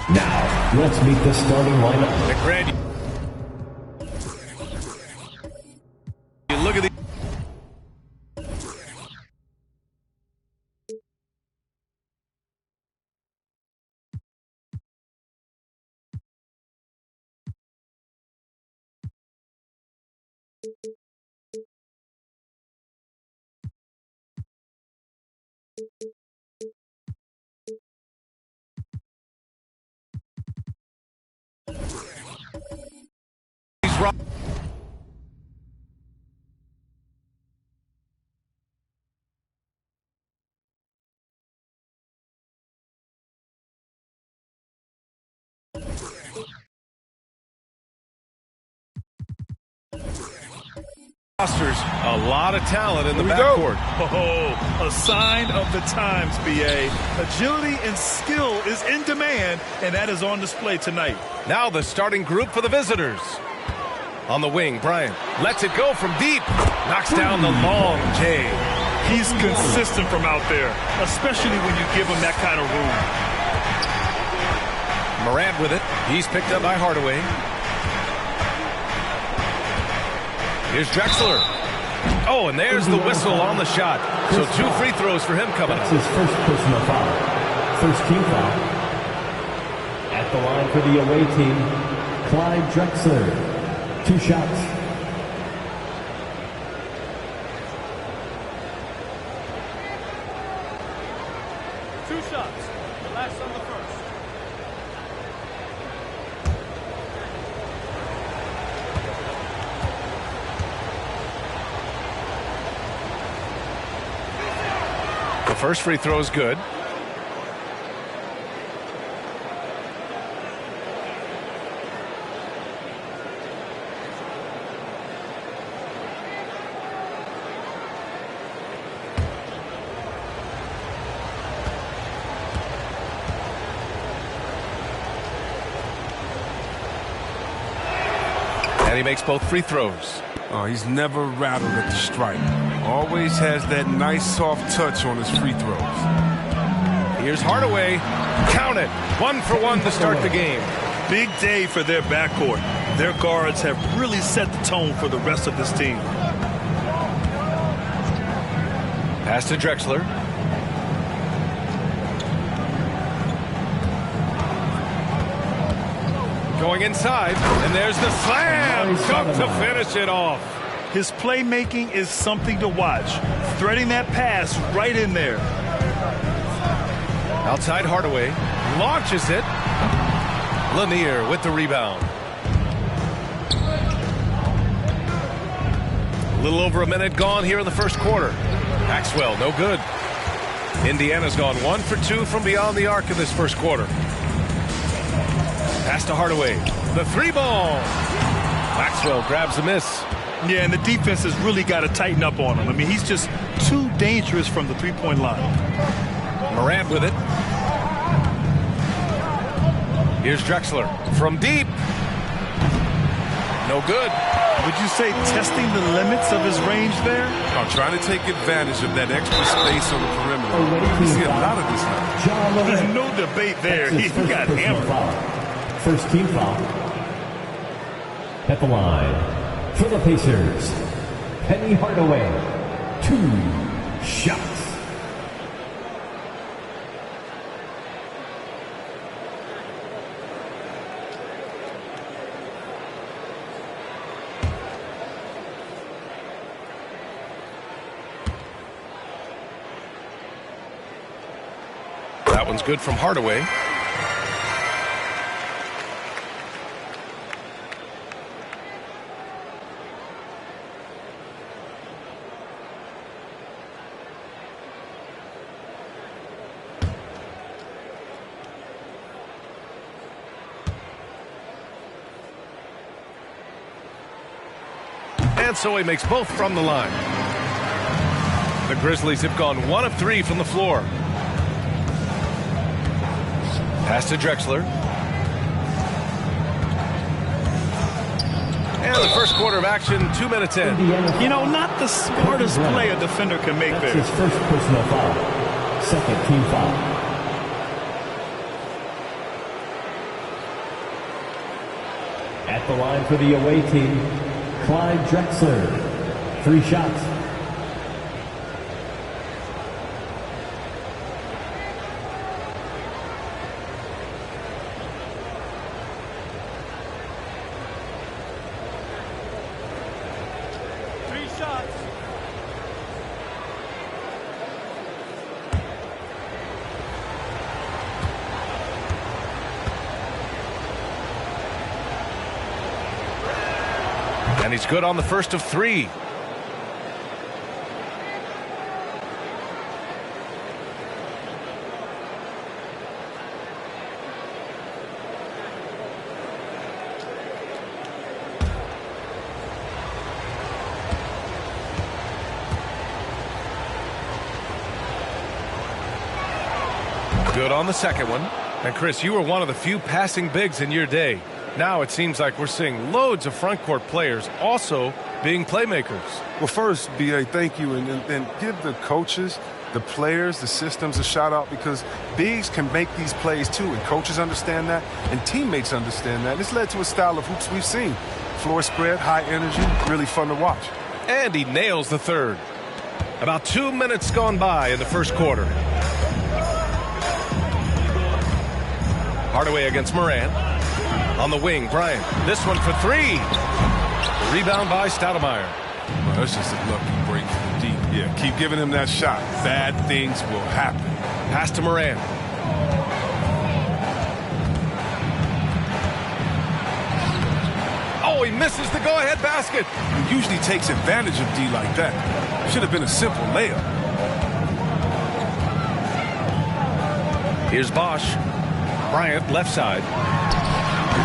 Now, let's meet the starting lineup. McGrady. You look at the... He's wrong. Rosters, a lot of talent in the backcourt. Oh, a sign of the times, BA. Agility and skill is in demand, and that is on display tonight. Now the starting group for the visitors. On the wing, Bryant lets it go from deep. Knocks down the long J. He's consistent from out there, especially when you give him that kind of room. Morant with it. He's picked up by Hardaway. Here's Drexler. Oh, and there's the whistle on the shot. So 2 free throws for him coming up. That's his first personal foul. First team foul. At the line for the away team, Clyde Drexler. 2 shots. Last on the first. The first free throw is good. And he makes both free throws. Oh, he's never rattled at the stripe. Always has that nice soft touch on his free throws. Here's Hardaway. Count it. 1 for 1 to start the game. Big day for their backcourt. Their guards have really set the tone for the rest of this team. Pass to Drexler. Going inside, and there's the slam dunk to finish it off. His playmaking is something to watch. Threading that pass right in there. Outside Hardaway. Launches it. Lanier with the rebound. A little over a minute gone here in the first quarter. Maxwell, no good. Indiana's gone 1 for 2 from beyond the arc in this first quarter. Pass to Hardaway. The 3-ball. Maxwell grabs a miss. Yeah, and the defense has really got to tighten up on him. I mean, he's just too dangerous from the three-point line. Morant with it. Here's Drexler from deep. No good. Would you say testing the limits of his range there? I'm trying to take advantage of that extra space on the perimeter. You see a lot of this now. There's no debate there. He got hammered. First team foul. At the line for the Pacers, Penny Hardaway. 2 shots. That one's good from Hardaway. And so he makes both from the line. The Grizzlies have gone 1 of 3 from the floor. Pass to Drexler. And the first quarter of action, 2 minutes in. You know, not the smartest play a defender can make there. That's his first personal foul. Second team foul. At the line for the away team, Clyde Drexler. 3 shots. And he's good on the first of 3. Good on the second one. And Chris, you were one of the few passing bigs in your day. Now it seems like we're seeing loads of front court players also being playmakers. Well, first, B.A., thank you, and give the coaches, the players, the systems a shout-out, because bigs can make these plays too, and coaches understand that, and teammates understand that. And it's led to a style of hoops we've seen. Floor spread, high energy, really fun to watch. And he nails the third. About 2 minutes gone by in the first quarter. Hardaway against Morant. On the wing, Bryant. This one for 3. Rebound by Stoudemire. Well, that's just a lucky break from deep. Yeah, keep giving him that shot. Bad things will happen. Pass to Morant. Oh, he misses the go-ahead basket. He usually takes advantage of D like that. Should have been a simple layup. Here's Bosch. Bryant, left side.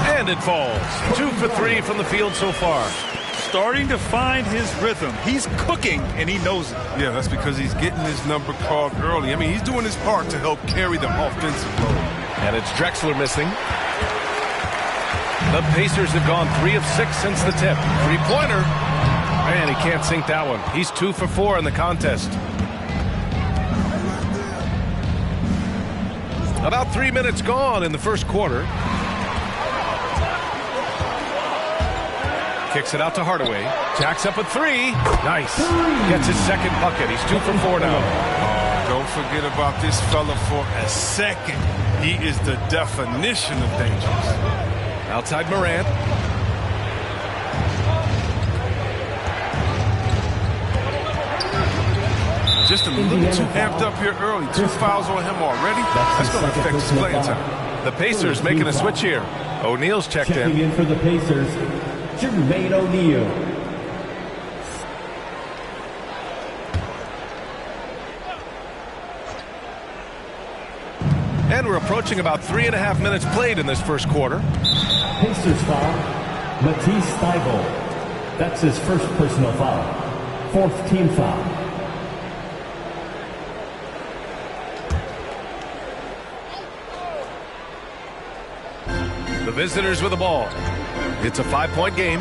And it falls. 2 for 3 from the field so far. Starting to find his rhythm. He's cooking, and he knows it. Yeah, that's because he's getting his number called early. I mean, he's doing his part to help carry them offensive load. And it's Drexler missing. The Pacers have gone 3 of 6 since the tip. Three-pointer. Man, he can't sink that one. He's 2 for 4 in the contest. About 3 minutes gone in the first quarter. Kicks it out to Hardaway. Jacks up a 3. Nice. Gets his second bucket. He's 2 for 4 now. Don't forget about this fella for a second. He is the definition of dangerous. Outside Morant. Just a little too amped up here early. 2 fouls on him already. That's going to affect his playing time. The Pacers making a switch here. O'Neal's checked Checking in for the Pacers, Jermaine O'Neal. And we're approaching about 3.5 minutes played in this first quarter. Pacers foul, Matisse Thybulle. That's his first personal foul. 4th team foul. The visitors with the ball. It's a 5-point game.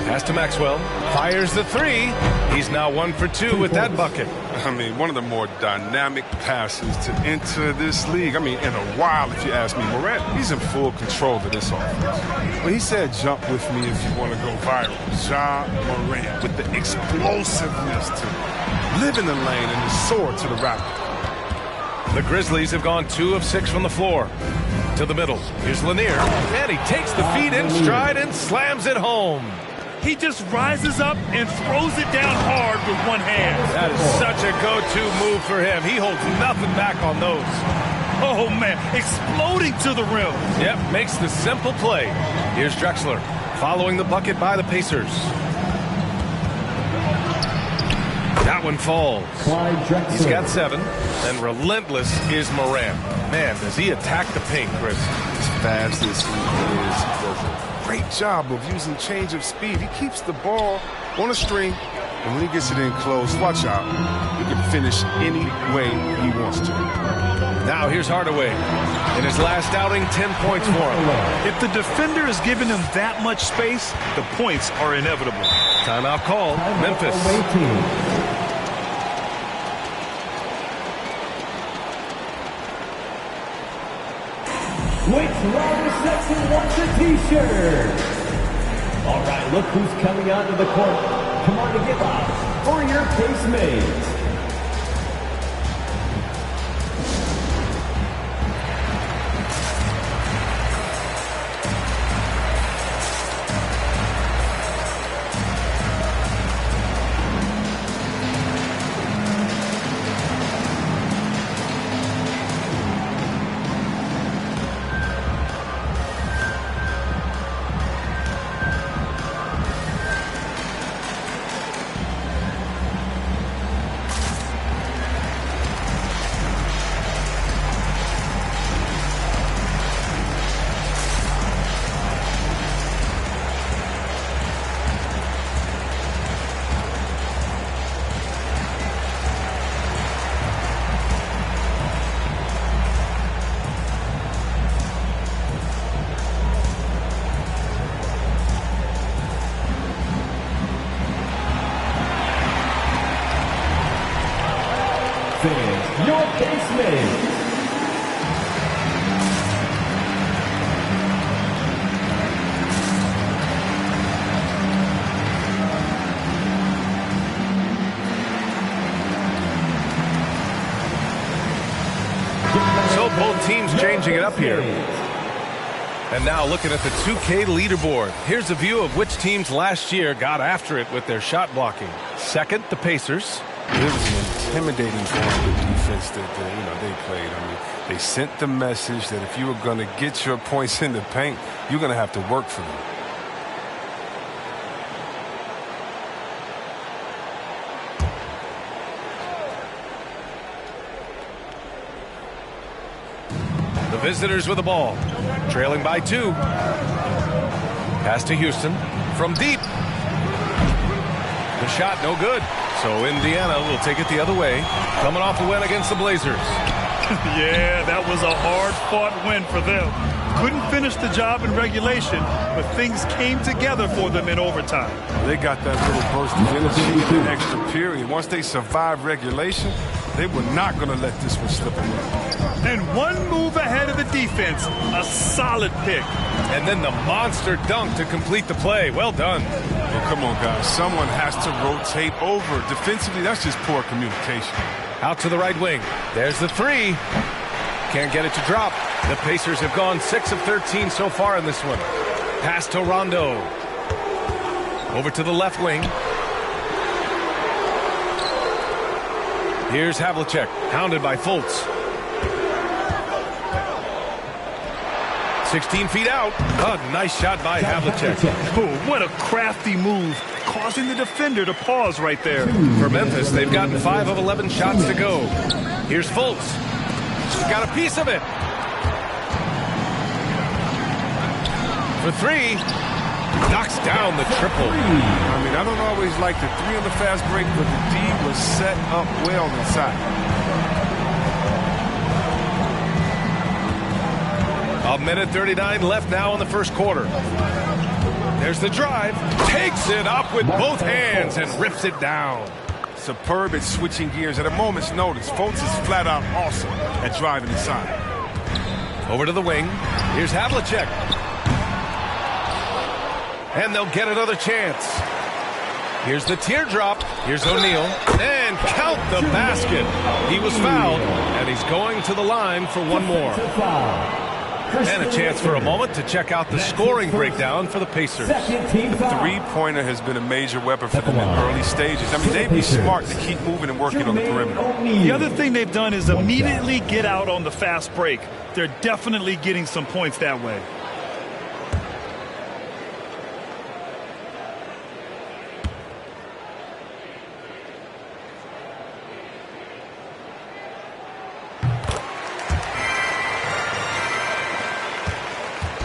Pass to Maxwell. Fires the 3. He's now 1 for 2 with that bucket. I mean, one of the more dynamic passes to enter this league. I mean, in a while, if you ask me. Morant, he's in full control of this offense. When he said, jump with me if you want to go viral. Ja Morant with the explosiveness to live in the lane and the soar to the Raptors. The Grizzlies have gone 2 of 6 from the floor. To the middle. Here's Lanier. And he takes the feed in stride and slams it home. He just rises up and throws it down hard with one hand. That is such a go-to move for him. He holds nothing back on those. Oh, man, exploding to the rim. Yep, makes the simple play. Here's Drexler, following the bucket by the Pacers. That one falls. He's got 7. And relentless is Morant. Man, does he attack the paint, Chris. As fast as he is, he does a great job of using change of speed. He keeps the ball on a string, and when he gets it in close, watch out. He can finish any way he wants to. Now here's Hardaway. In his last outing, 10 points for him. If the defender is giving him that much space, the points are inevitable. Timeout called. Memphis. Which Robert Sexton wants a t-shirt? All right, look who's coming onto the court. Come on to give up for your Pacemates. Your Pacemates. So both teams changing it up here. And now looking at the 2K leaderboard. Here's a view of which teams last year got after it with their shot blocking. Second, the Pacers. It was an intimidating form of defense that they played. I mean, they sent the message that if you were going to get your points in the paint, you're going to have to work for them. The visitors with the ball, trailing by 2. Pass to Houston from deep. The shot no good. So Indiana will take it the other way. Coming off a win against the Blazers. Yeah, that was a hard-fought win for them. Couldn't finish the job in regulation, but things came together for them in overtime. They got that little burst of energy in the extra period. Once they survived regulation, they were not going to let this one slip away. And one move ahead of the defense, a solid pick. And then the monster dunk to complete the play. Well done. Well, come on, guys. Someone has to rotate over. Defensively, that's just poor communication. Out to the right wing. There's the three. Can't get it to drop. The Pacers have gone 6 of 13 so far in this one. Pass to Rondo. Over to the left wing. Here's Havlicek, hounded by Fultz. 16 feet out. A nice shot by Havlicek. Oh, what a crafty move, causing the defender to pause right there. For Memphis, they've gotten 5 of 11 shots to go. Here's Fultz. He's got a piece of it. For three. Knocks down the triple. I mean, I don't always like the three on the fast break, but the D was set up well inside. A minute 39 left now in the first quarter. There's the drive. Takes it up with both hands and rips it down. Superb at switching gears at a moment's notice. Fultz is flat out awesome at driving inside. Over to the wing. Here's Havlicek. And they'll get another chance. Here's the teardrop. Here's O'Neal. And count the basket. He was fouled, and he's going to the line for one more. And a chance for a moment to check out the scoring breakdown for the Pacers. The three-pointer has been a major weapon for them in early stages. I mean, they'd be smart to keep moving and working on the perimeter. The other thing they've done is immediately get out on the fast break. They're definitely getting some points that way.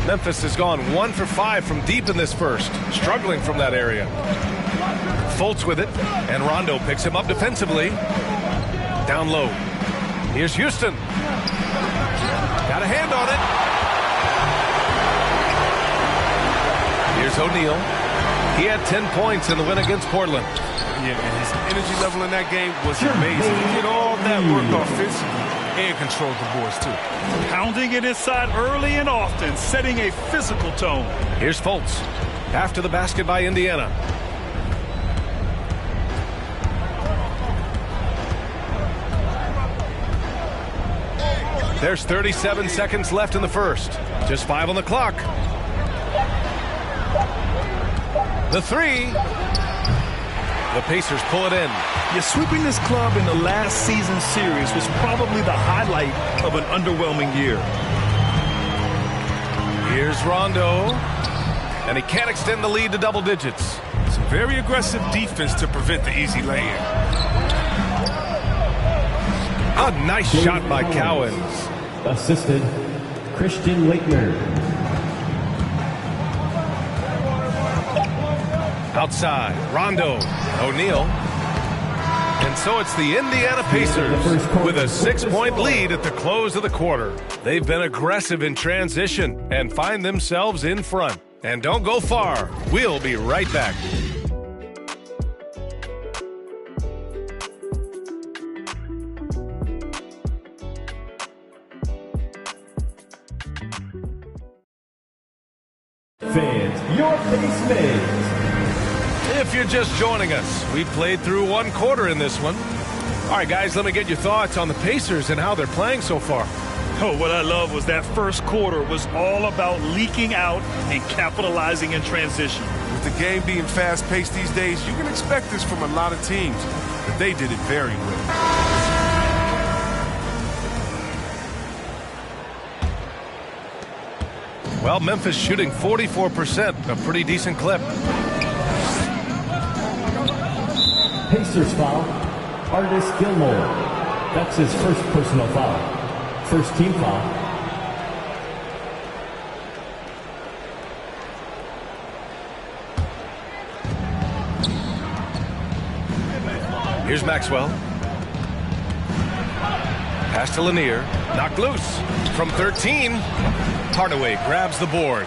Memphis has gone 1 for 5 from deep in this first, struggling from that area. Fultz with it, and Rondo picks him up defensively. Down low. Here's Houston. Got a hand on it. Here's O'Neal. He had 10 points in the win against Portland. Yeah, and his energy level in that game was amazing. He did all that work offensively and controlled the boards, too. Pounding it inside early and often, setting a physical tone. Here's Fultz. After the basket by Indiana. There's 37 seconds left in the first. Just 5 on the clock. The three. The Pacers pull it in. Yeah, sweeping this club in the last season series was probably the highlight of an underwhelming year. Here's Rondo. And he can't extend the lead to double digits. Some very aggressive defense to prevent the easy lay-in. A nice shot by Cowens. Assisted, Christian Laettner. Outside, Rondo, O'Neal. And so it's the Indiana Pacers with a 6-point lead at the close of the quarter. They've been aggressive in transition and find themselves in front. And don't go far. We'll be right back. Fans, your face mates. If you're just joining us, we played through one quarter in this one. All right, guys, let me get your thoughts on the Pacers and how they're playing so far. Oh, what I love was that first quarter was all about leaking out and capitalizing in transition. With the game being fast-paced these days, you can expect this from a lot of teams, but they did it very well. Well, Memphis shooting 44%, a pretty decent clip. Pacers foul, Artis Gilmore. That's his first personal foul. First team foul. Here's Maxwell. Pass to Lanier. Knocked loose. From 13, Hardaway grabs the board.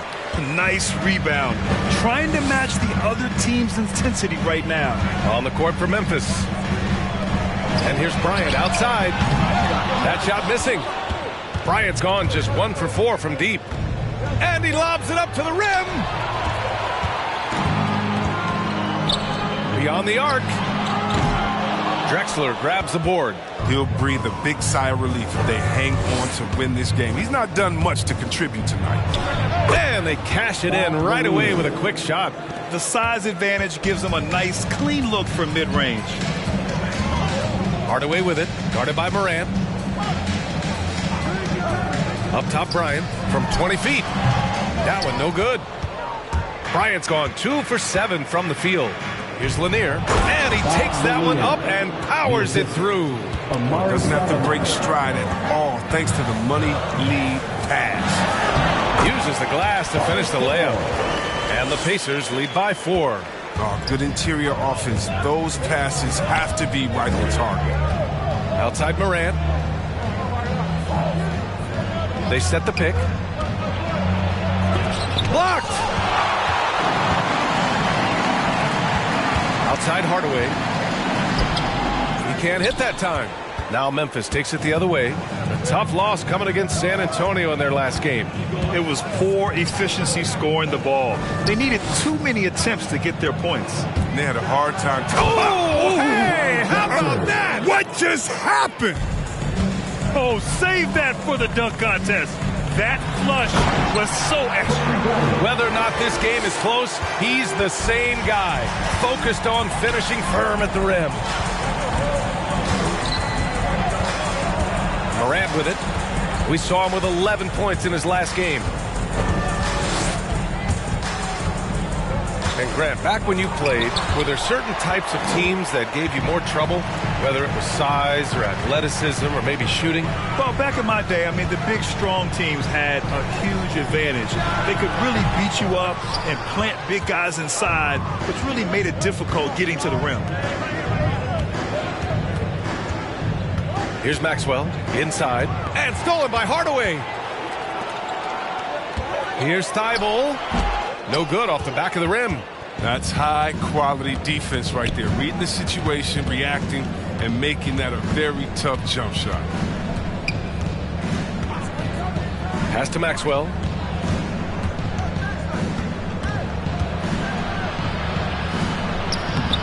Nice rebound. Trying to match the other team's intensity right now. On the court for Memphis. And here's Bryant outside. That shot missing. Bryant's gone just 1 for 4 from deep. And he lobs it up to the rim. Beyond the arc. Drexler grabs the board. He'll breathe a big sigh of relief if they hang on to win this game. He's not done much to contribute tonight. And they cash it in right away with a quick shot. The size advantage gives them a nice, clean look from mid-range. Hardaway with it, guarded by Morant. Up top, Bryant from 20 feet. That one no good. Bryant's gone 2 for 7 from the field. Here's Lanier, and he takes that one up and powers it through. Doesn't have to break stride at all thanks to the money lead pass. Uses the glass to finish the layup. And the Pacers lead by 4. Oh, good interior offense. Those passes have to be right on target. Outside Morant. They set the pick. Blocked! Outside Hardaway. He can't hit that time. Now Memphis takes it the other way. A tough loss coming against San Antonio in their last game. It was poor efficiency scoring the ball. They needed too many attempts to get their points. And they had a hard time. Oh, hey, how about that? What just happened? Oh, save that for the dunk contest. That flush was so extra. Whether or not this game is close, he's the same guy, focused on finishing firm at the rim. Morant with it. We saw him with 11 points in his last game. And Grant, back when you played, were there certain types of teams that gave you more trouble, whether it was size or athleticism or maybe shooting? Well, back in my day, I mean, the big, strong teams had a huge advantage. They could really beat you up and plant big guys inside, which really made it difficult getting to the rim. Here's Maxwell, inside, and stolen by Hardaway. Here's Thibault. No good off the back of the rim. That's high-quality defense right there. Reading the situation, reacting, and making that a very tough jump shot. Pass to Maxwell.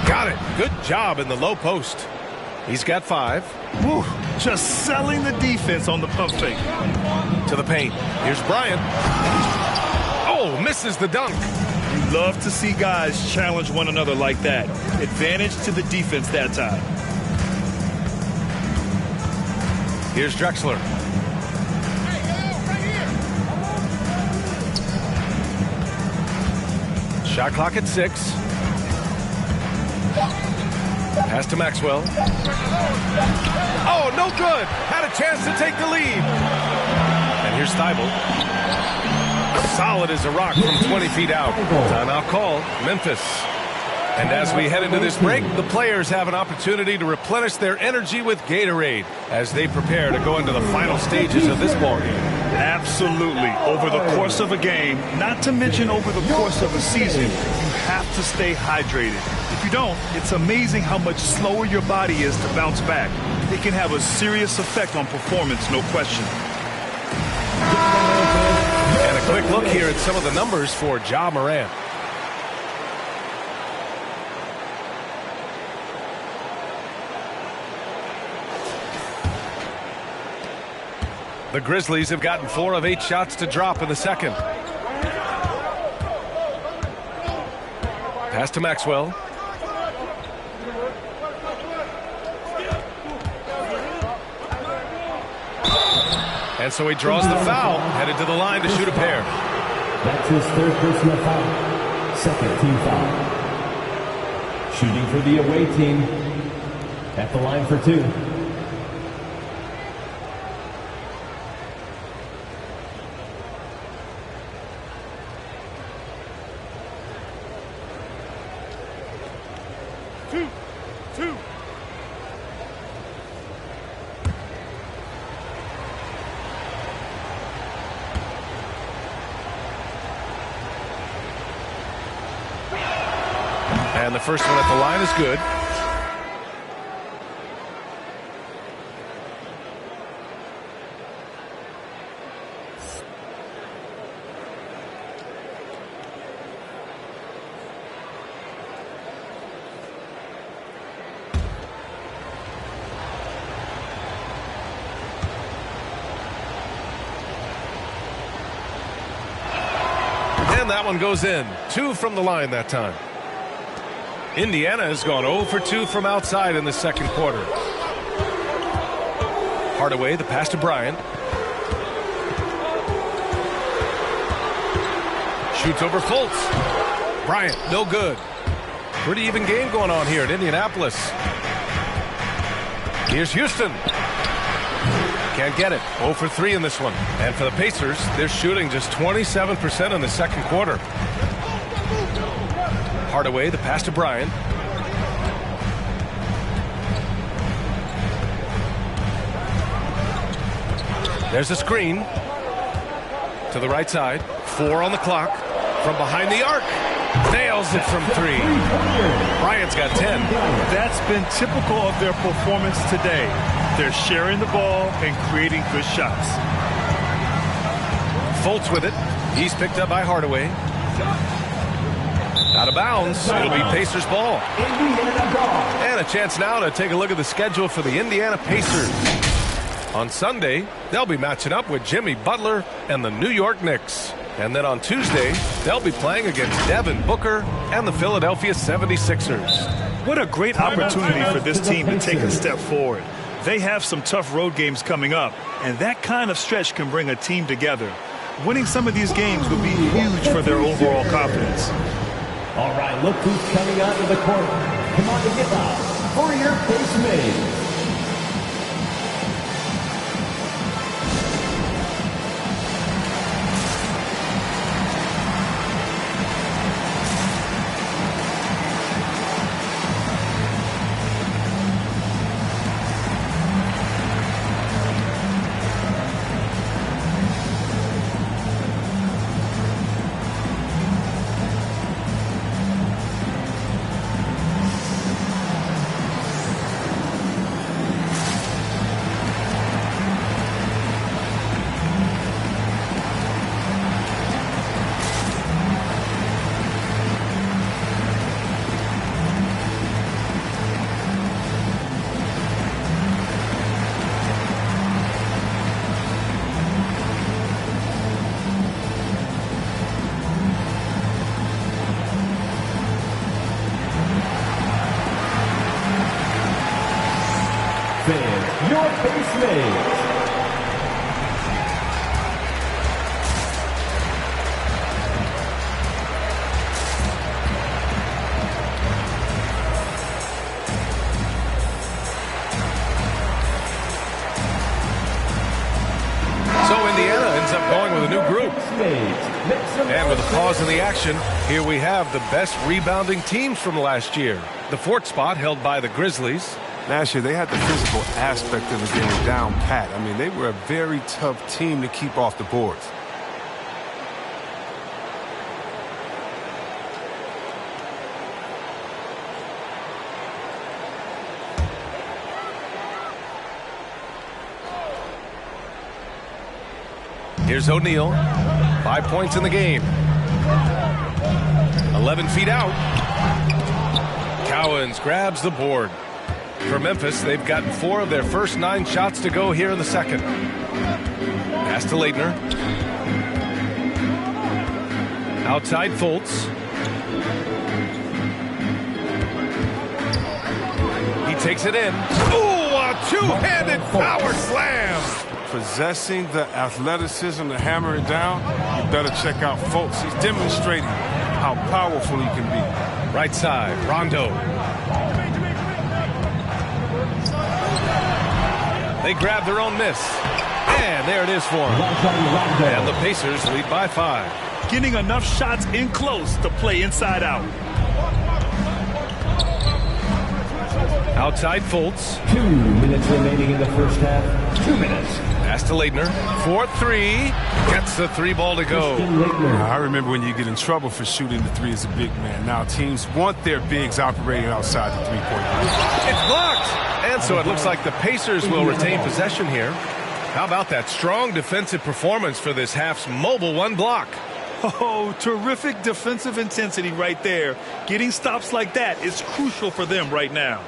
Got it. Good job in the low post. He's got 5. Whew, just selling the defense on the pump fake. To the paint. Here's Bryant. Oh, misses the dunk. You love to see guys challenge one another like that. Advantage to the defense that time. Here's Drexler. Shot clock at 6. Pass to Maxwell. Oh, no good. Had a chance to take the lead. And here's Thibault. Solid as a rock from 20 feet out. Timeout call, Memphis. And as we head into this break, the players have an opportunity to replenish their energy with Gatorade as they prepare to go into the final stages of this ballgame. Absolutely. Over the course of a game, not to mention over the course of a season, you have to stay hydrated. If you don't, it's amazing how much slower your body is to bounce back. It can have a serious effect on performance, no question. And a quick look here at some of the numbers for Ja Morant. The Grizzlies have gotten 4 of 8 shots to drop in the second. Pass to Maxwell. And so he draws the foul, headed to the line to shoot a pair. That's his 3rd personal foul. 2nd team foul. Shooting for the away team at the line for 2. And the first one at the line is good. That one goes in. 2 from the line that time. Indiana has gone 0 for 2 from outside in the second quarter. Hardaway, the pass to Bryant. Shoots over Fultz. Bryant, no good. Pretty even game going on here at Indianapolis. Here's Houston. Can't get it. 0 for 3 in this one. And for the Pacers, they're shooting just 27% in the second quarter. Hardaway, the pass to Bryant. There's a screen. To the right side. 4 on the clock. From behind the arc. Nails it from 3. Bryant's got 10. That's been typical of their performance today. They're sharing the ball and creating good shots. Fultz with it. He's picked up by Hardaway. Out of bounds. It'll be Pacers ball. And a chance now to take a look at the schedule for the Indiana Pacers. On Sunday, they'll be matching up with Jimmy Butler and the New York Knicks. And then on Tuesday, they'll be playing against Devin Booker and the Philadelphia 76ers. What a great opportunity for this team to take a step forward. They have some tough road games coming up, and that kind of stretch can bring a team together. Winning some of these games would be huge for their overall confidence. All right, look who's coming out of the court. Come on to get out for your pace made. Your pace made. So Indiana ends up going with a new group. And with a pause in the action, here we have the best rebounding teams from last year. The 4th spot held by the Grizzlies. Last year, they had the physical aspect of the game down pat. I mean, they were a very tough team to keep off the boards. Here's O'Neal. 5 points in the game. 11 feet out. Cowens grabs the board. For Memphis, they've gotten 4 of their first 9 shots to go here in the second. Pass to Leitner. Outside Fultz. He takes it in. Ooh, a two-handed power slam. Possessing the athleticism to hammer it down, you better check out Fultz. He's demonstrating how powerful he can be. Right side, Rondo. They grab their own miss. And there it is for him. And the Pacers lead by 5. Getting enough shots in close to play inside out. Outside Fultz. 2 minutes remaining in the first half. 2 minutes. Pass to Leitner. 4-3. Gets the 3 ball to go. I remember when you get in trouble for shooting the 3 as a big man. Now teams want their bigs operating outside the 3-point line. It's blocked. And so it looks like the Pacers will retain possession here. How about that strong defensive performance for this half's mobile 1 block? Oh, terrific defensive intensity right there. Getting stops like that is crucial for them right now.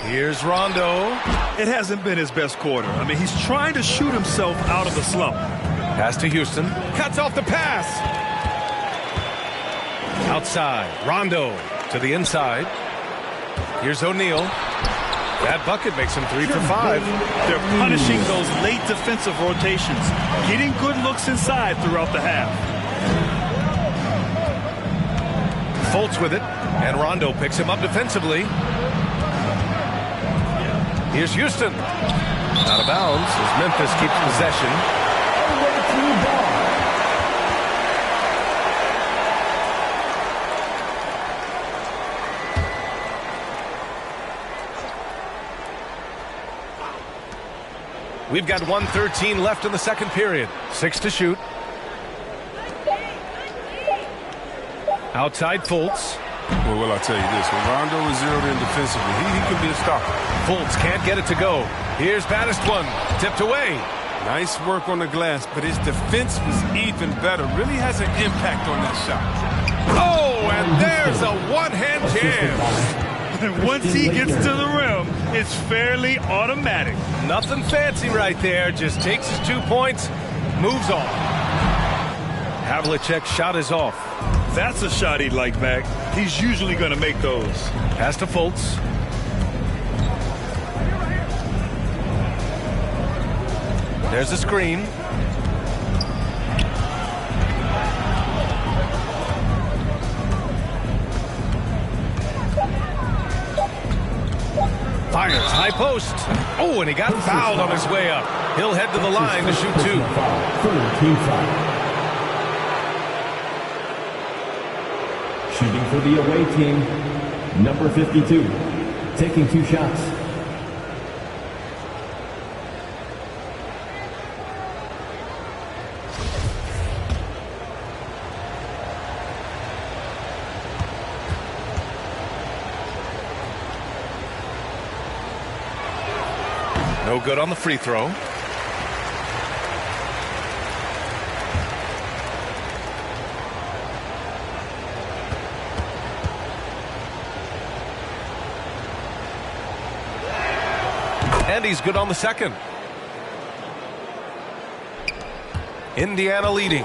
Here's Rondo. It hasn't been his best quarter. I mean, he's trying to shoot himself out of the slump. Pass to Houston. Cuts off the pass. Outside. Rondo to the inside. Here's O'Neal. That bucket makes him 3 for 5. They're punishing those late defensive rotations, getting good looks inside throughout the half. Fultz with it, and Rondo picks him up defensively. Here's Houston. Out of bounds as Memphis keeps possession. We've got 1:13 left in the second period. 6 to shoot. Outside Fultz. Well, I'll tell you this. When Rondo is zeroed in defensively, he can be a stopper. Fultz can't get it to go. Here's Baddest one. Tipped away. Nice work on the glass, but his defense was even better. Really has an impact on that shot. Oh, and there's a one-hand jam. And once he gets to the rim, it's fairly automatic. Nothing fancy right there. Just takes his 2 points, moves on. Havlicek's shot is off. That's a shot he'd like back. He's usually going to make those. Pass to Fultz. There's a screen. Fires, high post. Oh, and he got fouled on his way up. He'll head to the line to shoot 2. Team foul. Shooting for the away team, number 52, taking 2 shots. No good on the free throw. And he's good on the second. Indiana leading.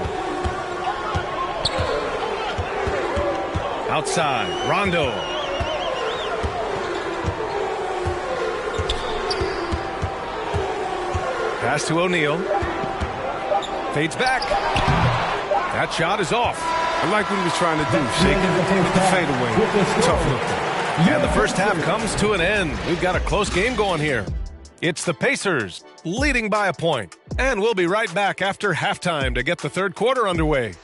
Outside, Rondo. Pass to O'Neal. Fades back. That shot is off. I like what he was trying to do. Shake it with the fadeaway. Tough look. And the first half comes to an end. We've got a close game going here. It's the Pacers leading by a point. And we'll be right back after halftime to get the third quarter underway.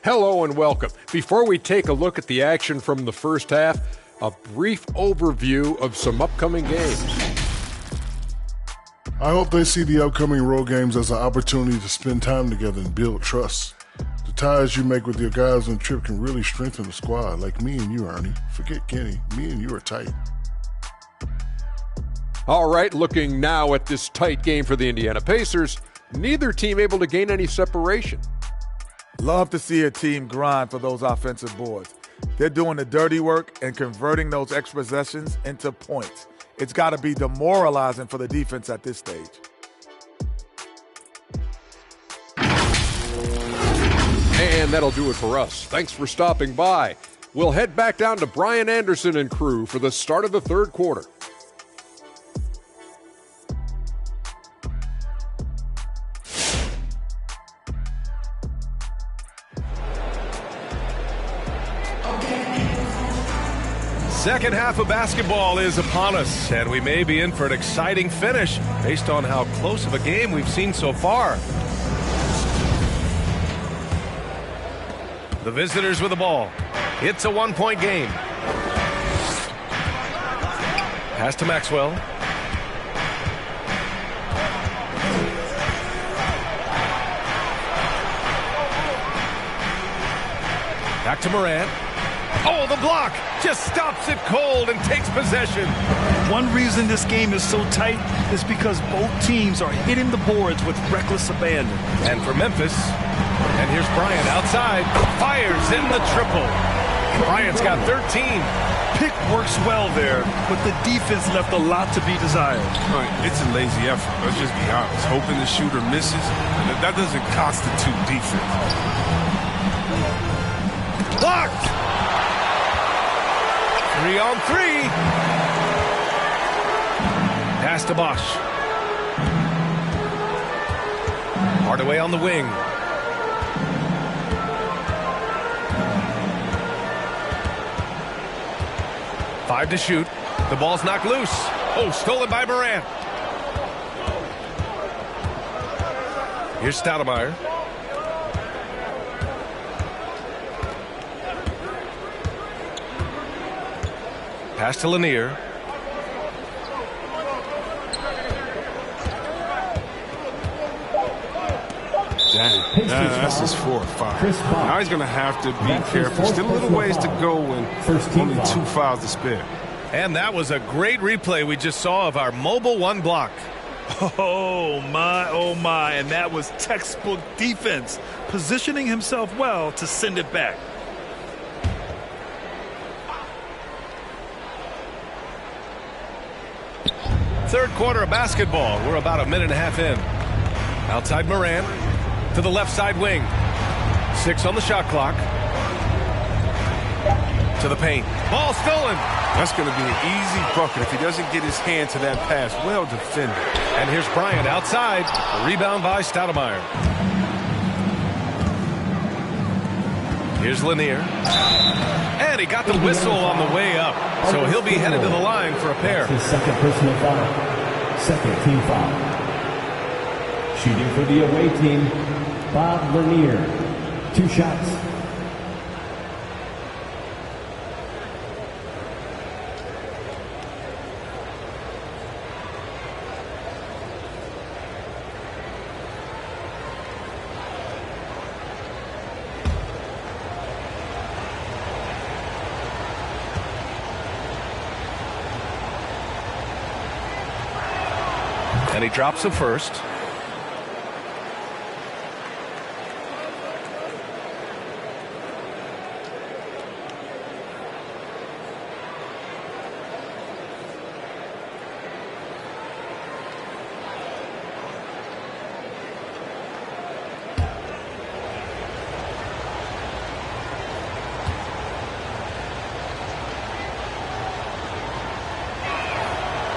Hello and welcome. Before we take a look at the action from the first half, a brief overview of some upcoming games. I hope they see the upcoming road games as an opportunity to spend time together and build trust. The ties you make with your guys on the trip can really strengthen the squad, like me and you, Ernie. Forget Kenny. Me and you are tight. All right, looking now at this tight game for the Indiana Pacers, neither team able to gain any separation. Love to see a team grind for those offensive boards. They're doing the dirty work and converting those extra possessions into points. It's got to be demoralizing for the defense at this stage. And that'll do it for us. Thanks for stopping by. We'll head back down to Brian Anderson and crew for the start of the third quarter. Second second half of basketball is upon us, and we may be in for an exciting finish based on how close of a game we've seen so far. The visitors with the ball. It's a one-point game. Pass to Maxwell. Back to Morant. Oh, the block just stops it cold and takes possession. One reason this game is so tight is because both teams are hitting the boards with reckless abandon. And for Memphis, and here's Bryant outside, fires in the triple. Bryant's got 13. Pick works well there, but the defense left a lot to be desired. Right, it's a lazy effort. Let's just be honest. Hoping the shooter misses, that doesn't constitute defense. Blocked! 3-on-3. Pass to Bosch. Hardaway on the wing. Five to shoot. The ball's knocked loose. Oh, stolen by Morant. Here's Stoudemire. Pass to Lanier. Dang, that's his 4 or 5. Now he's going to have to be careful. Still a little ways to go and only 2 fouls to spare. And that was a great replay we just saw of our mobile one block. Oh, my, and that was textbook defense, positioning himself well to send it back. Third quarter of basketball. We're about a minute and a half in. Outside Morant to the left side wing. 6 on the shot clock. To the paint. Ball stolen. That's going to be an easy bucket if he doesn't get his hand to that pass. Well defended. And here's Bryant outside. The rebound by Stoudemire. Here's Lanier. And he got the whistle on the way up. So he'll be headed to the line for a pair. His second personal foul. Second team foul. Shooting for the away team, Bob Lanier. 2 shots. And he drops the first.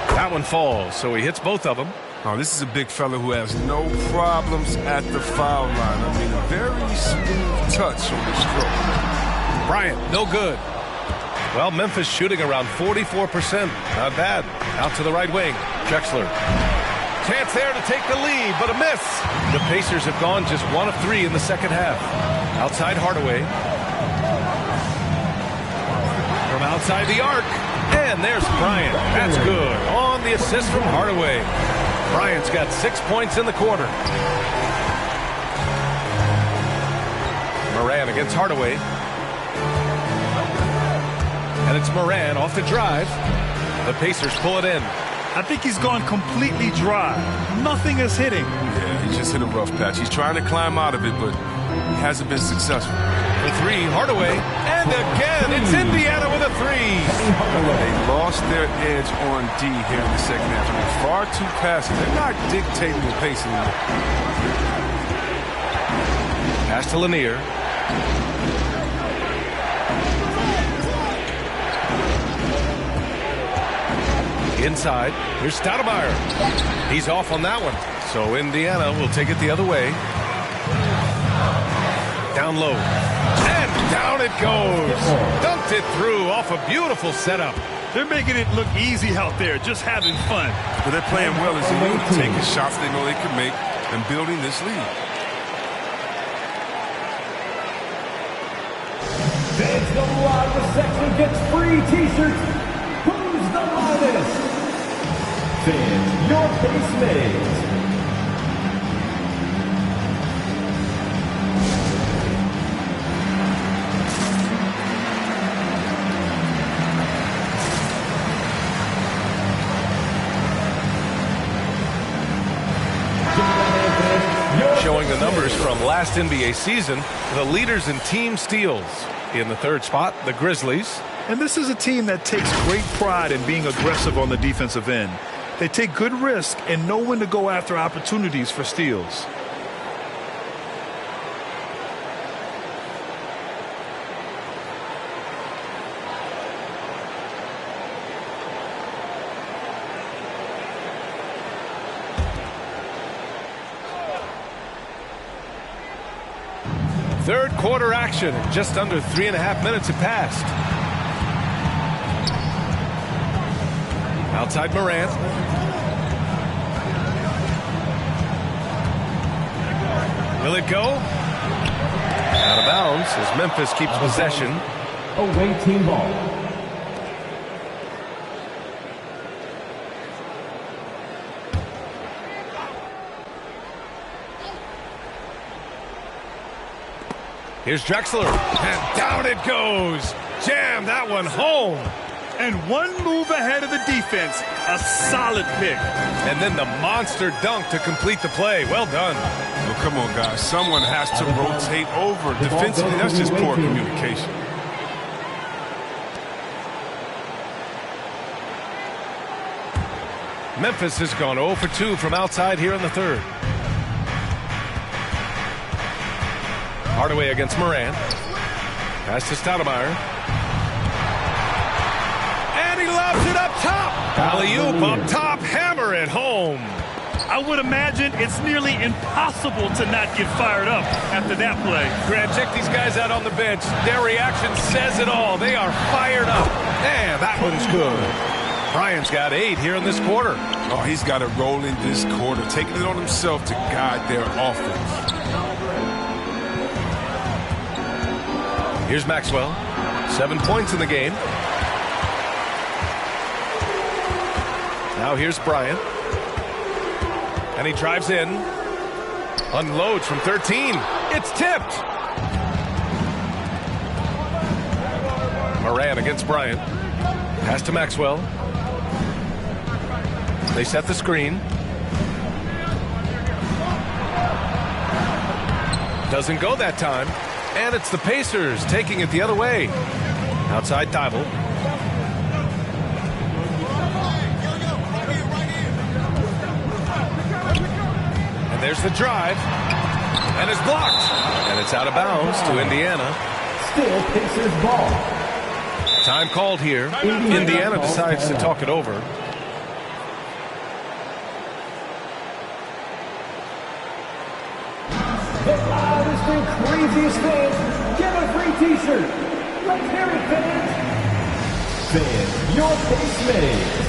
That one falls, so he hits both of them. Oh, this is a big fella who has no problems at the foul line. I mean, a very smooth touch on the stroke. Bryant, no good. Well, Memphis shooting around 44%. Not bad. Out to the right wing. Drexler. Chance there to take the lead, but a miss. The Pacers have gone just 1 of 3 in the second half. Outside Hardaway. From outside the arc. And there's Bryant. That's good. On the assist from Hardaway. Bryant's got 6 points in the quarter. Moran against Hardaway. And it's Moran off the drive. The Pacers pull it in. I think he's gone completely dry. Nothing is hitting. Yeah, he just hit a rough patch. He's trying to climb out of it, but he hasn't been successful. The 3, Hardaway. And again, it's Indiana with a 3. They lost their edge on D here in the second half. I mean, far too passive. They're not dictating the pace anymore. Pass to Lanier. Inside. Here's Stoudemire. He's off on that one. So Indiana will take it the other way. Down low. And Down it goes. Dunked it through off a beautiful setup. They're making it look easy out there, just having fun. But they're playing well as a unit, taking shots they know they can make and building this lead. Fans go live. The section gets free T-shirts. Who's the loudest? Fans, your base mates. Showing the numbers from last NBA season, the leaders in team steals. In the third spot, the Grizzlies. And this is a team that takes great pride in being aggressive on the defensive end. They take good risk and know when to go after opportunities for steals. Third quarter action. Just under 3.5 minutes have passed. Outside Morant. Will it go? Out of bounds as Memphis keeps possession. Away team ball. Here's Drexler, and down it goes. Jam that one home. And one move ahead of the defense. A solid pick. And then the monster dunk to complete the play. Well done. Well, come on, guys. Someone has to rotate over. Defensively, that's just poor communication. Memphis has gone 0 for 2 from outside here in the third. Hardaway against Morant. Pass to Stoudemire. And he lobs it up top. Alley-oop up top. Hammer it home. I would imagine it's nearly impossible to not get fired up after that play. Grant, check these guys out on the bench. Their reaction says it all. They are fired up. And that one's good. Bryant's got 8 here in this quarter. Oh, he's got it rolling this quarter, taking it on himself to guide their offense. Here's Maxwell. 7 points in the game. Now here's Bryant. And he drives in. Unloads from 13. It's tipped. Moran against Bryant. Pass to Maxwell. They set the screen. Doesn't go that time. And it's the Pacers taking it the other way. Outside Thibault. And there's the drive. And it's blocked. And it's out of bounds to Indiana. Still Pacers ball. Time called here. Indiana decides to talk it over. The loudest and craziest fans get a free T-shirt. Let's hear it, fans. Fans, your base mates.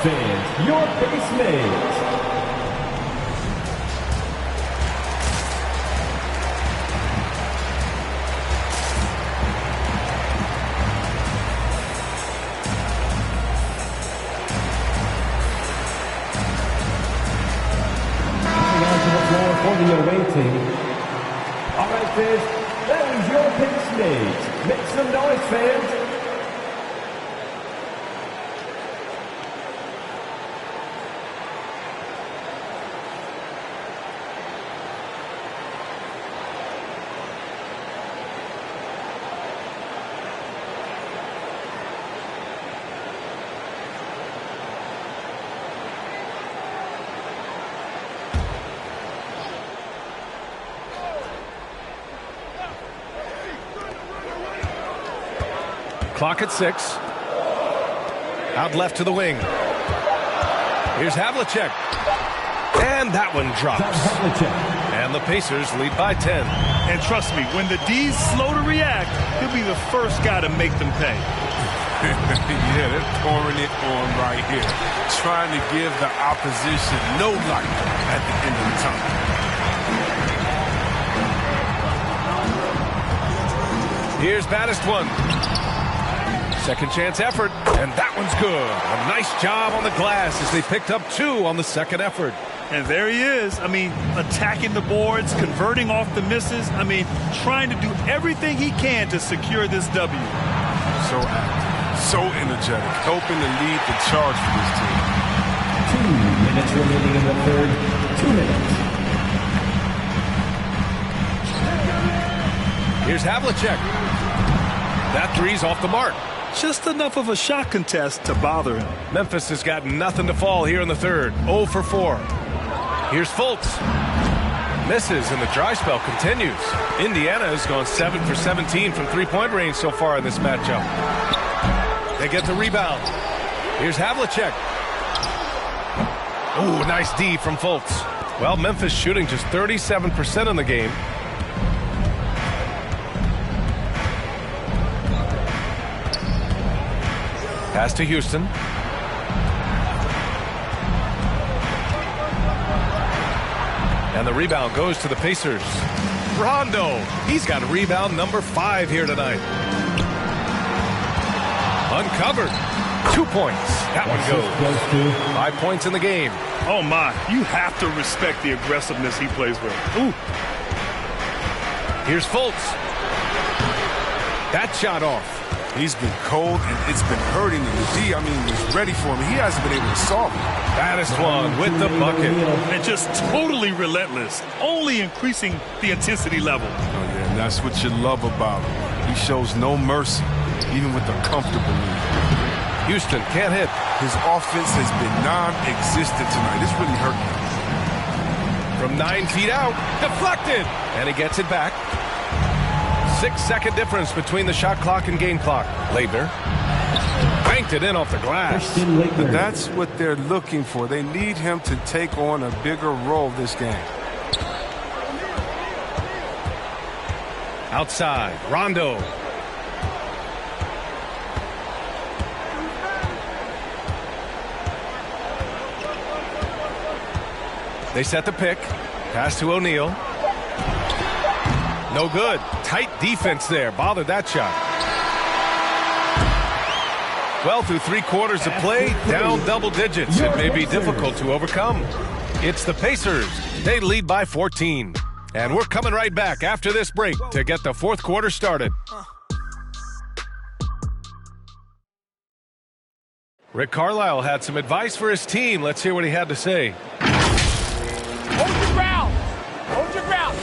Fans, your base mates. the away team. All right, fans, that was your picks made. Make some noise, fans. Clock at 6. Out left to the wing. Here's Havlicek. And that one drops. And the Pacers lead by 10. And trust me, when the D's slow to react, he'll be the first guy to make them pay. Yeah, they're pouring it on right here. Trying to give the opposition no light at the end of the tunnel. Here's baddest one. Second chance effort, and that one's good. A nice job on the glass as they picked up 2 on the second effort. And there he is. I mean, attacking the boards, converting off the misses. I mean, trying to do everything he can to secure this W. So active, so energetic, helping to lead the charge for this team. 2 minutes remaining in the third. 2 minutes. Here's Havlicek. That three's off the mark. Just enough of a shot contest to bother him. Memphis has got nothing to fall here in the third. 0 for 4. Here's Fultz. Misses, and the dry spell continues. Indiana has gone 7 for 17 from three-point range so far in this matchup. They get the rebound. Here's Havlicek. Ooh, nice D from Fultz. Well, Memphis shooting just 37% in the game. Pass to Houston. And the rebound goes to the Pacers. Rondo. He's got rebound number 5 here tonight. Uncovered. 2 points. That one goes. 5 points in the game. Oh, my. You have to respect the aggressiveness he plays with. Ooh. Here's Fultz. That shot off. He's been cold, and it's been hurting him. The D, I mean, was ready for him. He hasn't been able to solve it. Baddest one with the bucket. And just totally relentless, only increasing the intensity level. Oh, yeah, and that's what you love about him. He shows no mercy, even with a comfortable lead. Houston can't hit. His offense has been non-existent tonight. It's really hurting him. From 9 feet out, deflected, and he gets it back. 6-second difference between the shot clock and game clock. Leitner banked it in off the glass. But that's what they're looking for. They need him to take on a bigger role this game. Outside, Rondo. They set the pick. Pass to O'Neal. No good. Tight defense there. Bothered that shot. Well, through 3 quarters of play, down double digits. It may be difficult to overcome. It's the Pacers. They lead by 14. And we're coming right back after this break to get the 4th quarter started. Rick Carlisle had some advice for his team. Let's hear what he had to say. Hold your ground. Hold your ground.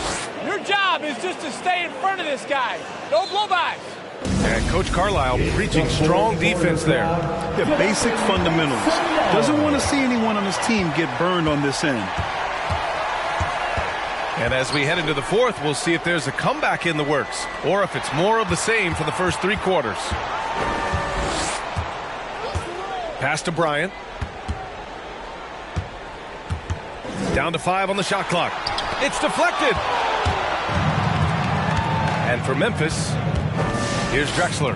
Your job is just to stay in front of this guy. No blow-bys. And Coach Carlisle preaching strong defense there. The basic fundamentals. Doesn't want to see anyone on his team get burned on this end. And as we head into the 4th, we'll see if there's a comeback in the works or if it's more of the same for the first 3 quarters. Pass to Bryant. Down to 5 on the shot clock. It's deflected. And for Memphis, here's Drexler.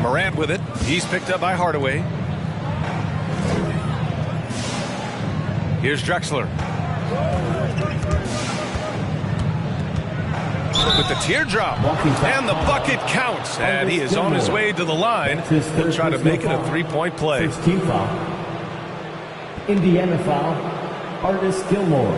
Morant with it. He's picked up by Hardaway. Here's Drexler. With the teardrop. And the bucket counts. And he is on his way to the line. He'll try to make it a 3-point play. First team foul. Indiana foul. Artis Gilmore.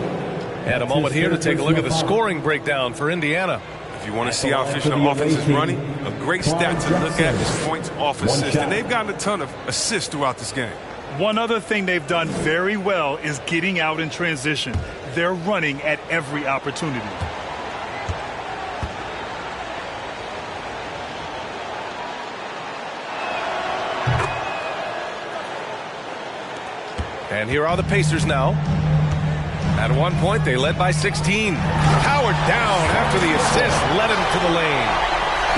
And a moment here to take a look at the scoring breakdown for Indiana. If you want to see how efficient the offense is running, a great stat to look at is points off assist. And they've gotten a ton of assists throughout this game. One other thing they've done very well is getting out in transition. They're running at every opportunity. And here are the Pacers now. At one point, they led by 16. Powered down after the assist led him to the lane.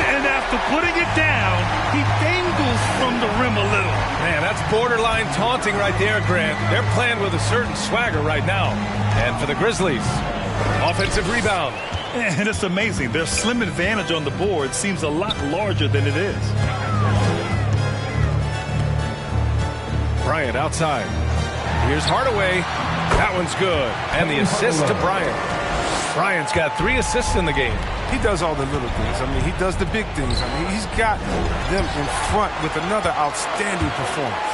And after putting it down, he dangles from the rim a little. Man, that's borderline taunting right there, Grant. They're playing with a certain swagger right now. And for the Grizzlies, offensive rebound. And it's amazing. Their slim advantage on the board seems a lot larger than it is. Bryant outside. Here's Hardaway. That one's good. And the assist to Bryant. Bryant's got 3 assists in the game. He does all the little things. I mean, he does the big things. I mean, he's got them in front with another outstanding performance.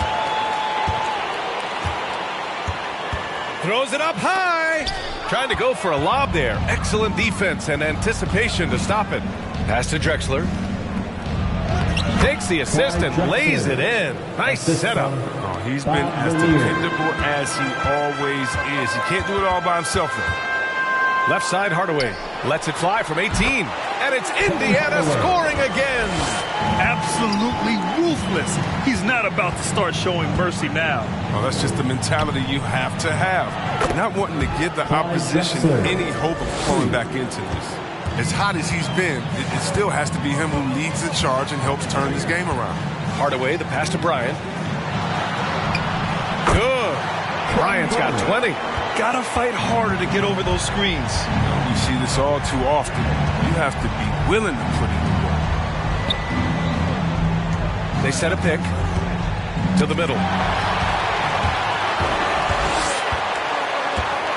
Throws it up high. Trying to go for a lob there. Excellent defense and anticipation to stop it. Pass to Drexler. Takes the assist and lays it in. Nice setup. Oh, he's been as dependable as he always is. He can't do it all by himself, though. Left side, Hardaway lets it fly from 18. And it's Indiana scoring again. Absolutely ruthless. He's not about to start showing mercy now. Oh, that's just the mentality you have to have. Not wanting to give the opposition any hope of pulling back into this. As hot as he's been, it still has to be him who leads the charge and helps turn this game around. Hardaway, the pass to Bryant. Good. Bryant's got 20. Gotta fight harder to get over those screens. You see this all too often. You have to be willing to put in the work. They set a pick to the middle.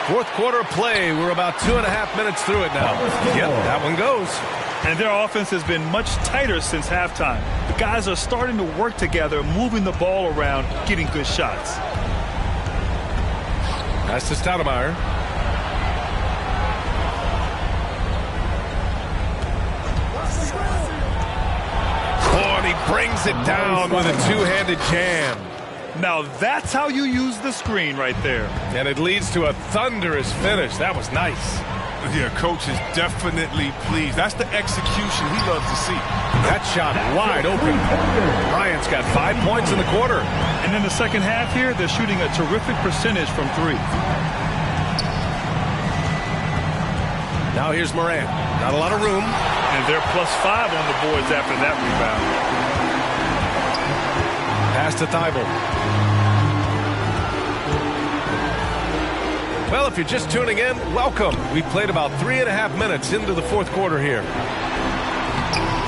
Fourth quarter of play. We're about 2.5 minutes through it now. Yep, that one goes. And their offense has been much tighter since halftime. The guys are starting to work together, moving the ball around, getting good shots. That's to Stoudemire. Oh, and he brings it down with a two-handed jam. Now that's how you use the screen right there. And it leads to a thunderous finish. That was nice. Yeah, coach is definitely pleased. That's the execution he loves to see. That shot wide open. Bryant's got 5 points in the quarter. And in the second half here, they're shooting a terrific percentage from 3. Now here's Morant. Not a lot of room. And they're +5 on the boards after that rebound. Pass to Thibault. Well, if you're just tuning in, welcome. We've played about 3.5 minutes into the fourth quarter here.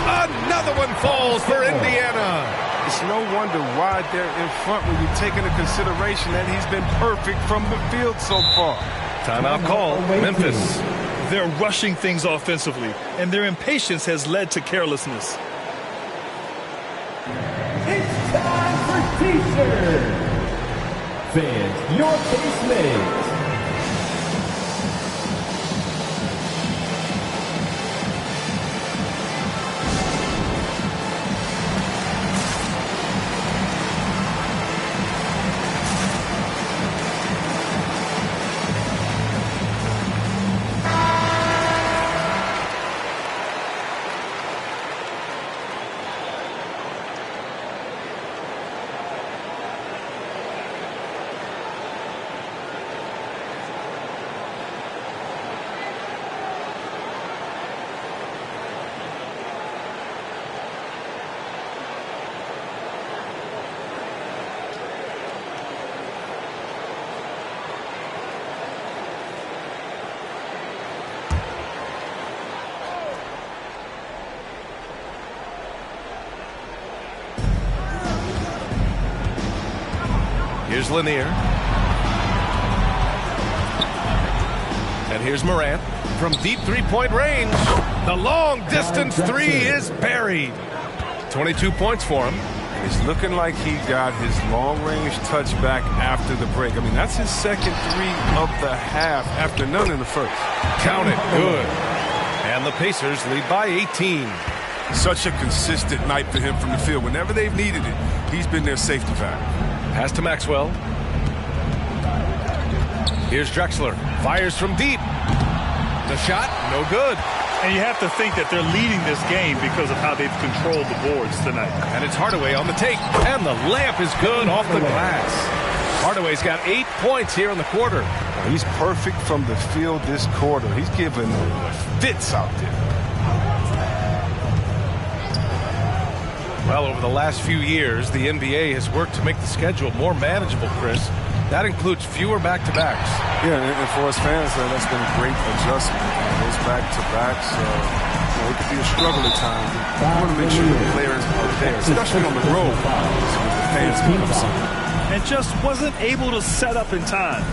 Another one falls for Indiana. It's no wonder why they're in front when you take into consideration that he's been perfect from the field so far. Timeout call, Memphis. They're rushing things offensively, and their impatience has led to carelessness. It's time for T-shirt. Fans, your case made. Here's Lanier. And here's Morant from deep three-point range. The long-distance three is buried. 22 points for him. And it's looking like he got his long-range touchback after the break. I mean, that's his second 3 of the half after none in the first. Count it. Good. And the Pacers lead by 18. Such a consistent night for him from the field. Whenever they've needed it, he's been their safety valve. Pass to Maxwell. Here's Drexler. Fires from deep. The shot, no good. And you have to think that they're leading this game because of how they've controlled the boards tonight. And it's Hardaway on the take. And the layup is good off the glass. Hardaway's got 8 points here in the quarter. He's perfect from the field this quarter. He's giving fits out there. Well, over the last few years, the NBA has worked to make the schedule more manageable, Chris. That includes fewer back-to-backs. Yeah, and for us fans, that's been a great adjustment. Those back-to-backs, it could be a struggle at times. You want to make sure the players are there, especially on the road, so that the fans can come see. And just wasn't able to set up in time.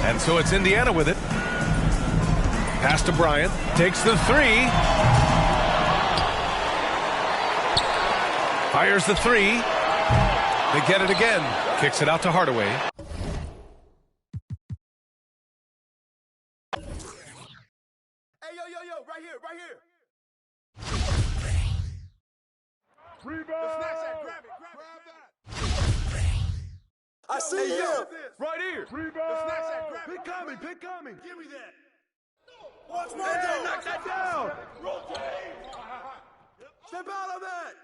And so it's Indiana with it. Pass to Bryant. Takes the 3. Fires the 3. They get it again. Kicks it out to Hardaway. Hey, yo, right here. Rebound! Grab that. I see him. Right here. Rebound! Pick coming. Give me that. Watch Mojo. Knock that down. Rotate. Step out of that.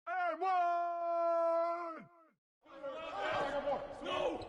And one! No.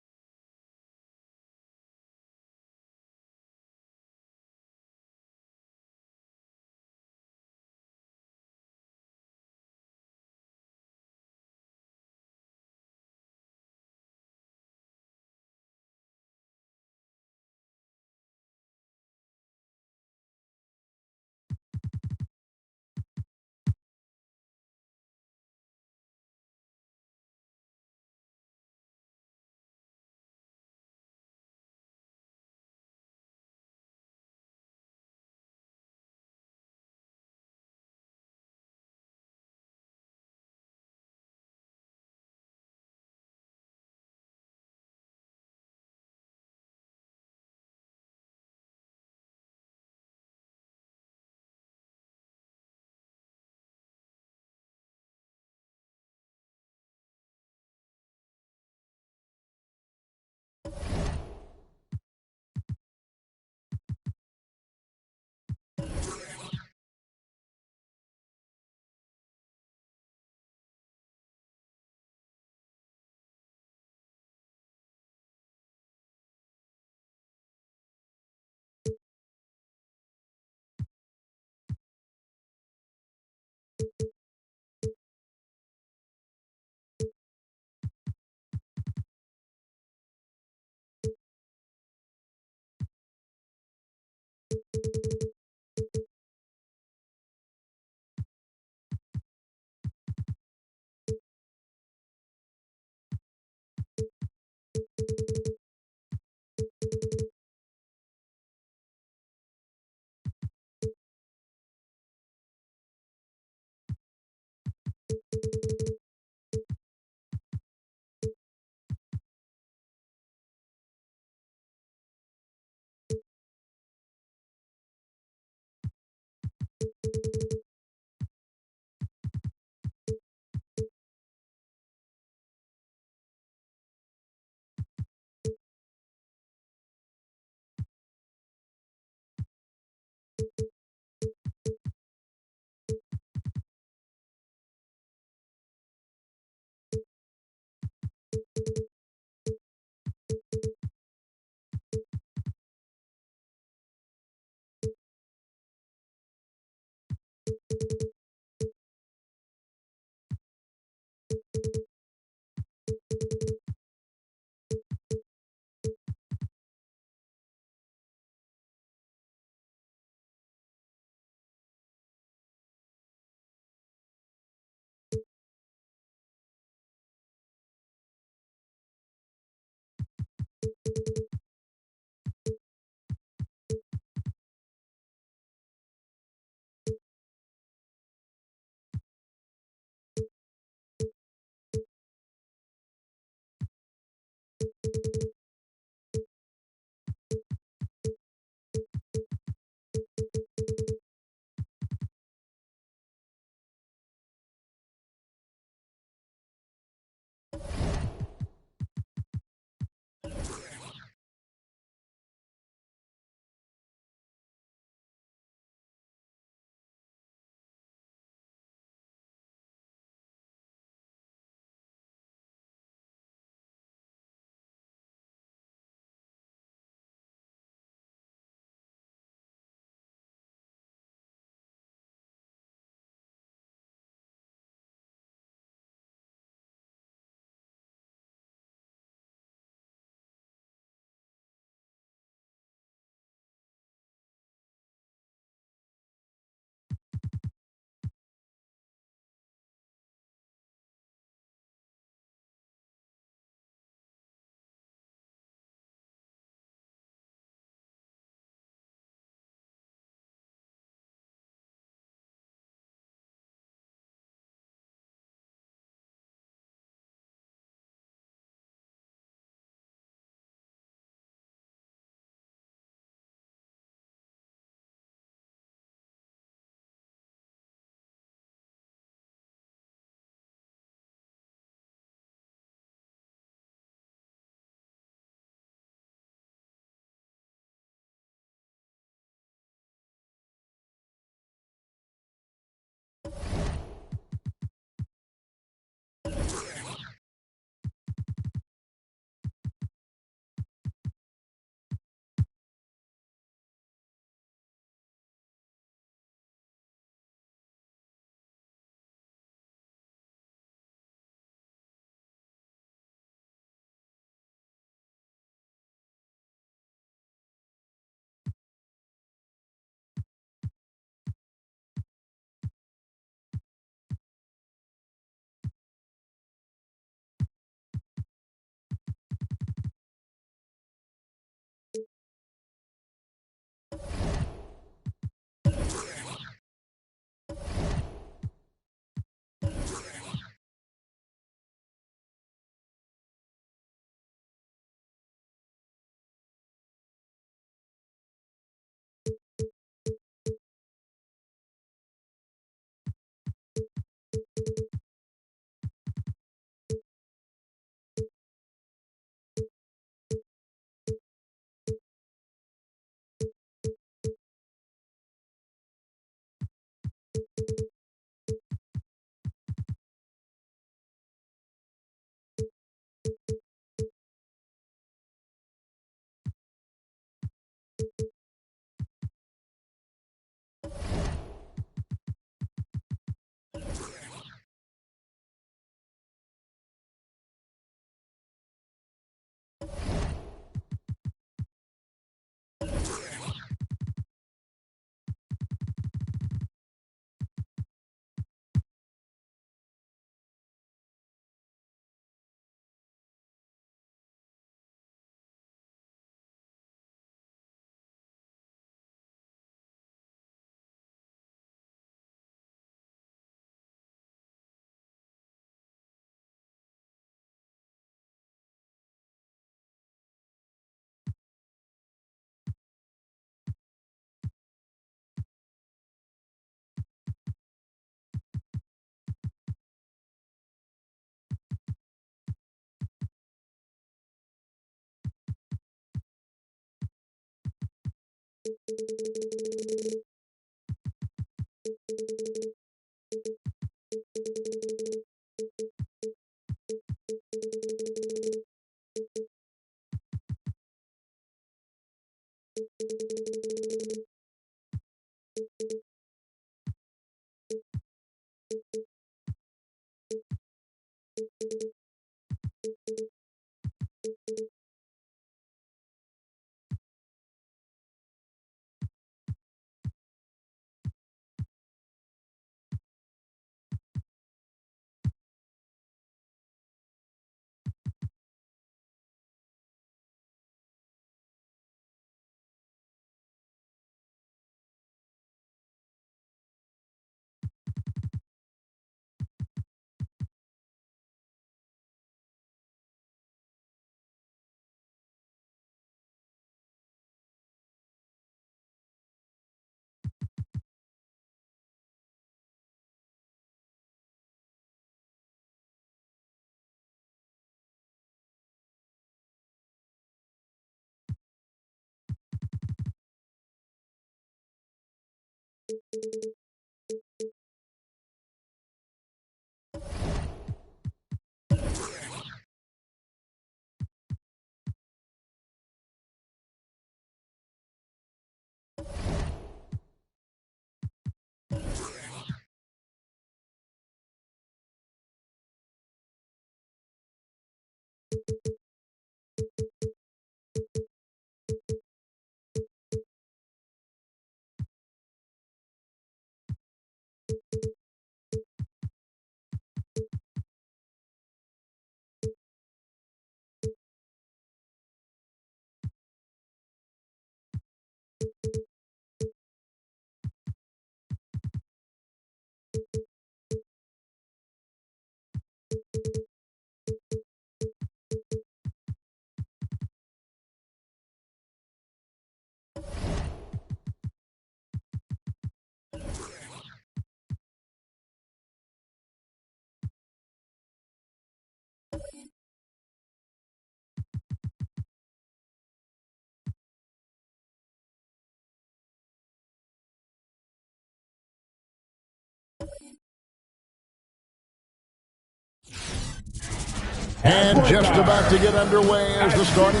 And just about to get underway as the starting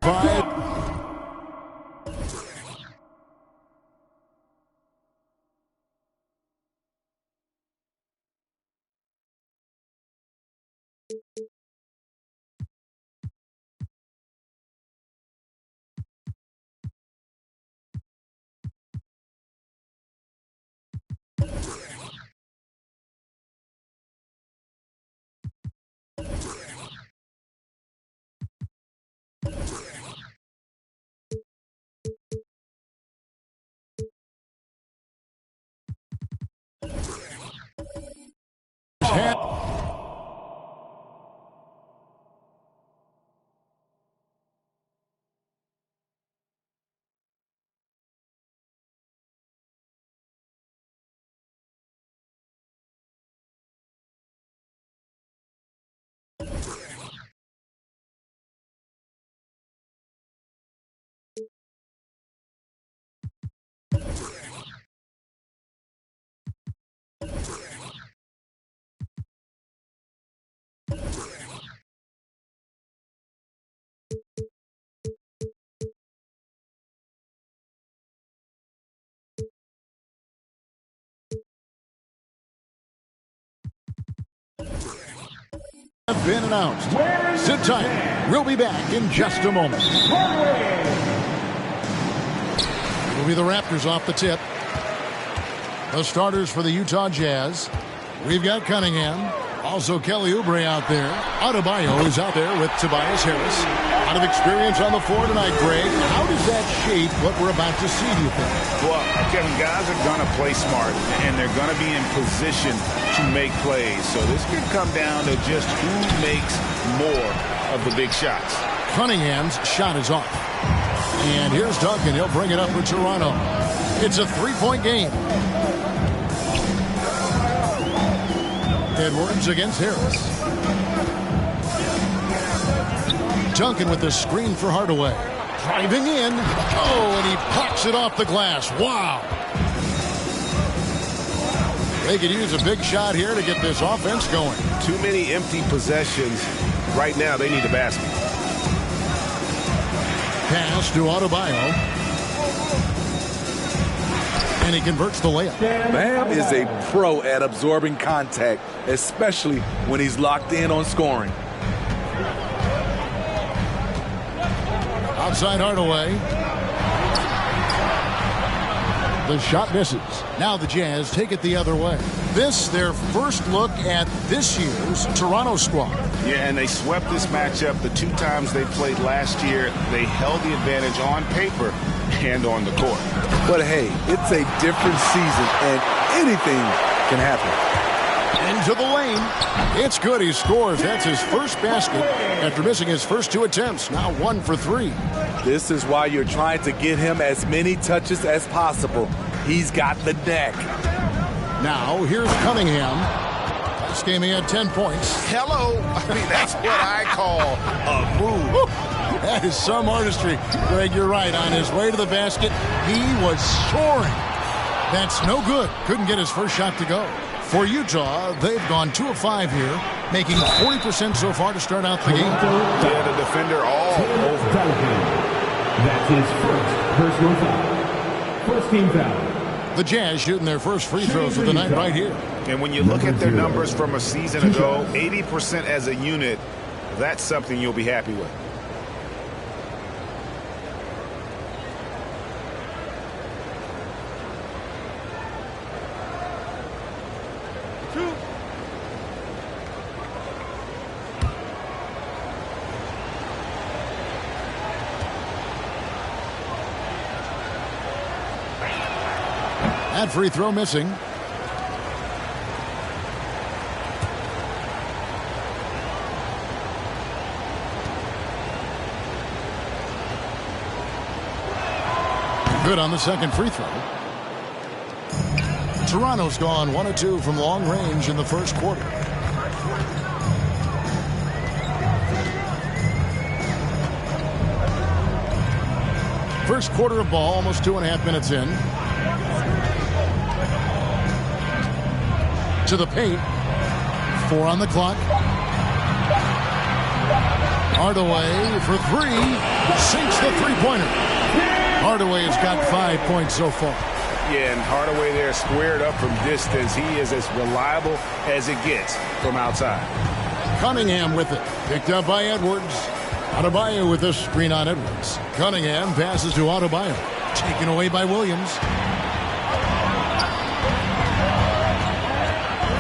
five. Have been announced. Sit tight. We'll be back in just a moment. It'll be the Raptors off the tip. The starters for the Utah Jazz. We've got Cunningham. Also Kelly Oubre out there. Adebayo is out there with Tobias Harris. A lot of experience on the floor tonight, Greg. How does that shape what we're about to see, do you think? Well, Kevin, guys are going to play smart, and they're going to be in position to make plays. So this could come down to just who makes more of the big shots. Cunningham's shot is off. And here's Duncan. He'll bring it up for Toronto. It's a three-point game. Edwards against Harris. Duncan with the screen for Hardaway. Driving in. Oh, and he pops it off the glass. Wow. They could use a big shot here to get this offense going. Too many empty possessions. Right now, they need a basket. Pass to Adebayo. And he converts the layup. Bam is a pro at absorbing contact, especially when he's locked in on scoring. Outside Hardaway. The shot misses. Now the Jazz take it the other way. This, their first look at this year's Toronto squad. Yeah, and they swept this matchup the 2 times they played last year. They held the advantage on paper and on the court. But hey, it's a different season, and anything can happen. Into the lane. It's good. He scores. That's his first basket after missing his first 2 attempts. Now 1 for 3. This is why you're trying to get him as many touches as possible. He's got the knack. Now here's Cunningham. Last game he had 10 points. Hello. I mean, that's what I call a move. That is some artistry. Greg, you're right. On his way to the basket, he was soaring. That's no good. Couldn't get his first shot to go. For Utah, they've gone 2 of 5 here, making 40% so far to start out the game. Yeah, the defender all over. That's his first personal foul. First team foul. The Jazz shooting their first free throws of the night right here. And when you look at their numbers from a season ago, 80% as a unit, that's something you'll be happy with. That free throw missing. Good on the second free throw. Toronto's gone 1 of 2 from long range in the first quarter. First quarter of ball, almost 2.5 minutes in. To the paint. 4 on the clock. Hardaway for 3. Sinks the three-pointer. Hardaway has got 5 points so far. Yeah, and Hardaway there squared up from distance. He is as reliable as it gets from outside. Cunningham with it. Picked up by Edwards. Adebayo with a screen on Edwards. Cunningham passes to Adebayo. Taken away by Williams.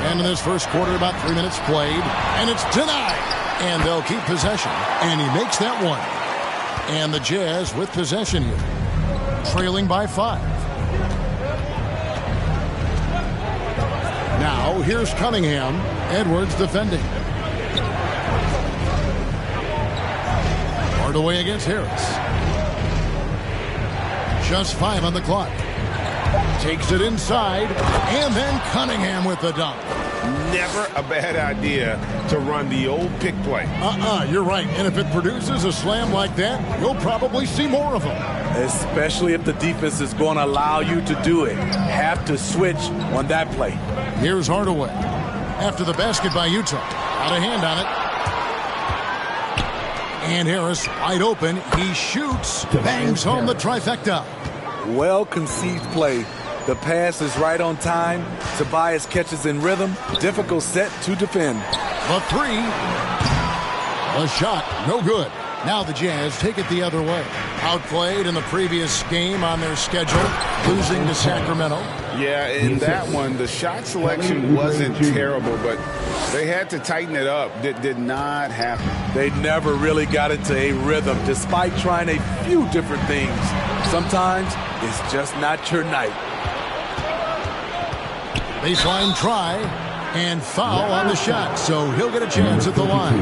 And in this first quarter, about 3 minutes played. And it's denied. And they'll keep possession. And he makes that one. And the Jazz with possession here. Trailing by 5. Now, here's Cunningham. Edwards defending. Hardaway against Harris. Just 5 on the clock. Takes it inside. And then Cunningham with the dunk. Never a bad idea to run the old pick play. You're right. And if it produces a slam like that, you'll probably see more of them. Especially if the defense is going to allow you to do it. Have to switch on that play. Here's Hardaway. After the basket by Utah. Got a hand on it. And Harris wide open. He shoots. Bangs home the trifecta. Well-conceived play. The pass is right on time. Tobias catches in rhythm. Difficult set to defend. The 3. The shot. No good. Now the Jazz take it the other way. Outplayed in the previous game on their schedule. Losing to Sacramento. Yeah, in that one, the shot selection wasn't terrible, but they had to tighten it up. That did not happen. They never really got into a rhythm, despite trying a few different things. Sometimes it's just not your night. Baseline try and foul on the shot, so he'll get a chance at the line.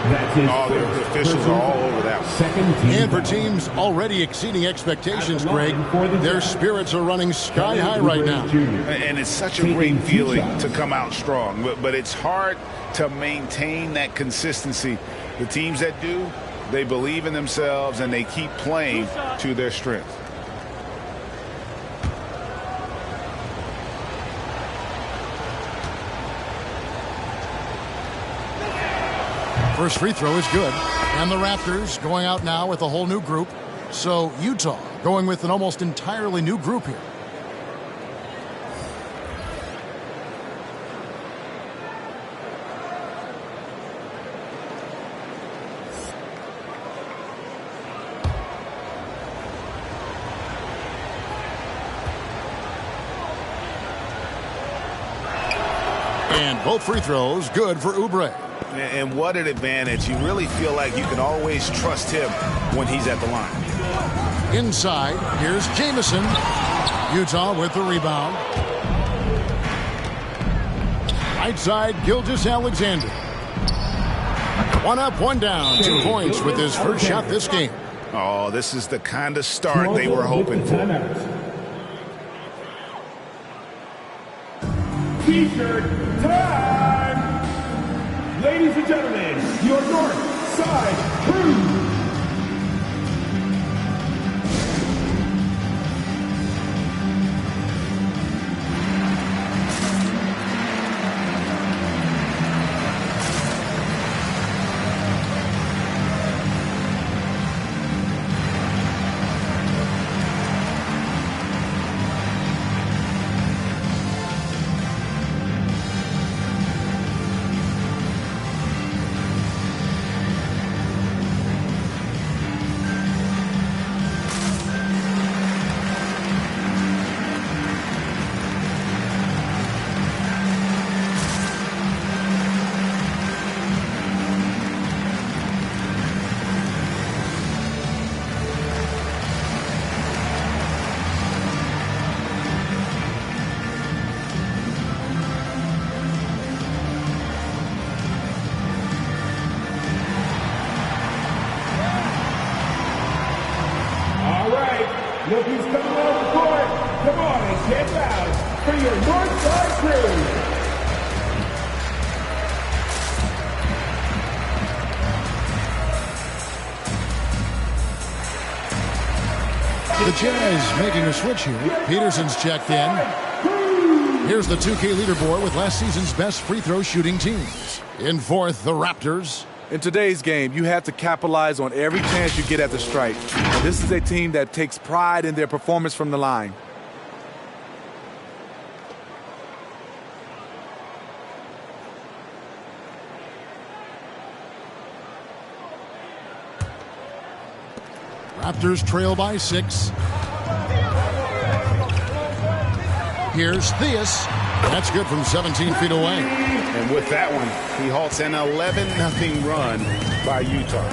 The officials are all over that one. And for teams already exceeding expectations, Greg, their spirits are running sky high right now. And it's such a great feeling to come out strong, but it's hard to maintain that consistency. The teams that do, they believe in themselves and they keep playing to their strength. First free throw is good. And the Raptors going out now with a whole new group. So Utah going with an almost entirely new group here. And both free throws good for Oubre. And what an advantage. You really feel like you can always trust him when he's at the line. Inside, here's Jamison. Utah with the rebound. Right side, Gilgeous-Alexander. One up, one down. 2 points with his first shot this game. Oh, this is the kind of start they were hoping for. T-shirt time! Ladies and gentlemen, your North Side Crew! Look who's coming on the court. Come on and get loud for your North Side Crew. The Jazz making a switch here. Peterson's checked in. Here's the 2K leaderboard with last season's best free throw shooting teams. In fourth, the Raptors. In today's game, you have to capitalize on every chance you get at the strike. And this is a team that takes pride in their performance from the line. Raptors trail by 6. Here's Theus. That's good from 17 feet away. And with that one, he halts an 11-0 run by Utah.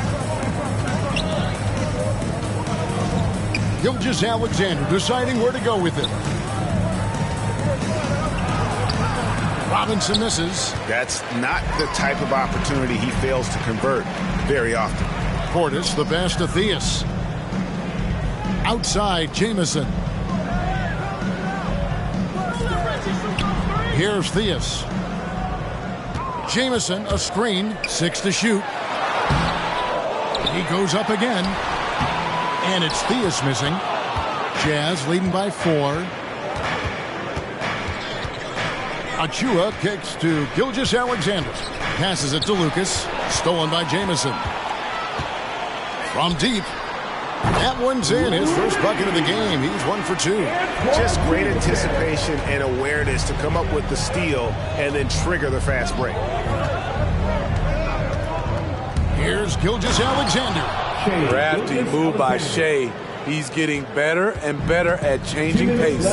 Gilgeous-Alexander deciding where to go with it. Robinson misses. That's not the type of opportunity he fails to convert very often. Portis, the pass to Theus. Outside, Jamison. Here's Theus. Jamison, a screen, 6 to shoot. He goes up again. And it's Theus missing. Jazz leading by 4. Achua kicks to Gilgeous-Alexander. Passes it to Lucas. Stolen by Jamison. From deep. That one's in. His first bucket of the game. He's 1 for 2. Just great anticipation and awareness to come up with the steal and then trigger the fast break. Here's Gilgeous-Alexander. Crafty move by Shea. He's getting better and better at changing pace.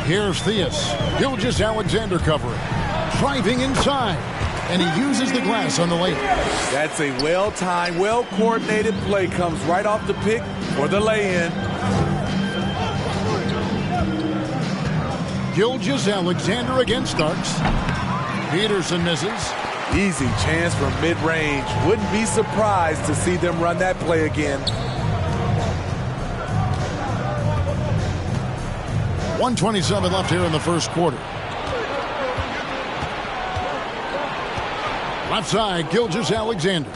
Here's Theus. Gilgeous-Alexander covering. Driving inside. And he uses the glass on the lay. That's a well-timed, well-coordinated play. Comes right off the pick for the lay-in. Gilgeous-Alexander again starts. Peterson misses. Easy chance from mid-range. Wouldn't be surprised to see them run that play again. 1:27 left here in the first quarter. Left side, Gilgeous-Alexander.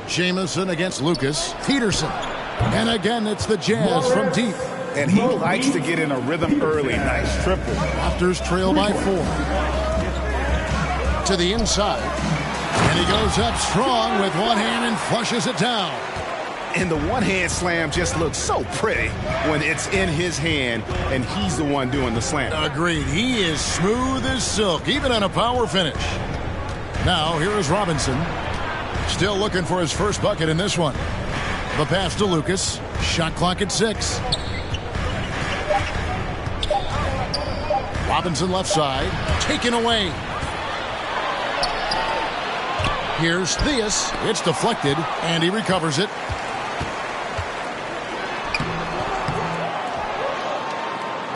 Jamison against Lucas. Peterson. And again, it's the Jazz from deep. And he likes to get in a rhythm early. Nice triple. Raptors trail by 4. To the inside. And he goes up strong with one hand and flushes it down. And the one-hand slam just looks so pretty when it's in his hand and he's the one doing the slam. Agreed. He is smooth as silk, even on a power finish. Now, here is Robinson. Still looking for his first bucket in this one. The pass to Lucas. Shot clock at 6. Robinson left side. Taken away. Here's Theus. It's deflected, and he recovers it.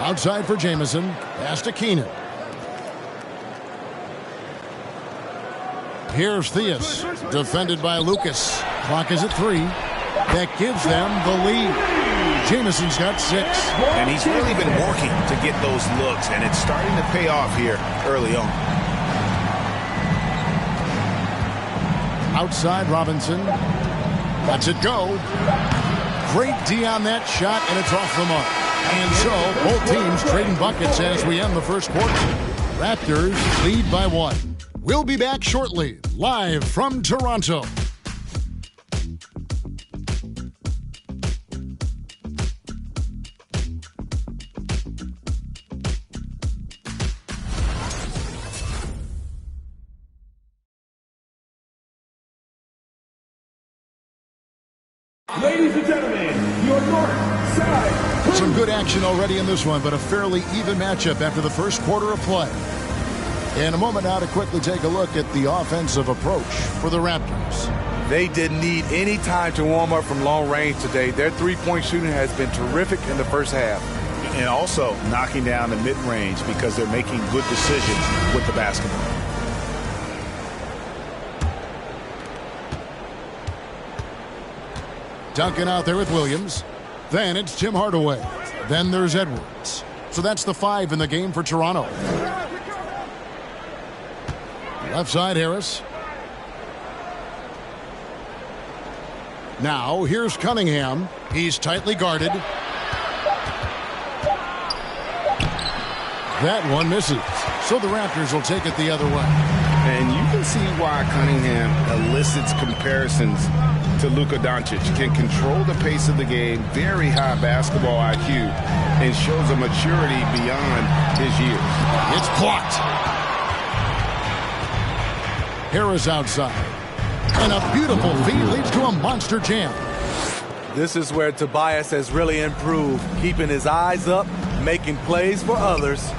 Outside for Jamison. Pass to Keenan. Here's Theus. Defended by Lucas. Clock is at 3. That gives them the lead. Jamison's got 6. And he's really been working to get those looks, and it's starting to pay off here early on. Outside Robinson. Lets it go. Great D on that shot, and it's off the mark. And so, both teams trading buckets as we end the first quarter. Raptors lead by 1. We'll be back shortly, live from Toronto. Ladies and gentlemen, your north side. Some good action already in this one, but a fairly even matchup after the first quarter of play. In a moment now to quickly take a look at the offensive approach for the Raptors. They didn't need any time to warm up from long range today. Their three-point shooting has been terrific in the first half. And also knocking down the mid-range because they're making good decisions with the basketball. Duncan out there with Williams. Then it's Tim Hardaway. Then there's Edwards. So that's the 5 in the game for Toronto. Left side, Harris. Now, here's Cunningham. He's tightly guarded. That one misses. So the Raptors will take it the other way. And you can see why Cunningham elicits comparisons to Luka Doncic. Can control the pace of the game, very high basketball IQ, and shows a maturity beyond his years. It's blocked. Harris outside. And a beautiful feed leads to a monster jam. This is where Tobias has really improved, keeping his eyes up, making plays for others.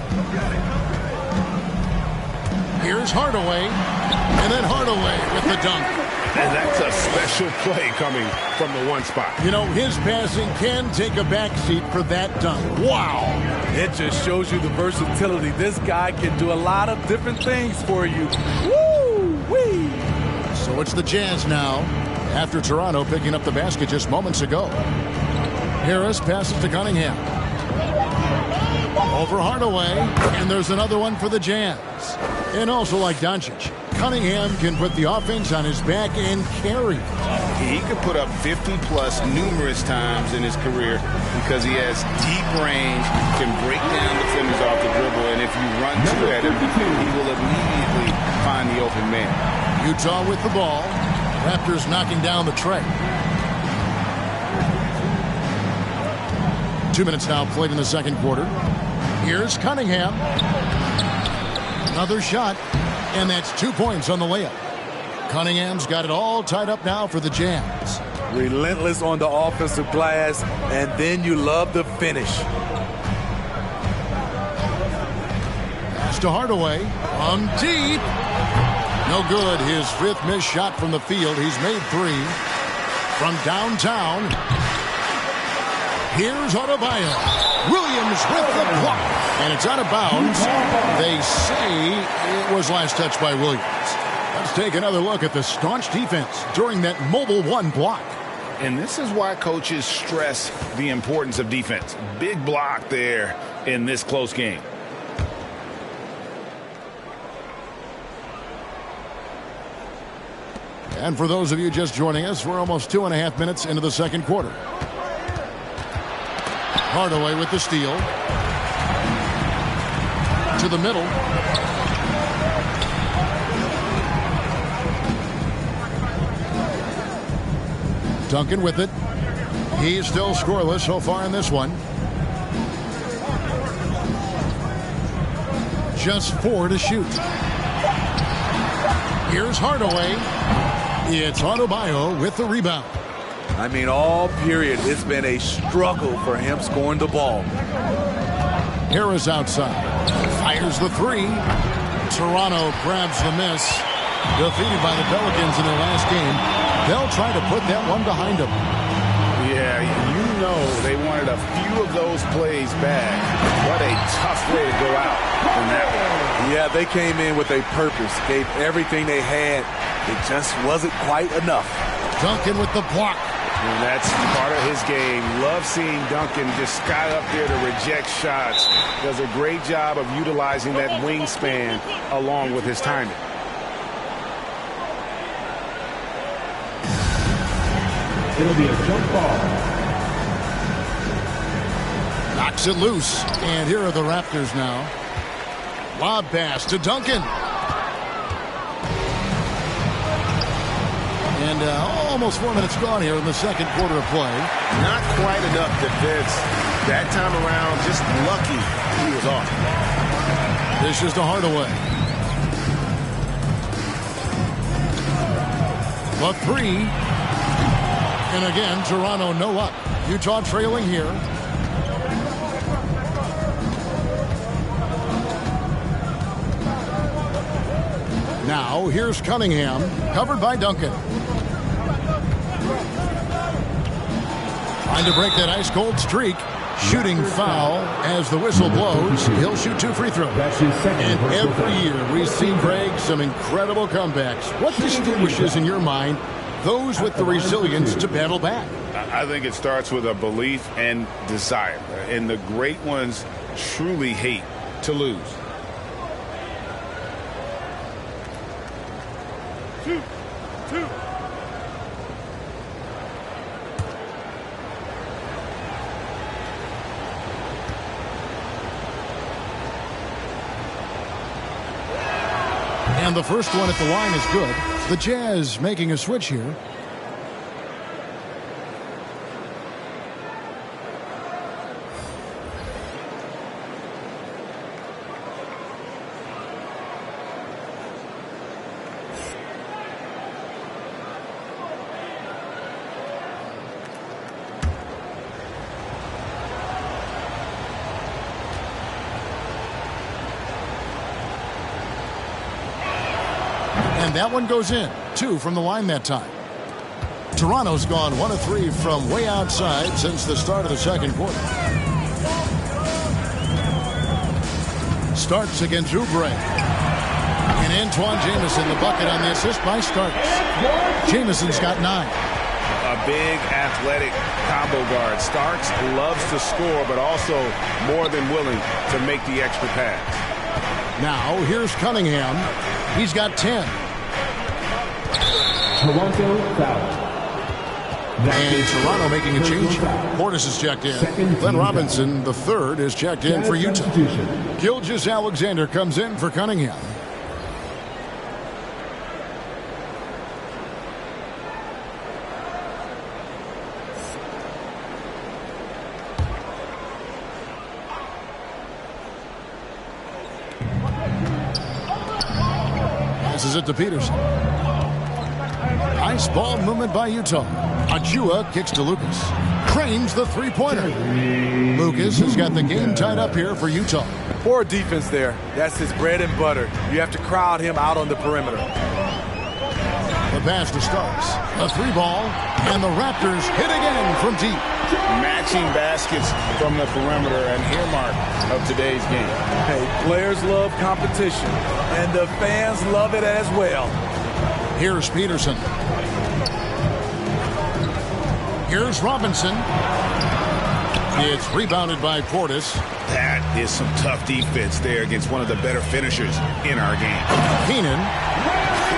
Here's Hardaway. And then Hardaway with the dunk. And that's a special play coming from the one spot. You know, his passing can take a backseat for that dunk. Wow. It just shows you the versatility. This guy can do a lot of different things for you. Woo-wee. So it's the Jazz now, after Toronto picking up the basket just moments ago. Harris passes to Cunningham. Over Hardaway, and there's another one for the Jazz. And also like Doncic, Cunningham can put the offense on his back and carry. He could put up 50-plus numerous times in his career because he has deep range, can break down defenders off the dribble, and if you run two at him, he will immediately find the open man. Utah with the ball. Raptors knocking down the tray. 2 minutes now played in the second quarter. Here's Cunningham. Another shot, and that's 2 points on the layup. Cunningham's got it all tied up now for the Jazz. Relentless on the offensive glass, and then you love the finish. Pass to Hardaway. On deep. No good. His 5th missed shot from the field. He's made 3. From downtown. Here's Adebayo. Williams with the block. And it's out of bounds. They say it was last touched by Williams. Let's take another look at the staunch defense during that mobile 1 block. And this is why coaches stress the importance of defense. Big block there in this close game. And for those of you just joining us, we're almost 2.5 minutes into the second quarter. Hardaway with the steal. To the middle. Duncan with it. He's still scoreless so far in this one. Just 4 to shoot. Here's Hardaway. It's Adebayo with the rebound. I mean, all period, it's been a struggle for him scoring the ball. Harris outside. Fires the three. Toronto grabs the miss. Defeated by the Pelicans in their last game. They'll try to put that one behind them. Yeah, you know they wanted a few of those plays back. What a tough way to go out in that one. Yeah, they came in with a purpose, gave everything they had. It just wasn't quite enough. Duncan with the block. And that's part of his game. Love seeing Duncan just sky up there to reject shots. Does a great job of utilizing that wingspan along with his timing. It'll be a jump ball. Knocks it loose. And here are the Raptors now. Lob pass to Duncan. And almost 4 minutes gone here in the second quarter of play. Not quite enough defense. That time around, just lucky he was off. This is to Hardaway. The three. And again, Toronto no up. Utah trailing here. Now, here's Cunningham, covered by Duncan. Trying to break that ice-cold streak. Shooting foul as the whistle blows. He'll shoot 2 free throws. And every year we see, Greg, some incredible comebacks. What distinguishes, in your mind, those with the resilience to battle back? I think it starts with a belief and desire. And the great ones truly hate to lose. Two. And the first one at the line is good. The Jazz making a switch here. And that one goes in. 2 from the line that time. Toronto's gone 1 of 3 from way outside since the start of the second quarter. Starks against Oubre. And Antoine Jamison, the bucket on the assist by Starks. Jamison's got 9. A big athletic combo guard. Starks loves to score, but also more than willing to make the extra pass. Now, here's Cunningham. He's got 10. Toronto foul. And Toronto making a change. Portis is checked in. Glenn Robinson, the third, is checked in for Utah. Gilgeous-Alexander comes in for Cunningham. Passes it to Peterson. Nice ball movement by Utah. Achua kicks to Lucas. Cranes the three-pointer. Lucas has got the game tied up here for Utah. Poor defense there. That's his bread and butter. You have to crowd him out on the perimeter. The pass to Starks. A 3-ball. And the Raptors hit again from deep. Matching baskets from the perimeter, an earmark of today's game. Hey, players love competition, and the fans love it as well. Here's Peterson. Here's Robinson. It's rebounded by Portis. That is some tough defense there against one of the better finishers in our game. Keenan.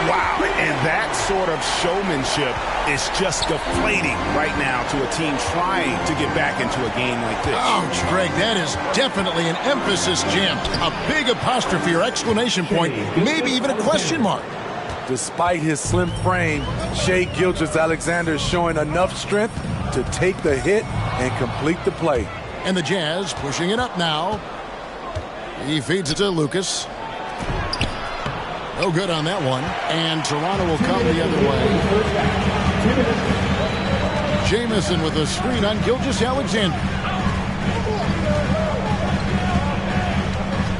Wow, and that sort of showmanship is just deflating right now to a team trying to get back into a game like this. Ouch, Greg, that is definitely an emphasis jam. A big apostrophe or exclamation point, maybe even a question mark. Despite his slim frame, Shai Gilgeous-Alexander is showing enough strength to take the hit and complete the play. And the Jazz pushing it up now. He feeds it to Lucas. No good on that one. And Toronto will come the other way. Jamison with a screen on Gilgeous-Alexander.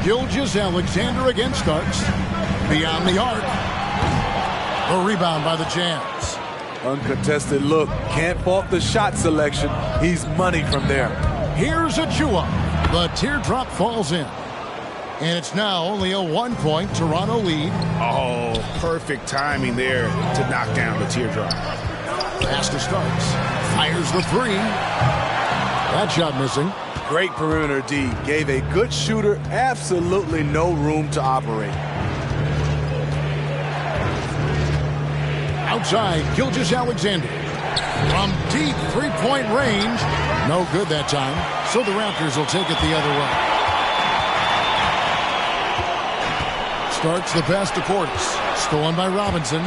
Gilgeous-Alexander again starts. Beyond the arc. The rebound by the Jazz. Uncontested look. Can't fault the shot selection. He's money from there. Here's Achua. The teardrop falls in. And it's now only a 1-point Toronto lead. Oh, perfect timing there to knock down the teardrop. Fastest starts. Fires the three. That shot missing. Great perimeter D. Gave a good shooter absolutely no room to operate. Outside, Gilgeous-Alexander. From deep three-point range. No good that time. So the Raptors will take it the other way. Starts the pass to Portis. Stolen by Robinson.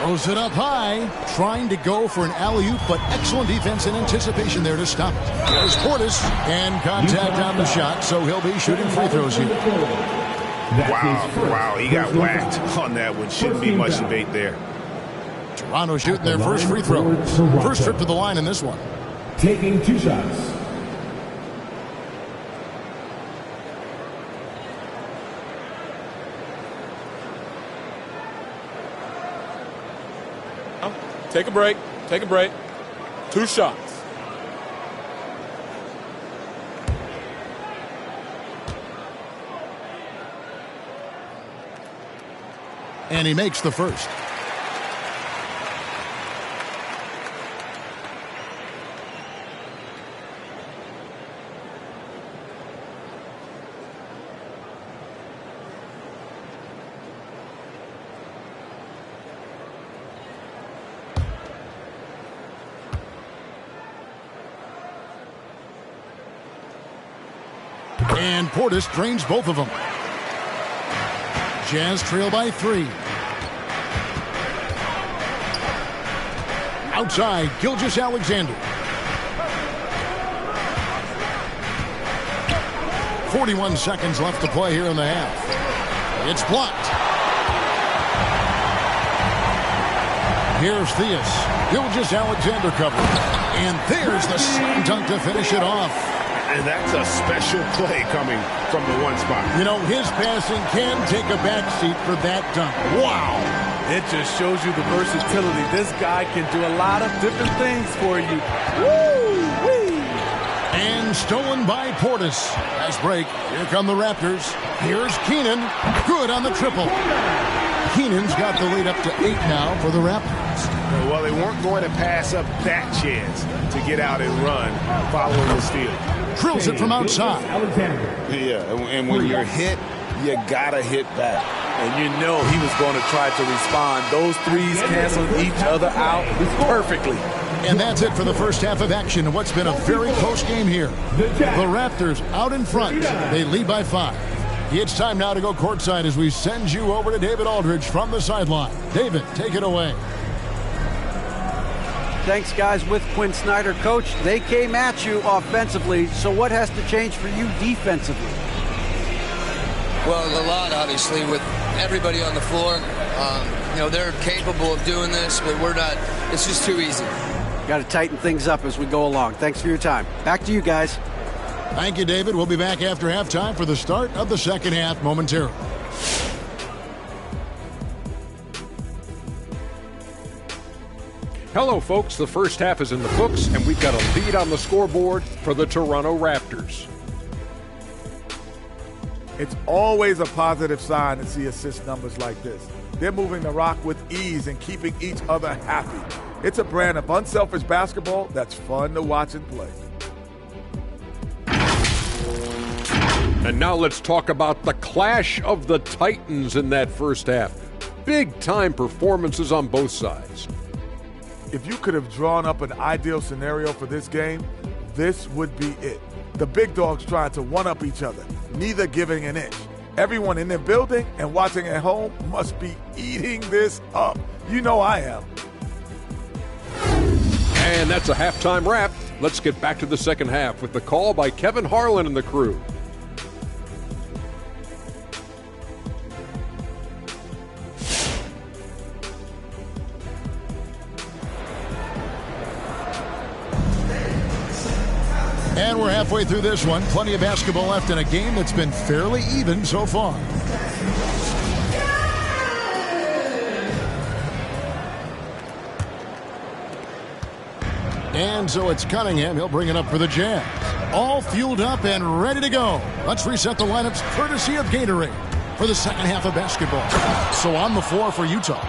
Throws it up high. Trying to go for an alley-oop, but excellent defense and anticipation there to stop it. There's Portis. And contact on the shot, so he'll be shooting free throws here. Wow, he got whacked on that one. Shouldn't be much debate there. Toronto shooting their first free throw. First trip to the line in this one. Taking 2 shots. Take a break. Take a break. 2 shots. And he makes the first. And Portis drains both of them. Jazz trail by 3. Outside, Gilgeous-Alexander. 41 seconds left to play here in the half. It's blocked. Here's Theus. Gilgeous-Alexander covered. And there's the slam dunk to finish it off. And that's a special play coming from the one spot. You know, his passing can take a backseat for that dunk. Wow. It just shows you the versatility. This guy can do a lot of different things for you. Woo-wee. And stolen by Portis. Nice break. Here come the Raptors. Here's Keenan. Good on the triple. Keenan's got the lead up to 8 now for the Raptors. Well, they weren't going to pass up that chance to get out and run following the steal. Drills it from outside. Yeah, and when you're hit, you gotta hit back. And you know he was going to try to respond. Those threes canceling each other out perfectly. And that's it for the first half of action in what's been a very close game here. The Raptors out in front. They lead by 5. It's time now to go courtside as we send you over to David Aldridge from the sideline. David, take it away. Thanks, guys. With Quinn Snyder, Coach, they came at you offensively, so what has to change for you defensively? Well, a lot, obviously, with everybody on the floor. They're capable of doing this, but we're not. It's just too easy. Got to tighten things up as we go along. Thanks for your time. Back to you guys. Thank you, David. We'll be back after halftime for the start of the second half momentarily. Hello, folks. The first half is in the books, and we've got a lead on the scoreboard for the Toronto Raptors. It's always a positive sign to see assist numbers like this. They're moving the rock with ease and keeping each other happy. It's a brand of unselfish basketball that's fun to watch and play. And now let's talk about the clash of the Titans in that first half. Big-time performances on both sides. If you could have drawn up an ideal scenario for this game, this would be it. The big dogs trying to one-up each other, neither giving an inch. Everyone in their building and watching at home must be eating this up. You know I am. And that's a halftime wrap. Let's get back to the second half with the call by Kevin Harlan and the crew. And we're halfway through this one. Plenty of basketball left in a game that's been fairly even so far. And so it's Cunningham. He'll bring it up for the Jazz. All fueled up and ready to go. Let's reset the lineups courtesy of Gatorade for the second half of basketball. So on the floor for Utah,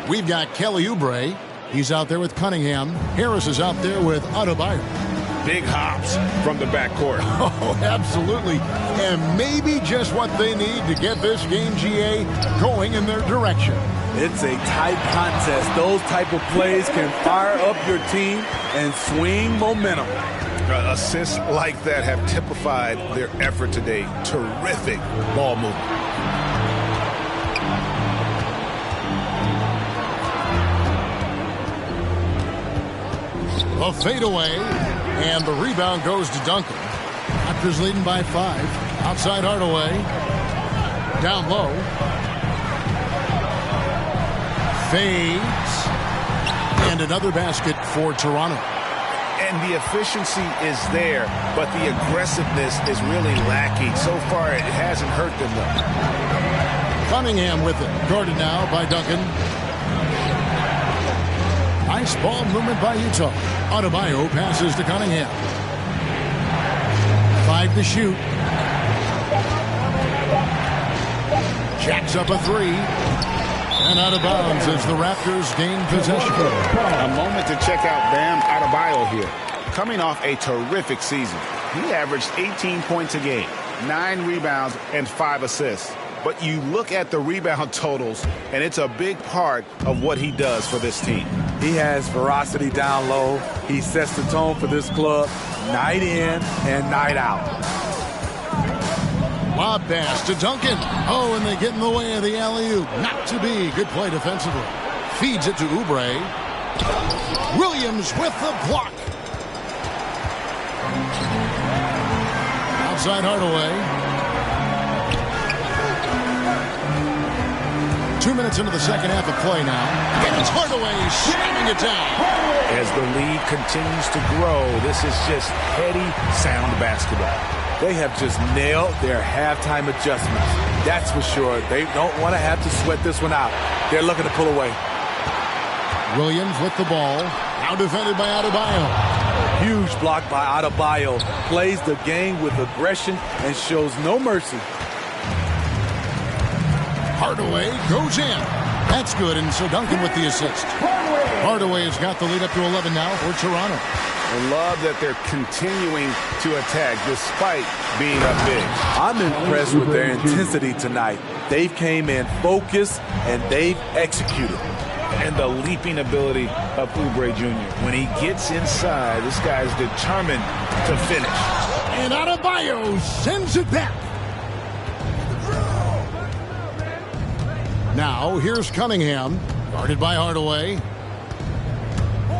we've got Kelly Oubre. He's out there with Cunningham. Harris is out there with Adebayo. Big hops from the backcourt. Oh, absolutely. And maybe just what they need to get this game, GA, going in their direction. It's a tight contest. Those type of plays can fire up your team and swing momentum. Assists like that have typified their effort today. Terrific ball movement. A fadeaway, and the rebound goes to Duncan. Raptors leading by 5. Outside Hardaway. Down low. Fades. And another basket for Toronto. And the efficiency is there, but the aggressiveness is really lacking. So far, it hasn't hurt them, though. Cunningham with it. Guarded now by Duncan. Nice ball movement by Utah. Adebayo passes to Cunningham. 5 to shoot. Jacks up a 3. And out of bounds as the Raptors gain possession. A moment to check out Bam Adebayo here. Coming off a terrific season. He averaged 18 points a game, 9 rebounds, and 5 assists. But you look at the rebound totals, and it's a big part of what he does for this team. He has ferocity down low. He sets the tone for this club night in and night out. Lob pass to Duncan. Oh, and they get in the way of the alley-oop. Not to be. Good play defensively. Feeds it to Oubre. Williams with the block. Outside Hardaway. 2 minutes into the second half of play now. And it's Hardaway slamming it down. As the lead continues to grow, this is just heady, sound basketball. They have just nailed their halftime adjustments. That's for sure. They don't want to have to sweat this one out. They're looking to pull away. Williams with the ball. Now defended by Adebayo. Huge block by Adebayo. Plays the game with aggression and shows no mercy. Hardaway goes in. That's good, and so Duncan with the assist. Hardaway has got the lead up to 11 now for Toronto. I love that they're continuing to attack despite being up big. I'm impressed with their intensity tonight. They've came in focused, and they've executed. And the leaping ability of Oubre Jr. When he gets inside, this guy's determined to finish. And Adebayo sends it back. Now, here's Cunningham, guarded by Hardaway.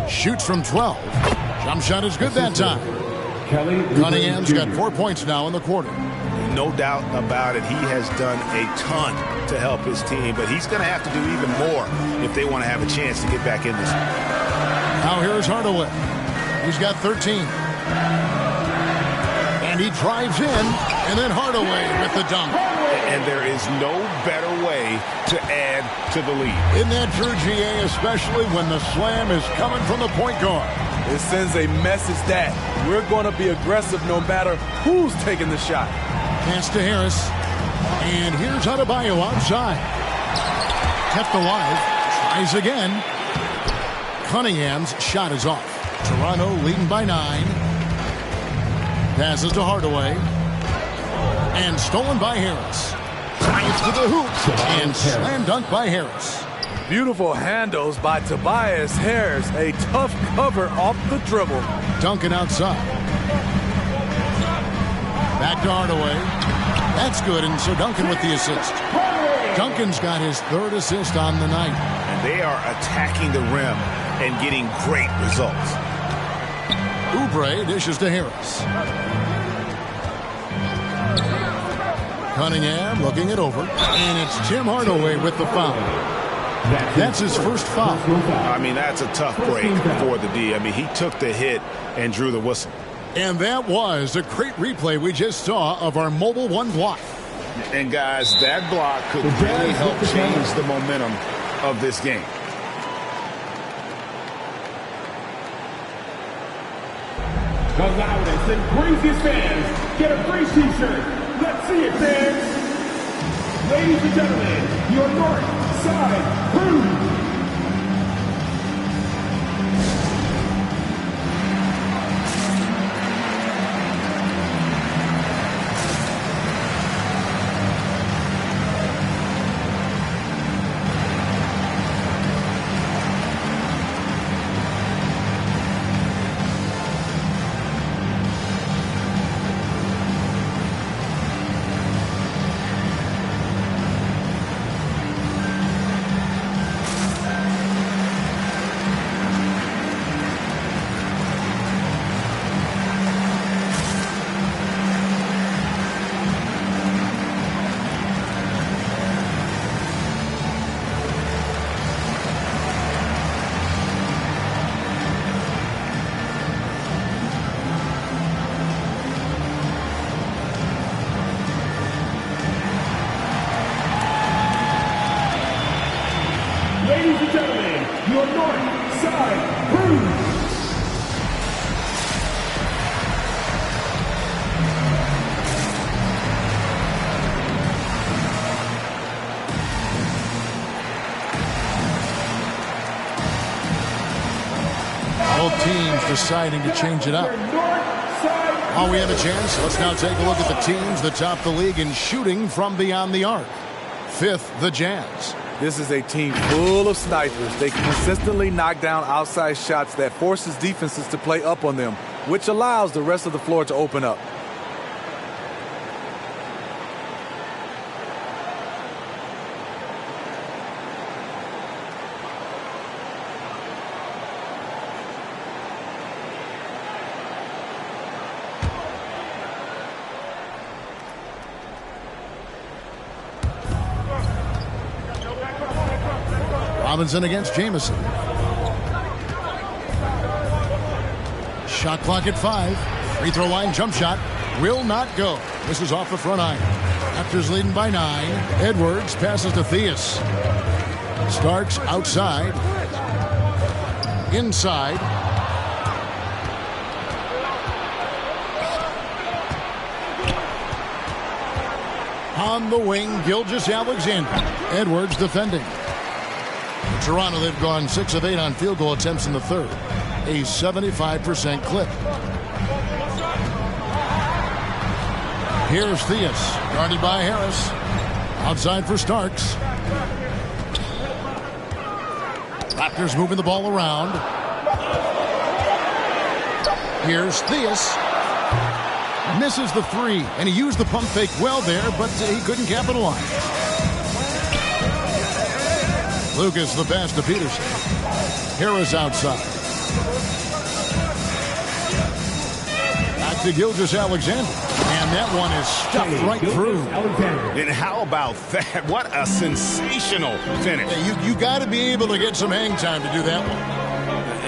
Shoots from 12. Jump shot is good that time. Cunningham's got 4 points now in the quarter. No doubt about it. He has done a ton to help his team, but he's going to have to do even more if they want to have a chance to get back in this. Now here's Hardaway. He's got 13. And he drives in, and then Hardaway with the dunk. And there is no better way to add to the lead. Isn't that true, GA, especially when the slam is coming from the point guard? It sends a message that we're going to be aggressive no matter who's taking the shot. Pass to Harris. And here's Adebayo outside. Kept alive. Tries again. Cunningham's shot is off. Toronto leading by 9. Passes to Hardaway. And stolen by Harris. Drives to the hoop. And slam dunk by Harris. Beautiful handles by Tobias Harris. A tough cover off the dribble. Duncan outside. Back to Hardaway. That's good, and so Duncan with the assist. Duncan's got his 3rd assist on the night. And they are attacking the rim and getting great results. Oubre dishes to Harris. Cunningham looking it over. And it's Tim Hardaway with the foul. That's his first foul. I mean, that's a tough break for the D. I mean, he took the hit and drew the whistle. And that was a great replay we just saw of our Mobile One block. And guys, that block could really help change the momentum of this game. The loudest and craziest fans get a free t-shirt. Let's see it, fans. Ladies and gentlemen, your North Side Crew. Ladies and gentlemen, your North Side Crew. Both teams deciding to change it up. While we have a chance, let's now take a look at the teams that top the league in shooting from beyond the arc. Fifth, the Jazz. This is a team full of snipers. They consistently knock down outside shots that forces defenses to play up on them, which allows the rest of the floor to open up. Robinson against Jamison. Shot clock at 5. Free throw line jump shot will not go. This is off the front iron. Raptors leading by 9. Edwards passes to Theus. Starks outside. Inside. On the wing, Gilgeous-Alexander. Edwards defending. Toronto, they've gone 6 of 8 on field goal attempts in the third. A 75% clip. Here's Theus, guarded by Harris. Outside for Starks. Raptors moving the ball around. Here's Theus. Misses the 3, and he used the pump fake well there, but he couldn't capitalize. Lucas the pass to Peterson. Harris outside. Back to Gilgeous-Alexander. And that one is stuffed right through. And how about that? What a sensational finish. Yeah, you got to be able to get some hang time to do that one.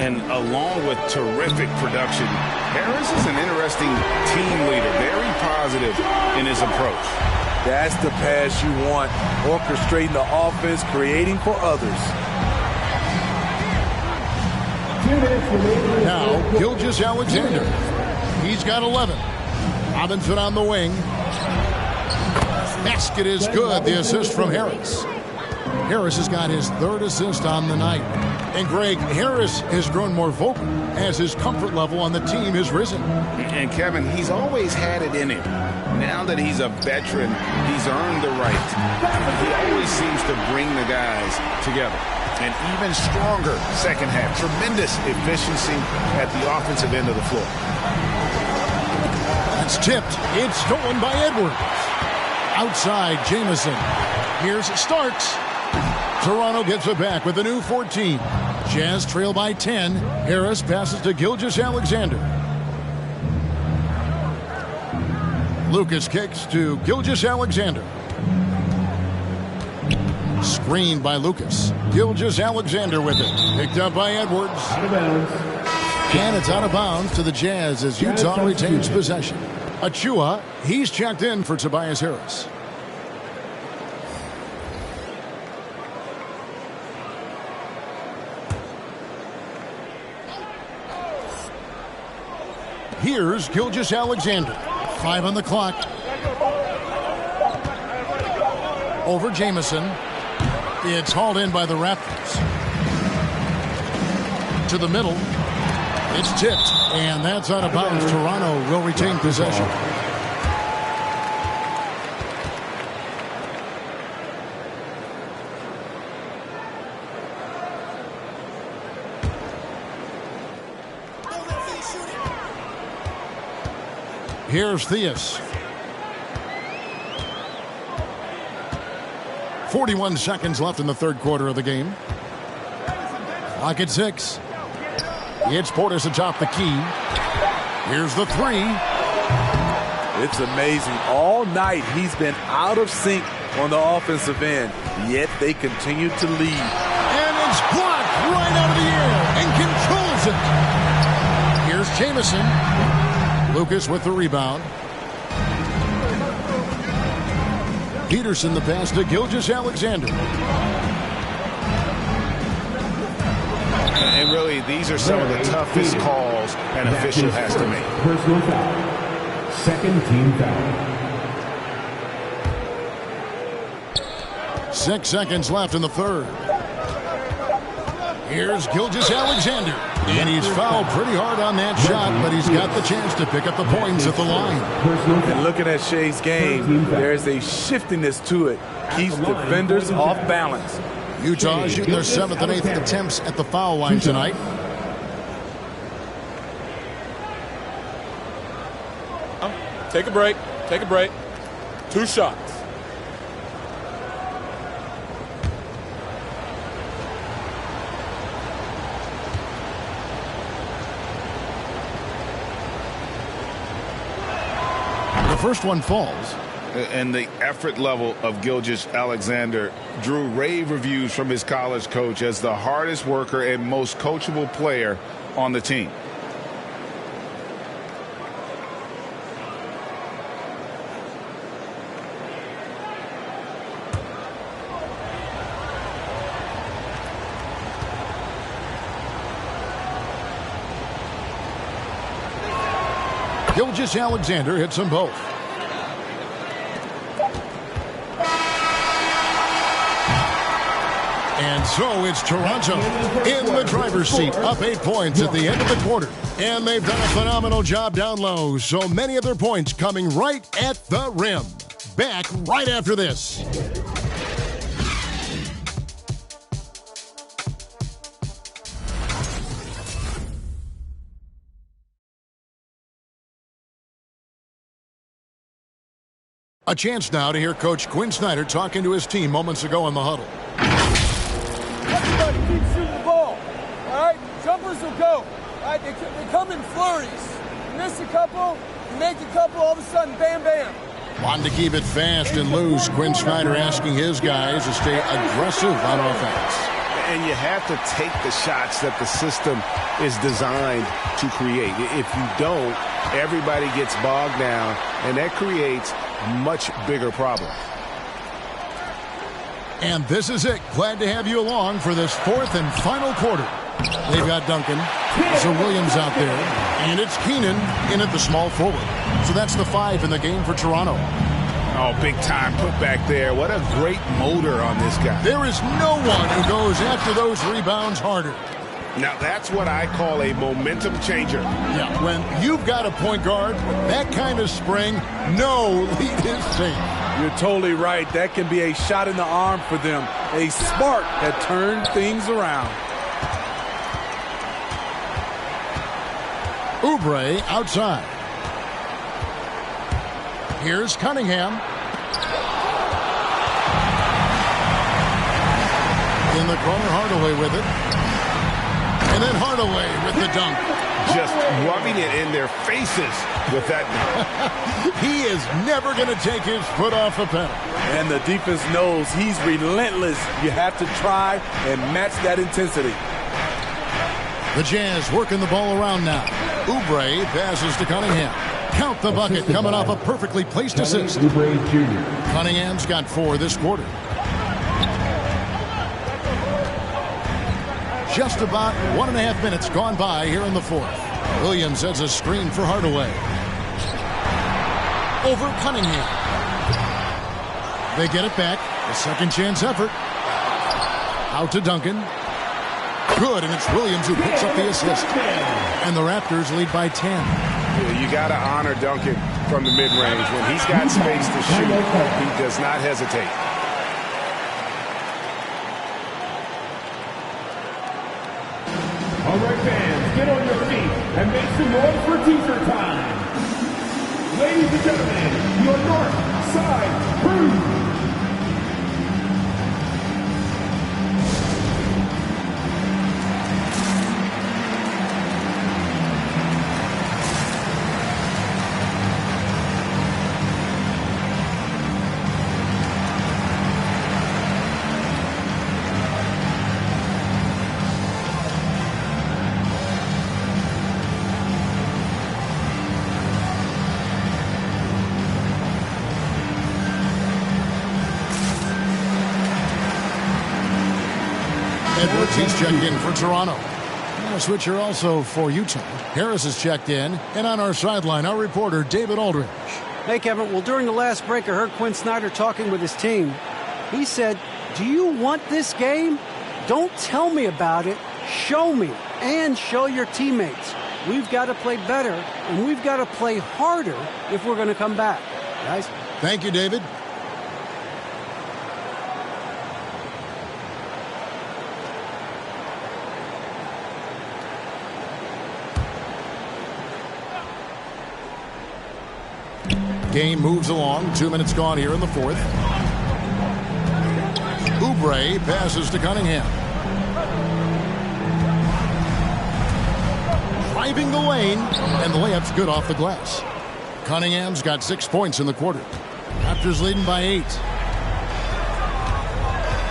And along with terrific production, Harris is an interesting team leader. Very positive in his approach. That's the pass you want. Orchestrating the offense, creating for others. Now, Gilgeous-Alexander. He's got 11. Robinson on the wing. Basket is good. The assist from Harris. Harris has got his 3rd assist on the night. And Greg, Harris has grown more vocal as his comfort level on the team has risen. And Kevin, he's always had it in him. Now that he's a veteran, he's earned the right. He always seems to bring the guys together. An even stronger second half. Tremendous efficiency at the offensive end of the floor. It's tipped. It's stolen by Edwards. Outside, Jamison. Here's Starks. Toronto gets it back with a new 14. Jazz trail by 10. Harris passes to Gilgeous-Alexander. Lucas kicks to Gilgeous-Alexander. Screened by Lucas. Gilgeous-Alexander with it. Picked up by Edwards. Out of bounds. And it's out of bounds to the Jazz as Utah retains possession. Achua, he's checked in for Tobias Harris. Here's Gilgeous-Alexander. 5 on the clock. Over Jamison. It's hauled in by the Raptors. To the middle. It's tipped, and that's out of bounds. Toronto will retain possession. Here's Theus. 41 seconds left in the third quarter of the game. Clock at 6. It's Portis atop the key. Here's the 3. It's amazing. All night he's been out of sync on the offensive end, yet they continue to lead. And it's blocked right out of the air and controls it. Here's Jamison. Lucas with the rebound. Peterson the pass to Gilgeous-Alexander. And really, these are some of the toughest calls an official has to make. Personal foul. Second team foul. 6 seconds left in the third. Here's Gilgeous-Alexander. And he's fouled pretty hard on that shot, but he's got the chance to pick up the points at the line. And looking at Shea's game, there's a shiftiness to it. Keeps defenders off balance. Utah shooting their 7th and 8th attempts at the foul line tonight. Take a break. Take a break. 2 shots. The first one falls. And the effort level of Gilgeous-Alexander drew rave reviews from his college coach as the hardest worker and most coachable player on the team. Gilgeous-Alexander hits them both. And so it's Toronto in the driver's seat, up 8 points at the end of the quarter. And they've done a phenomenal job down low, so many of their points coming right at the rim. Back right after this. A chance now to hear Coach Quinn Snyder talking to his team moments ago in the huddle. Everybody keep shooting the ball. All right? Jumpers will go. All right? They come in flurries. You miss a couple, you make a couple, all of a sudden, bam, bam. Wanting to keep it fast and loose, Quinn Snyder asking his guys to stay aggressive on offense. And you have to take the shots that the system is designed to create. If you don't, everybody gets bogged down, and that creates much bigger problems. And this is it. Glad to have you along for this 4th and final quarter. They've got Duncan, so Williams out there, and it's Keenan in at the small forward. So that's the 5 in the game for Toronto. Oh, big time put back there. What a great motor on this guy. There is no one who goes after those rebounds harder. Now, that's what I call a momentum changer. Yeah, when you've got a point guard with that kind of spring, no lead is safe. You're totally right. That can be a shot in the arm for them. A spark that turns things around. Oubre outside. Here's Cunningham. In the corner, Hardaway with it. And then Hardaway with the dunk. Just rubbing it in their faces with that dunk. He is never going to take his foot off the pedal. And the defense knows he's relentless. You have to try and match that intensity. The Jazz working the ball around now. Oubre passes to Cunningham. Count the bucket coming off a perfectly placed assist. Cunningham's got 4 this quarter. Just about 1.5 minutes gone by here in the fourth. Williams has a screen for Hardaway. Over Cunningham. They get it back. A second chance effort. Out to Duncan. Good, and it's Williams who picks up the assist. And the Raptors lead by 10. Yeah, you got to honor Duncan from the mid-range. When he's got space to shoot, he does not hesitate. All right, fans, get on your feet and make some noise for teaser time. Ladies and gentlemen, your North Side Crew. He's checked in for Toronto. A switcher also for Utah. Harris is checked in. And on our sideline, our reporter, David Aldridge. Hey, Kevin. Well, during the last break, I heard Quinn Snyder talking with his team. He said, do you want this game? Don't tell me about it. Show me and show your teammates. We've got to play better, and we've got to play harder if we're going to come back. Guys? Thank you, David. Game moves along. 2 minutes gone here in the fourth. Oubre passes to Cunningham. Driving the lane, and the layup's good off the glass. Cunningham's got 6 points in the quarter. Raptors leading by 8.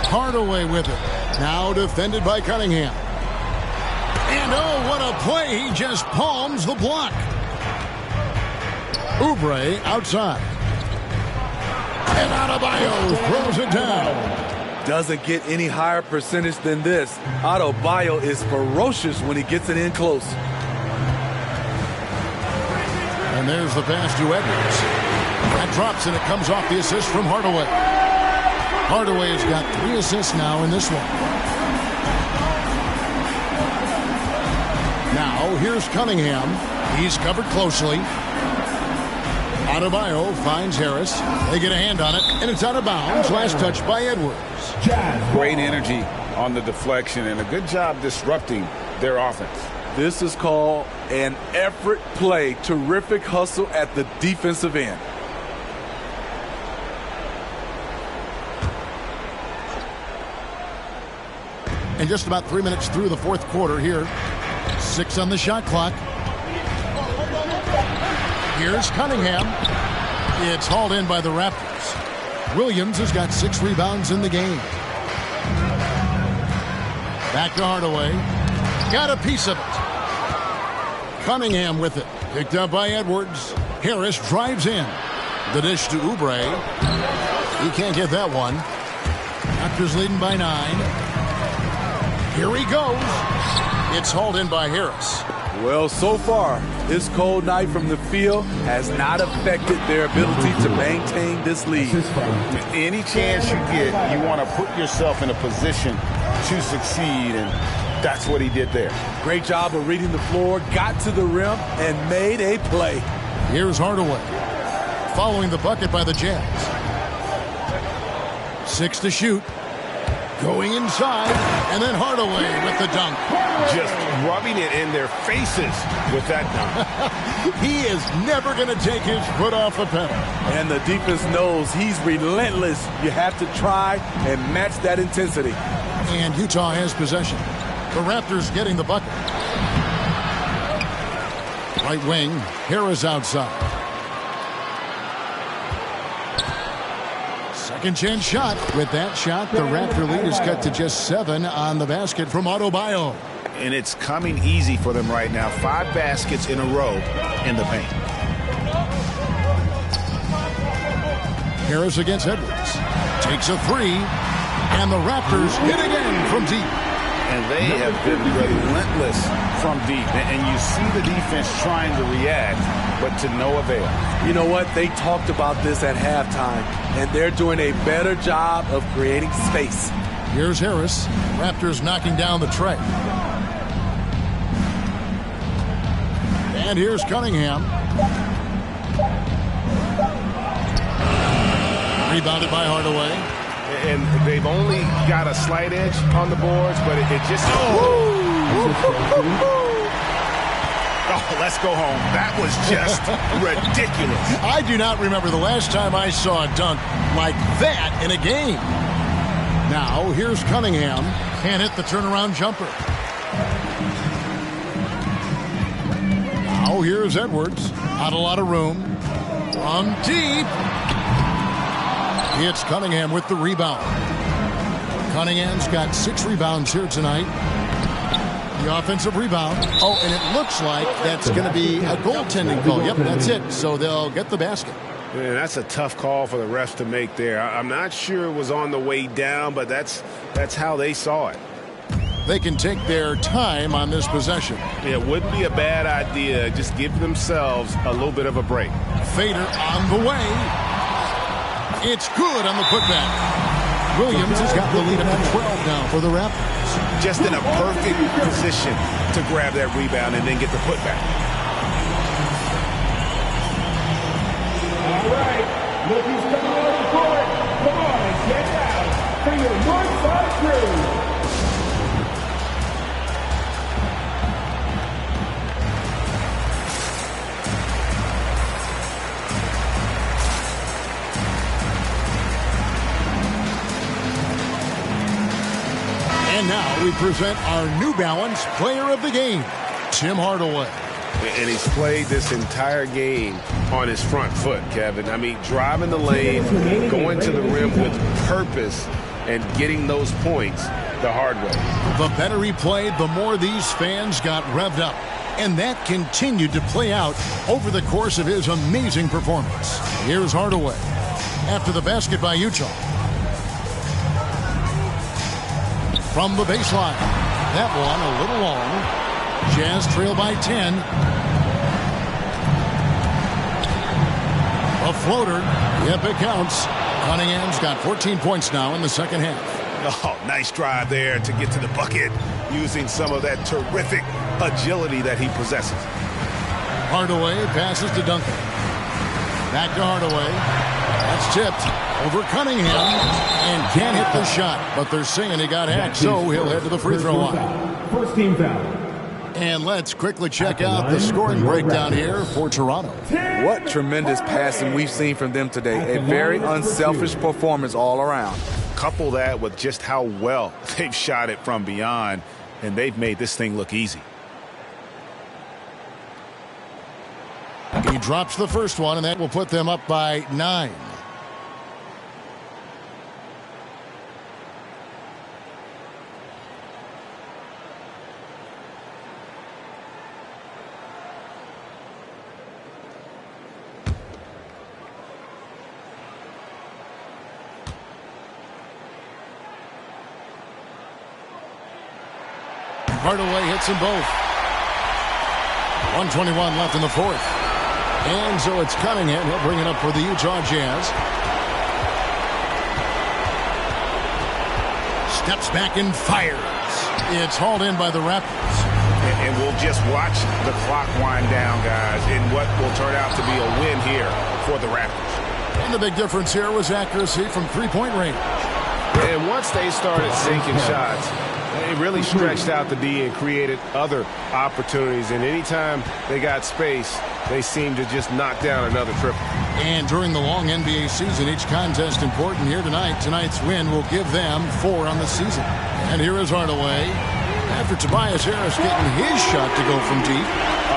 Hardaway with it. Now defended by Cunningham. And oh, what a play. He just palms the block. Oubre outside. And Adebayo throws it down. Doesn't get any higher percentage than this. Adebayo is ferocious when he gets it in close. And there's the pass to Edwards. That drops, and it comes off the assist from Hardaway. Hardaway has got 3 assists now in this one. Now, here's Cunningham. He's covered closely. Adebayo finds Harris. They get a hand on it, and it's out of bounds. Last touch by Edwards. Great energy on the deflection, and a good job disrupting their offense. This is called an effort play. Terrific hustle at the defensive end. And just about 3 minutes through the fourth quarter here. 6 on the shot clock. Here's Cunningham. It's hauled in by the Raptors. Williams has got 6 rebounds in the game. Back to Hardaway. Got a piece of it. Cunningham with it. Picked up by Edwards. Harris drives in. The dish to Oubre. He can't get that one. Raptors leading by 9. Here he goes. It's hauled in by Harris. Well, so far, this cold night from the field has not affected their ability to maintain this lead. Any chance you get, you want to put yourself in a position to succeed, and that's what he did there. Great job of reading the floor, got to the rim, and made a play. Here's Hardaway. Following the bucket by the Jazz. 6 to shoot. Going inside, and then Hardaway with the dunk. Just rubbing it in their faces with that dunk. He is never going to take his foot off the pedal. And the defense knows he's relentless. You have to try and match that intensity. And Utah has possession. The Raptors getting the bucket. Right wing, Harris outside. Second chance shot. With that shot, the Raptor lead is cut to just 7 on the basket from Adebayo. and it's coming easy for them right now. 5 baskets in a row in the paint. Harris against Edwards. Takes a 3, and the Raptors hit again from deep. And they have been relentless from deep. And you see the defense trying to react, but to no avail. You know what? They talked about this at halftime, and they're doing a better job of creating space. Here's Harris. Raptors knocking down the tray. And here's Cunningham. Rebounded by Hardaway. And they've only got a slight edge on the boards, but it just... Oh, let's go home. That was just ridiculous. I do not remember the last time I saw a dunk like that in a game. Now, here's Cunningham. Can't hit the turnaround jumper. Now, here's Edwards. Not a lot of room. From deep. It's Cunningham with the rebound. Cunningham's got 6 rebounds here tonight. The offensive rebound. Oh, and it looks like that's going to be a goaltending call. Yep, that's it. So they'll get the basket. Man, that's a tough call for the refs to make there. I'm not sure it was on the way down, but that's how they saw it. They can take their time on this possession. It wouldn't be a bad idea. Just give themselves a little bit of a break. Fader on the way. It's good on the putback. Williams has got the lead up to 12 now for the Raptors. Just in a perfect position to grab that rebound and then get the putback. All right, look who's coming on the court. Come on, get out for your Northside crew. And now we present our New Balance Player of the Game, Tim Hardaway. And he's played this entire game on his front foot, Kevin. I mean, driving the lane, going to the rim with purpose, and getting those points the hard way. The better he played, the more these fans got revved up. And that continued to play out over the course of his amazing performance. Here's Hardaway after the basket by Utah. From the baseline. That one a little long. Jazz trail by 10. A floater. Yep, it counts. Cunningham's got 14 points now in the second half. Oh, nice drive there to get to the bucket using some of that terrific agility that he possesses. Hardaway passes to Duncan. Back to Hardaway. That's tipped over Cunningham and can't hit the shot, but they're saying he got hacked, so he'll head to the free throw line. First team foul. And let's quickly check out the scoring breakdown here for Toronto. What tremendous passing we've seen from them today. A very unselfish performance all around. Couple that with just how well they've shot it from beyond, and they've made this thing look easy. He drops the first one, and that will put them up by 9. Hardaway hits them both. 1:21 left in the fourth. And so it's Cunningham. He'll bring it up for the Utah Jazz. Steps back and fires. It's hauled in by the Raptors. And we'll just watch the clock wind down, guys, in what will turn out to be a win here for the Raptors. And the big difference here was accuracy from three-point range. And once they started sinking shots, they really stretched out the D and created other opportunities. And anytime they got space, they seemed to just knock down another triple. And during the long NBA season, each contest important here tonight. Tonight's win will give them 4 on the season. And here is Hardaway after Tobias Harris getting his shot to go from deep.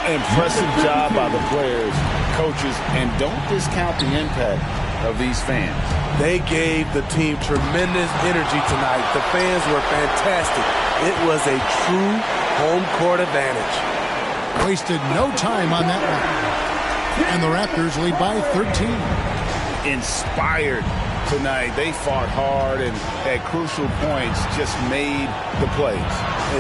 Impressive job by the players, coaches, and don't discount the impact of these fans. They gave the team tremendous energy tonight. The fans were fantastic. It was a true home court advantage. Wasted no time on that one. And the Raptors lead by 13. Inspired tonight. They fought hard and at crucial points just made the plays.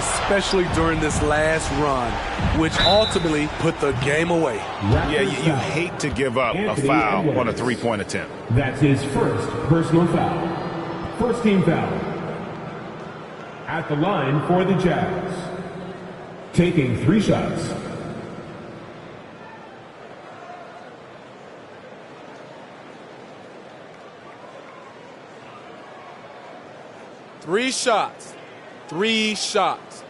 Especially during this last run, which ultimately put the game away. Yeah, you hate to give up a foul on a three-point attempt. That's his first personal foul. First team foul. At the line for the Jazz. Taking 3 shots. Three shots. 3 shots.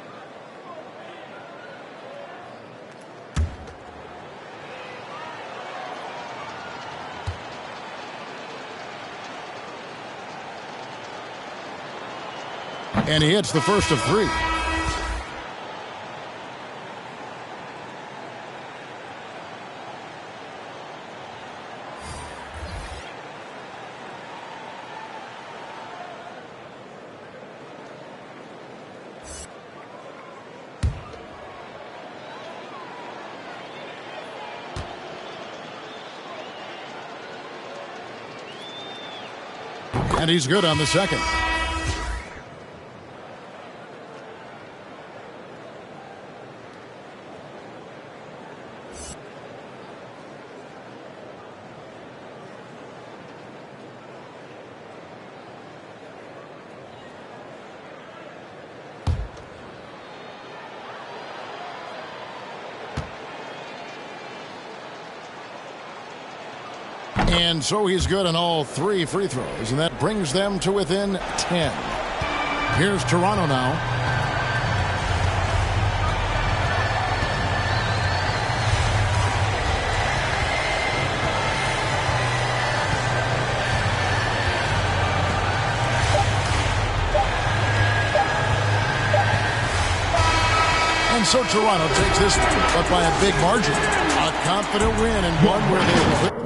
And he hits the first of 3. And he's good on the second. And so he's good on all 3 free throws, and that brings them to within 10. Here's Toronto now. And so Toronto takes this, but by a big margin. A confident win and one where they will.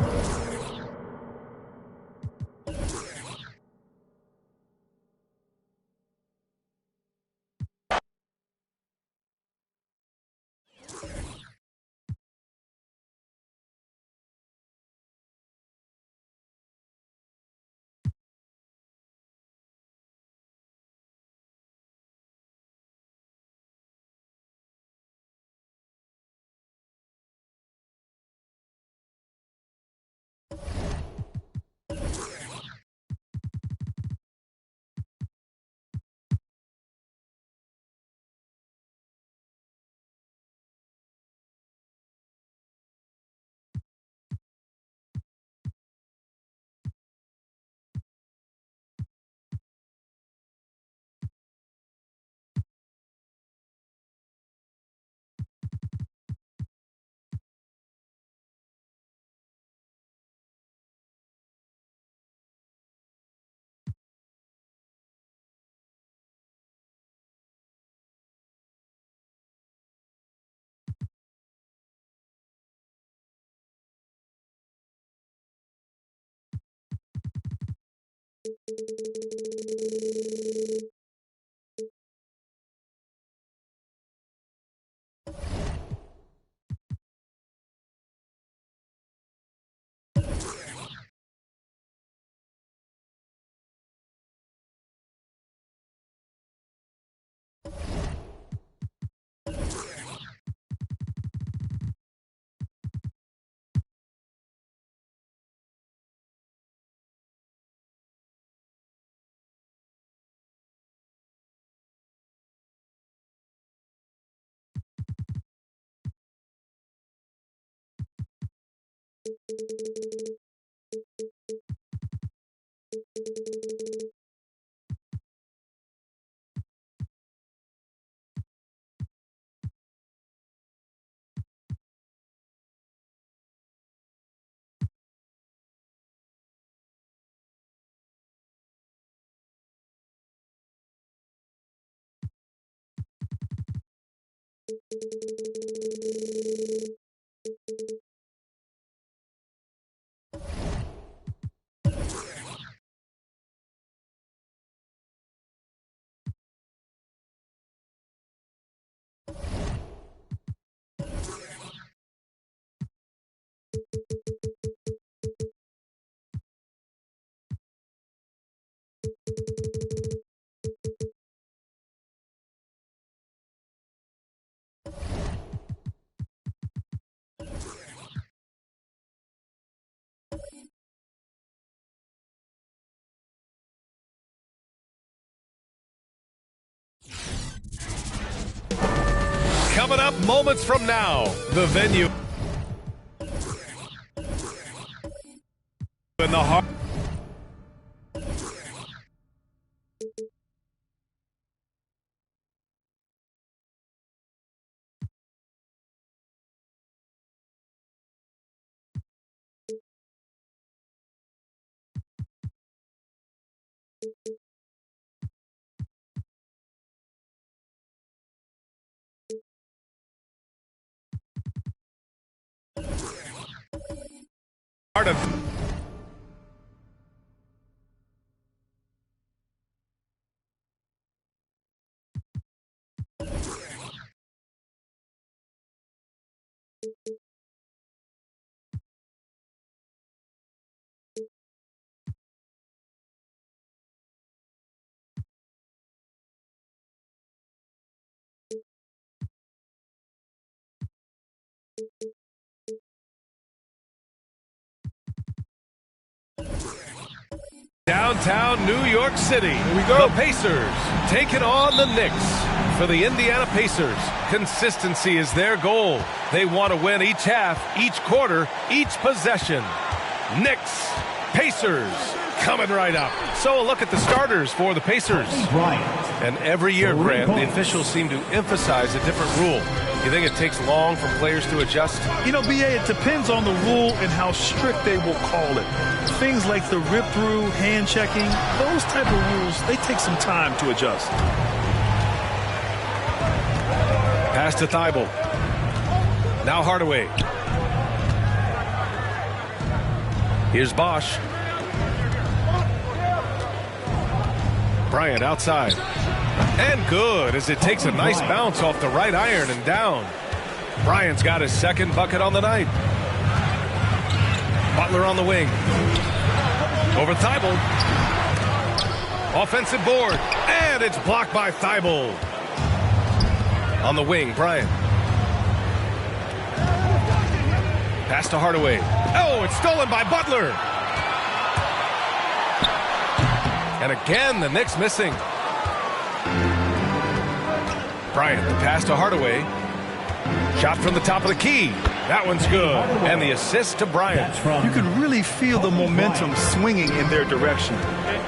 Coming up moments from now, the venue in the heart. Part of downtown New York City. Here we go. The Pacers taking on the Knicks. For the Indiana Pacers, consistency is their goal. They want to win each half, each quarter, each possession. Knicks, Pacers, coming right up. So a look at the starters for the Pacers. And every year, Grant, the officials seem to emphasize a different rule. You think it takes long for players to adjust? You know, B.A., it depends on the rule and how strict they will call it. Things like the rip-through, hand-checking, those type of rules, they take some time to adjust. Pass to Thibault. Now Hardaway. Here's Bosch. Bryant outside. And good as it takes a nice bounce off the right iron and down. Bryant's got his second bucket on the night. Butler on the wing. Over Thibault. Offensive board. And it's blocked by Thibault. On the wing, Bryant. Pass to Hardaway. Oh, it's stolen by Butler. And again, the Knicks missing. Bryant, the pass to Hardaway. Shot from the top of the key. That one's good. And the assist to Bryant. You can really feel the momentum swinging in their direction.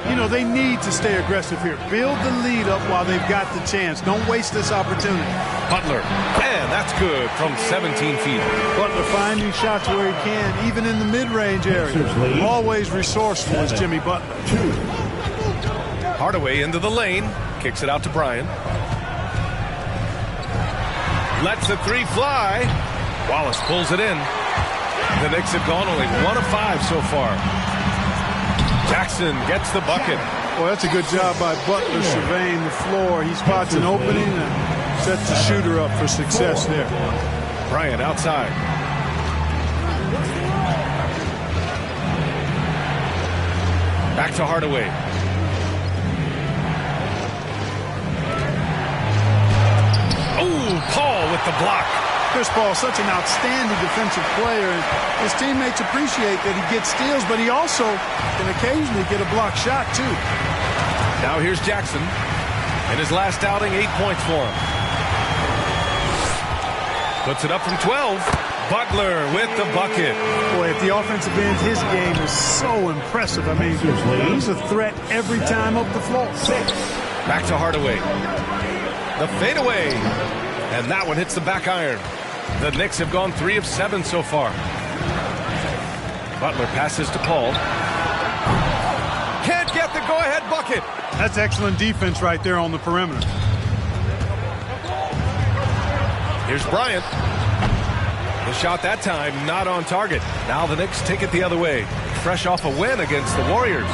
You know, they need to stay aggressive here. Build the lead up while they've got the chance. Don't waste this opportunity. Butler. And that's good from 17 feet. Butler finding shots where he can, even in the mid-range area. Always resourceful is Jimmy Butler. Hardaway into the lane. Kicks it out to Bryant. Lets the three fly. Wallace pulls it in. The Knicks have gone only 1 of 5 so far. Jackson gets the bucket. Well, that's a good job by Butler surveying the floor. He spots an opening and sets the shooter up for success there. Bryant outside. Back to Hardaway. Oh, Paul with the block. Chris Paul, such an outstanding defensive player, and his teammates appreciate that he gets steals, but he also can occasionally get a block shot, too. Now here's Jackson. In his last outing, 8 points for him. Puts it up from 12. Butler with the bucket. Boy, at the offensive end, his game is so impressive. I mean, he's a threat every time up the floor. Back to Hardaway. The fadeaway. And that one hits the back iron. The Knicks have gone 3 of 7 so far. Butler passes to Paul. Can't get the go-ahead bucket. That's excellent defense right there on the perimeter. Here's Bryant. The shot that time not on target. Now the Knicks take it the other way. Fresh off a win against the Warriors.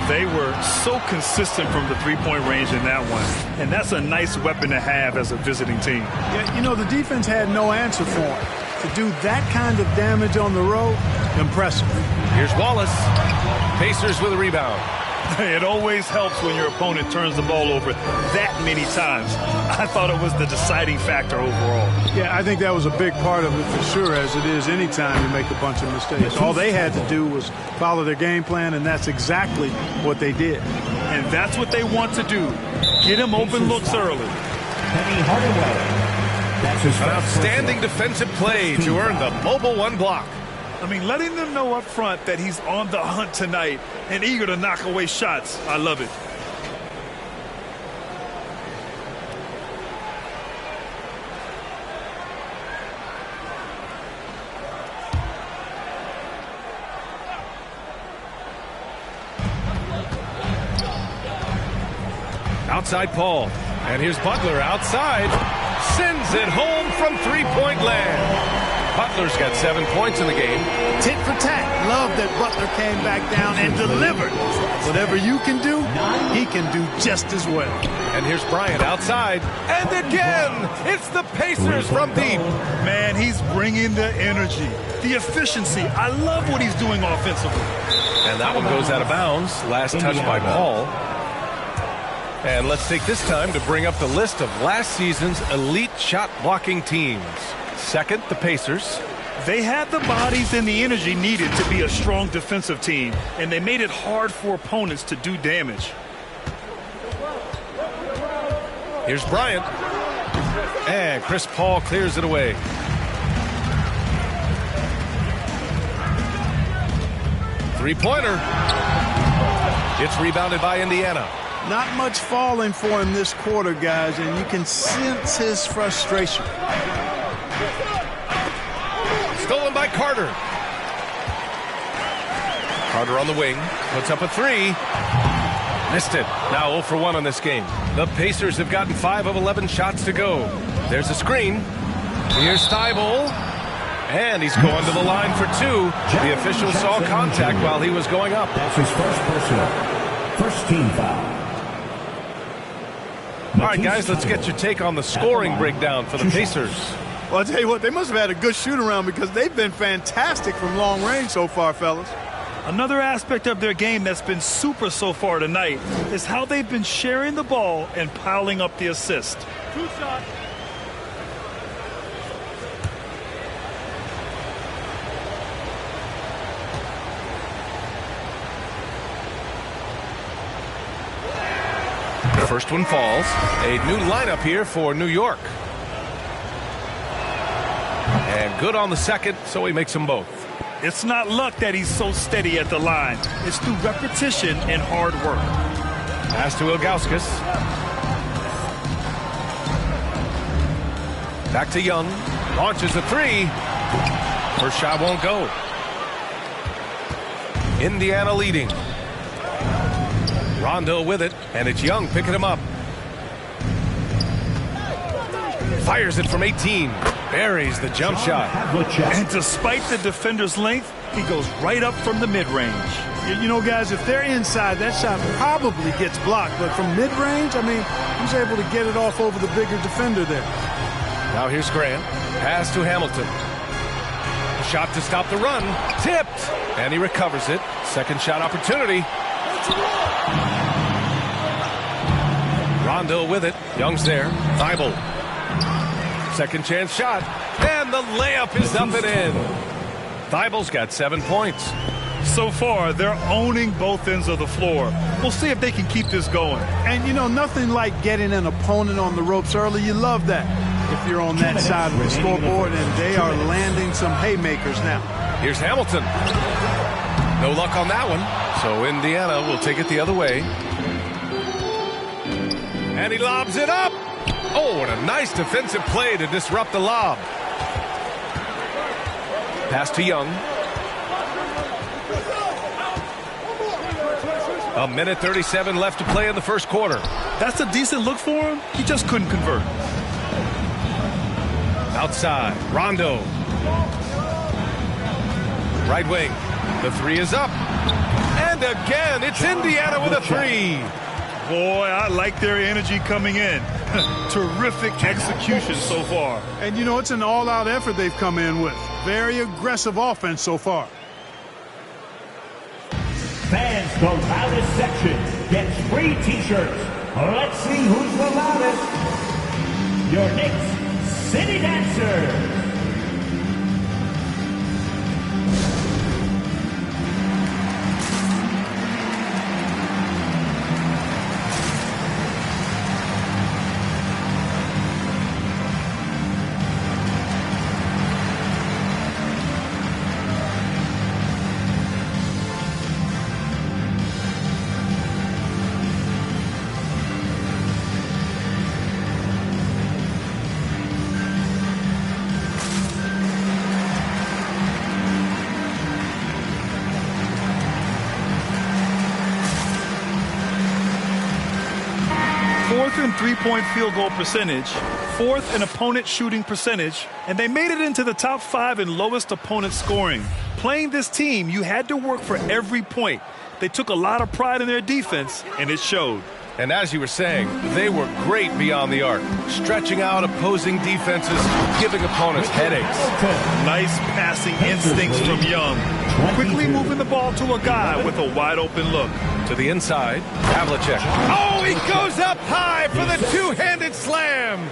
They were so consistent from the three-point range in that one. And that's a nice weapon to have as a visiting team. Yeah, you know, the defense had no answer for him. To do that kind of damage on the road, impressive. Here's Wallace. Pacers with a rebound. It always helps when your opponent turns the ball over that many times. I thought it was the deciding factor overall. Yeah, I think that was a big part of it for sure, as it is anytime you make a bunch of mistakes. All they had to do was follow their game plan, and that's exactly what they did. And that's what they want to do. Get him open looks early. Penny Hardaway. An outstanding defensive play to earn the mobile 1 block. I mean, letting them know up front that he's on the hunt tonight and eager to knock away shots. I love it. Outside Paul. And here's Butler outside. Sends it home from three-point land. Butler's got 7 points in the game. Tit for tat. Love that Butler came back down and delivered. Whatever you can do, he can do just as well. And here's Bryant outside. And again, it's the Pacers from deep. Man, he's bringing the energy, the efficiency. I love what he's doing offensively. And that one goes out of bounds. Last touch by Paul. And let's take this time to bring up the list of last season's elite shot blocking teams. Second, the Pacers. They had the bodies and the energy needed to be a strong defensive team, and they made it hard for opponents to do damage. Here's Bryant. And Chris Paul clears it away. Three-pointer. It's rebounded by Indiana. Not much falling for him this quarter, guys, and you can sense his frustration. Stolen by Carter. Carter on the wing. Puts up a three. Missed it. Now 0 for 1 on this game. The Pacers have gotten 5 of 11 shots to go. There's a screen. Here's Thibault. And he's going to the line for 2. The official saw contact while he was going up. That's his first personal. First team foul. All right, guys, let's get your take on the scoring breakdown for the Pacers. Well, I'll tell you what, they must have had a good shoot-around because they've been fantastic from long range so far, fellas. Another aspect of their game that's been super so far tonight is how they've been sharing the ball and piling up the assist. 2 shots. The first one falls. A new lineup here for New York. And good on the second, so he makes them both. It's not luck that he's so steady at the line. It's through repetition and hard work. Pass to Ilgauskas. Back to Young. Launches a three. First shot won't go. Indiana leading. Rondo with it, and it's Young picking him up. Fires it from 18. Buries the jump shot. And despite the defender's length, he goes right up from the mid-range. You know, guys, if they're inside, that shot probably gets blocked. But from mid-range, I mean, he's able to get it off over the bigger defender there. Now here's Grant. Pass to Hamilton. A shot to stop the run. Tipped. And he recovers it. Second shot opportunity. Rondo with it. Young's there. Thibault. Second chance shot. And the layup is up and in. Thibault's got 7 points. So far, they're owning both ends of the floor. We'll see if they can keep this going. And, you know, nothing like getting an opponent on the ropes early. You love that if you're on that side of the scoreboard, and they are landing some haymakers now. Here's Hamilton. No luck on that one. So Indiana will take it the other way. And he lobs it up. Oh, and a nice defensive play to disrupt the lob. Pass to Young. A minute 37 left to play in the first quarter. That's a decent look for him. He just couldn't convert. Outside, Rondo. Right wing. The three is up. And again, it's Indiana with a three. Boy, I like their energy coming in. Terrific execution so far. And, you know, it's an all-out effort they've come in with. Very aggressive offense so far. Fans, the loudest section gets free t-shirts. Let's see who's the loudest. Your Knicks City Dancers. 4th in three-point field goal percentage, 4th in opponent shooting percentage, and they made it into the top 5 in lowest opponent scoring. Playing this team, you had to work for every point. They took a lot of pride in their defense, and it showed. And as you were saying, they were great beyond the arc, stretching out opposing defenses, giving opponents headaches. Nice passing instincts from Young. Quickly moving the ball to a guy with a wide-open look. To the inside, Havlicek. Oh, he goes up high for the two-handed slam.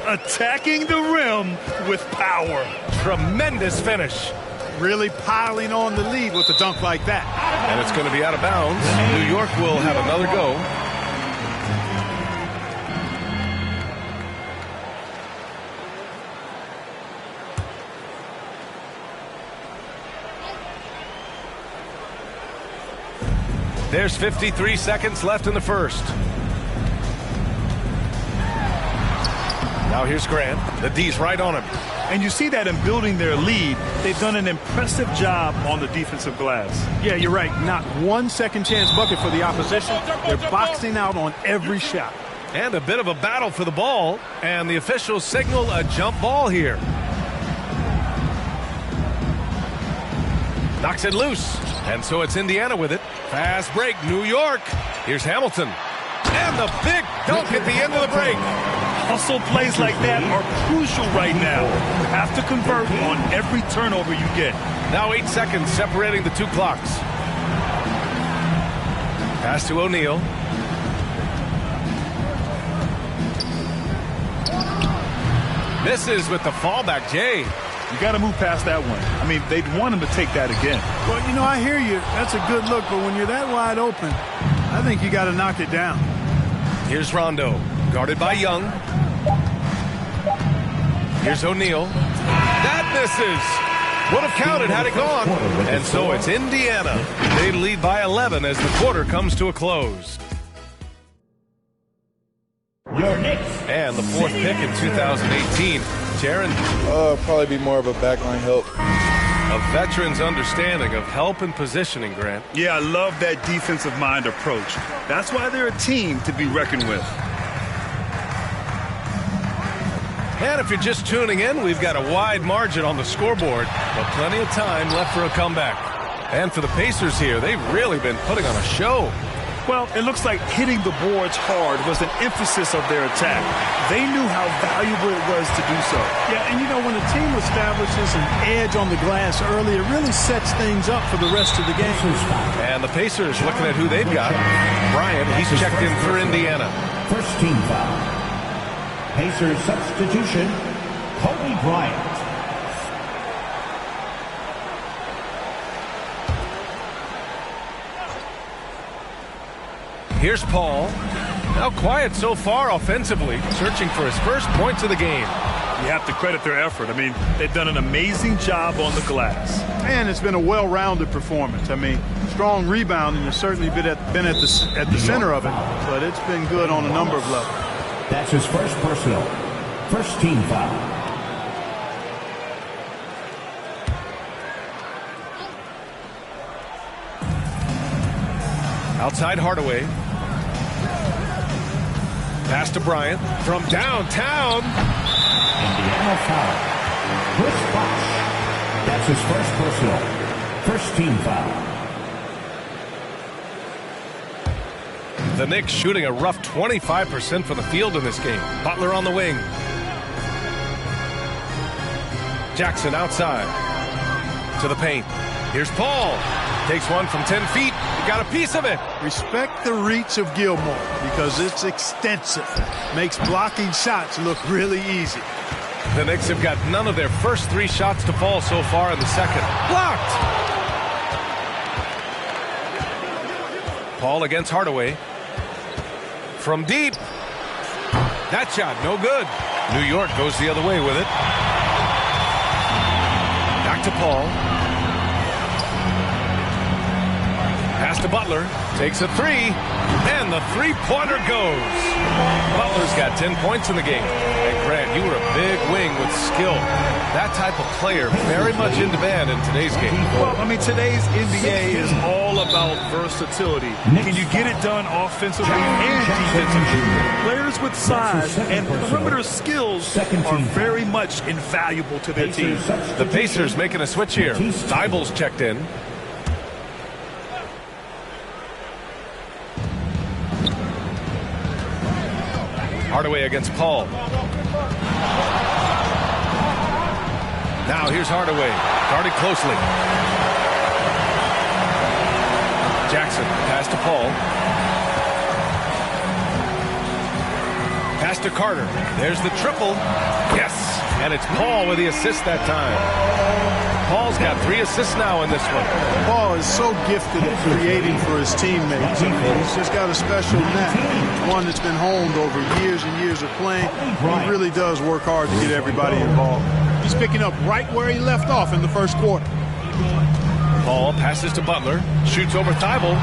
Attacking the rim with power. Tremendous finish. Really piling on the lead with a dunk like that. And it's going to be out of bounds. New York will have another go. There's 53 seconds left in the first. Now here's Grant. The D's right on him. And you see that in building their lead, they've done an impressive job on the defensive glass. Yeah, you're right. Not one second chance bucket for the opposition. They're boxing out on every shot. And a bit of a battle for the ball. And the officials signal a jump ball here. Knocks it loose. And so it's Indiana with it. Fast break, New York. Here's Hamilton. And the big dunk at the end of the break. Hustle plays like that are crucial right now. You have to convert on every turnover you get. Now 8 seconds separating the two clocks. Pass to O'Neal. Misses with the fallback, Jay. You got to move past that one. I mean, they'd want him to take that again. Well, you know, I hear you. That's a good look, but when you're that wide open, I think you got to knock it down. Here's Rondo, guarded by Young. Here's O'Neal. That misses. Would have counted had it gone. And so it's Indiana. They lead by 11 as the quarter comes to a close. Your Knicks. And the 4th pick in 2018. Jaron. Probably be more of a backline help. A veteran's understanding of help and positioning, Grant. Yeah, I love that defensive mind approach. That's why they're a team to be reckoned with. And if you're just tuning in, we've got a wide margin on the scoreboard, but plenty of time left for a comeback. And for the Pacers here, they've really been putting on a show. Well, it looks like hitting the boards hard was an emphasis of their attack. They knew how valuable it was to do so. Yeah, and you know, when a team establishes an edge on the glass early, it really sets things up for the rest of the game. And the Pacers looking at who they've got. Bryant, he's checked in for Indiana. First team foul. Pacers substitution, Kobe Bryant. Here's Paul. Now quiet so far offensively, searching for his first points of the game. You have to credit their effort. I mean, they've done an amazing job on the glass. And it's been a well-rounded performance. I mean, strong rebounding has certainly been at the center of it, but it's been good on a number of levels. That's his first personal. First team foul. Outside Hardaway. Pass to Bryant from downtown. Indiana foul. Chris Bosh. That's his first personal. First team foul. The Knicks shooting a rough 25% from the field in this game. Butler on the wing. Jackson outside. To the paint. Here's Paul. Takes one from 10 feet. He got a piece of it. Respect the reach of Gilmore because it's extensive. Makes blocking shots look really easy. The Knicks have got none of their first 3 shots to fall so far in the second. Blocked! Paul against Hardaway. From deep. That shot, no good. New York goes the other way with it. Back to Paul. Pass to Butler. Takes a 3. And the three-pointer goes. Butler's got 10 points in the game. And Grant, you were a big wing with skill. That type of player very much in demand in today's game. Well, I mean, today's NBA is all about versatility. Can you get it done offensively and defensively? Players with size and perimeter skills are very much invaluable to their team. The Pacers making a switch here. Thybulle's checked in. Hardaway against Paul. Now here's Hardaway, guarded closely. Jackson, pass to Paul. Pass to Carter. There's the triple. Yes, and it's Paul with the assist that time. Paul's got 3 assists now in this one. Paul is so gifted at creating for his teammates. He's just got a special knack, one that's been honed over years and years of playing. He really does work hard to get everybody involved. He's picking up right where he left off in the first quarter. Paul passes to Butler, shoots over Thibault,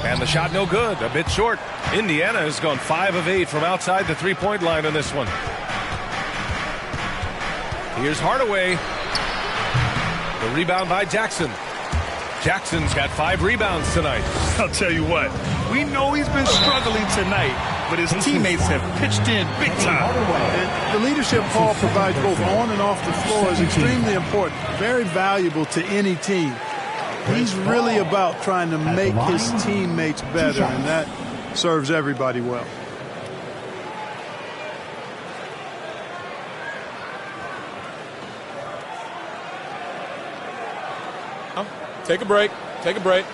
and the shot no good, a bit short. Indiana has gone 5 of 8 from outside the three-point line in this one. Here's Hardaway. The rebound by Jackson. Jackson's got 5 rebounds tonight. I'll tell you what, we know he's been struggling tonight, but his teammates have pitched in big time. And the leadership Paul provides both on and off the floor is extremely important, very valuable to any team. He's really about trying to make his teammates better, and that serves everybody well. Take a break. Take a break.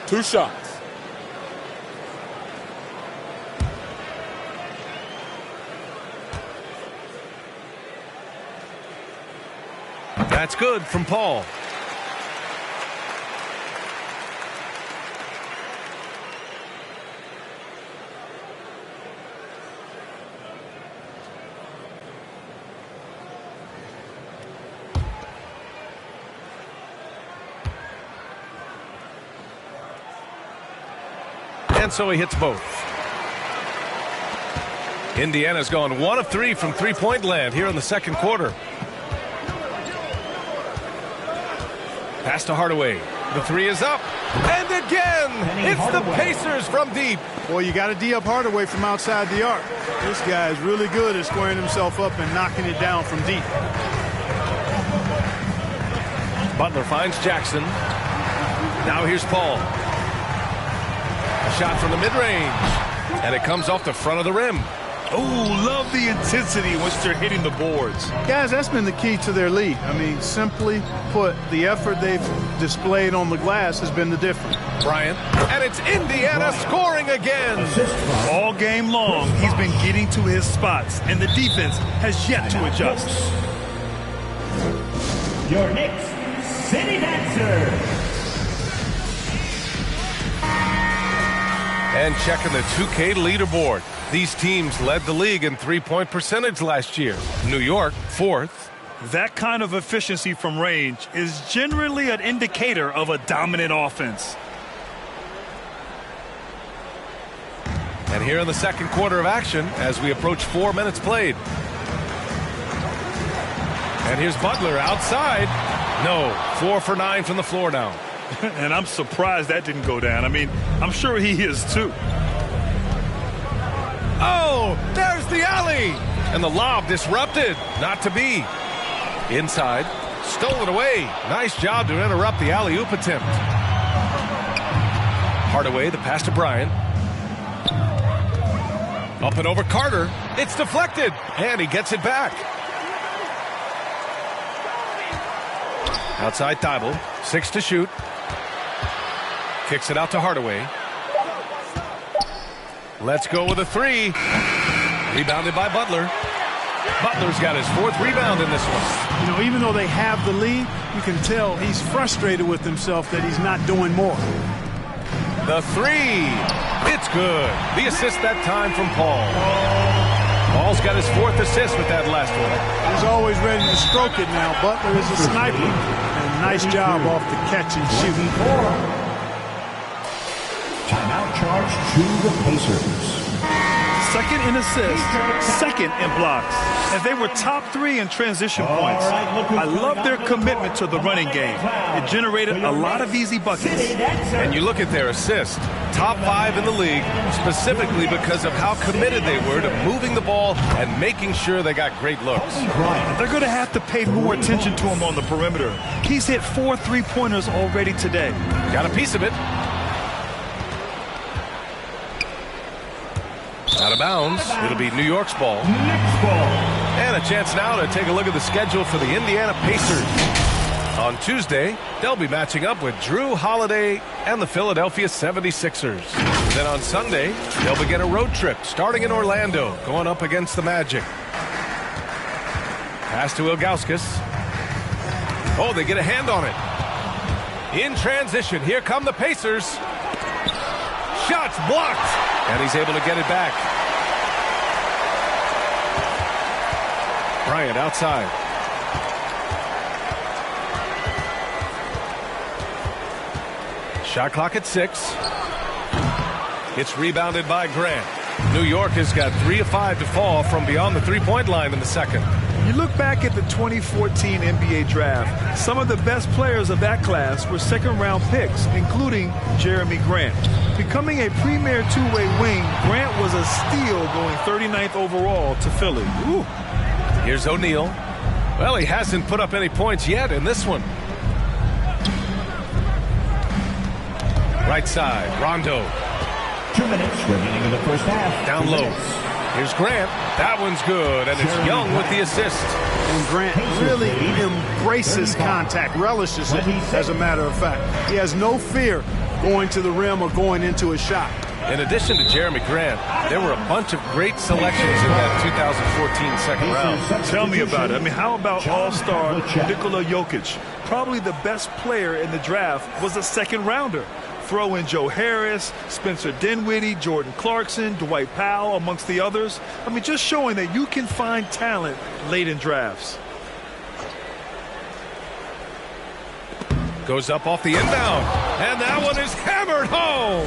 2 shots. That's good from Paul. And so he hits both. Indiana's gone 1 of 3 from three-point land here in the second quarter. Pass to Hardaway. The 3 is up. And again, it's the Pacers from deep. Boy, you got to D up Hardaway from outside the arc. This guy is really good at squaring himself up and knocking it down from deep. Butler finds Jackson. Now here's Paul. A shot from the mid-range, and it comes off the front of the rim. Oh, love the intensity once they're hitting the boards. Guys, that's been the key to their lead. I mean, simply put, the effort they've displayed on the glass has been the difference. Bryant, and it's Indiana scoring again. All game long, he's been getting to his spots, and the defense has yet to adjust. Your Knicks City Dancer. And checking the 2K leaderboard. These teams led the league in three-point percentage last year. New York, 4th. That kind of efficiency from range is generally an indicator of a dominant offense. And here in the second quarter of action as we approach 4 minutes played. And here's Butler outside. No, 4 for 9 from the floor now. And I'm surprised that didn't go down. I mean, I'm sure he is too. Oh, there's the alley. And the lob disrupted. Not to be. Inside. Stolen away. Nice job to interrupt the alley-oop attempt. Hardaway, the pass to Bryant. Up and over Carter. It's deflected. And he gets it back. Outside Thibault. 6 to shoot. Kicks it out to Hardaway. Let's go with a 3. Rebounded by Butler. Butler's got his 4th rebound in this one. You know, even though they have the lead, you can tell he's frustrated with himself that he's not doing more. The 3. It's good. The assist that time from Paul. Paul's got his 4th assist with that last one. He's always ready to stroke it now. Butler is a sniper. And nice job off the catch and shoot. Timeout charge to the Pacers. second in assists, second in blocks. And they were top 3 in transition points. I love their commitment to the running game. It generated a lot of easy buckets. And you look at their assists, top 5 in the league, specifically because of how committed they were to moving the ball and making sure they got great looks. They're going to have to pay more attention to him on the perimeter. He's hit 4 3-pointers already today. Got a piece of it. Out of bounds. It'll be New York's ball. And a chance now to take a look at the schedule for the Indiana Pacers. On Tuesday, they'll be matching up with Drew Holiday and the Philadelphia 76ers. Then on Sunday, they'll begin a road trip starting in Orlando, going up against the Magic. Pass to Ilgauskas. Oh, they get a hand on it. In transition, here come the Pacers. Shots blocked. And he's able to get it back. Bryant outside. Shot clock at 6. It's rebounded by Grant. New York has got 3 of 5 to fall from beyond the three-point line in the second. You look back at the 2014 NBA draft, some of the best players of that class were second-round picks, including Jeremy Grant. Becoming a premier two-way wing, Grant was a steal going 39th overall to Philly. Ooh. Here's O'Neal. Well, he hasn't put up any points yet in this one. Right side, Rondo. 2 minutes remaining in the first half. Down low. Here's Grant. That one's good, and it's Young with the assist. And Grant really embraces contact, relishes it, as a matter of fact. He has no fear going to the rim or going into a shot. In addition to Jeremy Grant, there were a bunch of great selections in that 2014 second round. Tell me about it. I mean, how about all-star Nikola Jokic? Probably the best player in the draft was a second-rounder. Throw in Joe Harris, Spencer Dinwiddie, Jordan Clarkson, Dwight Powell, amongst the others. I mean, just showing that you can find talent late in drafts. Goes up off the inbound, and that one is hammered home.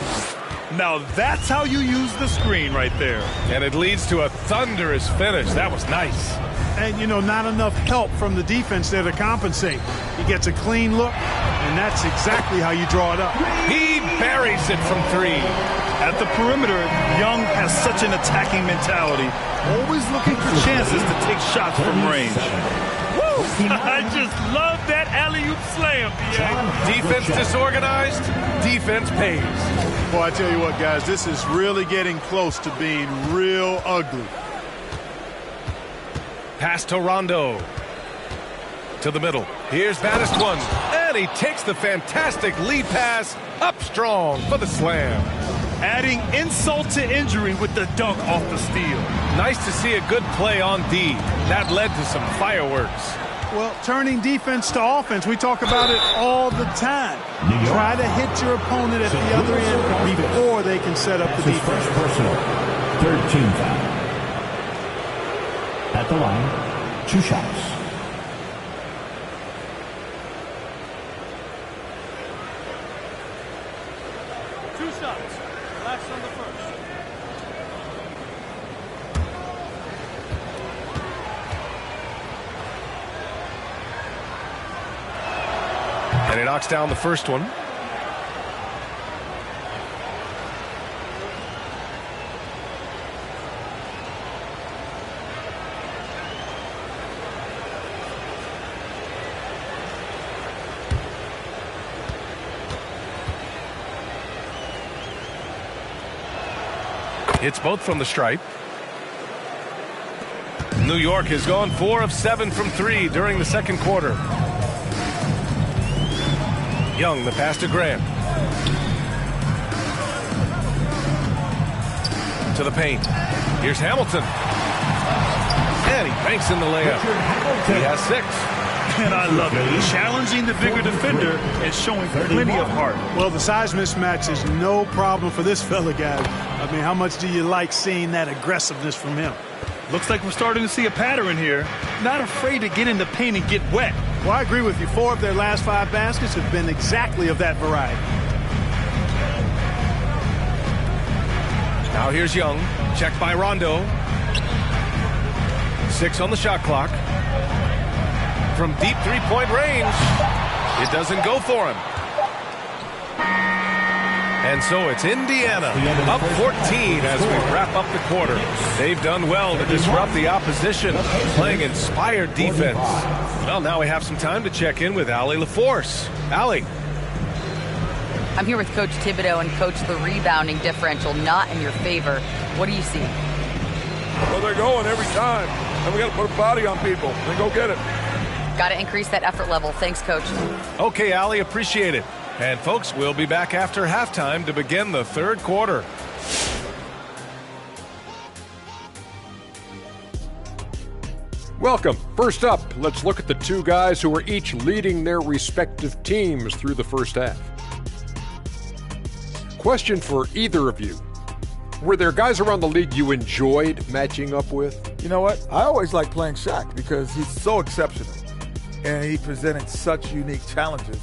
Now that's how you use the screen right there. And it leads to a thunderous finish. That was nice. And, you know, not enough help from the defense there to compensate. He gets a clean look, and that's exactly how you draw it up. He buries it from 3. At the perimeter, Young has such an attacking mentality, always looking for chances to take shots from range. Woo! I just love that alley-oop slam, PA. Defense disorganized, defense pays. Well, I tell you what, guys, this is really getting close to being real ugly. Pass to Rondo. To the middle. Here's Baddest one. And he takes the fantastic lead pass up strong for the slam. Adding insult to injury with the dunk off the steal. Nice to see a good play on D. That led to some fireworks. Well, turning defense to offense, we talk about it all the time. Try to hit your opponent at the other end before they can set up the defense. First personal. 3rd team foul. At the line, 2 shots. Last on the first. And he knocks down the first one. It's both from the stripe. New York has gone 4 of 7 from 3 during the second quarter. Young, the pass to Grant. To the paint. Here's Hamilton. And he banks in the layup. He has 6. And I love it. Challenging the bigger defender and showing plenty of heart. Well, the size mismatch is no problem for this fella, guys. I mean, how much do you like seeing that aggressiveness from him? Looks like we're starting to see a pattern here. Not afraid to get in the paint and get wet. Well, I agree with you. 4 of their last 5 baskets have been exactly of that variety. Now here's Young. Checked by Rondo. 6 on the shot clock. From deep three-point range, it doesn't go for him. And so it's Indiana up 14 as we wrap up the quarter. They've done well to disrupt the opposition, playing inspired defense. Well, now we have some time to check in with Allie LaForce. Allie. I'm here with Coach Thibodeau, and Coach, the rebounding differential not in your favor. What do you see? Well, they're going every time, and we got to put a body on people and go get it. Got to increase that effort level. Thanks, Coach. Okay, Allie, appreciate it. And folks, we'll be back after halftime to begin the third quarter. Welcome. First up, let's look at the two guys who are each leading their respective teams through the first half. Question for either of you. Were there guys around the league you enjoyed matching up with? You know what? I always like playing Shaq because he's so exceptional, and he presented such unique challenges.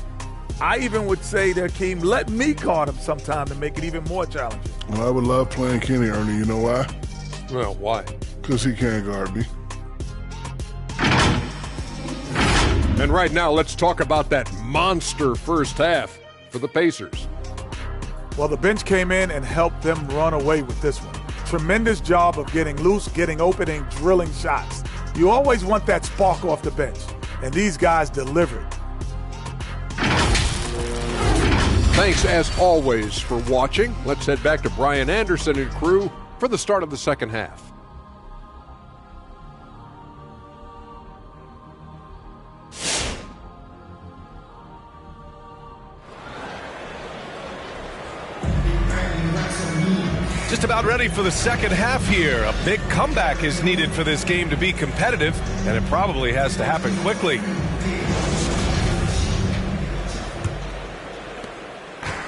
I even would say to Akeem, let me guard him sometime to make it even more challenging. Well, I would love playing Kenny, Ernie. You know why? Well, why? Because he can't guard me. And right now, let's talk about that monster first half for the Pacers. Well, the bench came in and helped them run away with this one. Tremendous job of getting loose, getting open, and drilling shots. You always want that spark off the bench, and these guys delivered. Thanks, as always, for watching. Let's head back to Brian Anderson and crew for the start of the second half. Just about ready for the second half here. A big comeback is needed for this game to be competitive, and it probably has to happen quickly.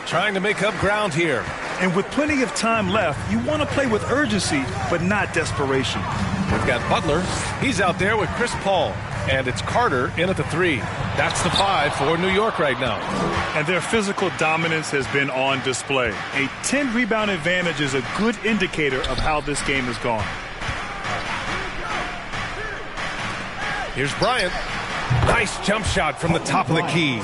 Trying to make up ground here. And with plenty of time left, you want to play with urgency, but not desperation. We've got Butler. He's out there with Chris Paul. And it's Carter in at the 3. That's the 5 for New York right now. And their physical dominance has been on display. A 10-rebound advantage is a good indicator of how this game has gone. Here's Bryant. Nice jump shot from the top of the key.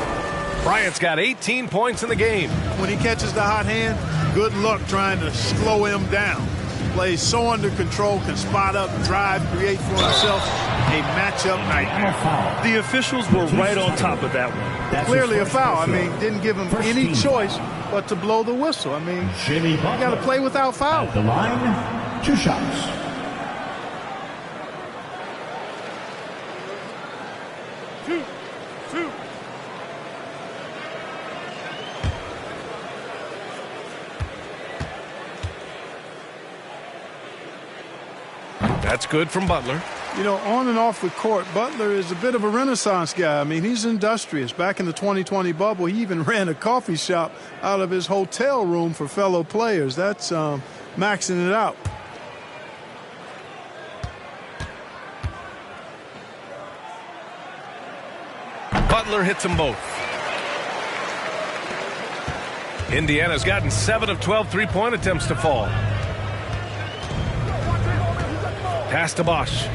Bryant's got 18 points in the game. When he catches the hot hand, good luck trying to slow him down. Plays so under control, can spot up, drive, create for himself a matchup nightmare. The officials were right on top of that one. Clearly a foul. I mean, didn't give him any choice but to blow the whistle. I mean, you got to play without foul. At the line, 2 shots. Two. That's good from Butler. You know, on and off the court, Butler is a bit of a renaissance guy. I mean, he's industrious. Back in the 2020 bubble, he even ran a coffee shop out of his hotel room for fellow players. That's maxing it out. Butler hits them both. Indiana's gotten 7 of 12 three-point attempts to fall. Pass to Bosch.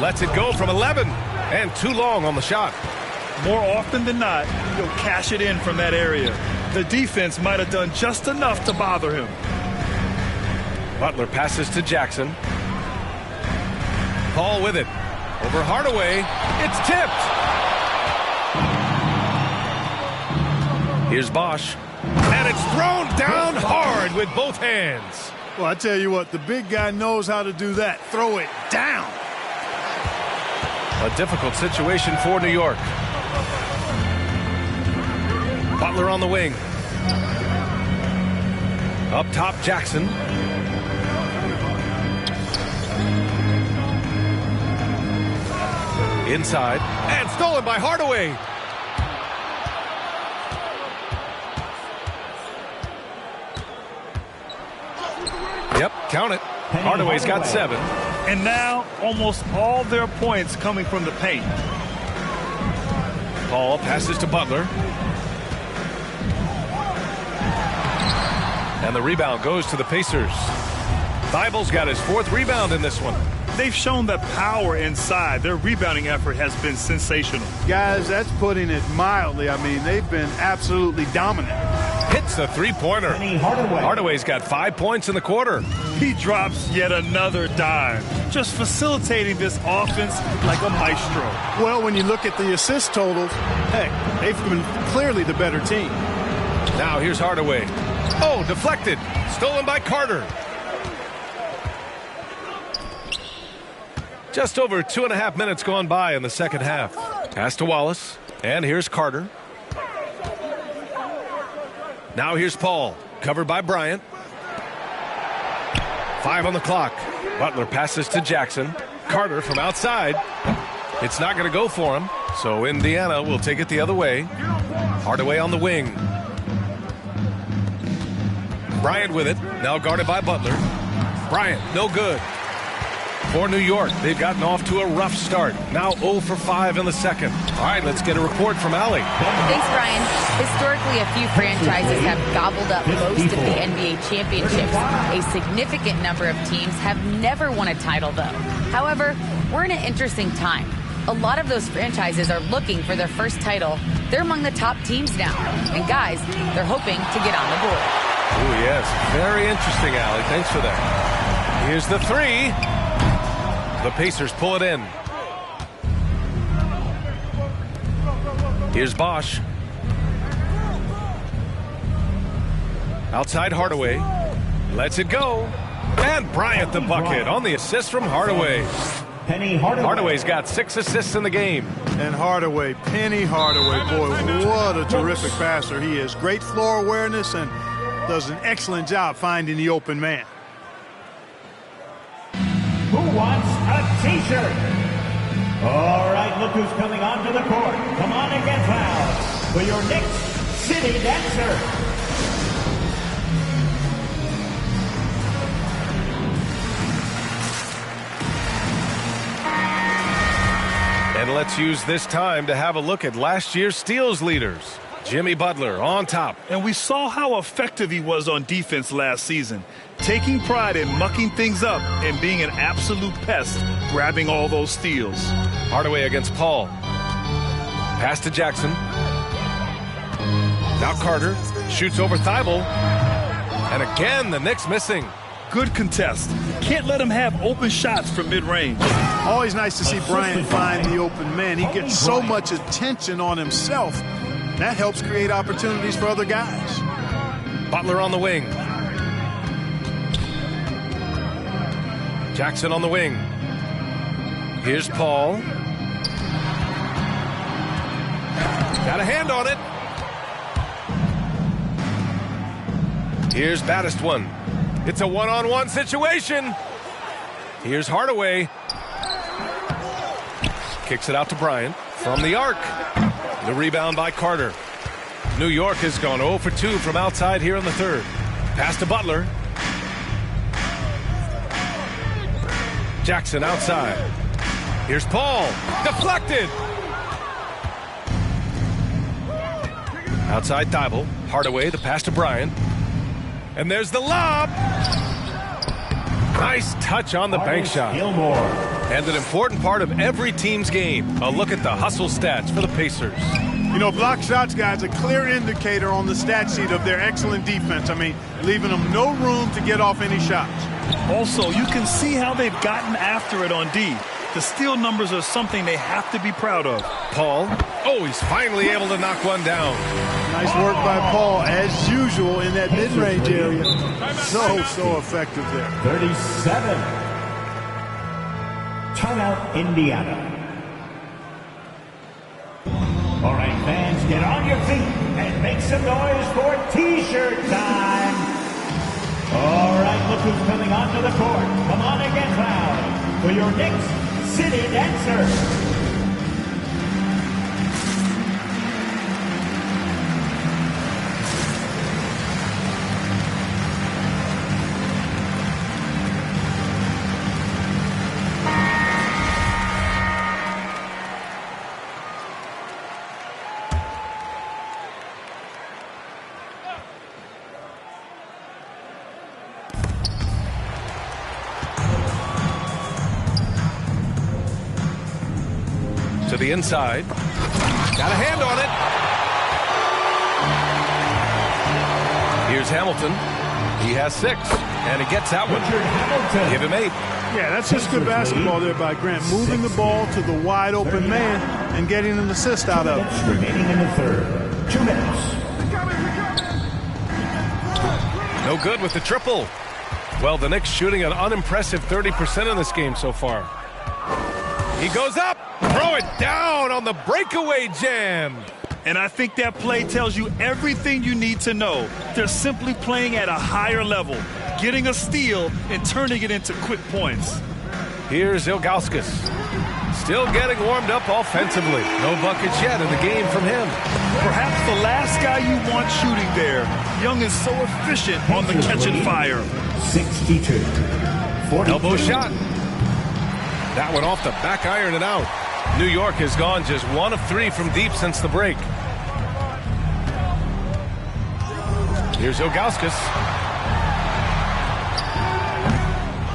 Lets it go from 11, and too long on the shot. More often than not, he'll cash it in from that area. The defense might have done just enough to bother him. Butler passes to Jackson. Paul with it. Over Hardaway. It's tipped. Here's Bosch. And it's thrown down hard with both hands. Well, I tell you what, the big guy knows how to do that. Throw it down. A difficult situation for New York. Butler on the wing. Up top, Jackson. Inside. And stolen by Hardaway. Yep, count it. Hardaway's got 7. And now almost all their points coming from the paint. Paul passes to Butler. And the rebound goes to the Pacers. Thibel's got his 4th rebound in this one. They've shown the power inside. Their rebounding effort has been sensational. Guys, that's putting it mildly. I mean, they've been absolutely dominant. Hits the three-pointer. Hardaway's got 5 points in the quarter. He drops yet another dime, just facilitating this offense like a maestro. Well, when you look at the assist totals, heck, they've been clearly the better team. Now here's Hardaway. Oh, deflected. Stolen by Carter. Just over 2.5 minutes gone by in the second half. Pass to Wallace. And here's Carter. Now here's Paul. Covered by Bryant. 5 on the clock. Butler passes to Jackson. Carter from outside. It's not going to go for him. So Indiana will take it the other way. Hardaway on the wing. Bryant with it. Now guarded by Butler. Bryant, no good. For New York, they've gotten off to a rough start. Now 0 for 5 in the second. All right, let's get a report from Allie. Thanks, Brian. Historically, a few franchises have gobbled up most of the NBA championships. A significant number of teams have never won a title, though. However, we're in an interesting time. A lot of those franchises are looking for their first title. They're among the top teams now. And guys, they're hoping to get on the board. Oh, yes. Very interesting, Allie. Thanks for that. Here's the 3. The Pacers pull it in. Here's Bosch. Outside Hardaway. Lets it go. And Bryant the bucket on the assist from Hardaway. Hardaway's got 6 assists in the game. And Hardaway, Penny Hardaway, boy, what a terrific passer he is. Great floor awareness and does an excellent job finding the open man. Who wants a t-shirt? All right, look who's coming onto the court. Come on and get fouled for your Knicks City Dancer. And let's use this time to have a look at last year's steals leaders. Jimmy Butler on top. And we saw how effective he was on defense last season, taking pride in mucking things up and being an absolute pest, grabbing all those steals. Hardaway against Paul. Pass to Jackson. Now Carter shoots over Thibault. And again, the Knicks missing. Good contest. Can't let him have open shots from mid-range. Always nice to see Bryant find the open man. He gets so much attention on himself. That helps create opportunities for other guys. Butler on the wing. Jackson on the wing. Here's Paul. Got a hand on it. Here's Baddest one. It's a one-on-one situation. Here's Hardaway. Kicks it out to Bryant from the arc. The rebound by Carter. New York has gone 0 for 2 from outside here in the third. Pass to Butler. Jackson outside. Here's Paul. Deflected. Outside Thibault. Hardaway, the pass to Bryant. And there's the lob. Nice touch on the bank shot. And an important part of every team's game. A look at the hustle stats for the Pacers. You know, block shots, guys, a clear indicator on the stat sheet of their excellent defense. I mean, leaving them no room to get off any shots. Also, you can see how they've gotten after it on D. The steal numbers are something they have to be proud of. Paul. Oh, he's finally able to knock one down. Nice work by Paul, as usual, in that mid-range area. So effective there. 37. Timeout, Indiana. All right, fans, get on your feet and make some noise for T-shirt time. All right, look who's coming onto the court. Come on and get fouled for your Knicks City Dancer. the inside. Got a hand on it. Here's Hamilton. He has 6, and he gets that one. Give him 8. Yeah, that's just good basketball there by Grant. Moving the ball to the wide open man and getting an assist out of it. Remaining in the third. 2 minutes. No good with the triple. Well, the Knicks shooting an unimpressive 30% in this game so far. He goes up, throw it down on the breakaway jam. And I think that play tells you everything you need to know. They're simply playing at a higher level, getting a steal and turning it into quick points. Here's Ilgauskas. Still getting warmed up offensively. No buckets yet in the game from him. Perhaps the last guy you want shooting there. Young is so efficient on the catch and fire. 62. 42. Elbow shot. That one off the back iron and out. New York has gone just 1 of 3 from deep since the break. Here's Ilgauskas.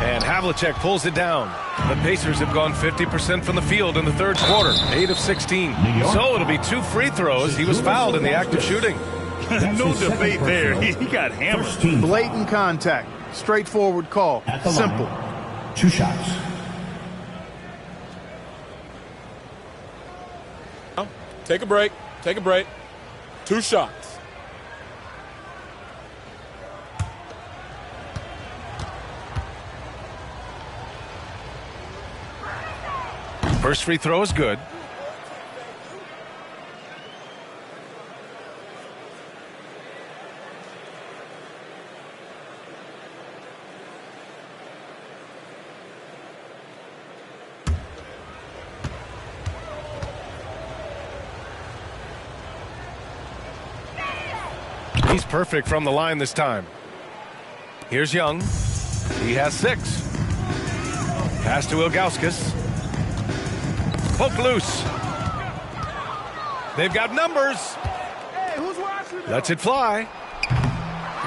And Havlicek pulls it down. The Pacers have gone 50% from the field in the third quarter, 8 of 16. So it'll be 2 free throws. He was fouled in the act of shooting. No debate there. He got hammered. Blatant contact. Straightforward call. Simple. 2 shots. Take a break. Take a break. 2 shots. First free throw is good. He's perfect from the line this time. Here's Young. He has 6. Pass to Ilgauskas. Poke loose. They've got numbers. Hey, who's watching? Lets it fly.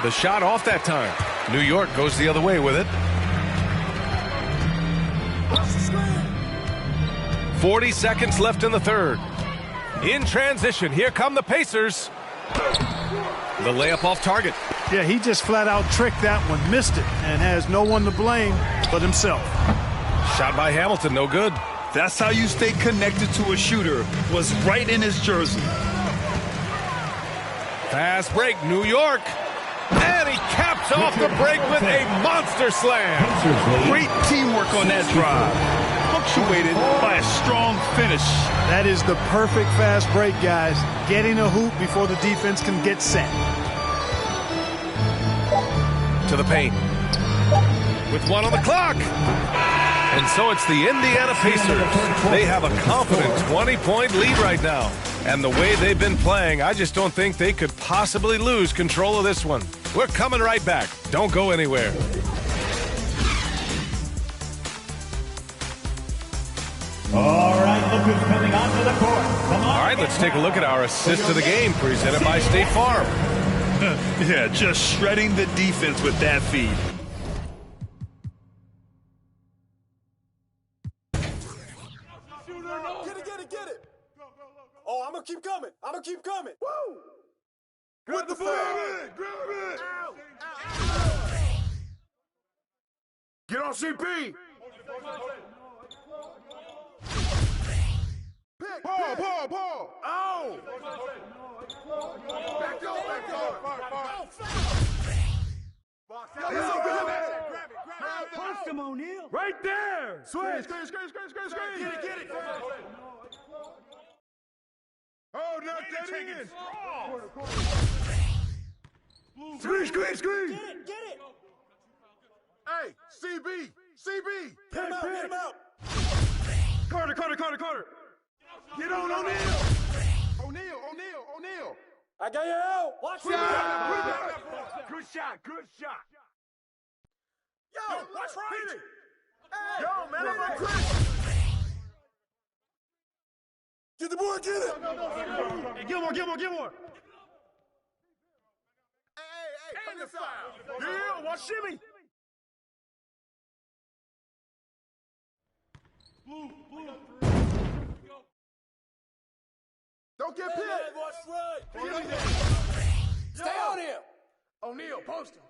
The shot off that time. New York goes the other way with it. 40 seconds left in the third. In transition, here come the Pacers. The layup off target. Yeah, he just flat out tricked that one, missed it, and has no one to blame but himself. Shot by Hamilton, no good. That's how you stay connected to a shooter. Was right in his jersey. Fast break, New York. And he caps off the break with a monster slam. Great teamwork on that drive. Punctuated by a strong finish. That is the perfect fast break, guys. Getting a hoop before the defense can get set. To the paint. With 1 on the clock. And so it's the Indiana Pacers. They have a confident 20-point lead right now. And the way they've been playing, I just don't think they could possibly lose control of this one. We're coming right back. Don't go anywhere. All right, look who's coming onto the court. Come on. All right, let's take a look at our assist of the game presented by State Farm. Yeah, just shredding the defense with that feed. Get it. Oh, I'm going to keep coming. Woo! Grab the ball. Grab it. Get on CP. Ball. Oh! Back door. Punch him, O'Neal. Right there. Switch. Screen. Get it. Oh, not that in. Screen. Get it. Hey, CB. Get him out. Carter. Get on O'Neal. O'Neal. I got you out. Watch it. Good shot. Yo, watch right. Hey. Yo, man, I'm like Chris. Get the board, get it. Hey, get more. Hey, come this side. Yeah, watch shimmy. Blue. Don't get pinned. Stay on him. O'Neal, post him.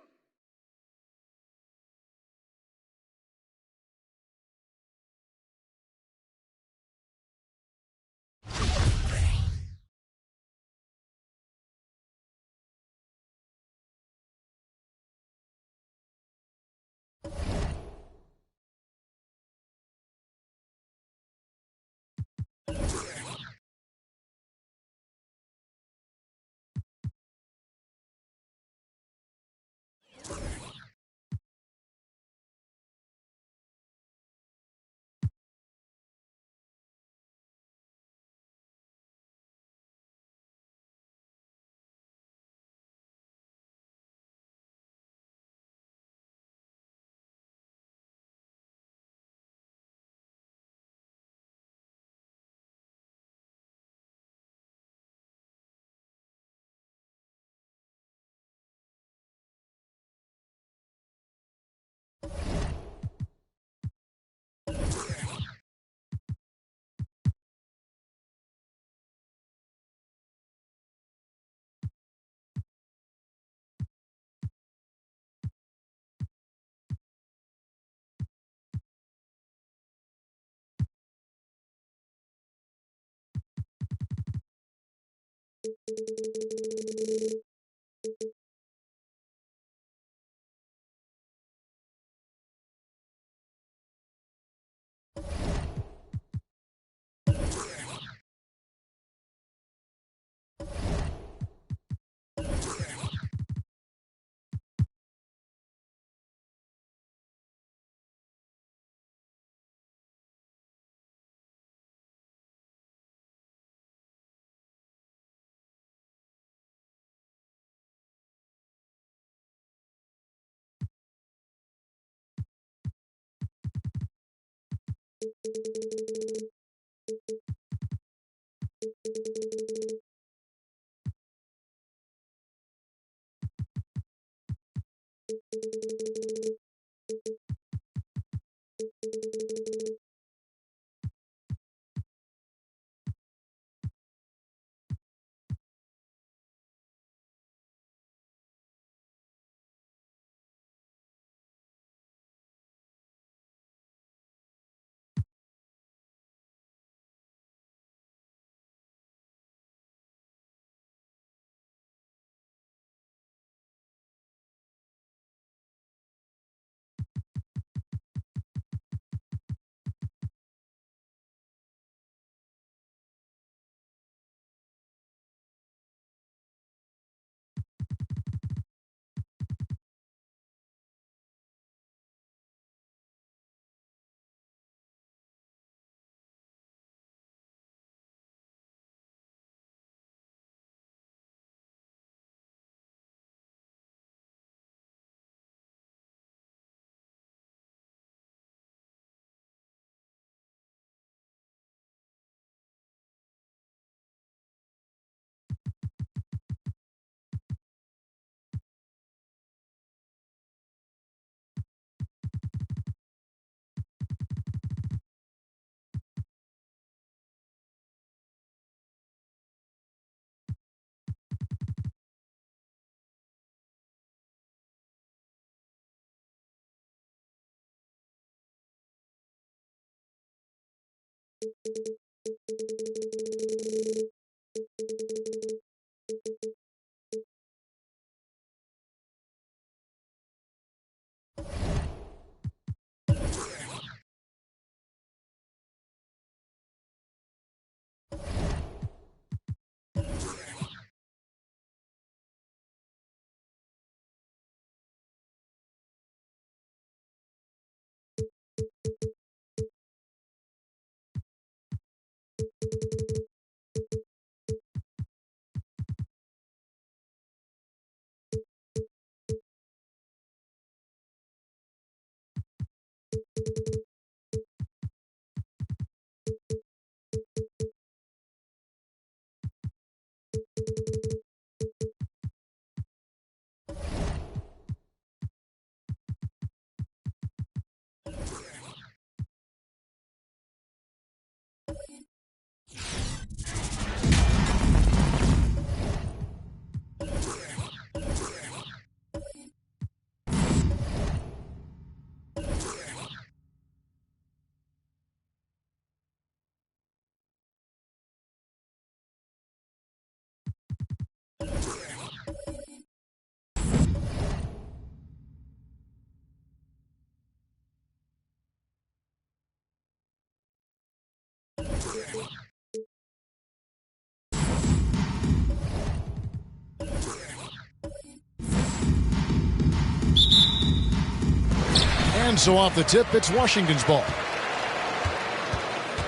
And so off the tip, it's Washington's ball.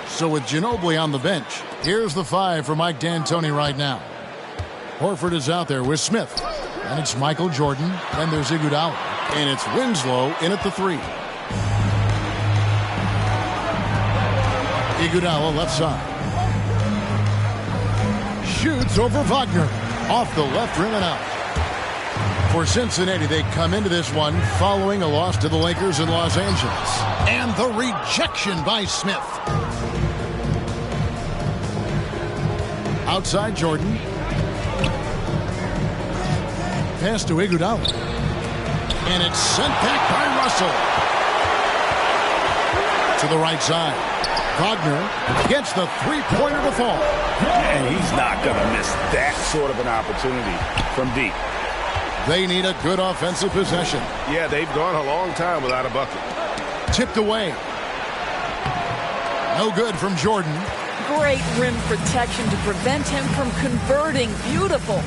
So with Ginobili on the bench, here's the 5 for Mike D'Antoni right now. Horford is out there with Smith. And it's Michael Jordan. Then there's Iguodala. And it's Winslow in at the 3. Iguodala left side. Shoots over Wagner. Off the left rim and out. For Cincinnati, they come into this one following a loss to the Lakers in Los Angeles. And the rejection by Smith. Outside Jordan. Pass to Iguodala. And it's sent back by Russell. To the right side. Wagner gets the three-pointer to fall. And he's not going to miss that sort of an opportunity from deep. They need a good offensive possession. Yeah, they've gone a long time without a bucket. Tipped away. No good from Jordan. Great rim protection to prevent him from converting. Beautiful.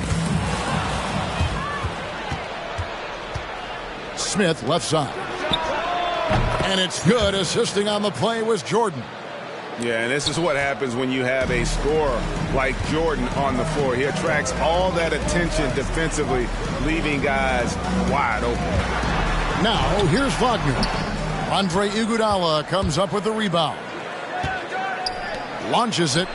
Smith left side. And it's good. Assisting on the play was Jordan. Yeah, and this is what happens when you have a scorer like Jordan on the floor. He attracts all that attention defensively, leaving guys wide open. Now, here's Wagner. Andre Iguodala comes up with the rebound. Launches it.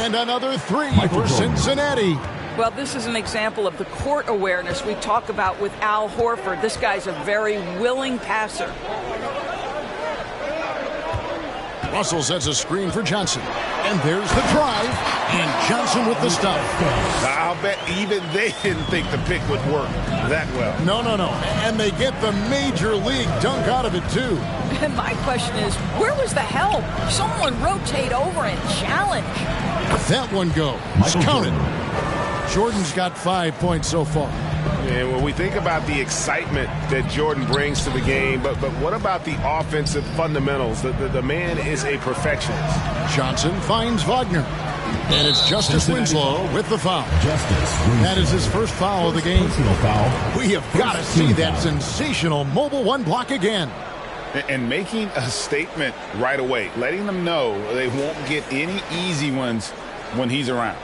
And another 3 for Cincinnati. Well, this is an example of the court awareness we talk about with Al Horford. This guy's a very willing passer. Russell sets a screen for Johnson. And there's the drive. And Johnson with the stop. I'll bet even they didn't think the pick would work that well. No. And they get the major league dunk out of it, too. And my question is, where was the help? Someone rotate over and challenge. That one goes. Count it. Jordan's got 5 points so far. And when we think about the excitement that Jordan brings to the game, but what about the offensive fundamentals? The man is a perfectionist. Johnson finds Wagner. And it's Justice Winslow with the foul. That is his first foul of the game. We have got to see that sensational mobile one block again. And making a statement right away, letting them know they won't get any easy ones when he's around.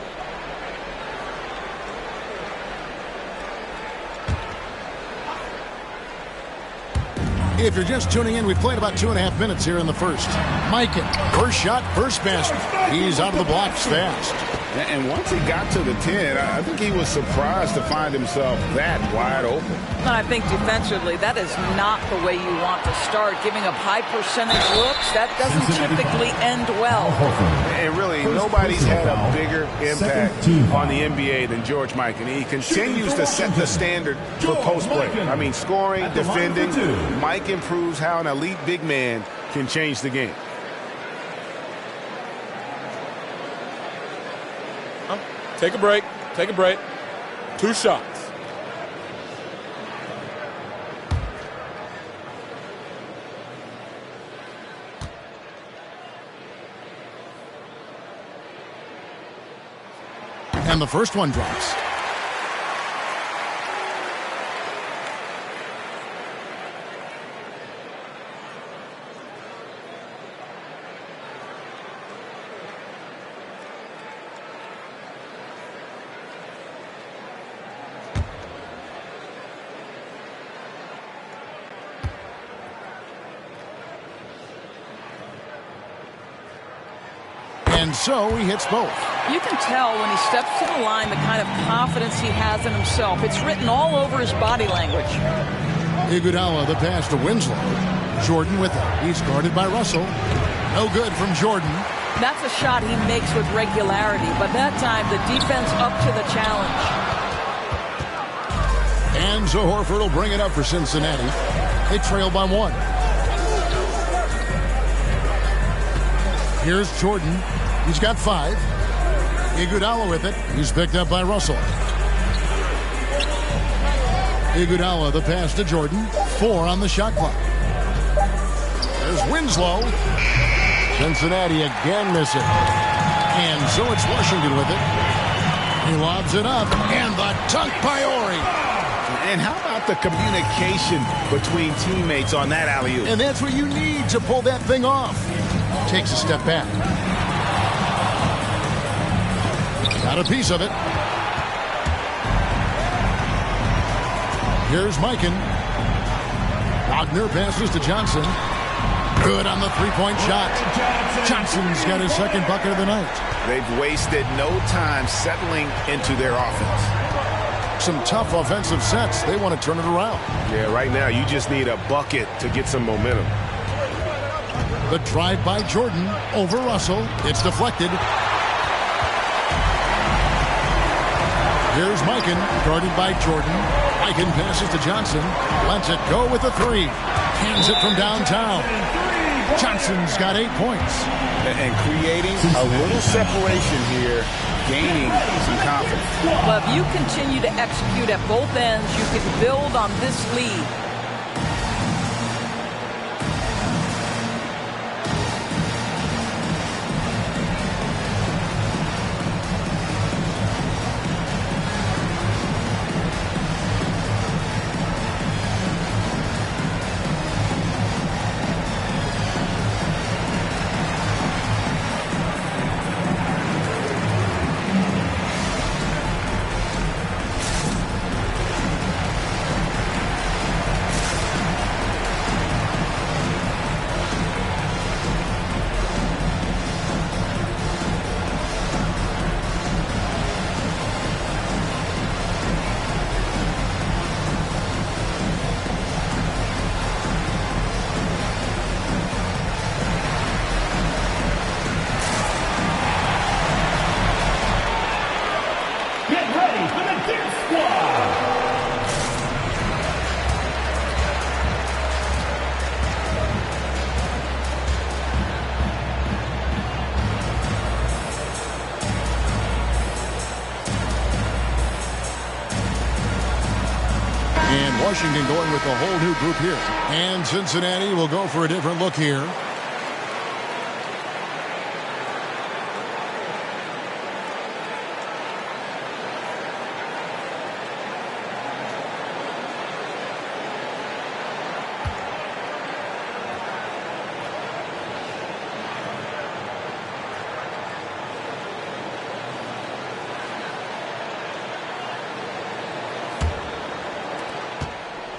If you're just tuning in, we've played about 2.5 minutes here in the first. Mikan, first shot, first basket. He's out of the blocks fast. And once he got to the 10, I think he was surprised to find himself that wide open. And I think defensively, that is not the way you want to start. Giving up high percentage looks, that doesn't typically end well. And really, nobody's had a bigger impact on the NBA than George Mikan. He continues to set the standard for post play. I mean, scoring, defending. Mike improves how an elite big man can change the game. Take a break. 2 shots. And the first one drops. And so he hits both. You can tell when he steps to the line the kind of confidence he has in himself. It's written all over his body language. Iguodala, the pass to Winslow. Jordan with it. He's guarded by Russell. No good from Jordan. That's a shot he makes with regularity, but that time the defense up to the challenge. And so Horford will bring it up for Cincinnati. They trail by 1. Here's Jordan. He's got 5. Iguodala with it. He's picked up by Russell. Iguodala, the pass to Jordan. 4 on the shot clock. There's Winslow. Cincinnati again missing. And so it's Washington with it. He lobs it up. And the dunk by Ori. And how about the communication between teammates on that alley-oop. And that's what you need to pull that thing off. Takes a step back. Got a piece of it. Here's Mikan. Wagner passes to Johnson. Good on the three-point shot. Johnson's got his second bucket of the night. They've wasted no time settling into their offense. Some tough offensive sets. They want to turn it around. Yeah, right now you just need a bucket to get some momentum. The drive by Jordan over Russell. It's deflected. Here's Mikan, guarded by Jordan. Mikan passes to Johnson. Lets it go with the three. Hands it from downtown. Johnson's got 8 points. And creating a little separation here, gaining some confidence. Well, if you continue to execute at both ends, you can build on this lead. Washington going with a whole new group here. And Cincinnati will go for a different look here.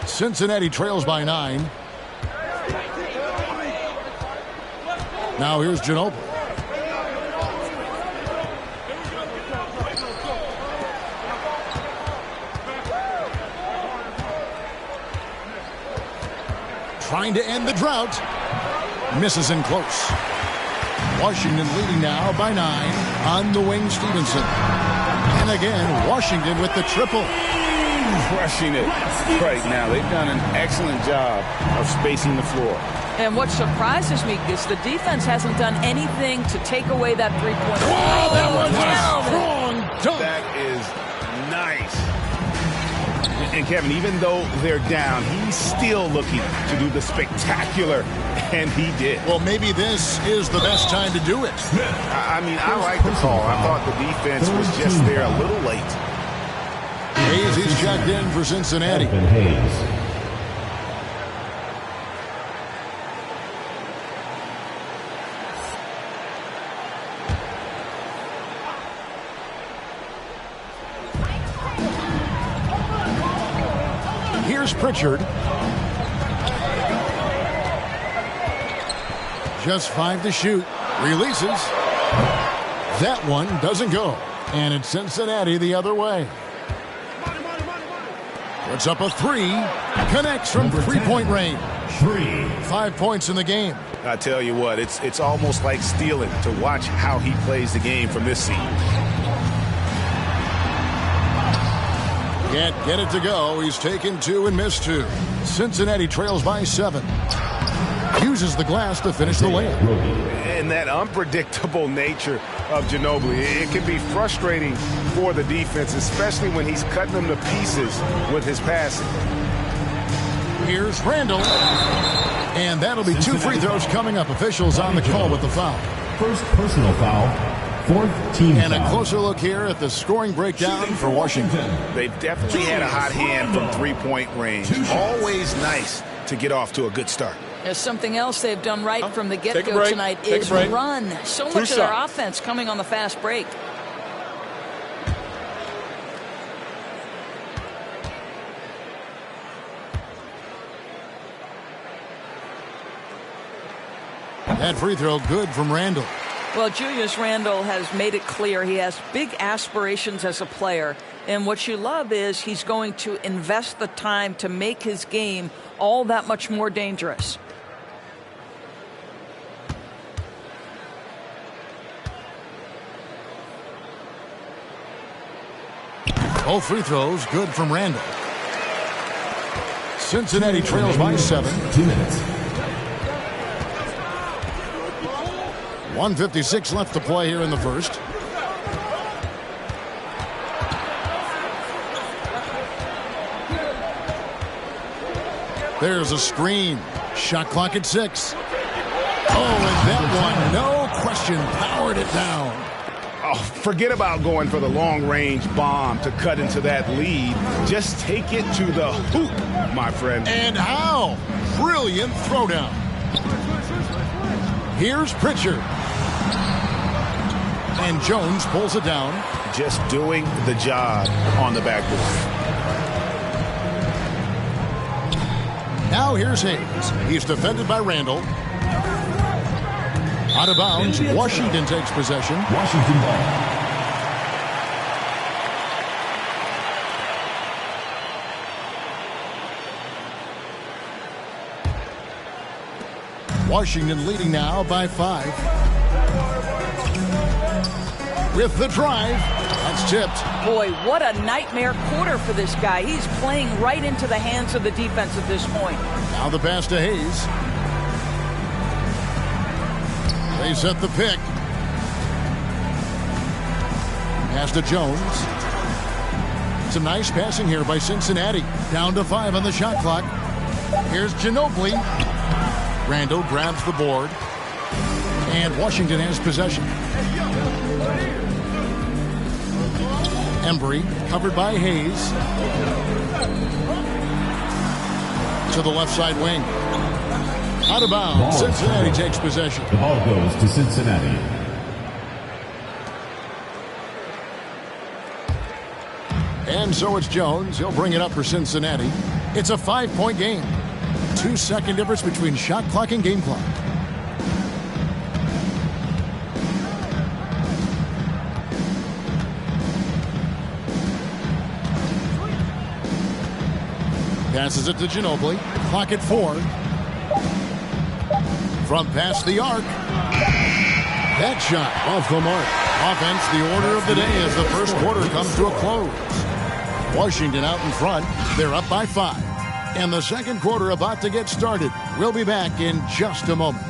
Cincinnati trails by 9. Now here's Ginobili. Trying to end the drought. Misses in close. Washington leading now by 9 on the wing, Stevenson. And again, Washington with the triple. Crushing it right now. They've done an excellent job of spacing the floor. And what surprises me is the defense hasn't done anything to take away that three-point. Wow, that was a strong dunk. That is nice. And Kevin, even though they're down, he's still looking to do the spectacular, and he did. Well, maybe this is the best time to do it. I mean, I like the call. I thought the defense was just there a little late. Hayes, he's checked in for Cincinnati. Here's Pritchard. Just 5 to shoot. Releases. That one doesn't go. And it's Cincinnati the other way. Puts up a 3, connects from three-point range. 5 points in the game. I tell you what, it's almost like stealing to watch how he plays the game from this seat. Can't get it to go. He's taken 2 and missed 2. Cincinnati trails by 7. Uses the glass to finish the layup. And that unpredictable nature of Ginobili, it can be frustrating for the defense, especially when he's cutting them to pieces with his passing. Here's Randall. And that'll be 2 free throws coming up. Officials on the call with the foul. First personal foul, Fourth team And a foul. closer look here at the scoring breakdown for Washington. They've definitely had a hot hand from three-point range. Always nice to get off to a good start. There's something else they've done right from the Take a get-go break. tonight Take a is break. run. So Two much of their shots. offense coming on the fast break. That free throw good from Randall. Well, Julius Randle has made it clear he has big aspirations as a player. And what you love is he's going to invest the time to make his game all that much more dangerous. Both free throws good from Randall. Cincinnati trails by 7. 2 minutes. 1:56 left to play here in the first. There's a screen. Shot clock at 6. Oh, and that one, no question, powered it down. Oh, forget about going for the long-range bomb to cut into that lead. Just take it to the hoop, my friend. And how? Brilliant throwdown. Here's Pritchard. And Jones pulls it down. Just doing the job on the backboard. Now here's Hayes. He's defended by Randall. Out of bounds, Washington takes possession. Washington ball. Washington leading now by 5. With the drive, that's tipped. Boy, what a nightmare quarter for this guy. He's playing right into the hands of the defense at this point. Now the pass to Hayes. They set the pick. Pass to Jones. Some nice passing here by Cincinnati. Down to 5 on the shot clock. Here's Ginobili. Randall grabs the board. And Washington has possession. Embry covered by Hayes. To the left side wing. Out of bounds. Cincinnati takes possession. The ball goes to Cincinnati. And so it's Jones. He'll bring it up for Cincinnati. It's a 5-point game. 2-second difference between shot clock and game clock. Passes it to Ginobili. Clock at 4. From past the arc. That shot off the mark. Offense, the order of the day as the first quarter comes to a close. Washington out in front. They're up by 5. And the second quarter about to get started. We'll be back in just a moment.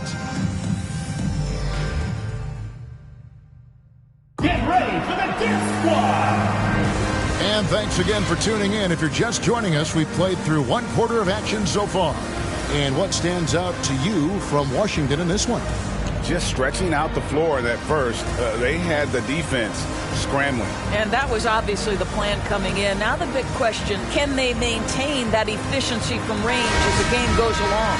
Get ready for the Deer Squad. And thanks again for tuning in. If you're just joining us, we've played through one quarter of action so far. And what stands out to you from Washington in this one? Just stretching out the floor that first. They had the defense scrambling. And that was obviously the plan coming in. Now the big question, can they maintain that efficiency from range as the game goes along?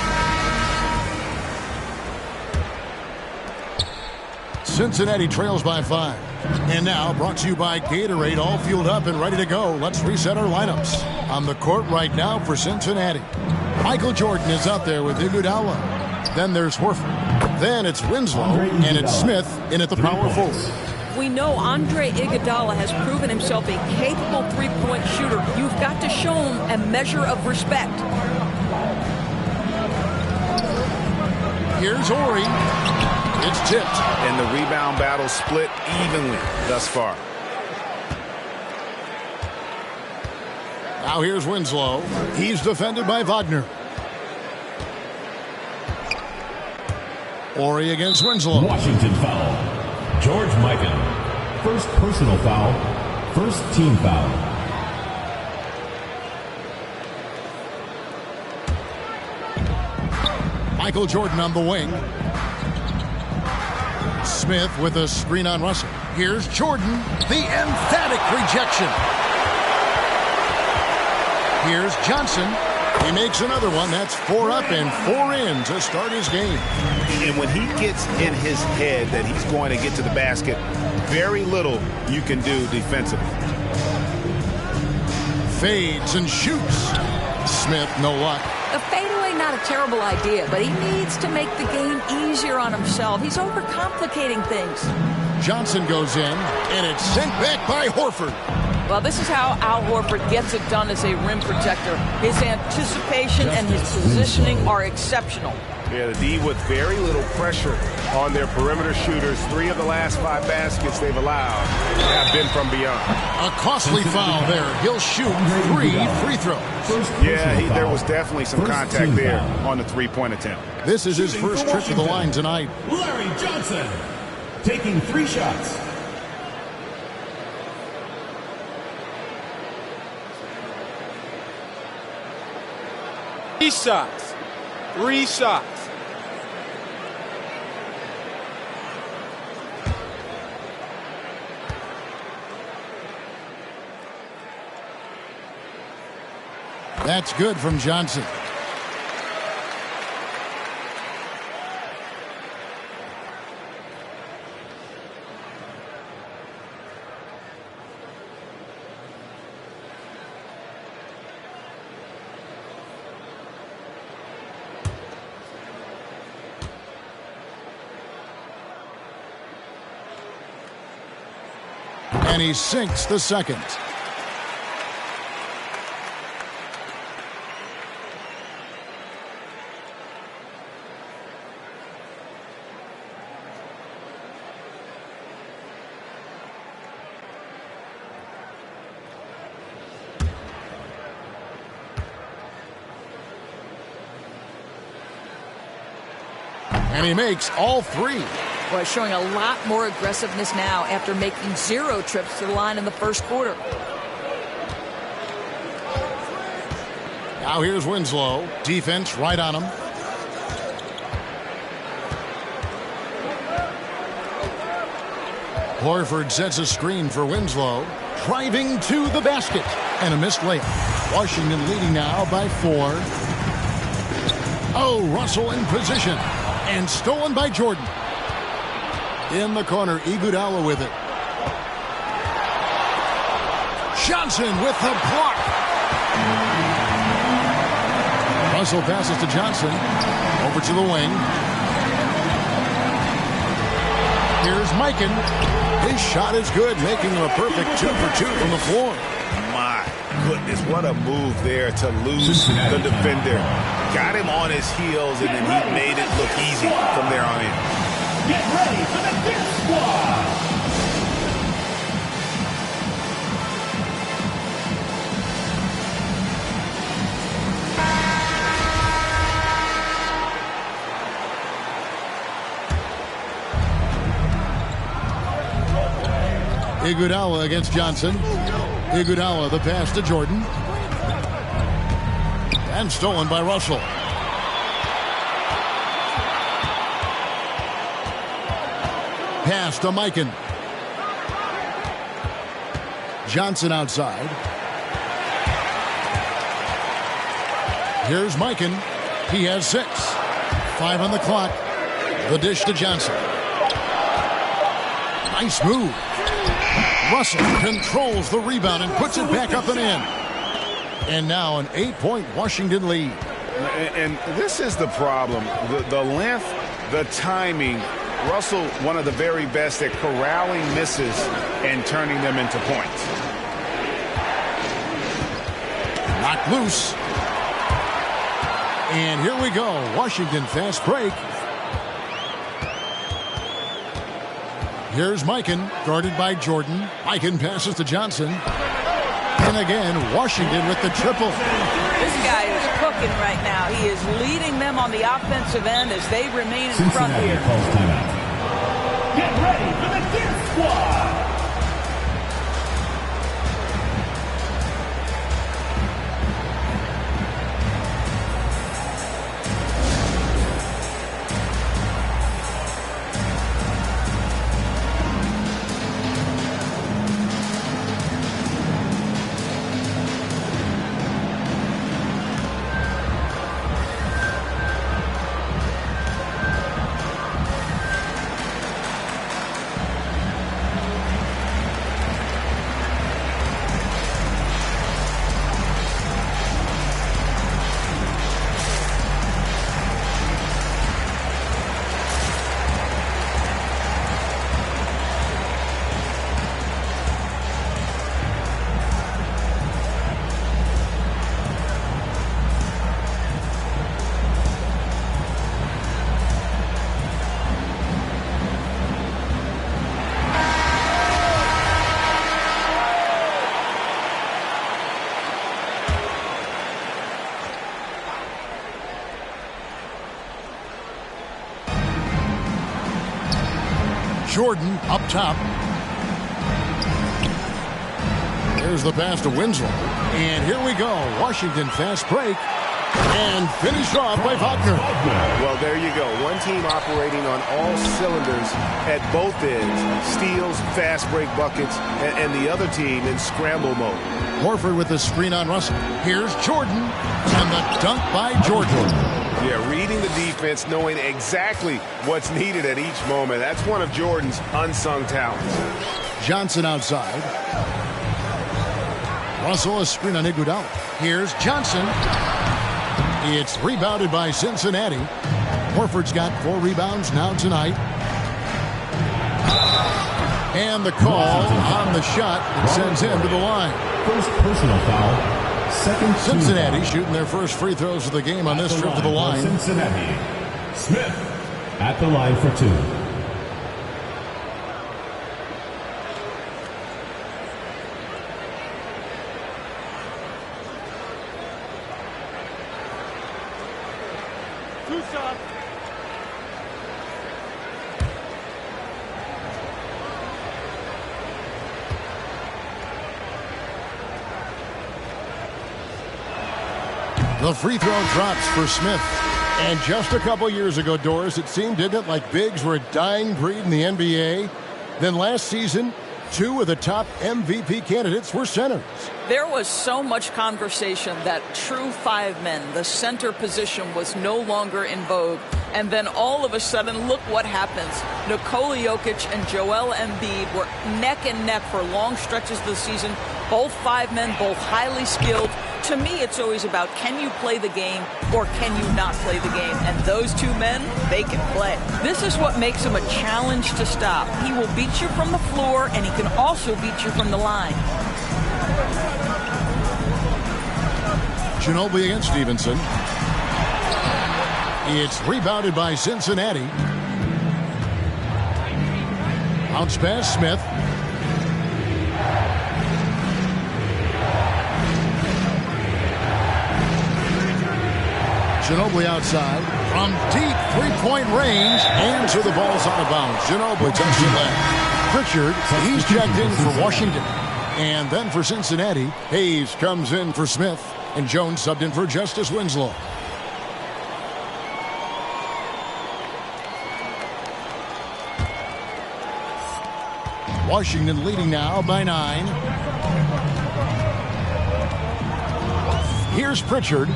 Cincinnati trails by 5. And now brought to you by Gatorade, all fueled up and ready to go. Let's reset our lineups. On the court right now for Cincinnati. Michael Jordan is out there with Iguodala. Then there's Horford. Then it's Winslow. And it's Smith in at the power forward. We know Andre Iguodala has proven himself a capable three-point shooter. You've got to show him a measure of respect. Here's Horry. It's tipped. And the rebound battle split evenly thus far. Now here's Winslow. He's defended by Wagner. Horry against Winslow. Washington foul. George Mikan. First personal foul. First team foul. Michael Jordan on the wing. Smith with a screen on Russell. Here's Jordan, the emphatic rejection. Here's Johnson. He makes another one. That's 4 up and 4 in to start his game. And when he gets in his head that he's going to get to the basket, very little you can do defensively. Fades and shoots. Smith, no luck. The fadeaway, not a terrible idea, but he needs to make the game easier on himself. He's overcomplicating things. Johnson goes in, and it's sent back by Horford. Well, this is how Al Horford gets it done as a rim protector. His anticipation and his positioning are exceptional. Yeah, the D with very little pressure on their perimeter shooters. 3 of the last 5 baskets they've allowed have been from beyond. A costly foul there. He'll shoot 3 free throws. Yeah, there was definitely some contact there on the three-point attempt. This is his first trip to the line tonight. Larry Johnson taking 3 shots. Three shots. That's good from Johnson. And he sinks the second. And he makes all 3. Boy, showing a lot more aggressiveness now after making 0 trips to the line in the first quarter. Now here's Winslow. Defense right on him. Horford sets a screen for Winslow. Driving to the basket. And a missed layup. Washington leading now by 4. Oh, Russell in position. And stolen by Jordan. In the corner, Iguodala with it. Johnson with the block. Russell passes to Johnson. Over to the wing. Here's Mikan. His shot is good, making him a perfect 2 for 2 from the floor. My goodness, what a move there to lose Cincinnati. The defender. Got him on his heels, and then he made it look easy from there on in. Get ready for the Knicks squad. Iguodala against Johnson. Iguodala, the pass to Jordan. And stolen by Russell. Pass to Mikan. Johnson outside. Here's Mikan. He has 6. 5 on the clock. The dish to Johnson. Nice move. Russell controls the rebound and puts it back up and in. And now an 8-point Washington lead. And this is the problem. The length, the timing. Russell, one of the very best at corralling misses and turning them into points. Knocked loose. And here we go. Washington fast break. Here's Mikan, guarded by Jordan. Mikan passes to Johnson. And again, Washington with the triple. This guy is cooking right now. He is leading them on the offensive end as they remain in front here. Get ready for the Knicks squad. Jordan up top. There's the pass to Winslow. And here we go. Washington fast break. And finished off by Wagner. Well, there you go. One team operating on all cylinders at both ends. Steals, fast break buckets, and the other team in scramble mode. Horford with the screen on Russell. Here's Jordan. And the dunk by Jordan. Yeah, reading the defense, knowing exactly what's needed at each moment. That's one of Jordan's unsung talents. Johnson outside. Russell a screen on Iguodala. Here's Johnson. It's rebounded by Cincinnati. Horford's got 4 rebounds now tonight. And the call on the shot that sends him to the line. First personal foul. Second Cincinnati shooting their first free throws of the game on this trip to the line. Cincinnati. Smith at the line for 2. The free throw drops for Smith. And just a couple years ago, Doris, it seemed, didn't it, like bigs were a dying breed in the NBA? Then last season, 2 of the top MVP candidates were centers. There was so much conversation that true 5 men, the center position, was no longer in vogue. And then all of a sudden, look what happens. Nikola Jokic and Joel Embiid were neck and neck for long stretches of the season. Both 5 men, both highly skilled. To me, it's always about, can you play the game or can you not play the game? And those 2 men, they can play. This is what makes him a challenge to stop. He will beat you from the floor, and he can also beat you from the line. Ginobili against Stevenson. It's rebounded by Cincinnati. Bounce pass, Smith. Ginobili outside from deep three-point range, and so the ball's out of bounds. Ginobili touched it left. Pritchard, he's checked in for Washington. And then for Cincinnati, Hayes comes in for Smith, and Jones subbed in for Justice Winslow. Washington leading now by 9. Here's Pritchard.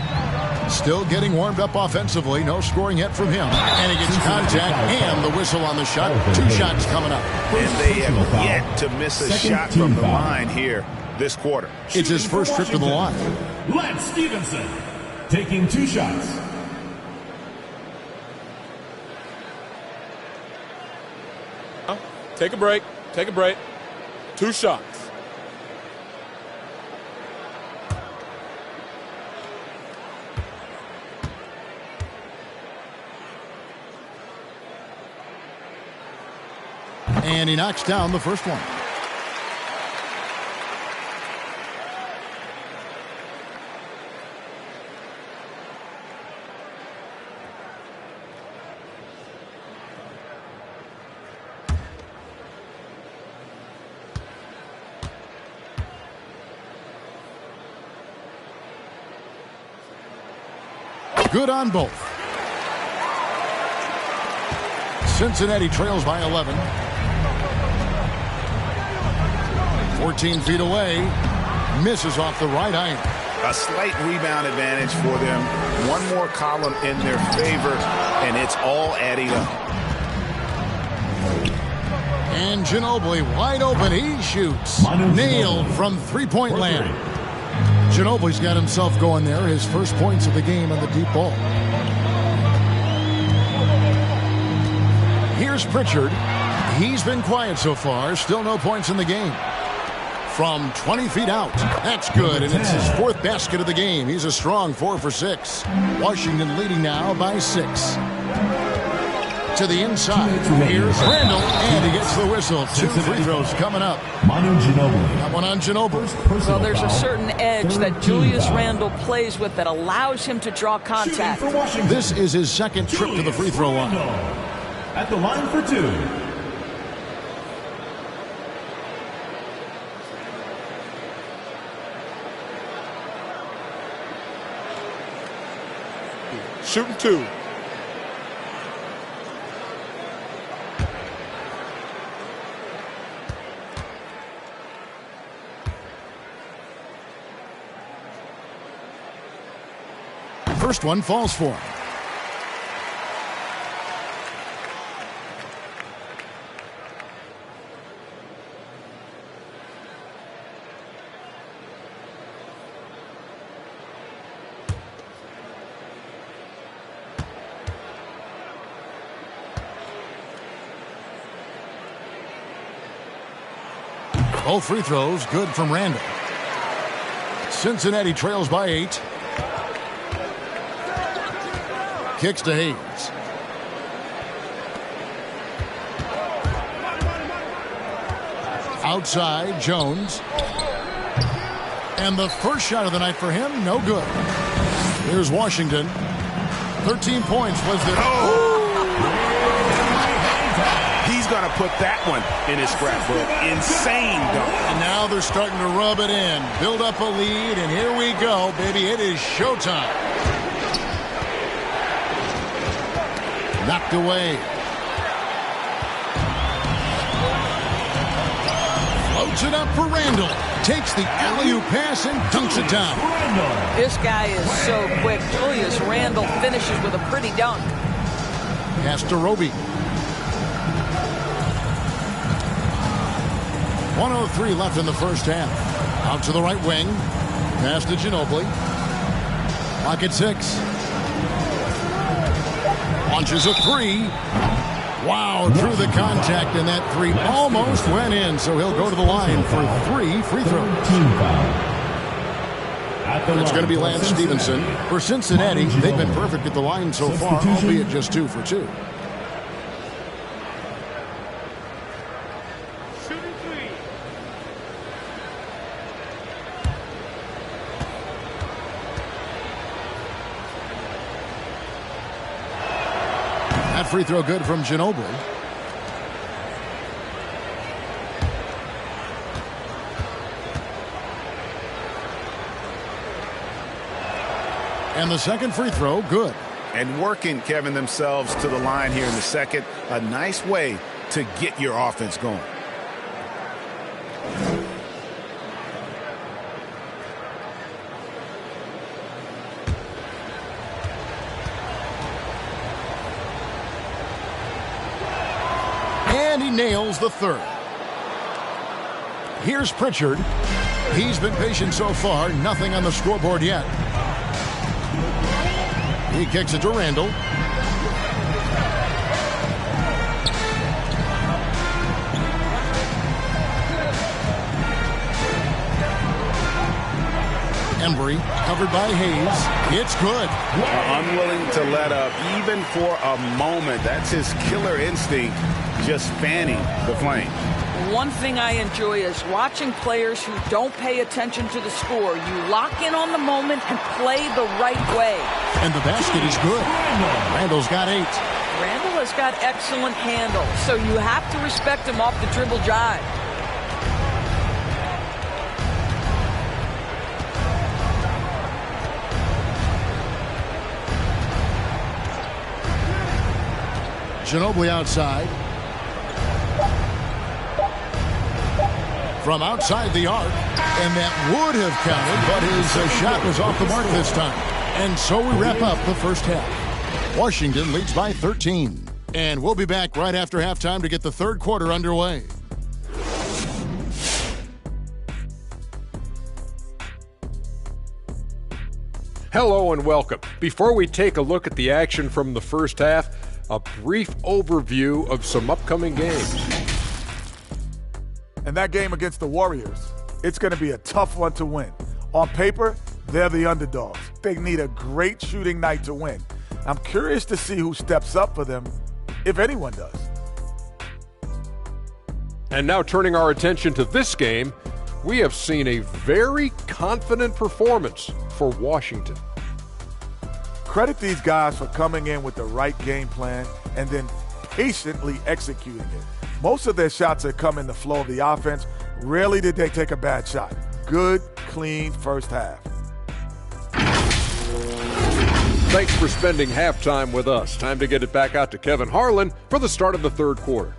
Still getting warmed up offensively. No scoring yet from him. And he gets contact and the whistle on the shot. 2 shots coming up. And they have yet to miss a shot from the line here this quarter. It's his first trip to the line. Lance Stevenson taking 2 shots. Take a break. Take a break. 2 shots. And he knocks down the first one. Good on both. Cincinnati trails by 11. 14 feet away. Misses off the right iron. A slight rebound advantage for them. One more column in their favor, and it's all adding up. And Ginobili wide open. He shoots. Nailed from three-point land. Ginobili's got himself going there. His first points of the game on the deep ball. Here's Pritchard. He's been quiet so far. Still no points in the game. From 20 feet out. That's good, and it's his 4th basket of the game. He's a strong 4 for 6. Washington leading now by 6. To the inside. Here's Randall, and he gets the whistle. 2 free throws coming up. That one on Ginobili. Well, there's a certain edge that Julius Randle plays with that allows him to draw contact. This is his 2nd trip to the free throw line. At the line for 2. Shooting 2. First one falls for him. Both free throws good from Randall. Cincinnati trails by 8. Kicks to Hayes. Outside, Jones. And the first shot of the night for him, no good. Here's Washington. 13 points was their... He's going to put that one in his scrapbook. Insane dunk. And now they're starting to rub it in. Build up a lead, and here we go, baby. It is showtime. Knocked away. Floats it up for Randall. Takes the alley-oop pass and dunks it down. This guy is so quick. Julius Randle finishes with a pretty dunk. Pass to Roby. 1:03 left in the first half. Out to the right wing. Pass to Ginobili. Clock at 6. Launches a 3. Wow, through the contact, and that 3 almost went in, so he'll go to the line for 3 free throws. It's going to be Lance Stevenson. For Cincinnati, they've been perfect at the line so far, albeit just 2 for 2. Free throw good from Ginobili. And the second free throw, good. And working, Kevin, themselves to the line here in the second. A nice way to get your offense going. And he nails the third. Here's Pritchard. He's been patient so far. Nothing on the scoreboard yet. He kicks it to Randall. Embry covered by Hayes. It's good. Unwilling to let up even for a moment. That's his killer instinct, just fanning the flame. One thing I enjoy is watching players who don't pay attention to the score. You lock in on the moment and play the right way. And the basket is good. Randall's got 8. Randall has got excellent handle, so you have to respect him off the dribble jive. Ginobili outside. From outside the arc, and that would have counted, but his shot was off the mark this time. And so we wrap up the first half. Washington leads by 13. And we'll be back right after halftime to get the third quarter underway. Hello and welcome. Before we take a look at the action from the first half, a brief overview of some upcoming games. And that game against the Warriors, it's going to be a tough one to win. On paper, they're the underdogs. They need a great shooting night to win. I'm curious to see who steps up for them, if anyone does. And now turning our attention to this game, we have seen a very confident performance for Washington. Credit these guys for coming in with the right game plan and then patiently executing it. Most of their shots have come in the flow of the offense. Rarely did they take a bad shot. Good, clean first half. Thanks for spending halftime with us. Time to get it back out to Kevin Harlan for the start of the third quarter.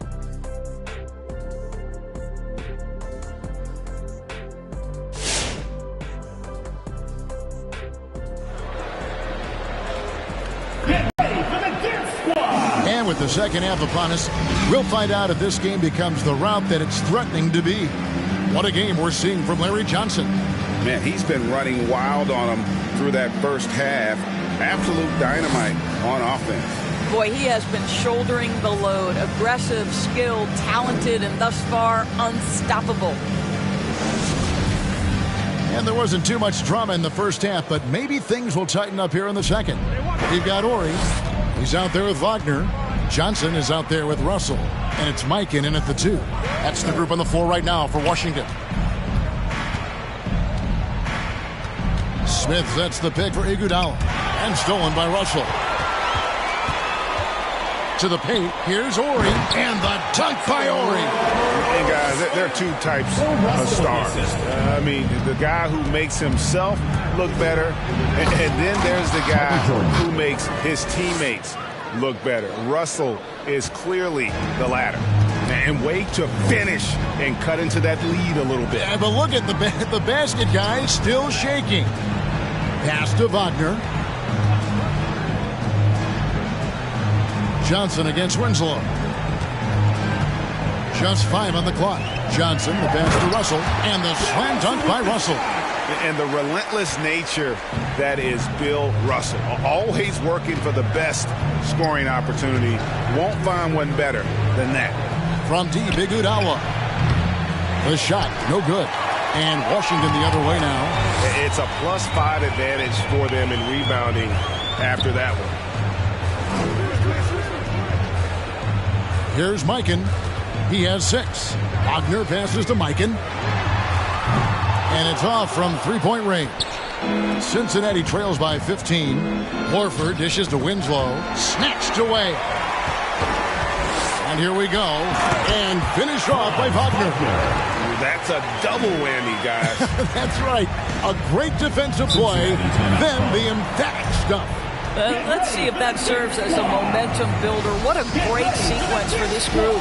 And with the second half upon us, we'll find out if this game becomes the rout that it's threatening to be. What a game we're seeing from Larry Johnson. Man, he's been running wild on him through that first half. Absolute dynamite on offense. Boy, he has been shouldering the load. Aggressive, skilled, talented, and thus far unstoppable. And there wasn't too much drama in the first half, but maybe things will tighten up here in the second. We've got Ori. He's out there with Wagner. Johnson is out there with Russell. And it's Mikan in at the 2. That's the group on the floor right now for Washington. Smith sets the pick for Iguodala. And stolen by Russell. To the paint. Here's Ori. And the dunk by Ori. And guys, there are two types of stars. I mean, the guy who makes himself look better. And then there's the guy who makes his teammates look better. Russell is clearly the latter. And wait to finish and cut into that lead a little bit. Yeah, but look at the basket guy still shaking. Pass to Wagner. Johnson against Winslow. Just 5 on the clock. Johnson, the pass to Russell, and the slam dunk by Russell. And the relentless nature that is Bill Russell. Always working for the best scoring opportunity. Won't find one better than that. From deep, Iguodala. The shot, no good. And Washington the other way now. It's a +5 advantage for them in rebounding after that one. Here's Mikan. He has 6. Wagner passes to Mikan. And it's off from three-point range. Cincinnati trails by 15. Horford dishes to Winslow. Snatched away. And here we go. And finished off by Wagner. That's a double whammy, guys. That's right. A great defensive play. Then the emphatic stuff. Let's see if that serves as a momentum builder. What a great sequence for this group.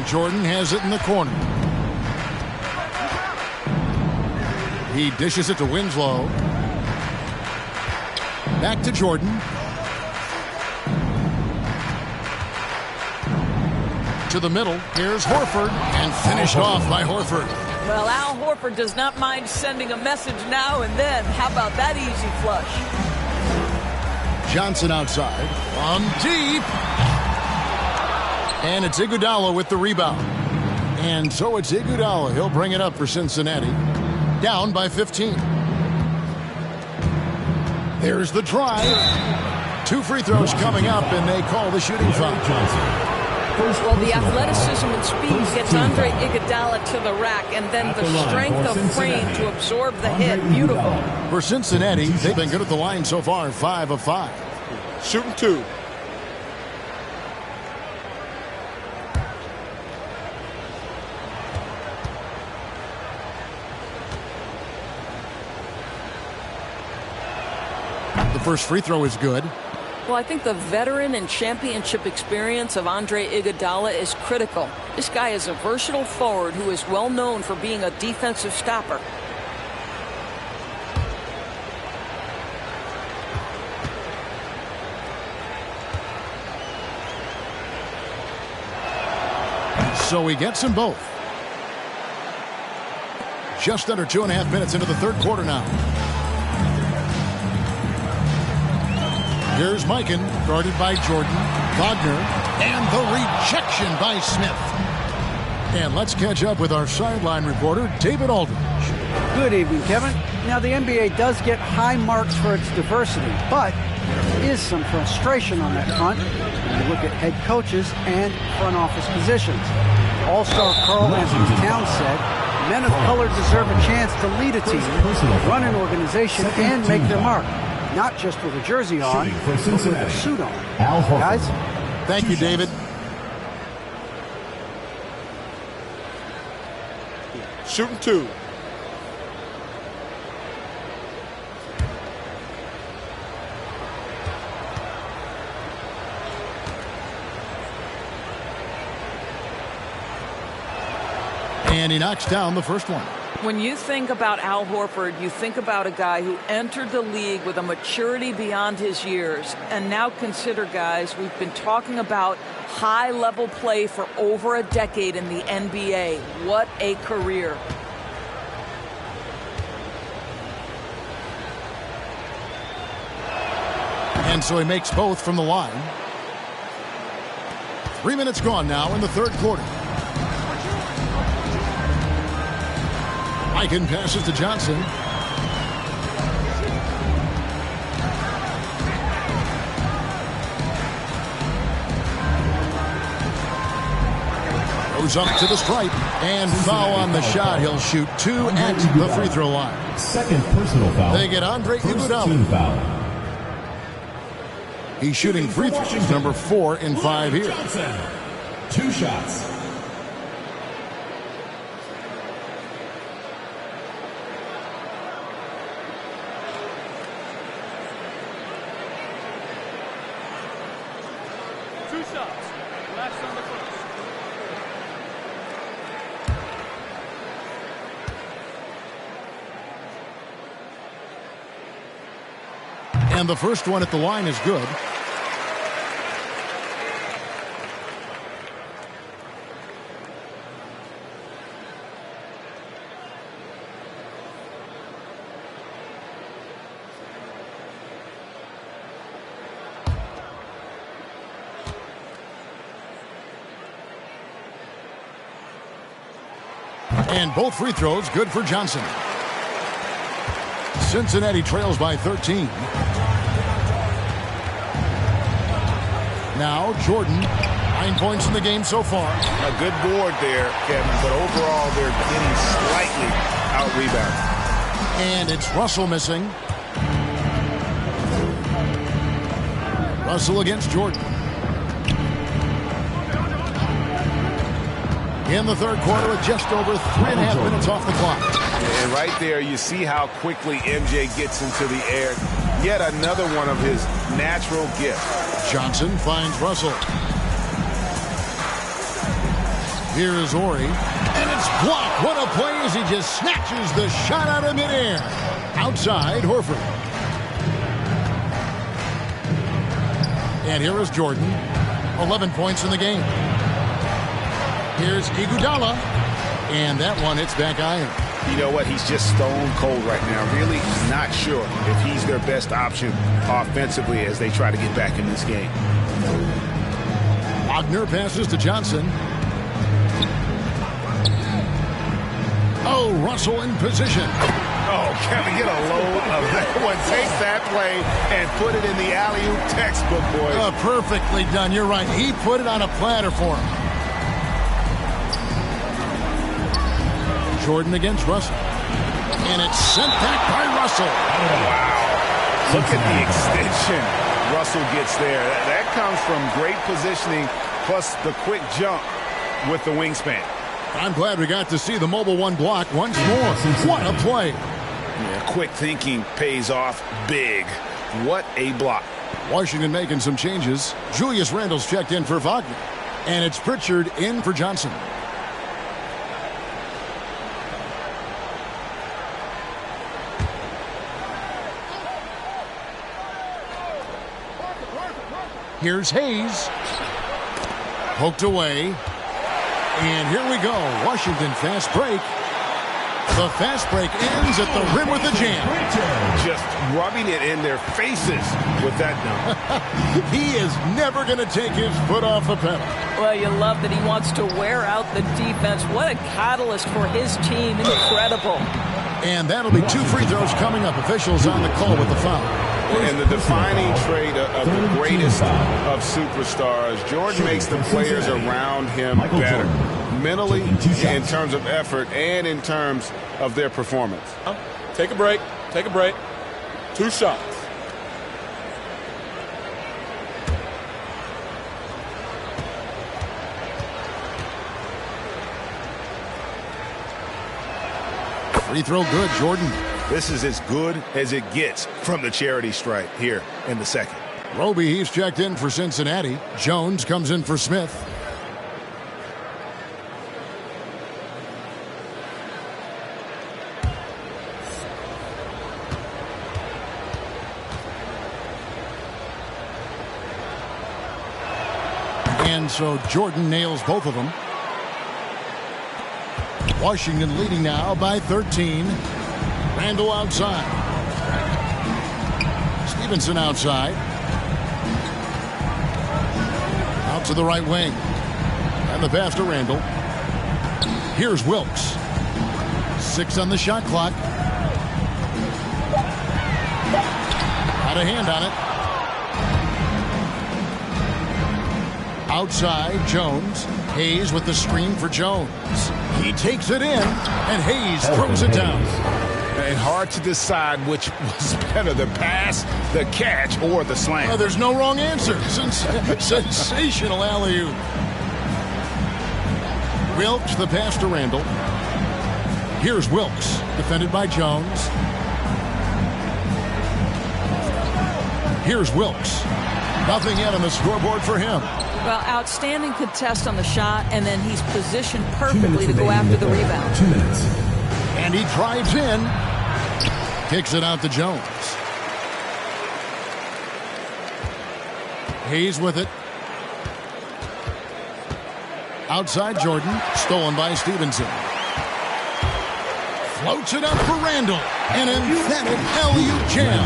Jordan has it in the corner. He dishes it to Winslow. Back to Jordan. To the middle. Here's Horford. And finished off by Horford. Well, Al Horford does not mind sending a message now and then. How about that easy flush? Johnson outside. On deep. And it's Iguodala with the rebound. And so it's Iguodala. He'll bring it up for Cincinnati. Down by 15. There's the drive. 2 free throws coming up, and they call the shooting foul. Well, the athleticism and speed gets Andre Iguodala to the rack, and then the strength of frame to absorb the hit. Beautiful. For Cincinnati, they've been good at the line so far, 5 of 5. Shooting 2. The first free throw is good. Well, I think the veteran and championship experience of Andre Iguodala is critical. This guy is a versatile forward who is well known for being a defensive stopper. So he gets them both. Just under 2.5 minutes into the third quarter now. Here's Mikan, guarded by Jordan. Wagner, and the rejection by Smith. And let's catch up with our sideline reporter, David Aldridge. Good evening, Kevin. Now, the NBA does get high marks for its diversity, but There is some frustration on that front when you look at head coaches and front office positions. All-star Karl Anthony Towns said, men of color deserve a chance to lead a team, run an organization, and make their mark. Not just with a jersey on, but with a suit on. Guys? Thank you, David. Shooting 2. And he knocks down the first one. When you think about Al Horford, you think about a guy who entered the league with a maturity beyond his years. And now consider, guys, we've been talking about high-level play for over a decade in the NBA. What a career. And so he makes both from the line. 3 minutes gone now in the third quarter. Eichen passes to Johnson. Goes up to the stripe and foul on the shot. He'll shoot 2 at the free throw line. Second personal foul. They get Andre Iguodala. He's shooting free throws, number 4 in 5 here. Johnson, 2 shots. Last on the first. And the first one at the line is good. And both free throws good for Johnson. Cincinnati trails by 13. Now Jordan, 9 points in the game so far. A good board there, Kevin, but overall they're getting slightly out-rebounded. And it's Russell missing. Russell against Jordan. In the third quarter with just over 3.5 minutes off the clock. And right there you see how quickly MJ gets into the air. Yet another one of his natural gifts. Johnson finds Russell. Here is Ori. And it's blocked. What a play as he just snatches the shot out of midair. Outside, Horford. And here is Jordan. 11 points in the game. Here's Iguodala. And that one hits back iron. You know what? He's just stone cold right now. Really not sure if he's their best option offensively as they try to get back in this game. Wagner passes to Johnson. Oh, Russell in position. Oh, Kevin, get a load of that one. Take that play and put it in the alley-oop textbook, boys. Perfectly done. You're right. He put it on a platter for him. Jordan against Russell. And it's sent back by Russell. Wow. Look at the extension Russell gets there. That comes from great positioning plus the quick jump with the wingspan. I'm glad we got to see the mobile one block once more. What a play. Yeah, quick thinking pays off big. What a block. Washington making some changes. Julius Randle's checked in for Wagner. And it's Pritchard in for Johnson. Here's Hayes. Poked away. And here we go. Washington fast break. The fast break ends at the rim with a jam. Just rubbing it in their faces with that dunk. He is never going to take his foot off the pedal. Well, you love that he wants to wear out the defense. What a catalyst for his team. Incredible. And that'll be 2 free throws coming up. Officials on the call with the foul. And the defining trait of the greatest of superstars, Jordan makes the players around him better, mentally, in terms of effort, and in terms of their performance. Take a break. Take a break. 2 shots. Free throw good, Jordan. This is as good as it gets from the charity stripe here in the second. Roby, he's checked in for Cincinnati. Jones comes in for Smith. And so Jordan nails both of them. Washington leading now by 13. Randall outside. Stevenson outside. Out to the right wing. And the pass to Randall. Here's Wilkes. 6 on the shot clock. Got a hand on it. Outside, Jones. Hayes with the screen for Jones. He takes it in, and Hayes throws it down. And hard to decide which was better, the pass, the catch, or the slam. Well, there's no wrong answer. Sensational alley-oop. Wilkes, the pass to Randall. Here's Wilkes, defended by Jones. Here's Wilkes. Nothing yet on the scoreboard for him. Well, outstanding contest on the shot, and then he's positioned perfectly to go after the rebound. 2 minutes. And he drives in. Kicks it out to Jones. Hayes with it. Outside Jordan. Stolen by Stevenson. Floats it up for Randall. An emphatic alley-oop jam.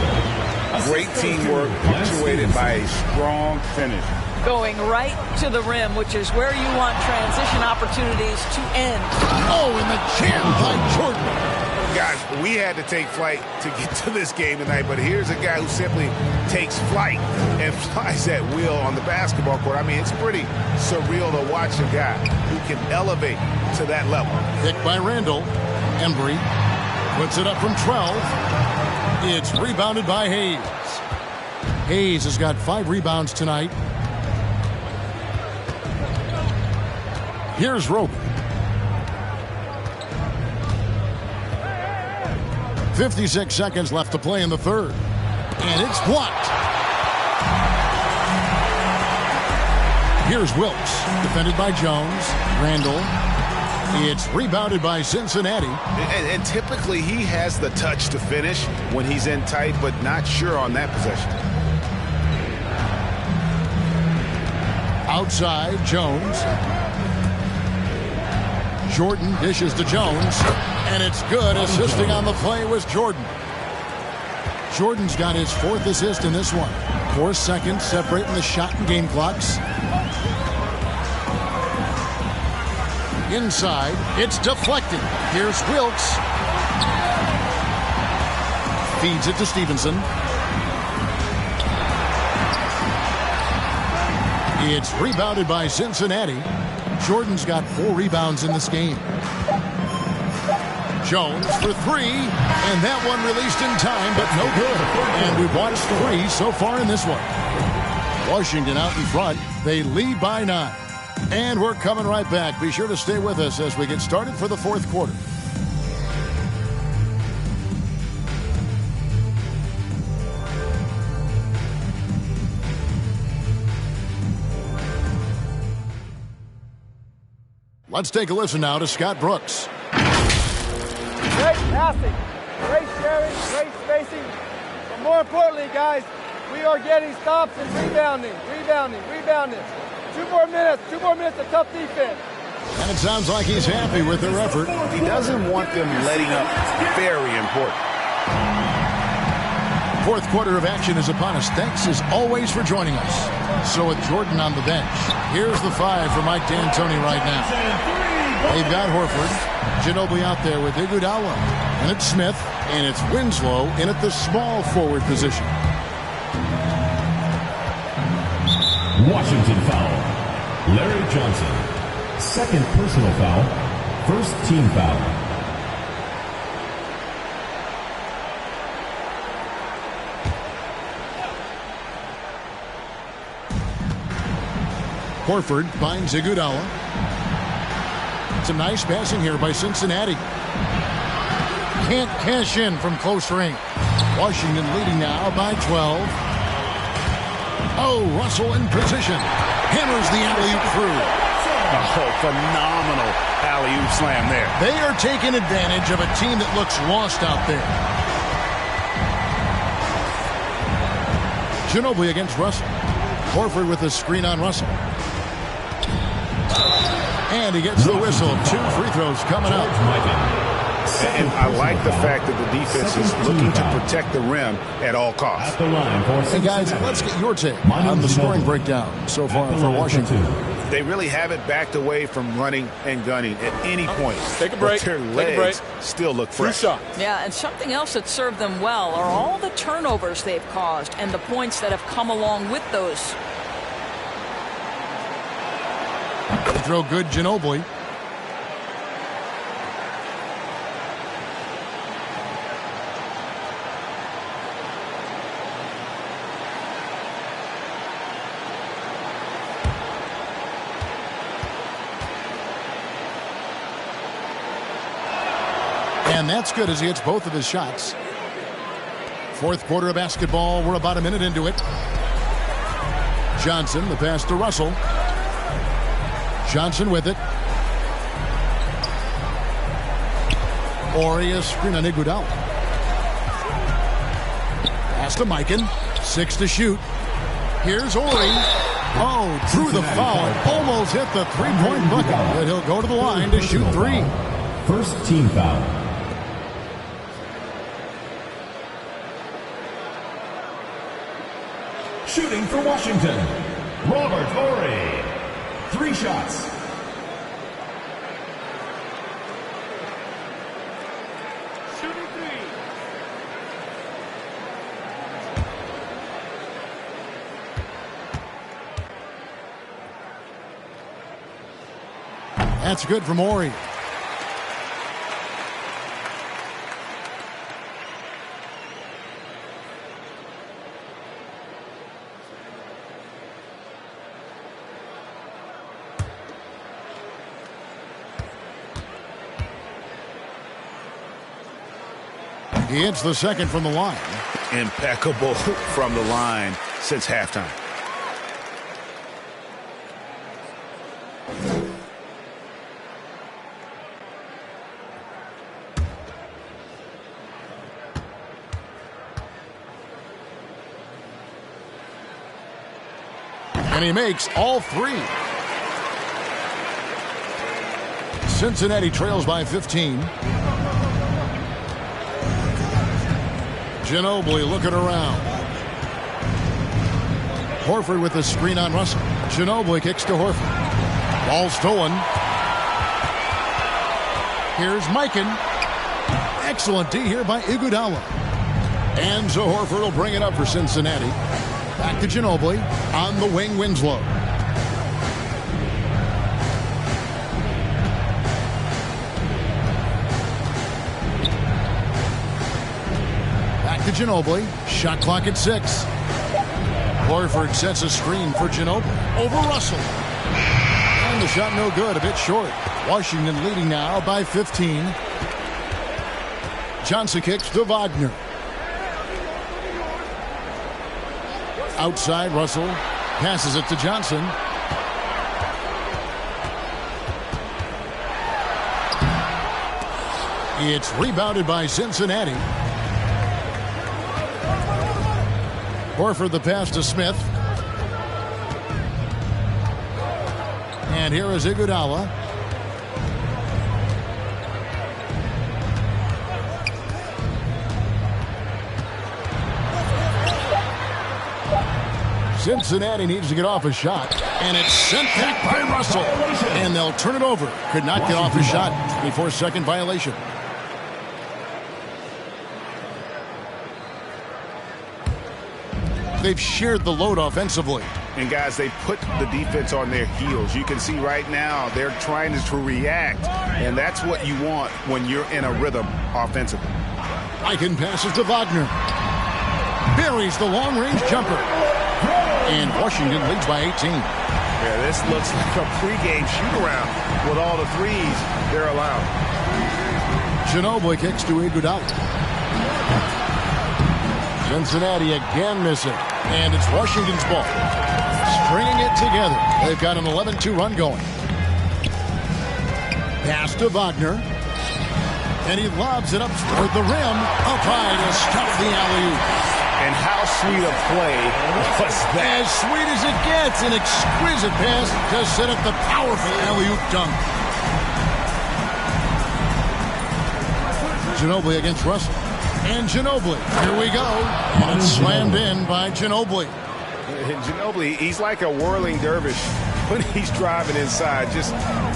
Great teamwork punctuated by a strong finish. Going right to the rim, which is where you want transition opportunities to end. Oh, and the jam by Jordan. Guys, we had to take flight to get to this game tonight, but here's a guy who simply takes flight and flies at will on the basketball court. I mean, it's pretty surreal to watch a guy who can elevate to that level. Picked by Randall. Embry puts it up from 12. It's rebounded by Hayes. Hayes has got 5 rebounds tonight. Here's Roby. 56 seconds left to play in the third. And it's blocked. Here's Wilkes, defended by Jones. Randall. It's rebounded by Cincinnati. And typically he has the touch to finish when he's in tight, but not sure on that possession. Outside, Jones. Jordan dishes to Jones, and it's good. Assisting on the play was Jordan. Jordan's got his 4th assist in this one. 4 seconds separating the shot and game clocks. Inside, it's deflected. Here's Wilkes. Feeds it to Stevenson. It's rebounded by Cincinnati. Jordan's got 4 rebounds in this game. Jones for 3, and that one released in time, but no good. And we've watched 3 so far in this one. Washington out in front. They lead by 9. And we're coming right back. Be sure to stay with us as we get started for the 4th quarter. Let's take a listen now to Scott Brooks. Great passing, great sharing, great spacing. But more importantly, guys, we are getting stops and rebounding. 2 more minutes of tough defense. And it sounds like he's happy with their effort. He doesn't want them letting up. Very important. 4th quarter of action is upon us. Thanks as always for joining us. So with Jordan on the bench, here's the 5 for Mike D'Antoni right now. They've got Horford, Ginobili out there with Iguodala, and it's Smith, and it's Winslow in at the small forward position. Washington foul. Larry Johnson. Second personal foul. First team foul. Horford finds Iguodala. Some nice passing here by Cincinnati. Can't cash in from close range. Washington leading now by 12. Oh, Russell in position. Hammers the alley-oop through. Oh, phenomenal alley-oop slam there. They are taking advantage of a team that looks lost out there. Ginobili against Russell. Horford with a screen on Russell. And he gets the whistle. 2 free throws coming up. And I like the fact that the defense is looking to protect the rim at all costs. Hey guys, let's get your take on the scoring breakdown so far for Washington. They really haven't backed away from running and gunning at any point. Take a break. Their legs still look fresh. Yeah, and something else that served them well are all the turnovers they've caused and the points that have come along with those. They throw good, Ginobili. And that's good as he hits both of his shots. Fourth quarter of basketball. We're about a minute into it. Johnson, the pass to Russell. Johnson with it. Ori, a screen on Iguodala. Pass to Mikan. 6 to shoot. Here's Ori. Oh, through the foul. Almost hit the three-point bucket. But he'll go to the line to shoot 3. First team foul. Shooting for Washington, Robert Ori. 3 shots. Shooting 3. That's good from Ori. He hits the second from the line. Impeccable from the line since halftime. And he makes all 3. Cincinnati trails by 15. Ginobili looking around. Horford with the screen on Russell. Ginobili kicks to Horford. Ball stolen. Here's Mikan. Excellent D here by Iguodala. And so Horford will bring it up for Cincinnati. Back to Ginobili. On the wing, Winslow. To Ginobili. Shot clock at 6. Horford sets a screen for Ginobili. Over Russell. And the shot no good. A bit short. Washington leading now by 15. Johnson kicks to Wagner. Outside, Russell passes it to Johnson. It's rebounded by Cincinnati. Horford the pass to Smith. And here is Iguodala. Cincinnati needs to get off a shot. And it's sent back by Russell. And they'll turn it over. Could not get off a shot. 24-second violation. They've shared the load offensively. And, guys, they put the defense on their heels. You can see right now they're trying to react, and that's what you want when you're in a rhythm offensively. Eichen passes to Wagner. Buries the long-range jumper. And Washington leads by 18. Yeah, this looks like a pregame shoot-around with all the threes they're allowed. Ginobili kicks to Iguodala. Cincinnati again missing. And it's Washington's ball. Stringing it together. They've got an 11-2 run going. Pass to Wagner. And he lobs it up toward the rim. Up high to stop the alley-oop. And how sweet a play was that? As sweet as it gets. An exquisite pass to set up the powerful alley-oop dunk. Ginobili against Russell. And Ginobili. Here we go. And it's slammed in by Ginobili. Ginobili, he's like a whirling dervish when he's driving inside. Just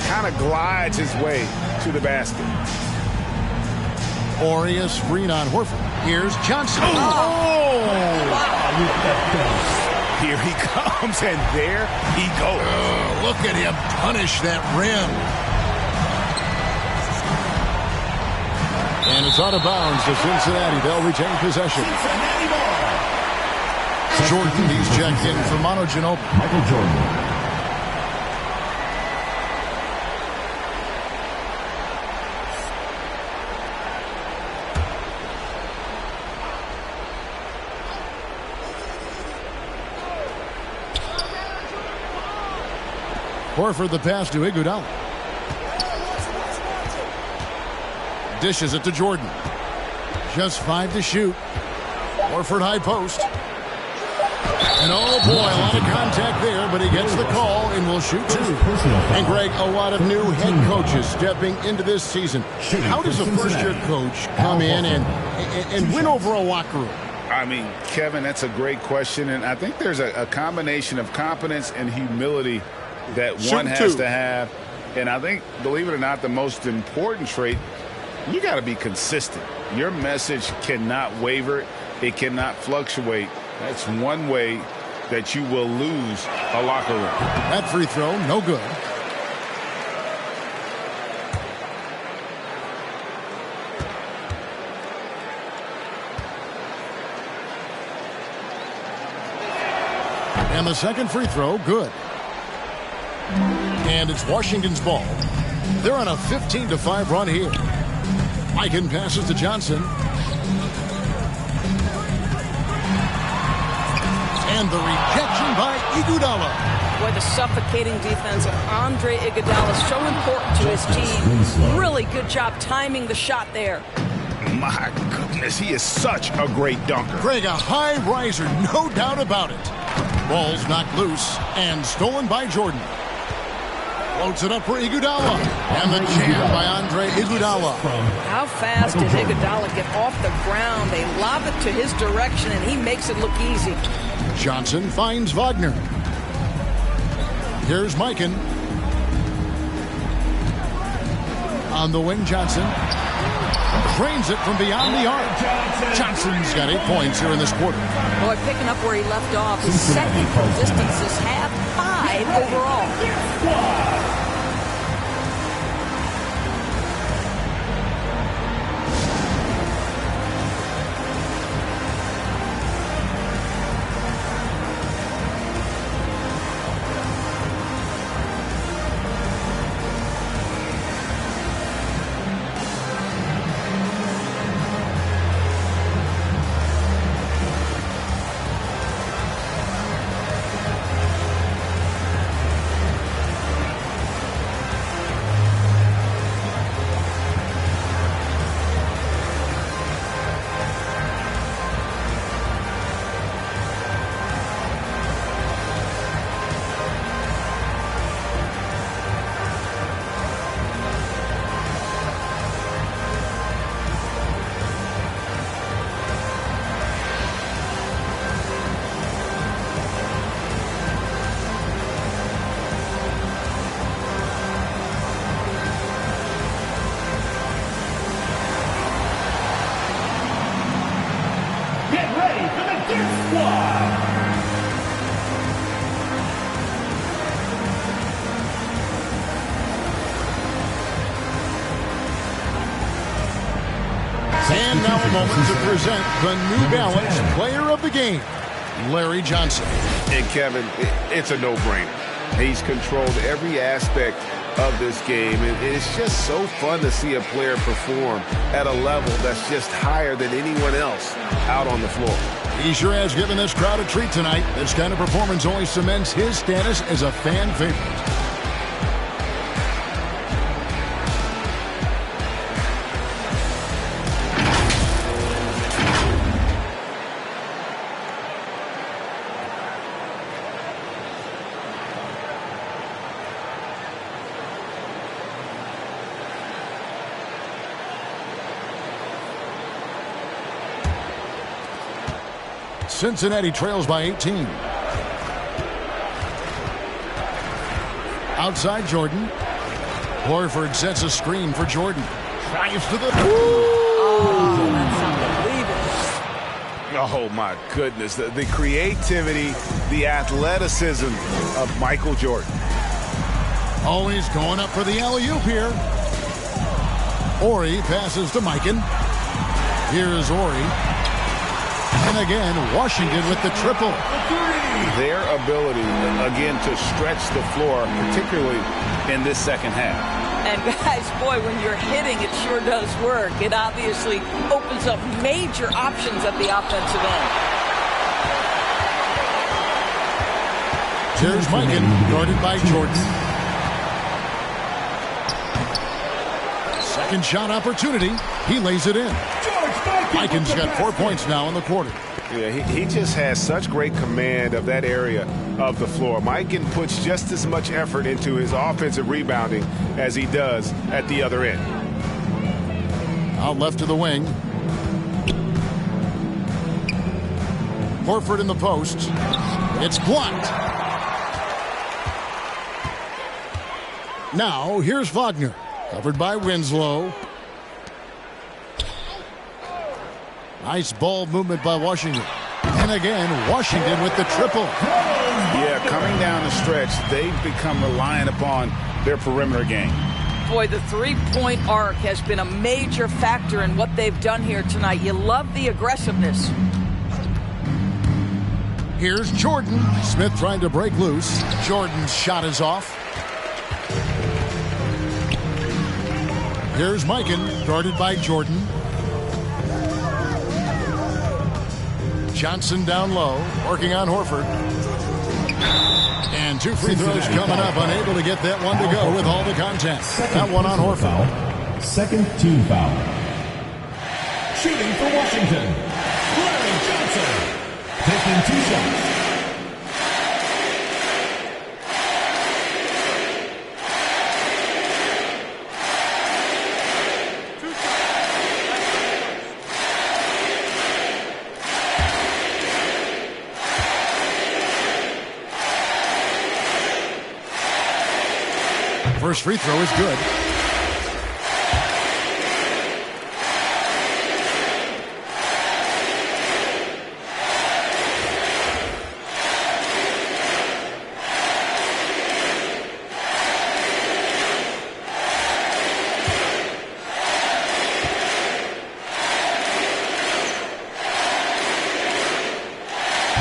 kind of glides his way to the basket. Orius screen on Horford. Here's Johnson. Here he comes, and there he goes. Oh, look at him punish that rim. And it's out of bounds to Cincinnati. They'll retain possession. Jordan, he's checked in for Manu Ginobili. Michael Jordan. Horford the pass to Iguodala. Dishes it to Jordan. Just 5 to shoot. Horford high post. And oh boy, a lot of contact there, but he gets the call and will shoot 2. And Greg, a lot of new head coaches stepping into this season. How does a first-year coach come in and win over a locker room? I mean, Kevin, that's a great question, and I think there's a combination of competence and humility that one has to have. And I think, believe it or not, the most important trait, you got to be consistent. Your message cannot waver. It cannot fluctuate. That's one way that you will lose a locker room. That free throw, no good. And the second free throw, good. And it's Washington's ball. They're on a 15-5 run here. Eichen passes to Johnson. And the rejection by Iguodala. Boy, the suffocating defense of Andre Iguodala is so important to his team. Really good job timing the shot there. My goodness, he is such a great dunker. Greg, a high riser, no doubt about it. Ball's knocked loose and stolen by Jordan. Floats it up for Iguodala. And the jam by Andre Iguodala. How fast did Iguodala get off the ground? They lob it to his direction, and he makes it look easy. Johnson finds Wagner. Here's Mikan. On the wing, Johnson. Cranes it from beyond the arc. Johnson's got 8 points here in this quarter. Boy, picking up where he left off. His second from distance this half, 5 overall. a moment to present the New Balance Player of the Game, Larry Johnson. And Kevin, it's a no-brainer. He's controlled every aspect of this game, and it's just so fun to see a player perform at a level that's just higher than anyone else out on the floor. He sure has given this crowd a treat tonight. This kind of performance only cements his status as a fan favorite. Cincinnati trails by 18. Outside Jordan. Horford sets a screen for Jordan. Drives to the... Oh, that's unbelievable. Oh, my goodness. The creativity, the athleticism of Michael Jordan. Always going up for the alley-oop here. Ori passes to Mikan. Here's Ori. And again, Washington with the triple. Their ability, again, to stretch the floor, particularly in this second half. And guys, boy, when you're hitting, it sure does work. It obviously opens up major options at the offensive end. Here's Mikan, guarded by Jordan. Second shot opportunity. He lays it in. Mikan's got 4 points now in the quarter. Yeah, he just has such great command of that area of the floor. Mikan puts just as much effort into his offensive rebounding as he does at the other end. Out left to the wing. Horford in the post. It's blocked. Now, here's Wagner. Covered by Winslow. Nice ball movement by Washington. And again, Washington with the triple. Yeah, coming down the stretch, they've become reliant upon their perimeter game. Boy, the three-point arc has been a major factor in what they've done here tonight. You love the aggressiveness. Here's Jordan. Smith trying to break loose. Jordan's shot is off. Here's Mikan, guarded by Jordan. Johnson down low, working on Horford. And two free throws coming up, unable to get that one to go with all the contact. That one on Horford. Second team foul. Shooting for Washington, Larry Johnson. Taking 2 shots. First free throw is good.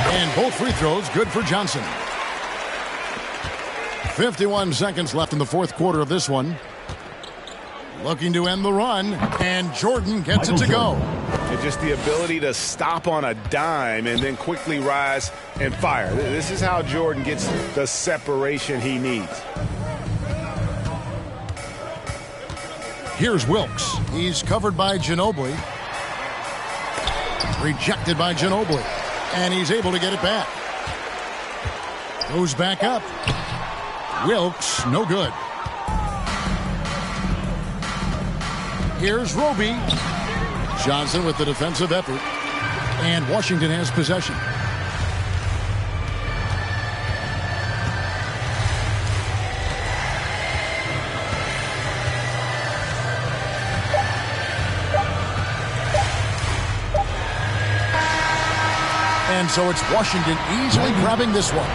And both free throws good for Johnson. 51 seconds left in the fourth quarter of this one. Looking to end the run, and Jordan gets it to go. And just the ability to stop on a dime and then quickly rise and fire. This is how Jordan gets the separation he needs. Here's Wilkes. He's covered by Ginobili. Rejected by Ginobili. And he's able to get it back. Goes back up. Wilkes, no good. Here's Roby. Johnson with the defensive effort. And Washington has possession. And so it's Washington easily grabbing this one.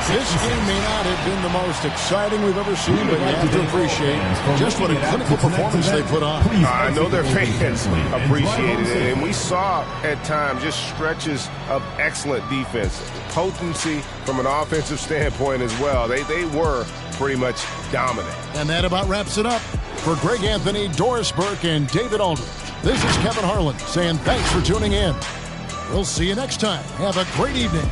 This game may not have been the most exciting we've ever seen, but you have to appreciate just what a clinical performance they put on. I know their fans appreciated it, and we saw at times just stretches of excellent defense, potency from an offensive standpoint as well. They were pretty much dominant. And that about wraps it up. For Greg Anthony, Doris Burke, and David Aldridge, this is Kevin Harlan saying thanks for tuning in. We'll see you next time. Have a great evening.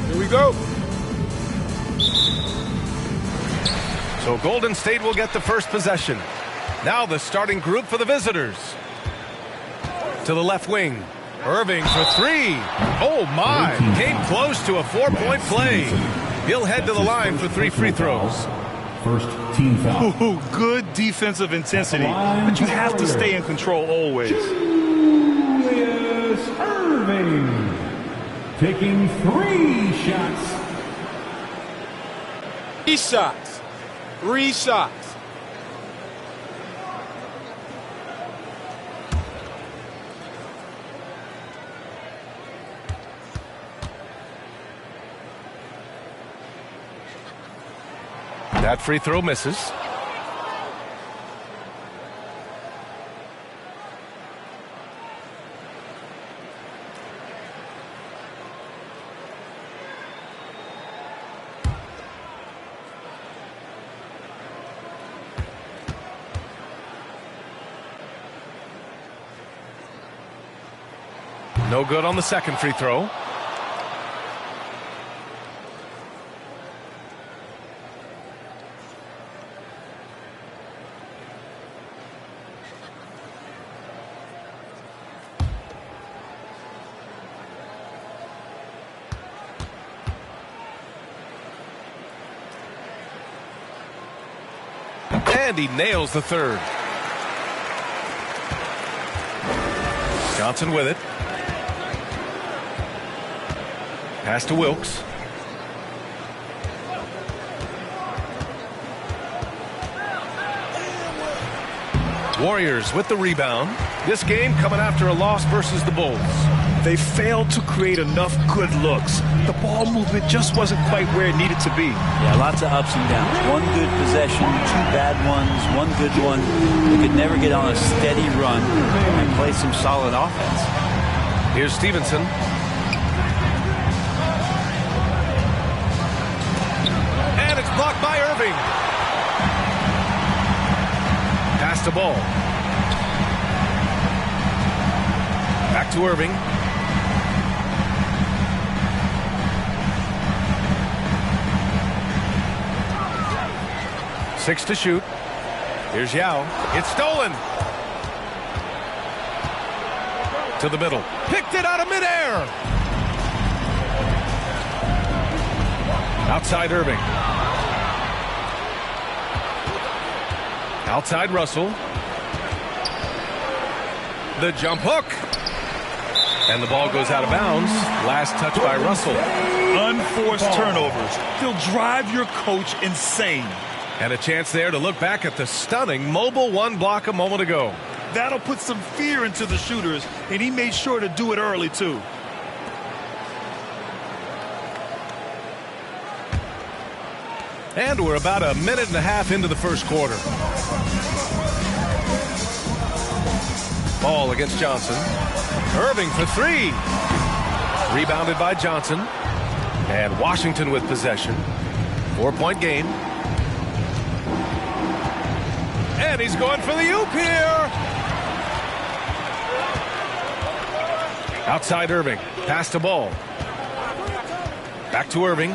Here we go. So Golden State will get the first possession. Now the starting group for the visitors. To the left wing. Irving for three. Oh, my. Came close to a 4-point play. He'll head to the line for 3 free throws. First team foul. Ooh, good defensive intensity, but you have to stay in control always. Julius Irving taking 3 shots. 3 shots. 3 shots. That free throw misses. No good on the second free throw. And he nails the third. Johnson with it. Pass to Wilkes. Warriors with the rebound. This game coming after a loss versus the Bulls. They failed to create enough good looks. The ball movement just wasn't quite where it needed to be. Yeah, lots of ups and downs. One good possession, 2 bad ones, one good one. They could never get on a steady run and play some solid offense. Here's Stevenson. And it's blocked by Irving. Pass the ball. Back to Irving. Six to shoot. Here's Yao. It's stolen. To the middle. Picked it out of midair. Outside Irving. Outside Russell. The jump hook. And the ball goes out of bounds. Last touch by Russell. Unforced turnovers. They'll drive your coach insane. And a chance there to look back at the stunning mobile one block a moment ago. That'll put some fear into the shooters, and he made sure to do it early, too. And we're about a minute and a half into the first quarter. Ball against Johnson. Irving for three. Rebounded by Johnson. And Washington with possession. 4-point game. And he's going for the oop here. Outside Irving. Pass to Ball. Back to Irving.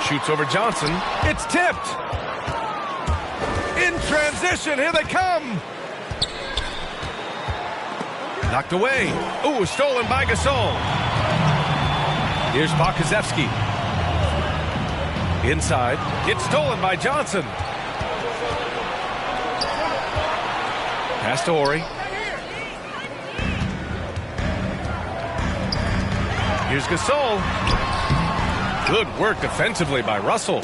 Shoots over Johnson. It's tipped. In transition. Here they come. Knocked away. Ooh, stolen by Gasol. Here's Pokusevski. Inside. It's stolen by Johnson. Pass to Horry. Here's Gasol. Good work defensively by Russell.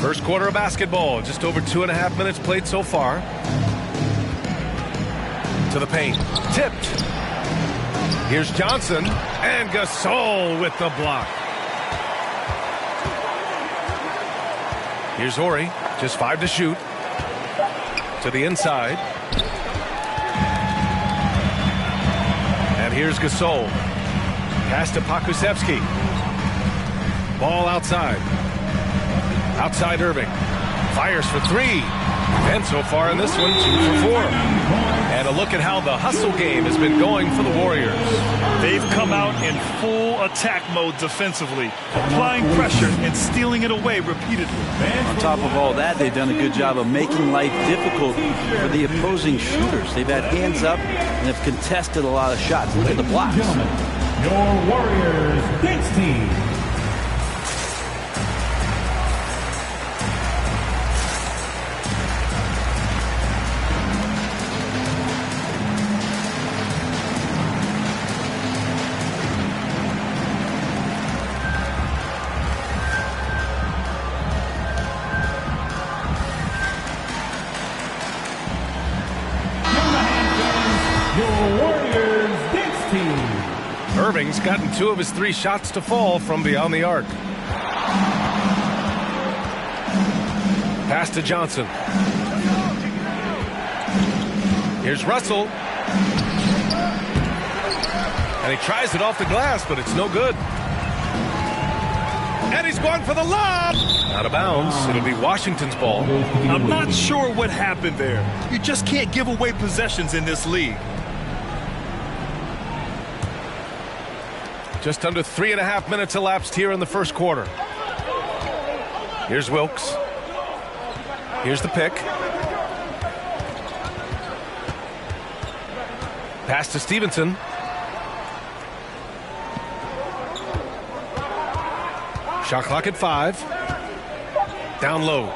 First quarter of basketball. Just over 2.5 minutes played so far. To the paint. Tipped. Here's Johnson. And Gasol with the block. Here's Horry. Just 5 to shoot. To the inside. And here's Gasol. Pass to Pokusevski. Ball outside. Outside Irving. Fires for three. And so far in this one, 2 for 4. And a look at how the hustle game has been going for the Warriors. They've come out in full attack mode defensively, applying pressure and stealing it away repeatedly. On top of all that, they've done a good job of making life difficult for the opposing shooters. They've had hands up and have contested a lot of shots. Look at the blocks. Your Warriors Knicks team. Irving's gotten 2 of his 3 shots to fall from beyond the arc. Pass to Johnson. Here's Russell. And he tries it off the glass, but it's no good. And he's going for the lob. Out of bounds. It'll be Washington's ball. I'm not sure what happened there. You just can't give away possessions in this league. Just under 3.5 minutes elapsed here in the first quarter. Here's Wilkes. Here's the pick. Pass to Stevenson. Shot clock at 5. Down low.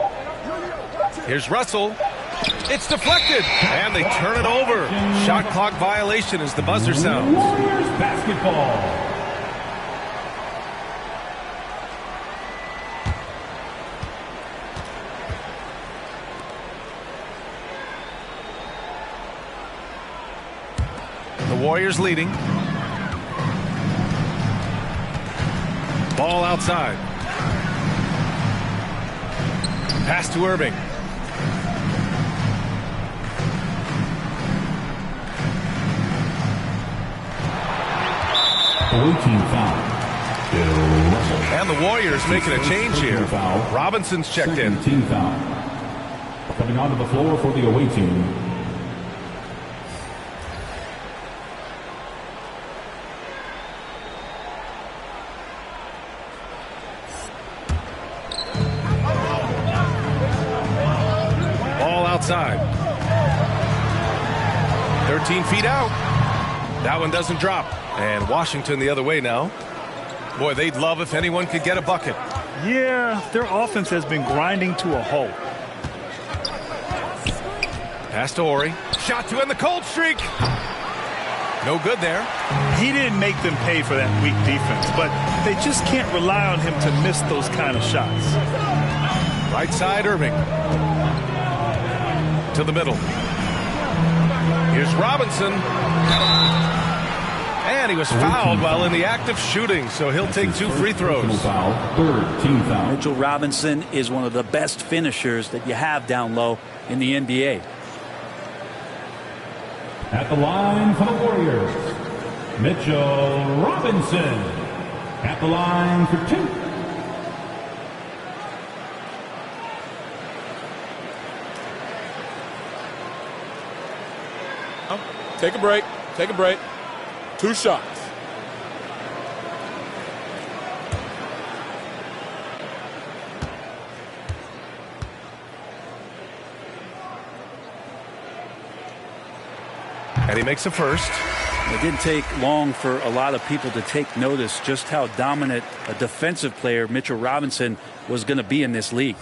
Here's Russell. It's deflected. And they turn it over. Shot clock violation as the buzzer sounds. Warriors basketball. Warriors leading. Ball outside. Pass to Irving. And the Warriors making a change here. Robinson's checked in. Team foul. Coming onto the floor for the away team. Outside. 13 feet out. That one doesn't drop. And Washington the other way now. Boy, they'd love if anyone could get a bucket. Yeah, their offense has been grinding to a halt. Pass to Horry. Shot to end the cold streak. No good there. He didn't make them pay for that weak defense, but they just can't rely on him to miss those kind of shots. Right side, Irving. To the middle. Here's Robinson. And he was fouled while in the act of shooting, so he'll take 2 free throws. Third team foul. Mitchell Robinson is one of the best finishers that you have down low in the NBA. At the line for the Warriors, Mitchell Robinson. At the line for 2. Take a break. Take a break. 2 shots. And he makes the first. It didn't take long for a lot of people to take notice just how dominant a defensive player Mitchell Robinson was going to be in this league.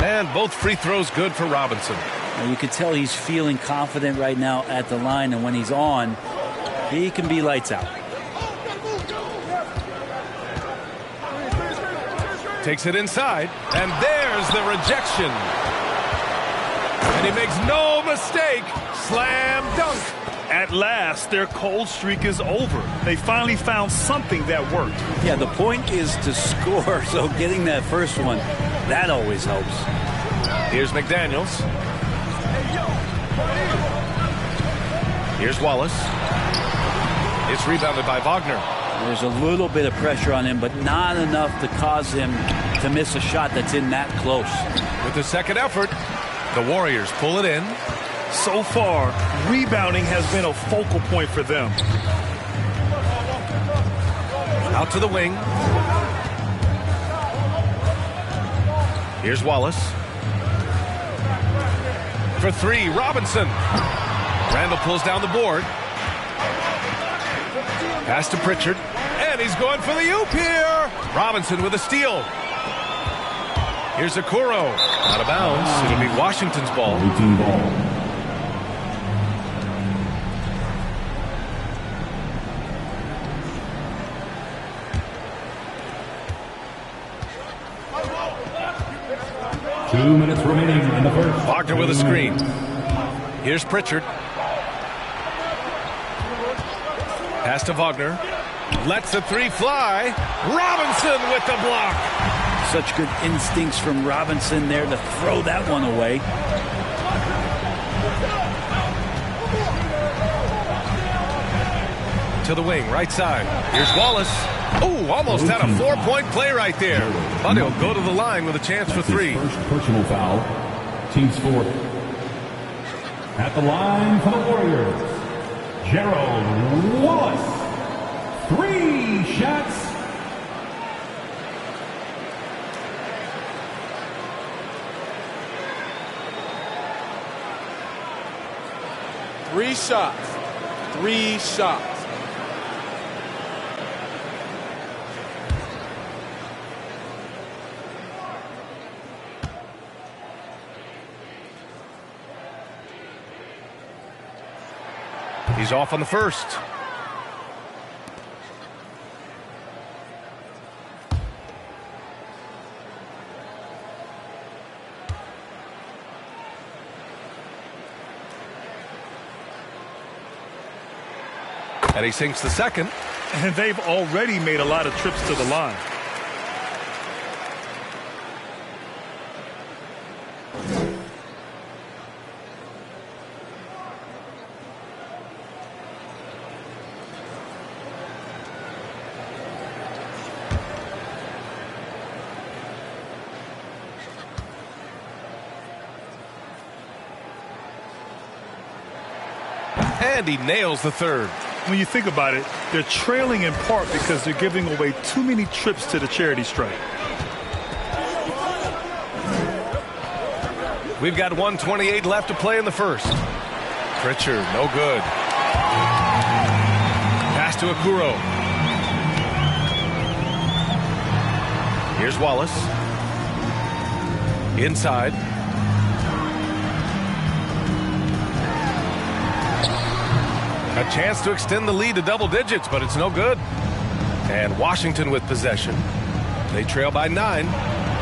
And both free throws good for Robinson. Now you can tell he's feeling confident right now at the line, and when he's on, he can be lights out. Takes it inside, and there's the rejection. And he makes no mistake. Slam dunk. At last, their cold streak is over. They finally found something that worked. Yeah, the point is to score, so getting that first one, that always helps. Here's McDaniels. Here's Wallace. It's rebounded by Wagner. There's a little bit of pressure on him, but not enough to cause him to miss a shot that's in that close. With the second effort, the Warriors pull it in. So far, rebounding has been a focal point for them. Out to the wing. Here's Wallace. For 3, Robinson. Randall pulls down the board. Pass to Pritchard. And he's going for the oop here. Robinson with a steal. Here's Okoro. Out of bounds. It'll be Washington's ball. 18 ball. Two minutes remaining in the first. Wagner with a screen. Here's Pritchard. Pass to Wagner. Lets the 3 fly. Robinson with the block. Such good instincts from Robinson there to throw that one away. To the wing, right side. Here's Wallace. Oh, almost had a 4-point play right there. But he'll go to the line with a chance for 3. First personal foul. Team's 4th. At the line for the Warriors, Gerald Wallace. 3 shots. Three shots. 3 shots. He's off on the first. And he sinks the second. And they've already made a lot of trips to the line. And he nails the third. When you think about it, they're trailing in part because they're giving away too many trips to the charity stripe. We've got 1:28 left to play in the first. Pritchard, no good. Pass to Okoro. Here's Wallace. Inside. A chance to extend the lead to double digits, but it's no good. And Washington with possession. They trail by 9.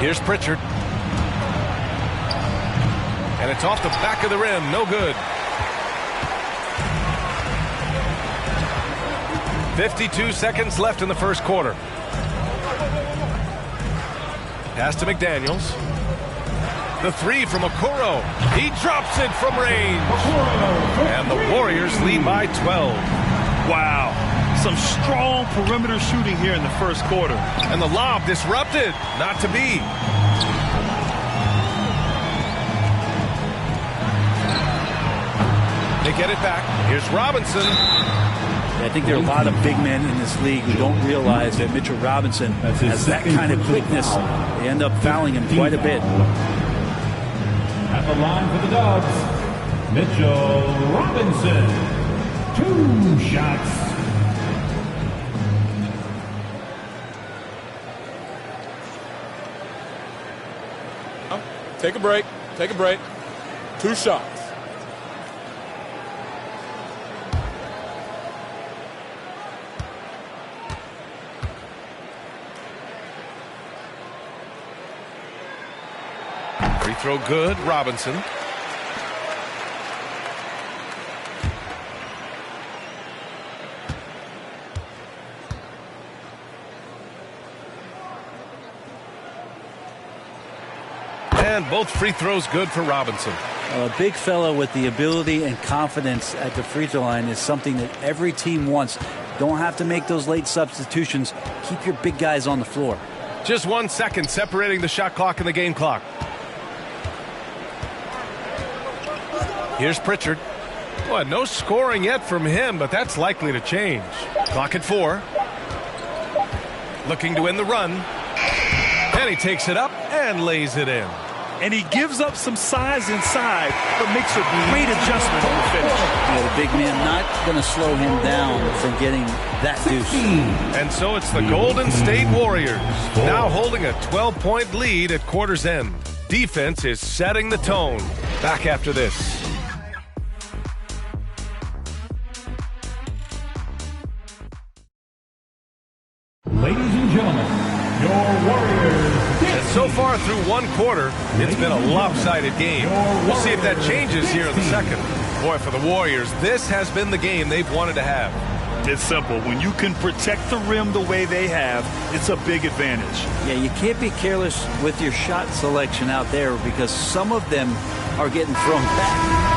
Here's Pritchard. And it's off the back of the rim. No good. 52 seconds left in the first quarter. Pass to McDaniels. The three from Okoro. He drops it from range. And the Warriors lead by 12. Wow. Some strong perimeter shooting here in the first quarter. And the lob disrupted. Not to be. They get it back. Here's Robinson. I think there are a lot of big men in this league who don't realize that Mitchell Robinson has that kind of quickness. They end up fouling him quite a bit. At the line for the Dubs, Mitchell Robinson. 2 shots. Take a break. Take a break. 2 shots. Free throw good. Robinson. And both free throws good for Robinson. A big fellow with the ability and confidence at the free throw line is something that every team wants. Don't have to make those late substitutions. Keep your big guys on the floor. Just 1 second separating the shot clock and the game clock. Here's Pritchard. Boy, no scoring yet from him, but that's likely to change. Clock at 4. Looking to win the run. And he takes it up and lays it in. And he gives up some size inside, but makes a great adjustment on the finish. Yeah, the big man not going to slow him down from getting that deuce. And so it's the Golden State Warriors, now holding a 12-point lead at quarter's end. Defense is setting the tone. Back after this. Ladies and gentlemen, your Warriors. And so far through 1 quarter, it's been a lopsided game. We'll see if that changes here in the second. Boy, for the Warriors, this has been the game they've wanted to have. It's simple. When you can protect the rim the way they have, it's a big advantage. Yeah, you can't be careless with your shot selection out there because some of them are getting thrown back.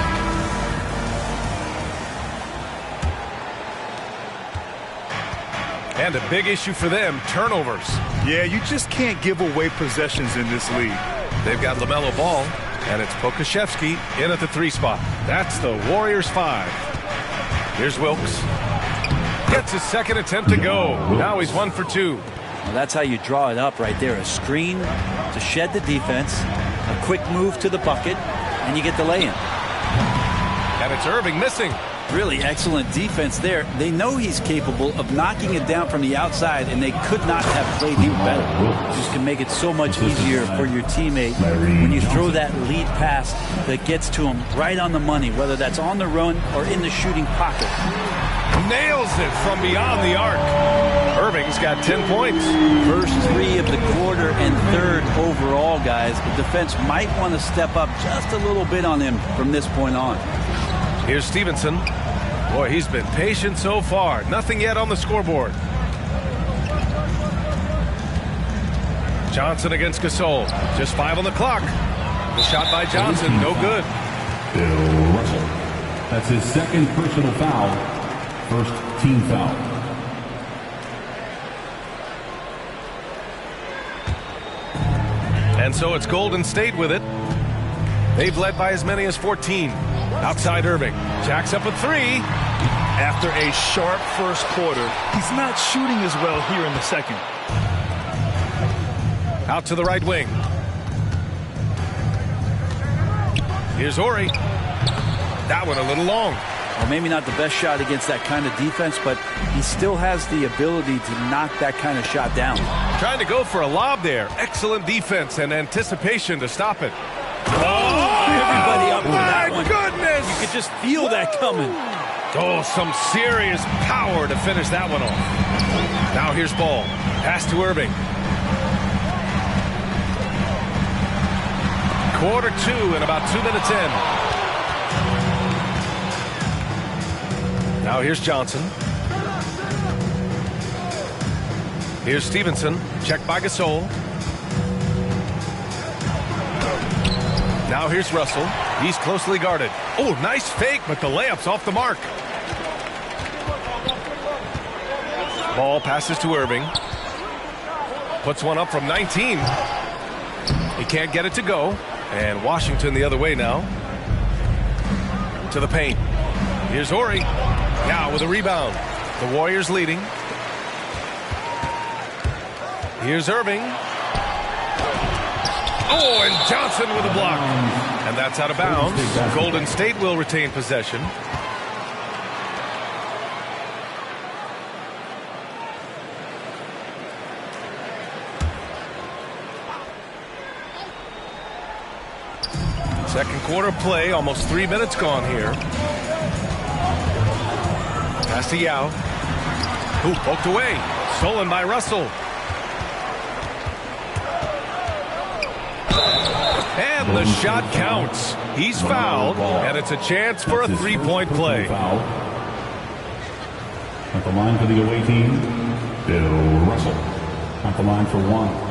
And a big issue for them, turnovers. Yeah, you just can't give away possessions in this league. They've got LaMelo Ball, and it's Pokashevsky in at the 3 spot. That's the Warriors 5. Here's Wilkes. Gets his second attempt to go. Now he's 1 for 2. Well, that's how you draw it up right there. A screen to shed the defense, a quick move to the bucket, and you get the lay-in. And it's Irving missing. Really excellent defense there. They know he's capable of knocking it down from the outside, and they could not have played him better. Just can make it so much easier for your teammate when you throw that lead pass that gets to him right on the money, whether that's on the run or in the shooting pocket. Nails it from beyond the arc. Irving's got 10 points. First 3 of the quarter and 3rd overall, guys. The defense might want to step up just a little bit on him from this point on. Here's Stevenson. Boy, he's been patient so far. Nothing yet on the scoreboard. Johnson against Gasol. Just 5 on the clock. The shot by Johnson, no good. Bill Russell. That's his 2nd personal foul. 1st team foul. And so it's Golden State with it. They've led by as many as 14. Outside Irving. Jacks up a 3. After a sharp first quarter, he's not shooting as well here in the second. Out to the right wing. Here's Ori. That one a little long. Well, maybe not the best shot against that kind of defense, but he still has the ability to knock that kind of shot down. Trying to go for a lob there. Excellent defense and anticipation to stop it. Everybody up for that one. Goodness! You could just feel that coming. Oh, some serious power to finish that one off. Now here's Ball. Pass to Irving. Quarter 2 and about 2 minutes in. Now here's Johnson. Here's Stevenson. Checked by Gasol. Now here's Russell. He's closely guarded. Oh, nice fake, but the layup's off the mark. Ball passes to Irving. Puts one up from 19. He can't get it to go. And Washington the other way now. To the paint. Here's Ori. Now with a rebound. The Warriors leading. Here's Irving. Oh, and Johnson with a block. And that's out of bounds. Golden State will retain possession. Second quarter play, almost 3 minutes gone here. Pass to Yao. Who poked away. Stolen by Russell. And the shot counts. He's fouled, and it's a chance for a three-point play. At the line for the away team, Bill Russell. At the line for one.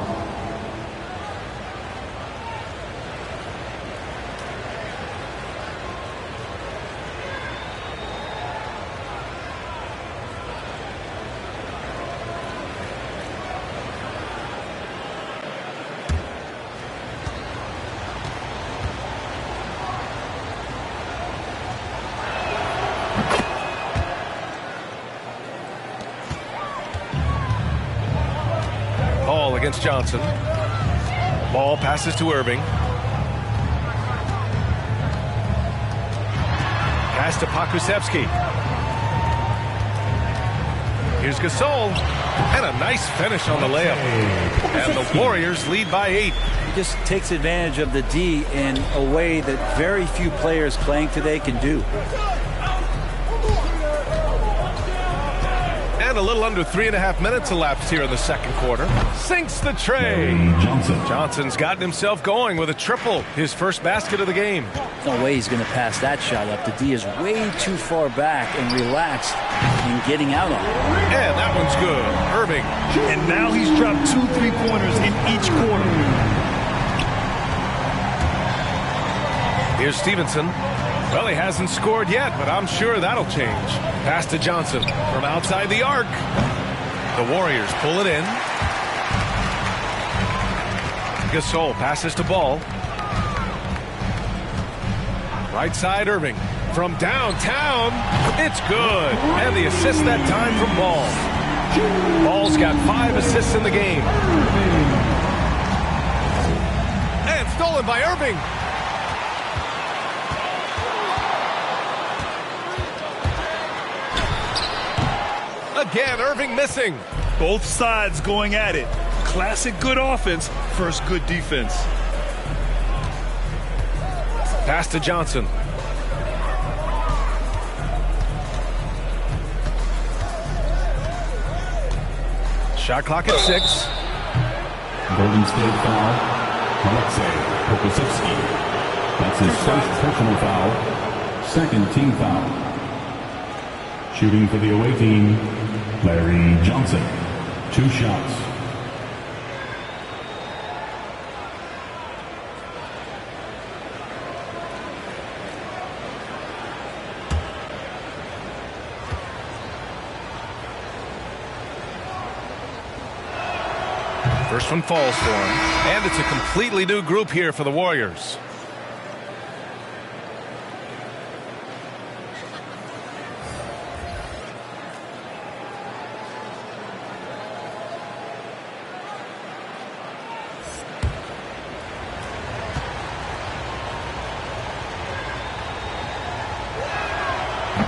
Against Johnson. Ball passes to Irving. Pass to Pokusevski. Here's Gasol. And a nice finish on the layup. And the Warriors lead by 8. He just takes advantage of the D in a way that very few players playing today can do. And a little under 3.5 minutes elapsed here in the second quarter. Sinks the tray. Johnson's gotten himself going with a triple. His first basket of the game. No way he's going to pass that shot up. The D is way too far back and relaxed in getting out on it. And that one's good. Irving. And now he's dropped 2 3-pointers in each quarter. Here's Stevenson. Well, he hasn't scored yet, but I'm sure that'll change. Pass to Johnson from outside the arc. The Warriors pull it in. Gasol passes to Ball. Right side, Irving. From downtown, it's good. And the assist that time from Ball. Ball's got 5 assists in the game. And stolen by Irving. Again, Irving missing. Both sides going at it. Classic good offense, first good defense. Pass to Johnson. Shot clock at 6. Golden State foul. Alexei Pokusevski. That's his first personal foul. Second team foul. Shooting for the away team, Larry Johnson. 2 shots. First one falls for him. And it's a completely new group here for the Warriors.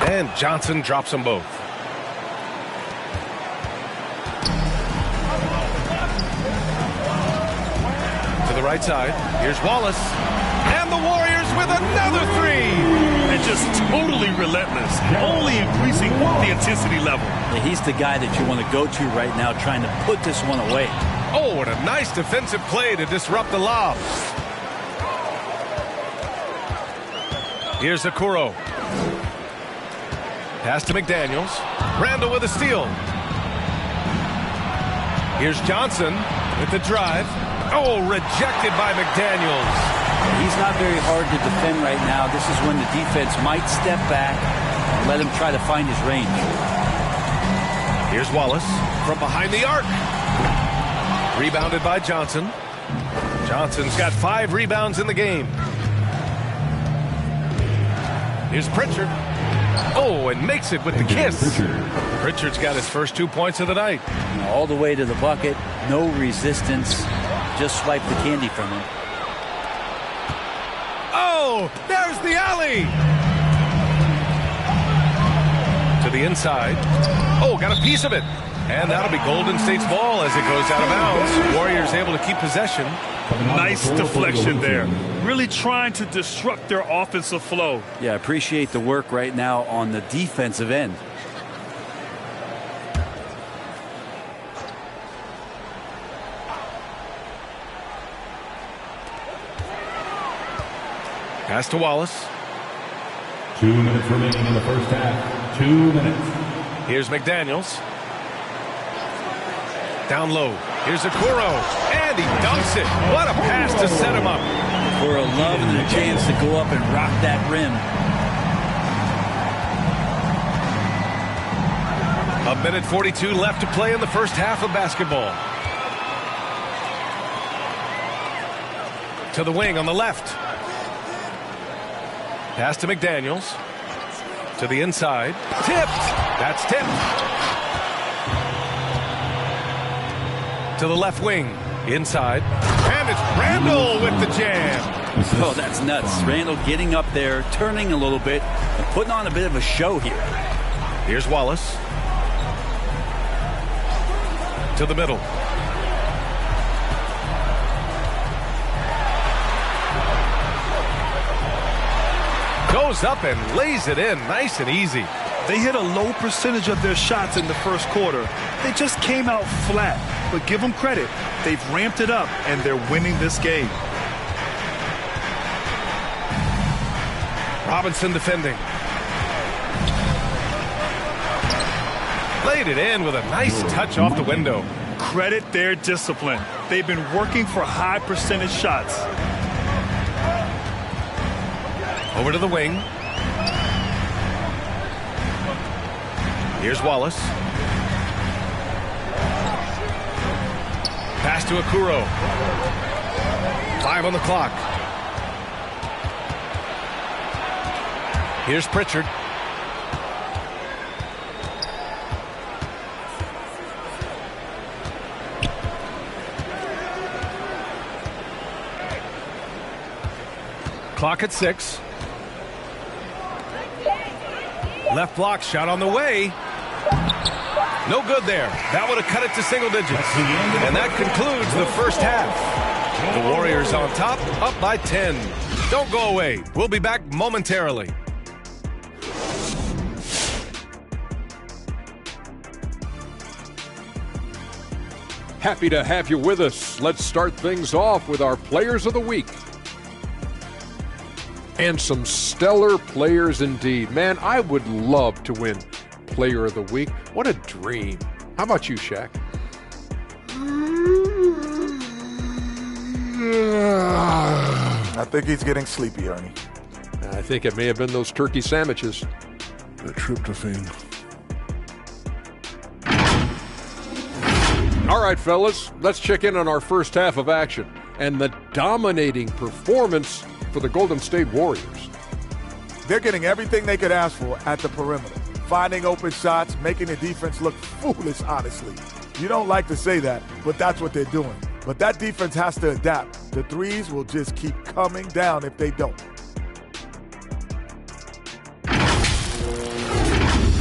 And Johnson drops them both. To the right side. Here's Wallace. And the Warriors with another three. And just totally relentless. Only increasing the intensity level. Yeah, he's the guy that you want to go to right now, trying to put this one away. Oh, and a nice defensive play to disrupt the lob. Here's Okoro. Pass to McDaniels. Randall with a steal. Here's Johnson with the drive. Oh, rejected by McDaniels. He's not very hard to defend right now. This is when the defense might step back and let him try to find his range. Here's Wallace from behind the arc. Rebounded by Johnson. Johnson's got 5 rebounds in the game. Here's Pritchard. Oh, and makes it with the kiss. Pritchard's got his first 2 points of the night. All the way to the bucket. No resistance. Just swipe the candy from him. Oh, there's the alley. To the inside. Oh, got a piece of it. And that'll be Golden State's ball as it goes out of bounds. Warriors able to keep possession. Nice deflection there. Really trying to disrupt their offensive flow. Yeah, appreciate the work right now on the defensive end. Pass to Wallace. 2 minutes remaining in the first half. 2 minutes. Here's McDaniels. Down low. Here's Okoro. And he dunks it. What a pass to set him up. Okoro loving the chance to go up and rock that rim. A minute 42 left to play in the first half of basketball. To the wing on the left. Pass to McDaniels. To the inside. Tipped. That's tipped. To the left wing. Inside. And it's Randall with the jam. Oh, that's nuts. Randall getting up there, turning a little bit, and putting on a bit of a show here. Here's Wallace. To the middle. Goes up and lays it in nice and easy. They hit a low percentage of their shots in the first quarter. They just came out flat. But give them credit. They've ramped it up, and they're winning this game. Robinson defending. Laid it in with a nice touch off the window. Credit their discipline. They've been working for high percentage shots. Over to the wing. Here's Wallace. Pass to Okoro. 5 on the clock. Here's Pritchard. Clock at 6. Left block shot on the way. No good there. That would have cut it to single digits. And that concludes the first half. The Warriors on top, up by 10. Don't go away. We'll be back momentarily. Happy to have you with us. Let's start things off with our Players of the Week. And some stellar players indeed. Man, I would love to win Player of the Week. What a dream. How about you, Shaq? I think he's getting sleepy, Ernie. I think it may have been those turkey sandwiches. The tryptophan. All right, fellas, let's check in on our first half of action and the dominating performance for the Golden State Warriors. They're getting everything they could ask for at the perimeter. Finding open shots, making the defense look foolish, honestly. You don't like to say that, but that's what they're doing. But that defense has to adapt. The threes will just keep coming down if they don't.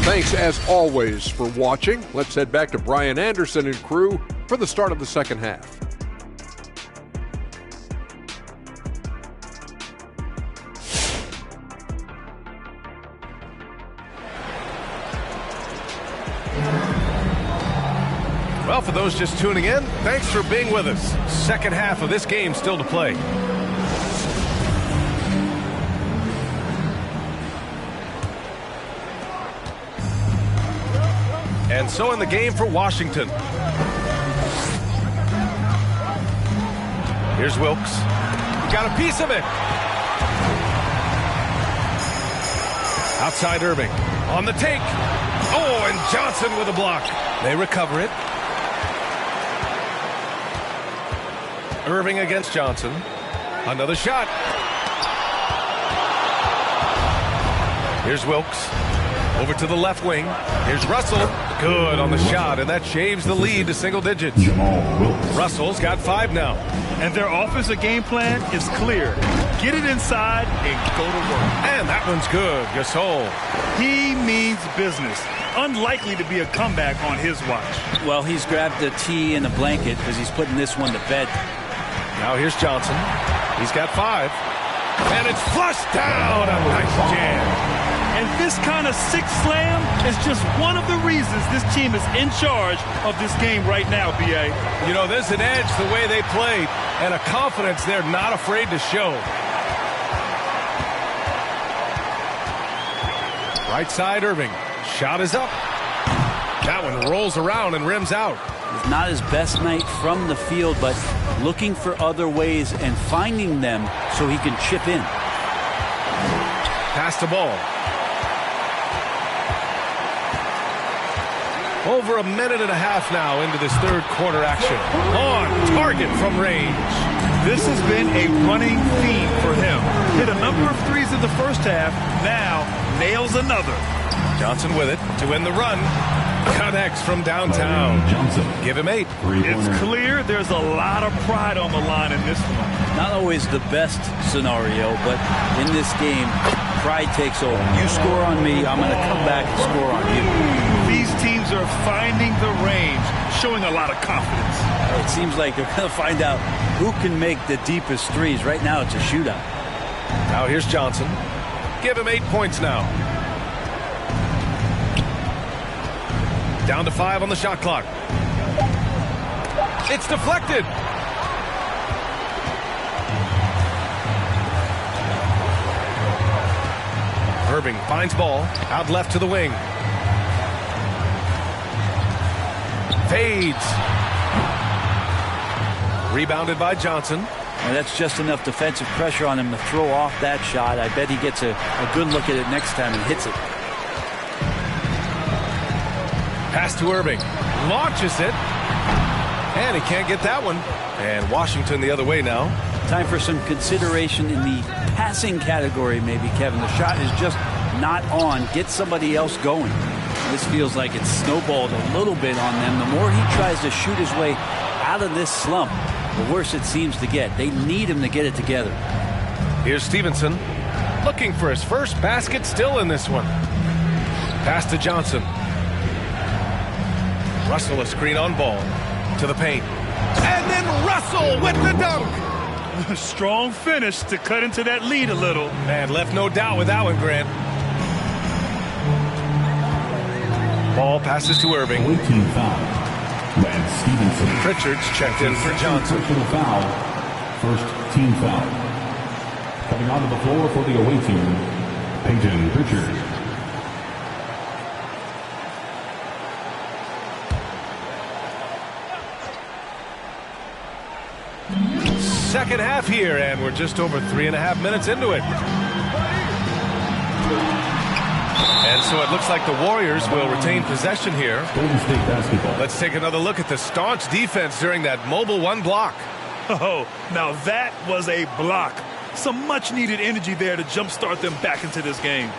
Thanks, as always, for watching. Let's head back to Brian Anderson and crew for the start of the second half. Well, for those just tuning in, thanks for being with us. Second half of this game still to play. And so in the game for Washington. Here's Wilkes. He got a piece of it. Outside Irving. On the take. Oh, and Johnson with a block. They recover it. Irving against Johnson. Another shot. Here's Wilkes. Over to the left wing. Here's Russell. Good on the shot, and that shaves the lead to single digits. Russell's got 5 now. And their offensive game plan is clear. Get it inside and go to work. And that one's good. Gasol. He means business. Unlikely to be a comeback on his watch. Well, he's grabbed a tee and a blanket because he's putting this one to bed. Now here's Johnson. He's got 5. And it's flushed down. A nice jam. And this kind of sick slam is just one of the reasons this team is in charge of this game right now, B.A. You know, there's an edge the way they played and a confidence they're not afraid to show. Right side, Irving. Shot is up. That one rolls around and rims out. It's not his best night from the field, but looking for other ways and finding them so he can chip in. Pass the ball. Over a minute and a half now into this third quarter action. On target from range. This has been a running theme for him. Hit a number of threes in the first half. Now nails another. Johnson with it to win the run. Connects from downtown. Johnson. Give him 8. It's clear there's a lot of pride on the line in this one. Not always the best scenario, but in this game, pride takes over. You score on me, I'm going to come back and score on you. These teams are finding the range, showing a lot of confidence. It seems like they're going to find out who can make the deepest threes. Right now, it's a shootout. Now here's Johnson. Give him 8 points now. Down to 5 on the shot clock. It's deflected. Irving finds ball. Out left to the wing. Fades. Rebounded by Johnson. And that's just enough defensive pressure on him to throw off that shot. I bet he gets a good look at it next time and hits it. Pass to Irving. Launches it. And he can't get that one. And Washington the other way now. Time for some consideration in the passing category, maybe, Kevin. The shot is just not on. Get somebody else going. This feels like it's snowballed a little bit on them. The more he tries to shoot his way out of this slump, the worse it seems to get. They need him to get it together. Here's Stevenson. Looking for his first basket still in this one. Pass to Johnson. Russell a screen on ball to the paint. And then Russell with the dunk. Strong finish to cut into that lead a little. Man, left no doubt with that one, Grant. Ball passes to Irving. 18 foul. Lance Stevenson. Pritchard's checked in for Johnson. Personal foul. First team foul. Coming onto the floor for the away team, Peyton Pritchard. Second half here, and we're just over 3.5 minutes into it. And so it looks like the Warriors will retain possession here. Golden State basketball. Let's take another look at the staunch defense during that mobile 1 block. Oh, now that was a block. Some much-needed energy there to jumpstart them back into this game.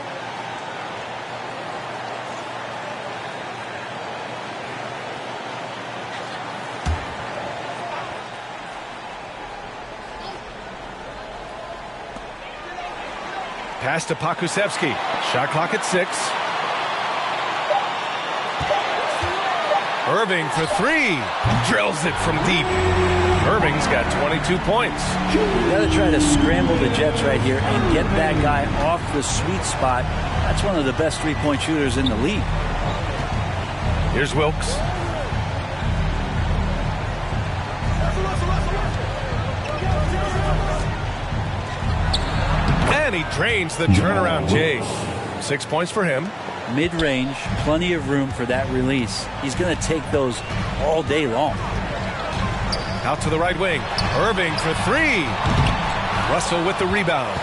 Pass to Pakusevsky. Shot clock at 6. Irving for three. Drills it from deep. Irving's got 22 points. You got to try to scramble the Jets right here and get that guy off the sweet spot. That's one of the best three-point shooters in the league. Here's Wilkes. And he drains the turnaround J. 6 points for him. Mid-range, plenty of room for that release. He's going to take those all day long. Out to the right wing. Irving for three. Russell with the rebound.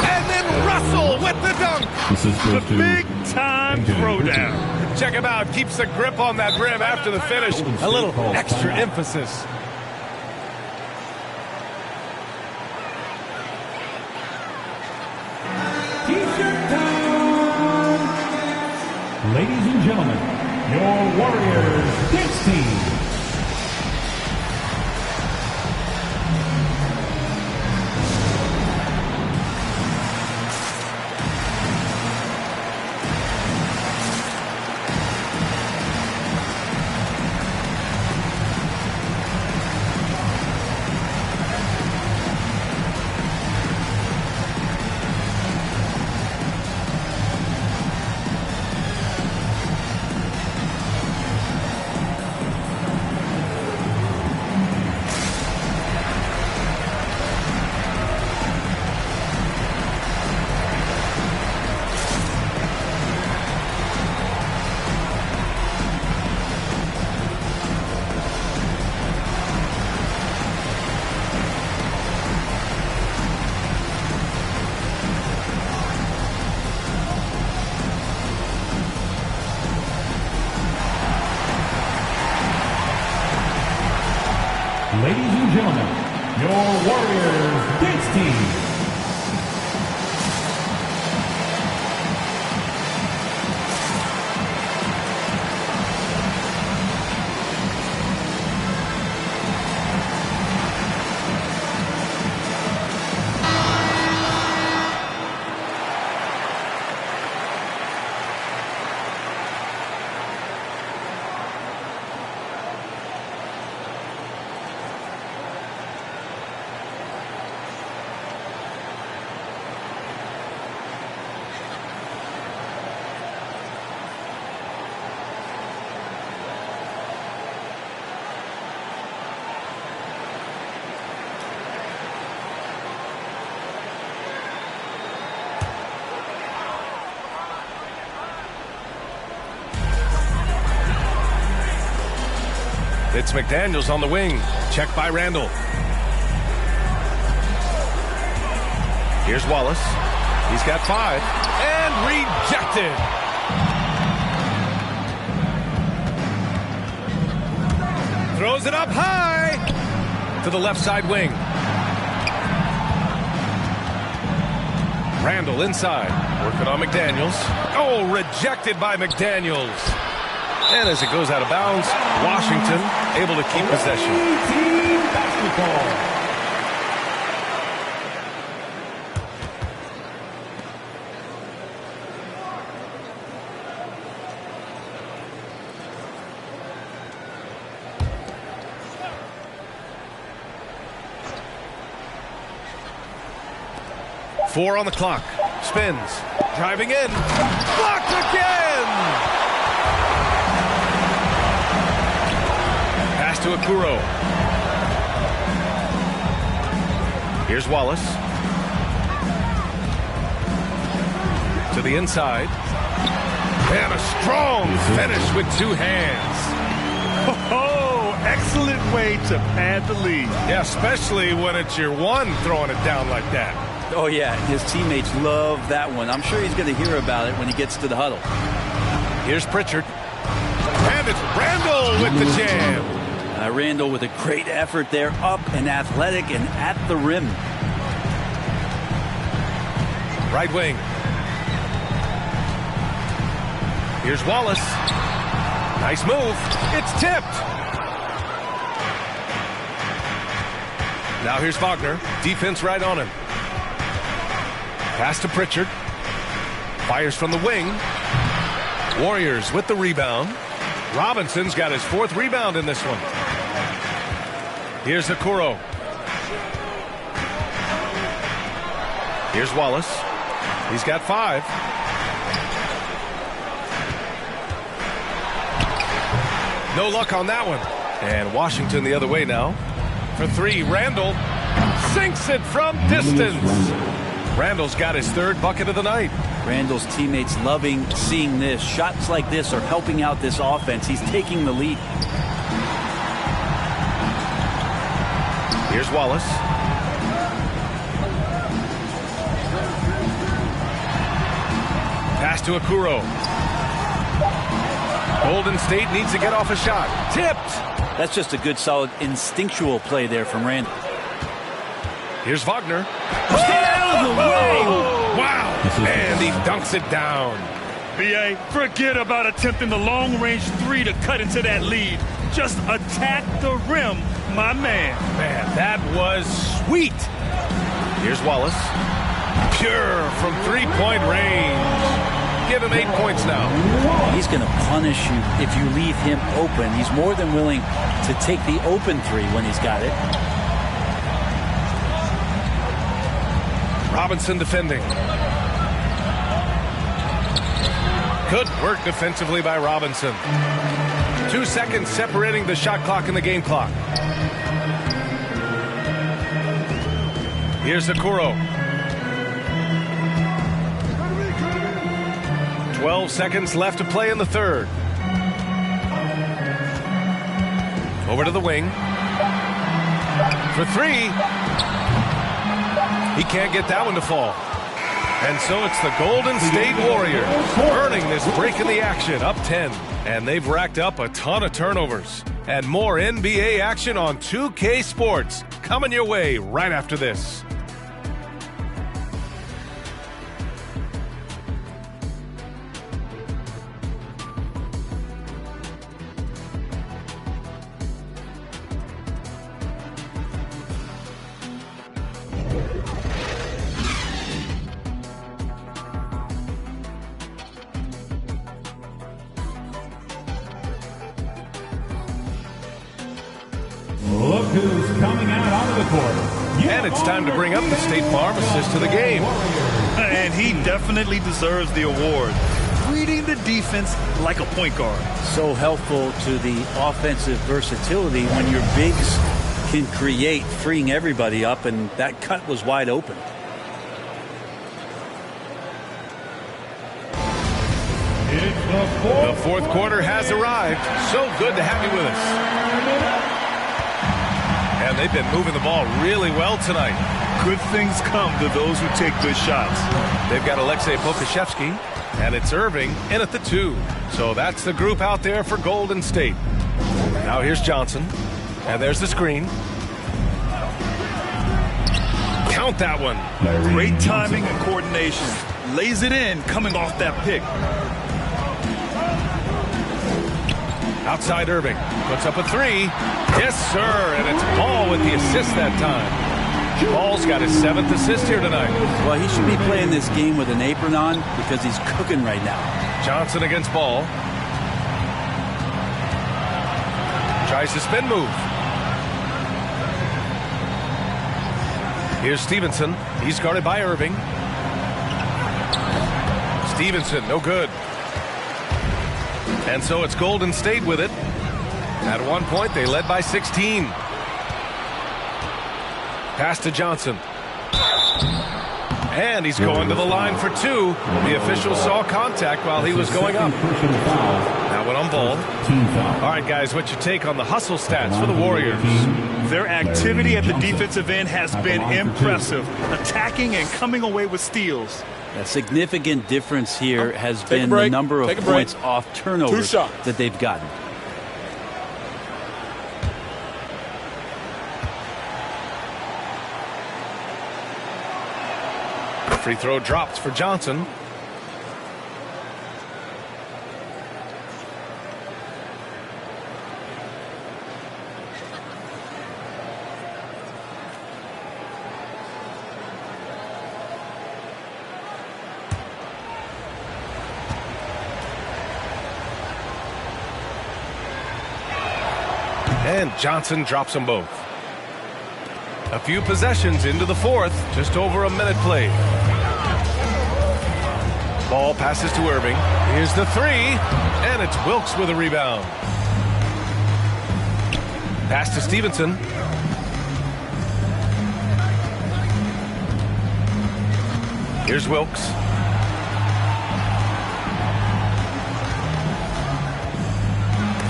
And then Russell with the dunk. The big-time throwdown. Check him out. Keeps the grip on that rim after the finish. A little extra emphasis. Ladies and gentlemen, your Warriors dance team. Ladies and gentlemen, your Warriors dance team. It's McDaniels on the wing. Check by Randall. Here's Wallace. He's got 5. And rejected. Throws it up high to the left side wing. Randall inside. Working on McDaniels. Oh, rejected by McDaniels. And as it goes out of bounds, Washington able to keep possession. Team basketball. Four on the clock. Spins. Driving in. Blocked again! Pass to Okuro. Here's Wallace. To the inside. And a strong finish with 2 hands. Oh, excellent way to pad the lead. Yeah, especially when it's your one throwing it down like that. Oh, yeah, his teammates love that one. I'm sure he's going to hear about it when he gets to the huddle. Here's Pritchard. And it's Randall with the jam. Randall with a great effort there, up and athletic and at the rim. Right wing. Here's Wallace. Nice move. It's tipped. Now here's Wagner. Defense right on him. Pass to Pritchard. Fires from the wing. Warriors with the rebound. Robinson's got his 4th rebound in this one. Here's Okoro. Here's Wallace. He's got 5. No luck on that one. And Washington the other way now. For 3, Randall sinks it from distance. Randall's got his 3rd bucket of the night. Randall's teammates loving seeing this. Shots like this are helping out this offense. He's taking the lead. Here's Wallace. Pass to Okoro. Golden State needs to get off a shot. Tipped. That's just a good, solid, instinctual play there from Randall. Here's Wagner. Get out of the way! Wow. And he dunks it down. B.A., forget about attempting the long-range 3 to cut into that lead. Just attack the rim, my man. Man, that was sweet. Here's Wallace. Pure from 3-point range. Give him 8 points now. He's going to punish you if you leave him open. He's more than willing to take the open 3 when he's got it. Robinson defending. Good work defensively by Robinson. 2 seconds separating the shot clock and the game clock. Here's Okoro. 12 seconds left to play in the 3rd. Over to the wing. For 3. He can't get that one to fall. And so it's the Golden State Warriors earning this break in the action, up 10. And they've racked up a ton of turnovers. And more NBA action on 2K Sports coming your way right after this. Look who's coming out onto the court. And it's time to bring up the State Farm assist to the game. And he definitely deserves the award. Reading the defense like a point guard. So helpful to the offensive versatility when your bigs can create, freeing everybody up, and that cut was wide open. The 4th quarter has arrived. So good to have you with us. And they've been moving the ball really well tonight. Good things come to those who take good shots. They've got Alexei Pokashevsky, and it's Irving in at the 2. So that's the group out there for Golden State. Now here's Johnson, and there's the screen. Count that one. Great timing and coordination. Lays it in coming off that pick. Outside Irving. Puts up a 3. Yes, sir. And it's Ball with the assist that time. Ball's got his 7th assist here tonight. Well, he should be playing this game with an apron on because he's cooking right now. Johnson against Ball. Tries to spin move. Here's Stevenson. He's guarded by Irving. Stevenson, no good. And so it's Golden State with it. At one point, they led by 16. Pass to Johnson. And he's going to the line for 2. The official saw contact while he was going up. That went on Ball. All right, guys, what's your take on the hustle stats for the Warriors? Their activity at the defensive end has been impressive, attacking and coming away with steals. A significant difference here has been the number of points off turnovers that they've gotten. Free throw dropped for Johnson. And Johnson drops them both. A few possessions into the fourth. Just over a minute played. Ball passes to Irving. Here's the three. And it's Wilkes with a rebound. Pass to Stevenson. Here's Wilkes.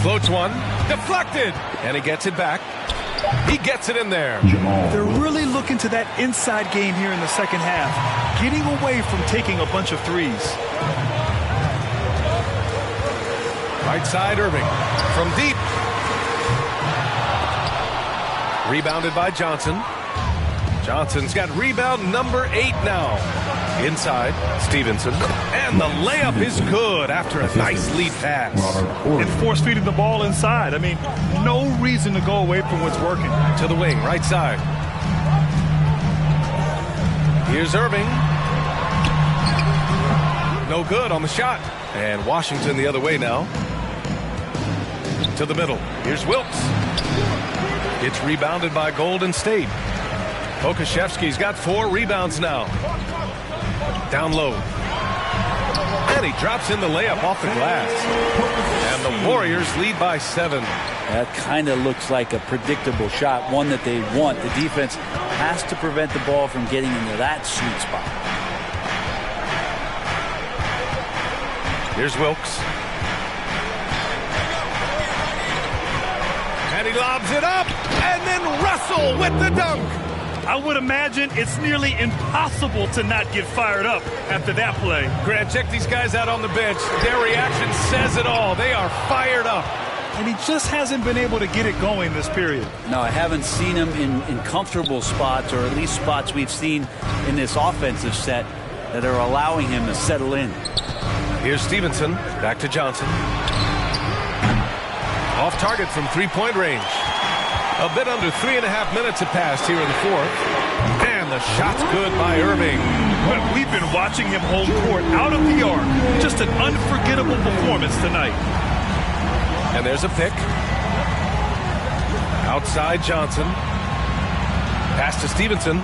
Floats one. Deflected. And he gets it back. He gets it in there. They're really looking to that inside game here in the second half, getting away from taking a bunch of threes. Right side, Irving. From deep. Rebounded by Johnson. Johnson's got rebound number 8 now. Inside, Stevenson. And the layup is good after a nice lead pass. And force-feeding the ball inside. I mean, no reason to go away from what's working. To the wing, right side. Here's Irving. No good on the shot. And Washington the other way now. To the middle. Here's Wilkes. It's rebounded by Golden State. Okashevsky's got 4 rebounds now. Down low. And he drops in the layup off the glass. And the Warriors lead by 7. That kind of looks like a predictable shot, one that they want. The defense has to prevent the ball from getting into that sweet spot. Here's Wilkes. And he lobs it up. And then Russell with the dunk. I would imagine it's nearly impossible to not get fired up after that play. Grant, check these guys out on the bench. Their reaction says it all. They are fired up. And he just hasn't been able to get it going this period. No, I haven't seen him in comfortable spots, or at least spots we've seen in this offensive set that are allowing him to settle in. Here's Stevenson. Back to Johnson. Off target from three-point range. A bit under 3.5 minutes have passed here in the fourth. And the shot's good by Irving. But we've been watching him hold court out of the arc. Just an unforgettable performance tonight. And there's a pick. Outside Johnson. Pass to Stevenson.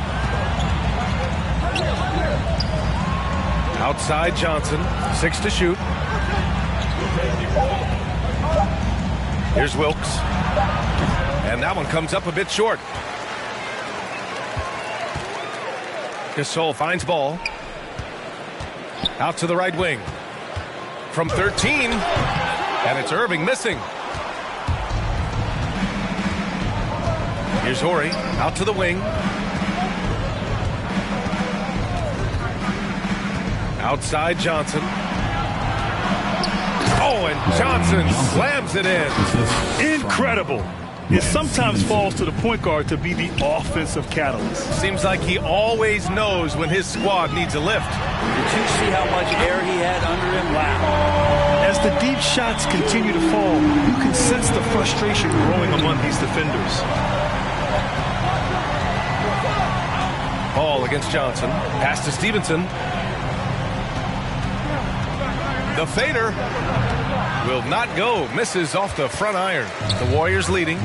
Outside Johnson. 6 to shoot. Here's Wilkes. And that one comes up a bit short. Gasol finds ball. Out to the right wing. From 13. And it's Irving missing. Here's Horry. Out to the wing. Outside Johnson. Oh, and Johnson slams it in. Incredible. It sometimes falls to the point guard to be the offensive catalyst. Seems like he always knows when his squad needs a lift. Did you see how much air he had under him? Wow. As the deep shots continue to fall, you can sense the frustration growing among these defenders. Ball against Johnson. Pass to Stevenson. The fader will not go. Misses off the front iron. The Warriors leading.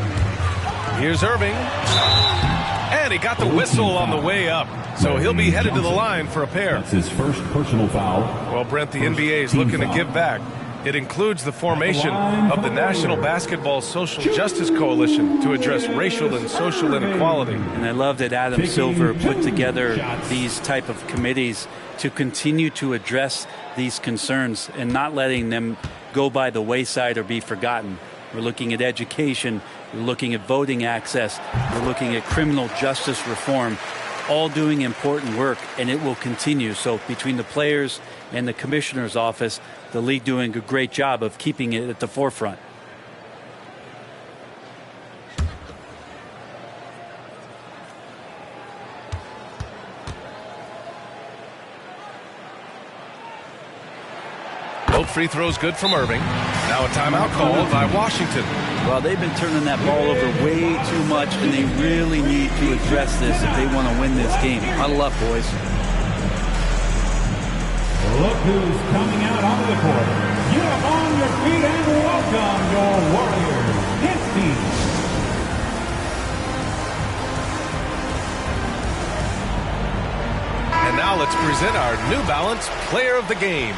Here's Irving. And he got the whistle on the way up. So he'll be headed to the line for a pair. That's his first personal foul. Well, Brent, the NBA is looking to give back. It includes the formation of the National Basketball Social Justice Coalition to address racial and social inequality. And I love that Adam Silver put together these type of committees to continue to address these concerns and not letting them go by the wayside or be forgotten. We're looking at education, we're looking at voting access, we're looking at criminal justice reform, all doing important work, and it will continue. So between the players and the commissioner's office, the league doing a great job of keeping it at the forefront. Both free throws good from Irving. Now a timeout called by Washington. Well, they've been turning that ball over way too much, and they really need to address this if they want to win this game. Huddle up, boys. Look who's coming out onto the court. Get up on your feet and welcome your Warriors. It's the now let's present our New Balance Player of the Game.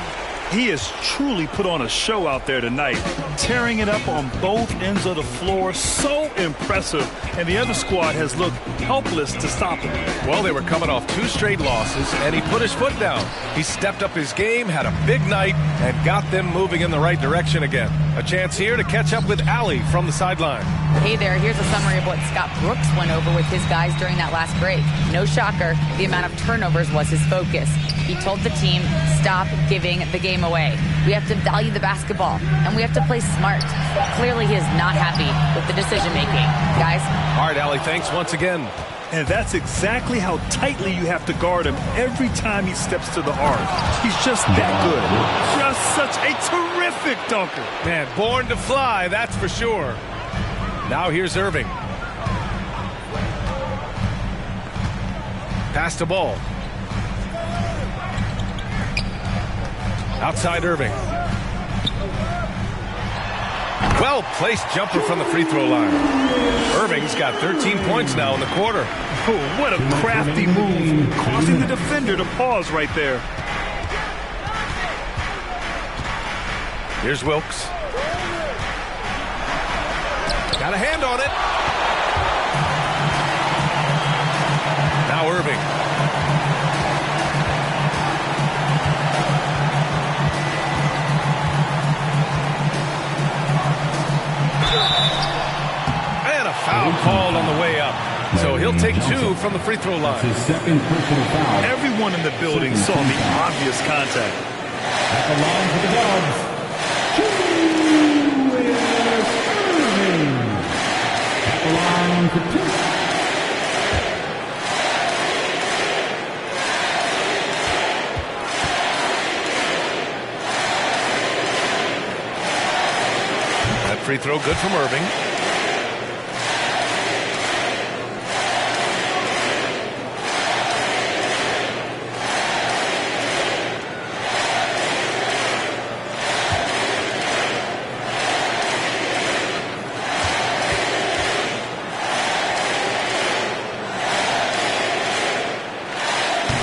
He has truly put on a show out there tonight, tearing it up on both ends of the floor. So impressive. And the other squad has looked helpless to stop him. Well, they were coming off 2 straight losses, and he put his foot down. He stepped up his game, had a big night, and got them moving in the right direction again. A chance here to catch up with Allie from the sideline. Hey there, here's a summary of what Scott Brooks went over with his guys during that last break. No shocker, the amount of turnovers was his focus. He told the team, stop giving the game away. We have to value the basketball, and we have to play smart. Clearly, he is not happy with the decision-making. Guys? All right, Allie, thanks once again. And that's exactly how tightly you have to guard him every time he steps to the arc. He's just that good. Just such a terrific dunker. Man, born to fly, that's for sure. Now here's Irving. Pass the ball. Outside Irving. Well-placed jumper from the free throw line. Irving's got 13 points now in the quarter. Oh, what a crafty move, causing the defender to pause right there. Here's Wilkes. Got a hand on it. Now Irving. And a foul called on the way up. So he'll take 2 from the free throw line. His second personal foul. Everyone in the building saw the obvious contact. At the line for the Dogs. At the line for 2. That free throw good from Irving.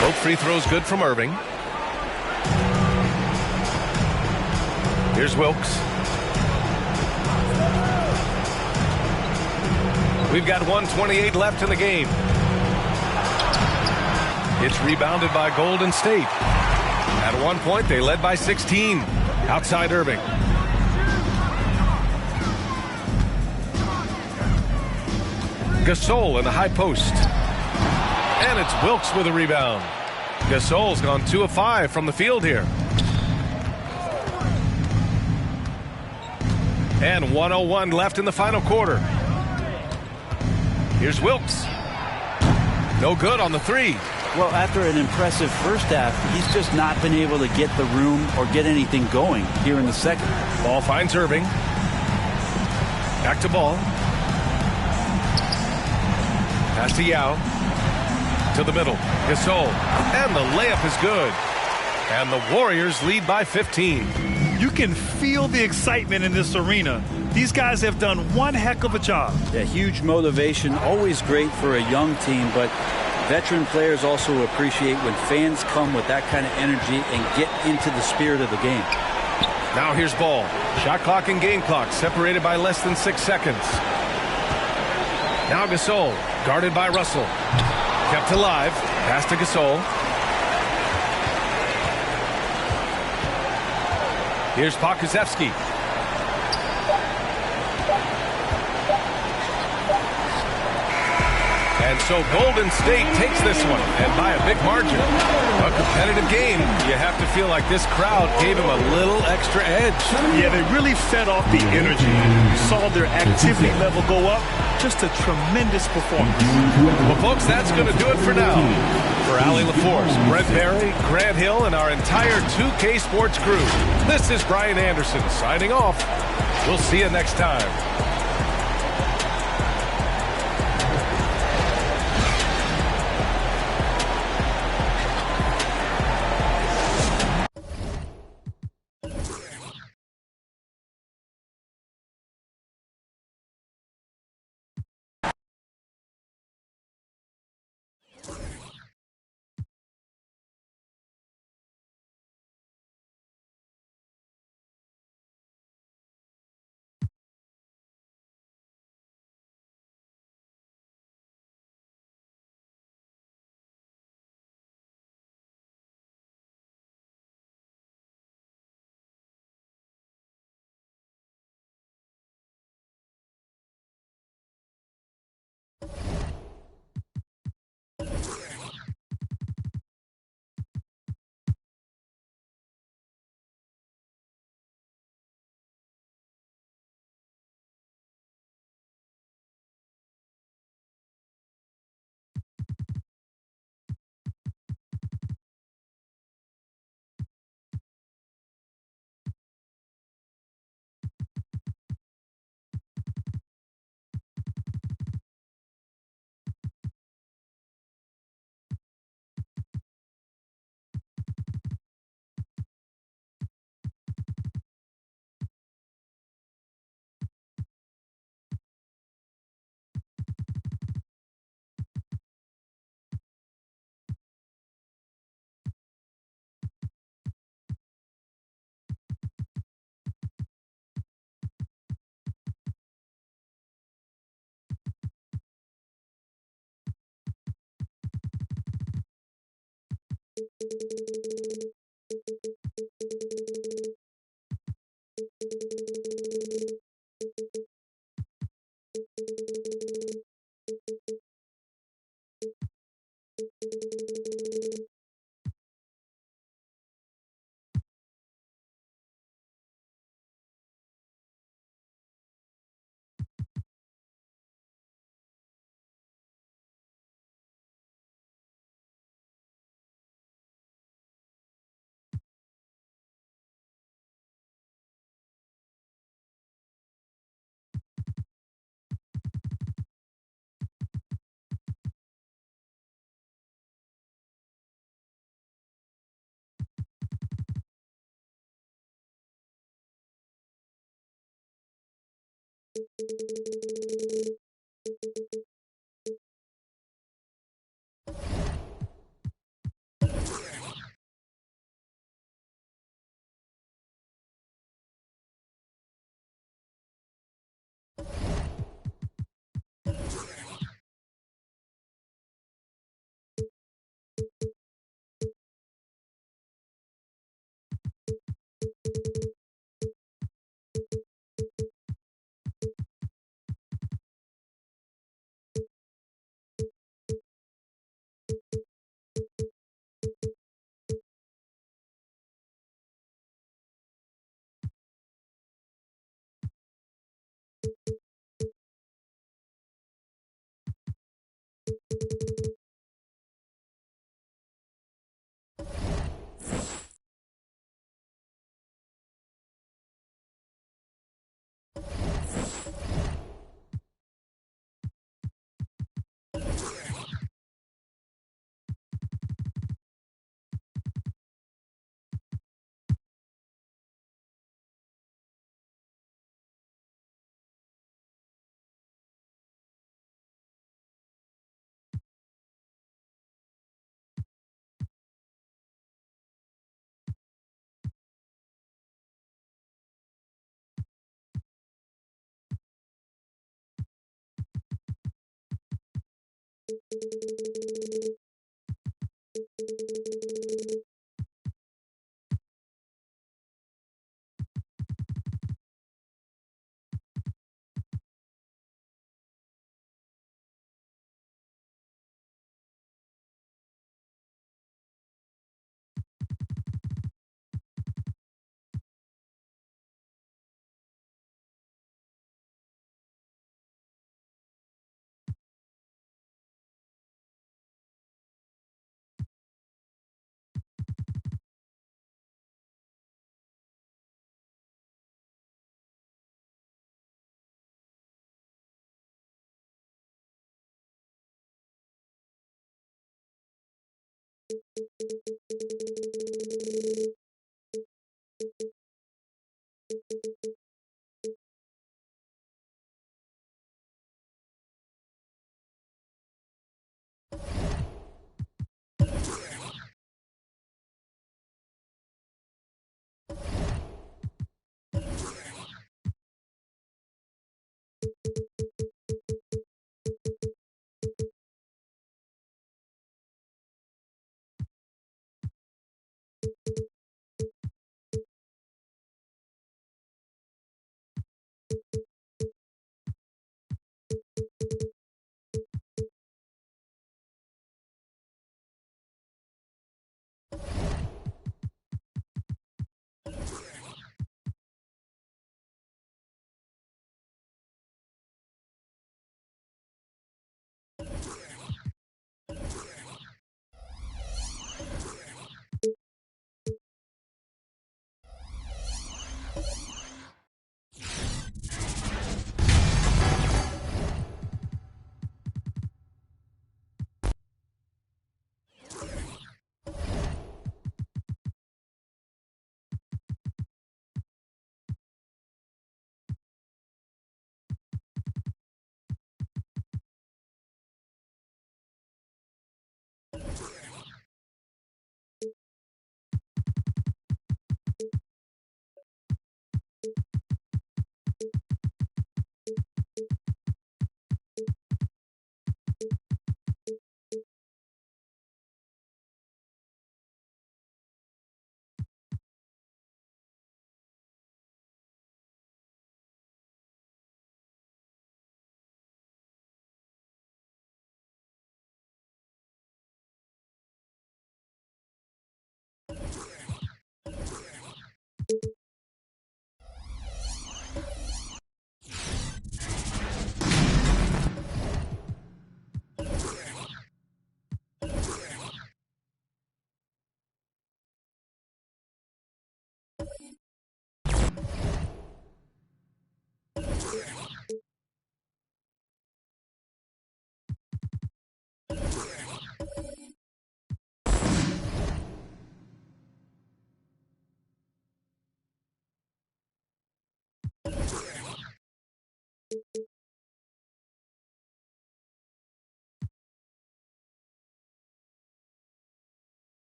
Both free throws good from Irving. Here's Wilkes. We've got 1:28 left in the game. It's rebounded by Golden State. At one point, they led by 16. Outside Irving. Gasol in the high post. And it's Wilkes with a rebound. Gasol's gone 2 of 5 from the field here. And 1:01 left in the final quarter. Here's Wilkes. No good on the 3. Well, after an impressive first half, he's just not been able to get the room or get anything going here in the second. Ball finds Irving. Back to Ball. Pass to Yao. To the middle. Gasol. And the layup is good. And the Warriors lead by 15. You can feel the excitement in this arena. These guys have done one heck of a job. Yeah, huge motivation. Always great for a young team, but veteran players also appreciate when fans come with that kind of energy and get into the spirit of the game. Now here's Ball. Shot clock and game clock separated by less than 6 seconds. Now Gasol, guarded by Russell. Kept alive. Pass to Gasol. Here's Pokusevski. And so Golden State takes this one, and by a big margin. A competitive game. You have to feel like this crowd gave him a little extra edge. Yeah, they really fed off the energy. You saw their activity level go up. Just a tremendous performance. Well, folks, that's going to do it for now. For Allie LaForce, Brent Barry, Grant Hill, and our entire 2K Sports crew, this is Brian Anderson signing off. We'll see you next time.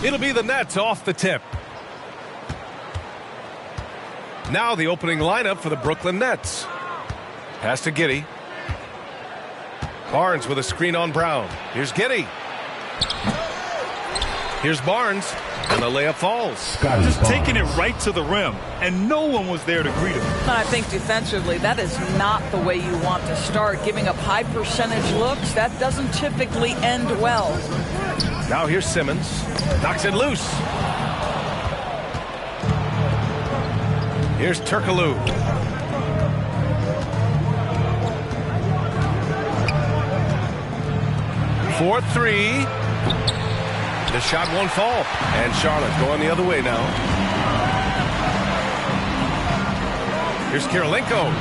It'll be the Nets off the tip. Now the opening lineup for the Brooklyn Nets. Pass to Giddey. Barnes with a screen on Brown. Here's Giddey. Here's Barnes. And the layup falls. Just taking it right to the rim, and no one was there to greet him. I think defensively, that is not the way you want to start. Giving up high percentage looks, that doesn't typically end well. Now here's Simmons. Knocks it loose. Here's Turkoglu. For three. The shot won't fall. And Charlotte going the other way now. Here's Kirilenko.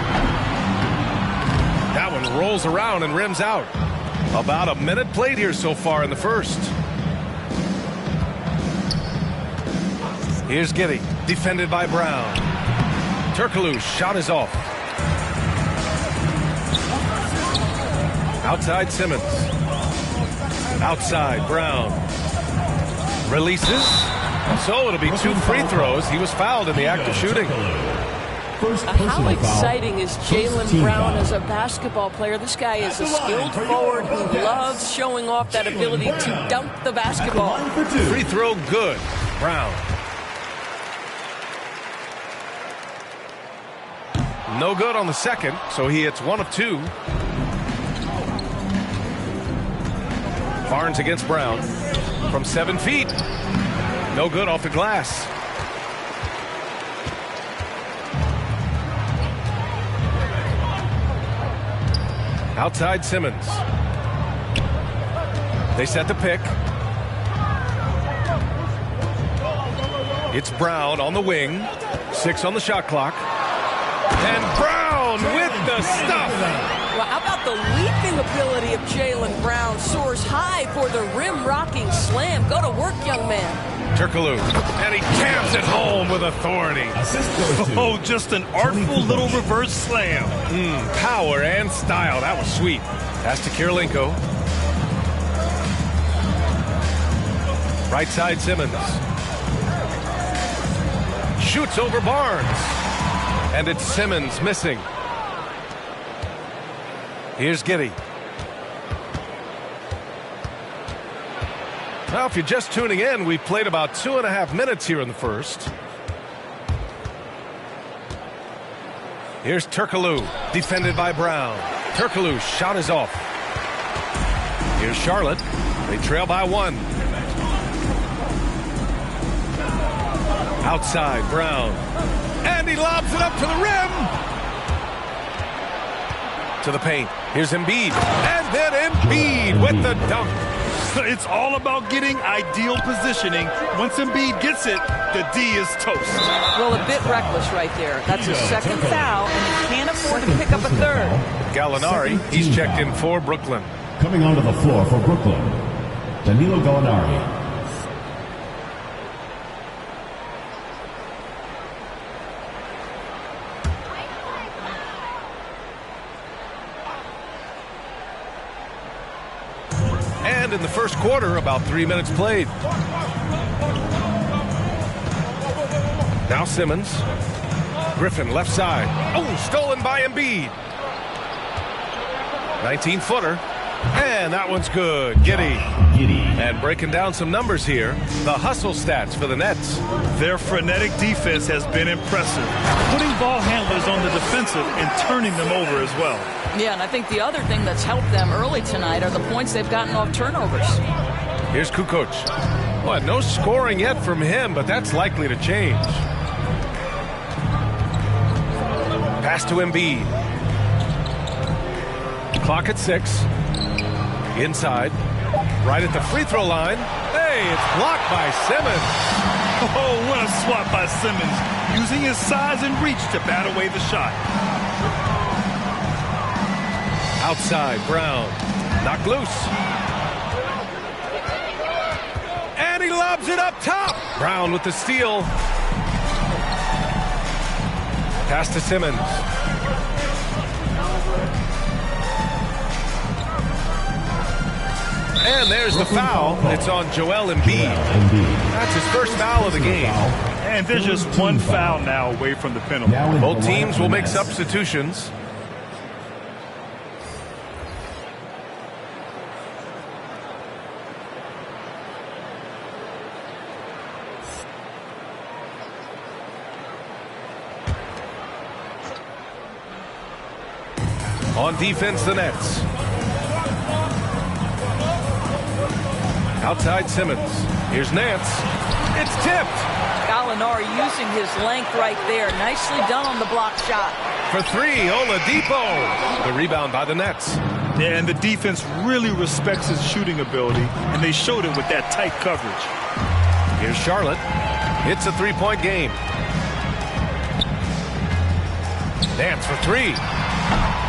That one rolls around and rims out. About a minute played here so far in the first. Here's Giddey. Defended by Brown. Turkoglu's shot is off. Outside Simmons. Outside Brown. Releases. So it'll be 2 free throws. He was fouled in the act of shooting. How exciting is Jaylen Brown as a basketball player? This guy is a skilled forward who loves showing off that ability to dunk the basketball. Free throw good. Brown. No good on the second, so he hits 1 of 2. Barnes against Brown from 7 feet. No good off the glass. Outside Simmons. They set the pick. It's Brown on the wing. 6 on the shot clock. And Brown with the stuff. Well, how about the leaping ability of Jaylen Brown? Soars high for the rim-rocking slam. Go to work, young man. Turkoglu. And he jams it home with authority. Oh, just an artful little reverse slam. Power and style. That was sweet. Pass to Kirilenko. Right side Simmons. Shoots over Barnes. And it's Simmons missing. Here's Giddey. Now, if you're just tuning in, we've played about 2.5 minutes here in the first. Here's Turkoglu, defended by Brown. Turkoglu's shot is off. Here's Charlotte. They trail by 1. Outside, Brown. And he lobs it up to the rim. To the paint. Here's Embiid. And then Embiid with the dunk. It's all about getting ideal positioning. Once Embiid gets it, the D is toast. Well, a bit reckless right there. That's his second foul, and he can't afford to pick up a third. Gallinari, he's checked in for Brooklyn. Coming onto the floor for Brooklyn, Danilo Gallinari. And in the first quarter, about 3 minutes played. Now Simmons. Griffin left side. Oh, stolen by Embiid. 19-footer. And that one's good. Giddey. And breaking down some numbers here. The hustle stats for the Nets. Their frenetic defense has been impressive. Putting ball handlers on the defensive and turning them over as well. Yeah, and I think the other thing that's helped them early tonight are the points they've gotten off turnovers. Here's Kukoc. Well, no scoring yet from him, but that's likely to change. Pass to Embiid. Clock at 6. Inside. Right at the free throw line. Hey, it's blocked by Simmons. Oh, what a swat by Simmons, using his size and reach to bat away the shot. Outside, Brown. Knocked loose. And he lobs it up top. Brown with the steal. Pass to Simmons. And there's the foul. It's on Joel Embiid. That's his first foul of the game. And there's just one foul now away from the penalty. Both teams will make substitutions. On defense, the Nets. Outside Simmons. Here's Nance. It's tipped. Gallinari using his length right there. Nicely done on the block shot. For 3, Oladipo. The rebound by the Nets. Yeah, and the defense really respects his shooting ability, and they showed it with that tight coverage. Here's Charlotte. It's a 3-point game. Nance for 3.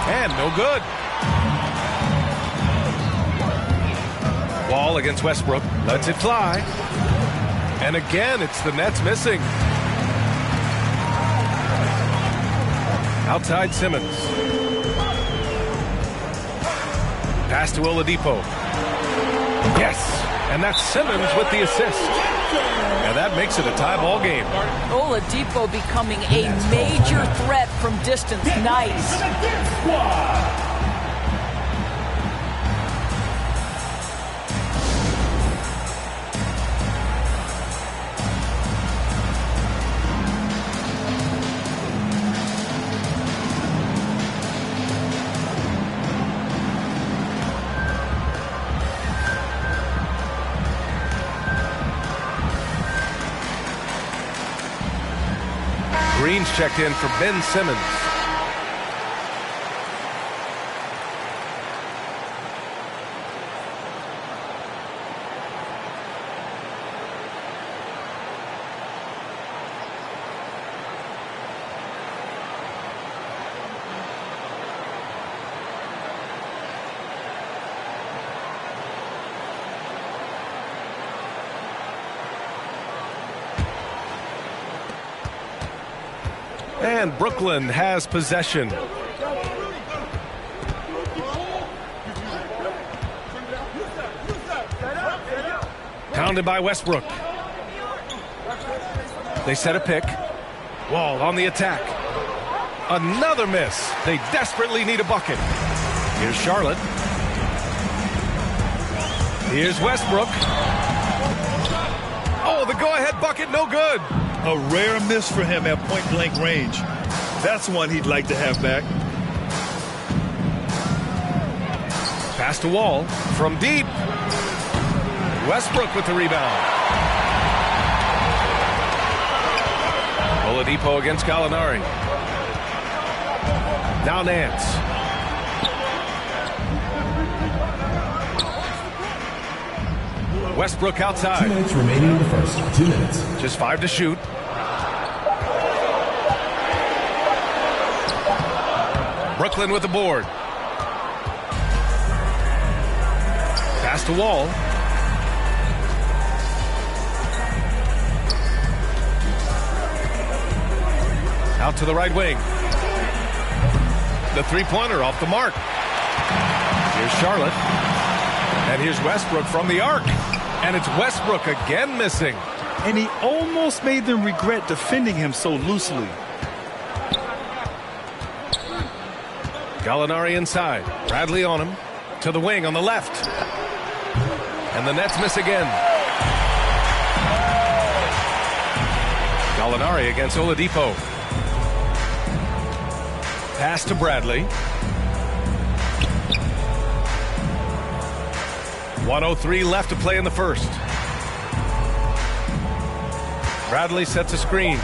And no good. Wall against Westbrook. Lets it fly. And again, it's the Nets missing. Outside Simmons. Pass to Oladipo. Yes. And that's Simmons with the assist. And that makes it a tie ball game. Oladipo becoming a major threat from distance. Nice. Green's checked in for Ben Simmons. And Brooklyn has possession. Pounded by Westbrook. They set a pick. Wall on the attack. Another miss. They desperately need a bucket. Here's Charlotte. Here's Westbrook. Oh, the go-ahead bucket, no good. A rare miss for him at point-blank range. That's one he'd like to have back. Pass to Wall from deep. Westbrook with the rebound. Oladipo against Gallinari. Now Nance. Westbrook outside. 2 minutes remaining in the first. 2 minutes. Just 5 to shoot. Brooklyn with the board. Pass to Wall. Out to the right wing. The three-pointer off the mark. Here's Charlotte. And here's Westbrook from the arc. And it's Westbrook again missing. And he almost made them regret defending him so loosely. Gallinari inside. Bradley on him. To the wing on the left. And the Nets miss again. Gallinari against Oladipo. Pass to Bradley. 1:03 left to play in the first. Bradley sets a screen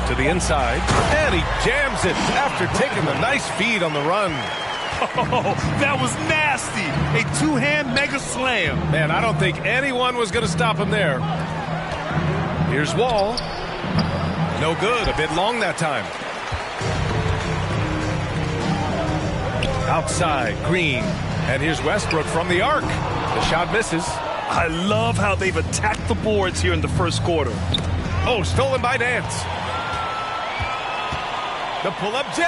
to the inside, and he jams it after taking a nice feed on the run. Oh, that was nasty. A two-hand mega slam. Man, I don't think anyone was going to stop him there. Here's Wall. No good. A bit long that time. Outside, Green. And here's Westbrook from the arc. The shot misses. I love how they've attacked the boards here in the first quarter. Oh, stolen by Nance. The pull-up J.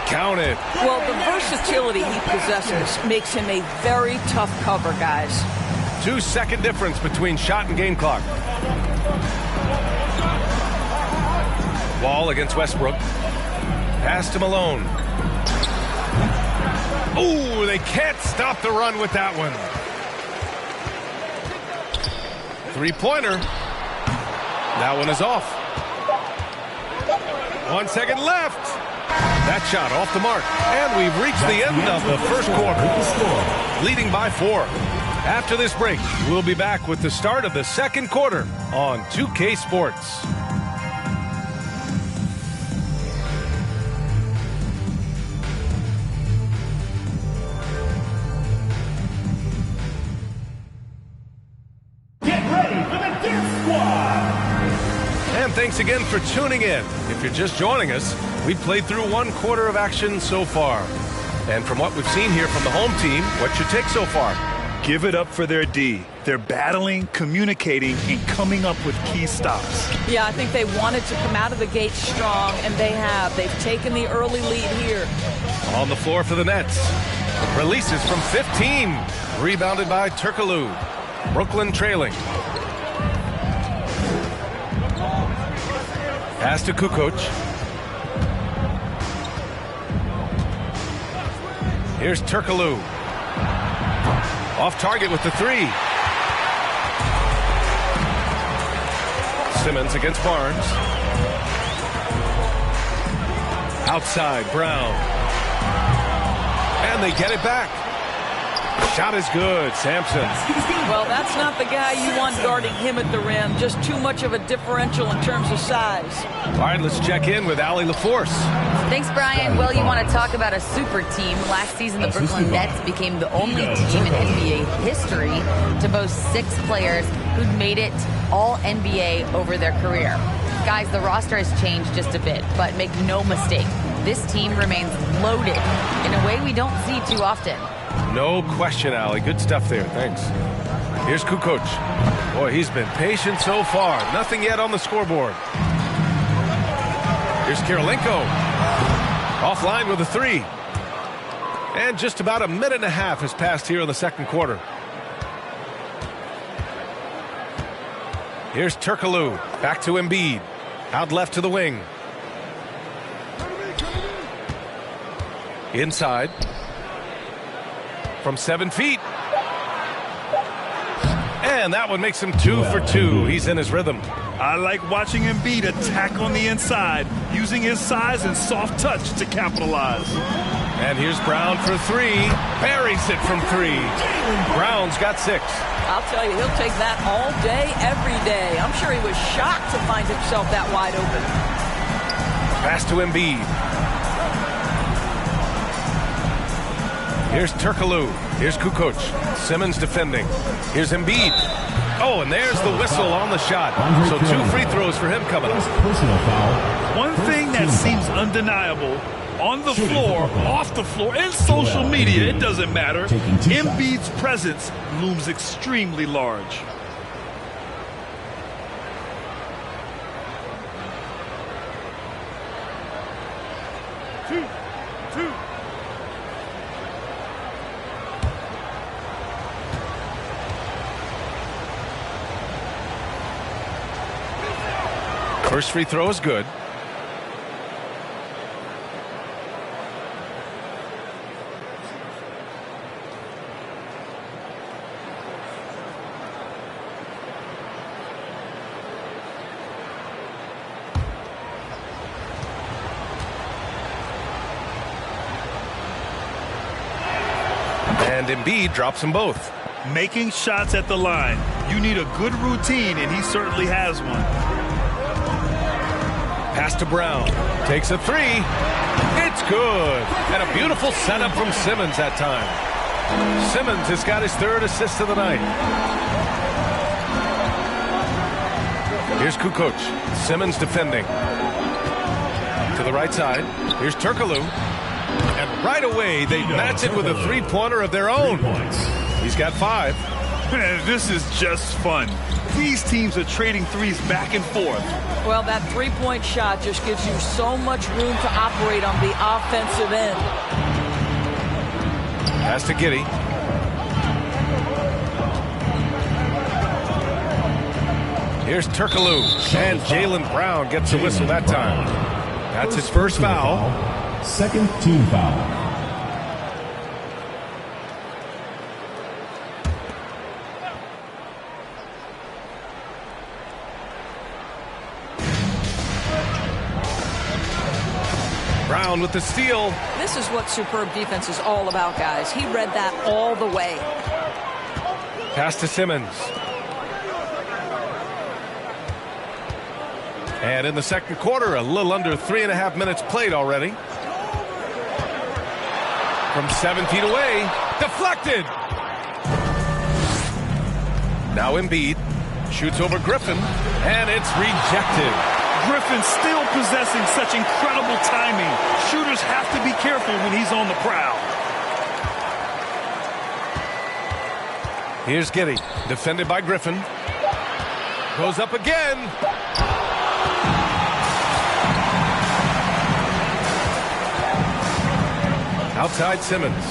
Count it. Well, the versatility he possesses makes him a very tough cover, guys. 2-second difference between shot and game clock. Wall against Westbrook. Pass to Malone. Ooh, they can't stop the run with that one. Three-pointer. That one is off. 1 second left. That shot off the mark. And we've reached the end of the first quarter. Leading by 4. After this break, we'll be back with the start of the second quarter on 2K Sports. Thanks again for tuning in. If you're just joining us, we've played through 1 quarter of action so far. And from what we've seen here from the home team, what's your take so far? Give it up for their D. They're battling, communicating, and coming up with key stops. Yeah, I think they wanted to come out of the gate strong, and they have. They've taken the early lead here. On the floor for the Nets. Releases from 15. Rebounded by Turkoglu. Brooklyn trailing. Pass to Kukoc. Here's Turkoglu. Off target with the 3. Simmons against Barnes. Outside, Brown. And they get it back. Shot is good, Sampson. Well, that's not the guy you want guarding him at the rim. Just too much of a differential in terms of size. All right, let's check in with Allie LaForce. Thanks, Brian. Well, you want to talk about a super team. Last season, the Brooklyn Nets became the only team in NBA history to boast 6 players who'd made it all NBA over their career. Guys, the roster has changed just a bit, but make no mistake, this team remains loaded in a way we don't see too often. No question, Allie. Good stuff there. Thanks. Here's Kukoc. Boy, he's been patient so far. Nothing yet on the scoreboard. Here's Kirilenko. Offline with a 3. And just about a minute and a half has passed here in the second quarter. Here's Turkoglu. Back to Embiid. Out left to the wing. Inside. From 7 feet. And that one makes him 2 for 2. He's in his rhythm. I like watching Embiid attack on the inside, using his size and soft touch to capitalize. And here's Brown for 3. Buries it from 3. Brown's got 6. I'll tell you, he'll take that all day, every day. I'm sure he was shocked to find himself that wide open. Pass to Embiid. Here's Turkoglu. Here's Kukoc. Simmons defending. Here's Embiid. Oh, and there's the whistle on the shot. So 2 free throws for him coming up. One thing that seems undeniable, on the floor, off the floor, in social media, it doesn't matter. Embiid's presence looms extremely large. Two. First free throw is good. And Embiid drops them both. Making shots at the line. You need a good routine, and he certainly has one. Pass to Brown. Takes a three. It's good. And a beautiful setup from Simmons that time. Simmons has got his third assist of the night. Here's Kukoc. Simmons defending. To the right side. Here's Turkoglu. And right away, they match it with a three-pointer of their own. He's got 5. Man, this is just fun. These teams are trading threes back and forth. Well, that three-point shot just gives you so much room to operate on the offensive end. Pass to Giddey. Here's Turkoglu. And Jaylen Brown gets a whistle that time. That's his first foul. Second team foul. Brown with the steal. This is what superb defense is all about, guys. He read that all the way. Pass to Simmons. And in the second quarter, a little under 3.5 minutes played already. From 7 feet away, deflected. Now Embiid shoots over Griffin, and it's rejected. Griffin still possessing such incredible timing. Shooters have to be careful when he's on the prowl. Here's Giddey, defended by Griffin. Goes up again. Outside Simmons.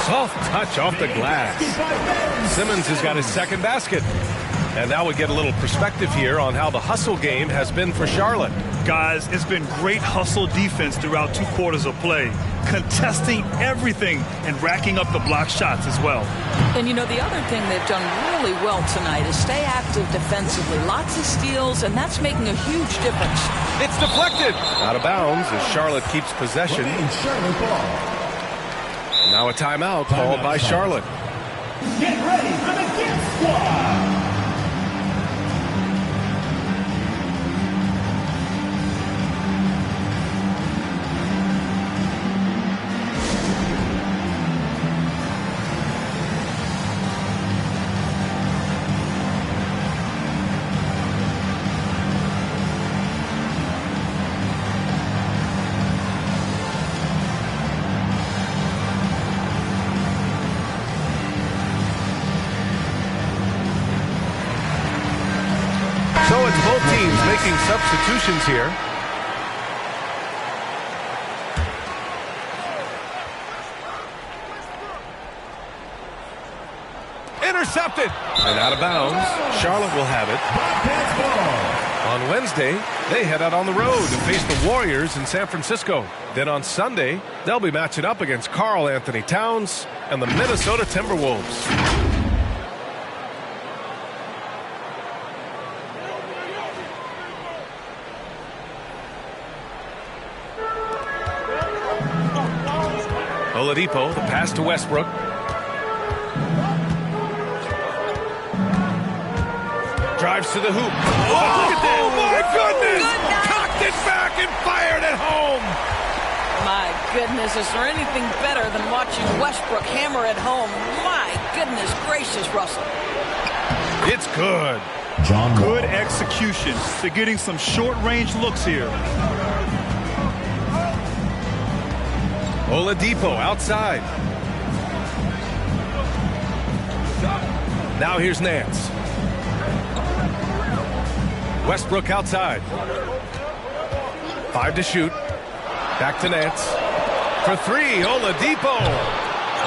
Soft touch off the glass. Simmons has got his second basket. And now we get a little perspective here on how the hustle game has been for Charlotte. Guys, it's been great hustle defense throughout 2 quarters of play. Contesting everything and racking up the block shots as well. And you know, the other thing they've done really well tonight is stay active defensively. Lots of steals, and that's making a huge difference. It's deflected. Out of bounds as Charlotte keeps possession. Now a timeout called by Charlotte. Get ready for the Gift Squad. So it's both teams making substitutions here. Intercepted and out of bounds. Charlotte will have it. On Wednesday, they head out on the road to face the Warriors in San Francisco. Then on Sunday, they'll be matching up against Karl Anthony Towns and the Minnesota Timberwolves. Oladipo, the pass to Westbrook. Drives to the hoop. Oh, look at that. Oh, my goodness. Cocked it back and fired it home. My goodness, is there anything better than watching Westbrook hammer it home? My goodness gracious, Russell. It's good. Good execution. They're getting some short-range looks here. Oladipo outside. Now here's Nance. Westbrook outside. 5 to shoot. Back to Nance. For 3, Oladipo.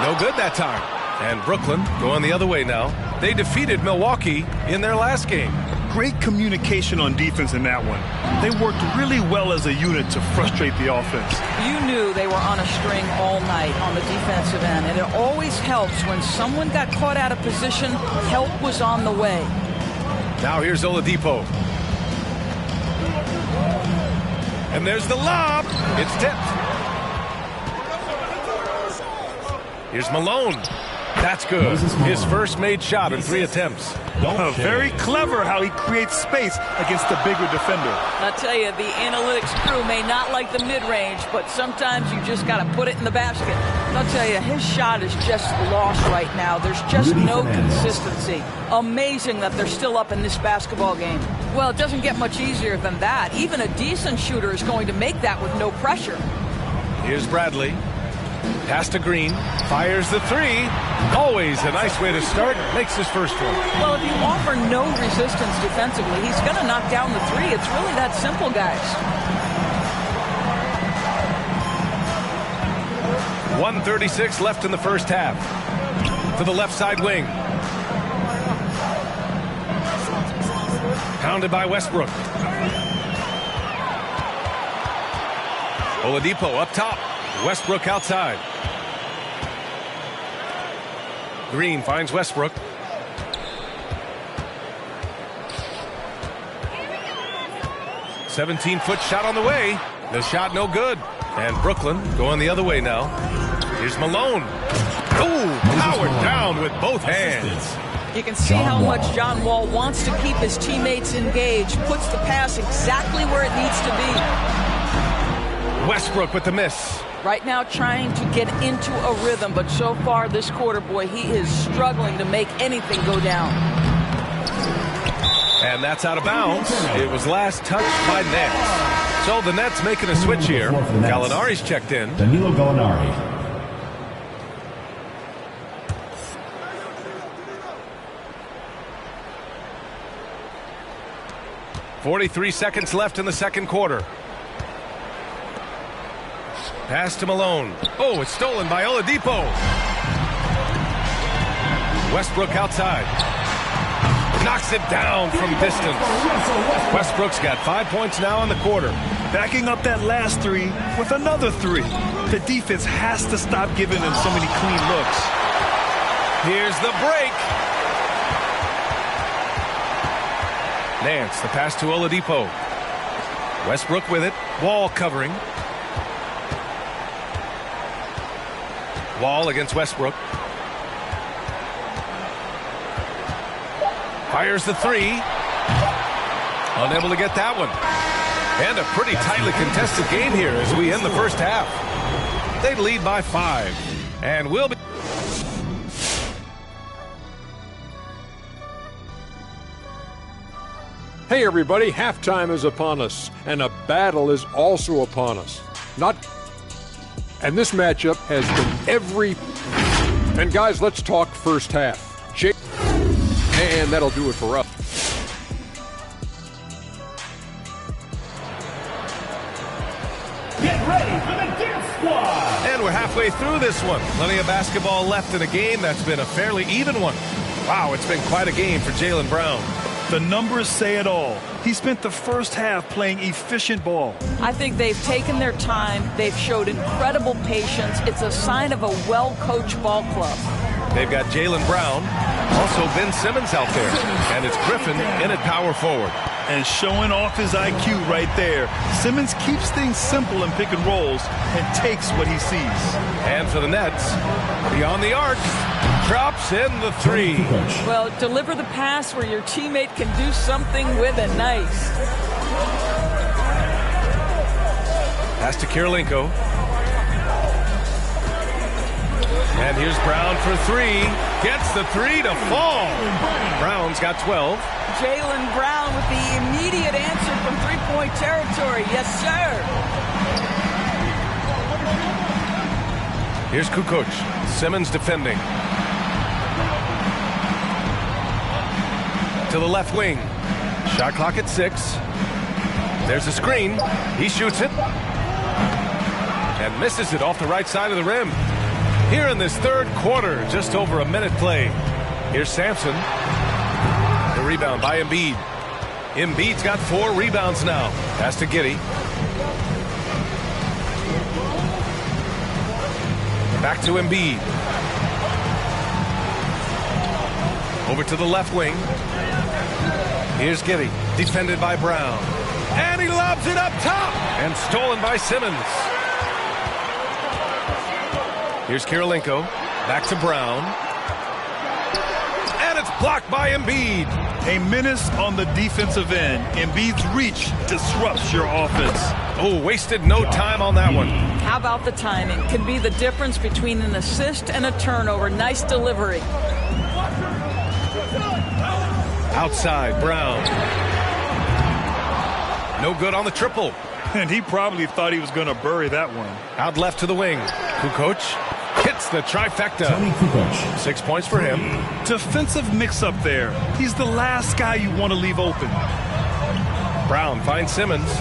No good that time. And Brooklyn going the other way now. They defeated Milwaukee in their last game. Great communication on defense in that one. They worked really well as a unit to frustrate the offense. You knew they were on a string all night on the defensive end, and it always helps when someone got caught out of position, help was on the way. Now here's Oladipo. And there's the lob. It's tipped. Here's Malone. That's good. His first made shot in 3 attempts. Very clever how he creates space against the bigger defender. I tell you, the analytics crew may not like the mid-range, but sometimes you just got to put it in the basket. I'll tell you, his shot is just lost right now. There's just no consistency. Amazing that they're still up in this basketball game. Well, it doesn't get much easier than that. Even a decent shooter is going to make that with no pressure. Here's Bradley. Pass to Green. Fires the 3. Always a nice way to start. Makes his first one. Well, if you offer no resistance defensively, he's going to knock down the 3. It's really that simple, guys. 1:36 left in the first half. To the left side wing. Pounded by Westbrook. Oladipo up top. Westbrook outside. Green finds Westbrook. "17-foot shot on the way. The shot no good. And Brooklyn going the other way now. Here's Malone. Oh, powered down with both hands. You can see how much John Wall wants to keep his teammates engaged. Puts the pass exactly where it needs to be. Westbrook with the miss. Right now trying to get into a rhythm, but so far this quarter, boy, he is struggling to make anything go down. And that's out of bounds. It was last touched by Nets. So the Nets making a switch here. Gallinari's checked in. Danilo Gallinari. 43 seconds left in the second quarter. Pass to Malone. Oh, it's stolen by Oladipo. Westbrook outside. Knocks it down from distance. Westbrook's got 5 points now in the quarter. Backing up that last 3 with another 3. The defense has to stop giving them so many clean looks. Here's the break. Nance, the pass to Oladipo. Westbrook with it. Wall covering. Wall against Westbrook. Fires the 3. Unable to get that one. And a pretty tightly contested game here as we end the first half. They lead by 5. And we'll be... Hey everybody, halftime is upon us, and a battle is also upon us. And this matchup has been And guys, let's talk first half. And that'll do it for us. Get ready for the Dance Squad! And we're halfway through this one. Plenty of basketball left in a game that's been a fairly even one. Wow, it's been quite a game for Jaylen Brown. The numbers say it all. He spent the first half playing efficient ball. I think they've taken their time. They've showed incredible patience. It's a sign of a well-coached ball club. They've got Jaylen Brown, also Ben Simmons out there, and it's Griffin in at power forward. And showing off his IQ right there. Simmons keeps things simple in pick and rolls and takes what he sees. And for the Nets, beyond the arc, drops in the 3. Well, deliver the pass where your teammate can do something with it. Nice. Pass to Kirilenko. And here's Brown for 3. Gets the 3 to fall. Brown's got 12. Jaylen Brown with the immediate answer from three-point territory. Yes, sir. Here's Kukoc. Simmons defending. To the left wing. Shot clock at 6. There's a screen. He shoots it. And misses it off the right side of the rim. Here in this third quarter, just over a minute play. Here's Sampson. The rebound by Embiid. Embiid's got 4 rebounds now. Pass to Giddey. Back to Embiid. Over to the left wing. Here's Giddey. Defended by Brown. And he lobs it up top. And stolen by Simmons. Here's Kirilenko. Back to Brown. it's blocked by Embiid. A menace on the defensive end. Embiid's reach disrupts your offense. Oh, wasted no time on that one. How about the timing? Can be the difference between an assist and a turnover. Nice delivery. Outside, Brown. No good on the triple. And he probably thought he was going to bury that one. Out left to the wing. Kukoc hits the trifecta. 6 points for him. Defensive mix-up there. He's the last guy you want to leave open. Brown finds Simmons.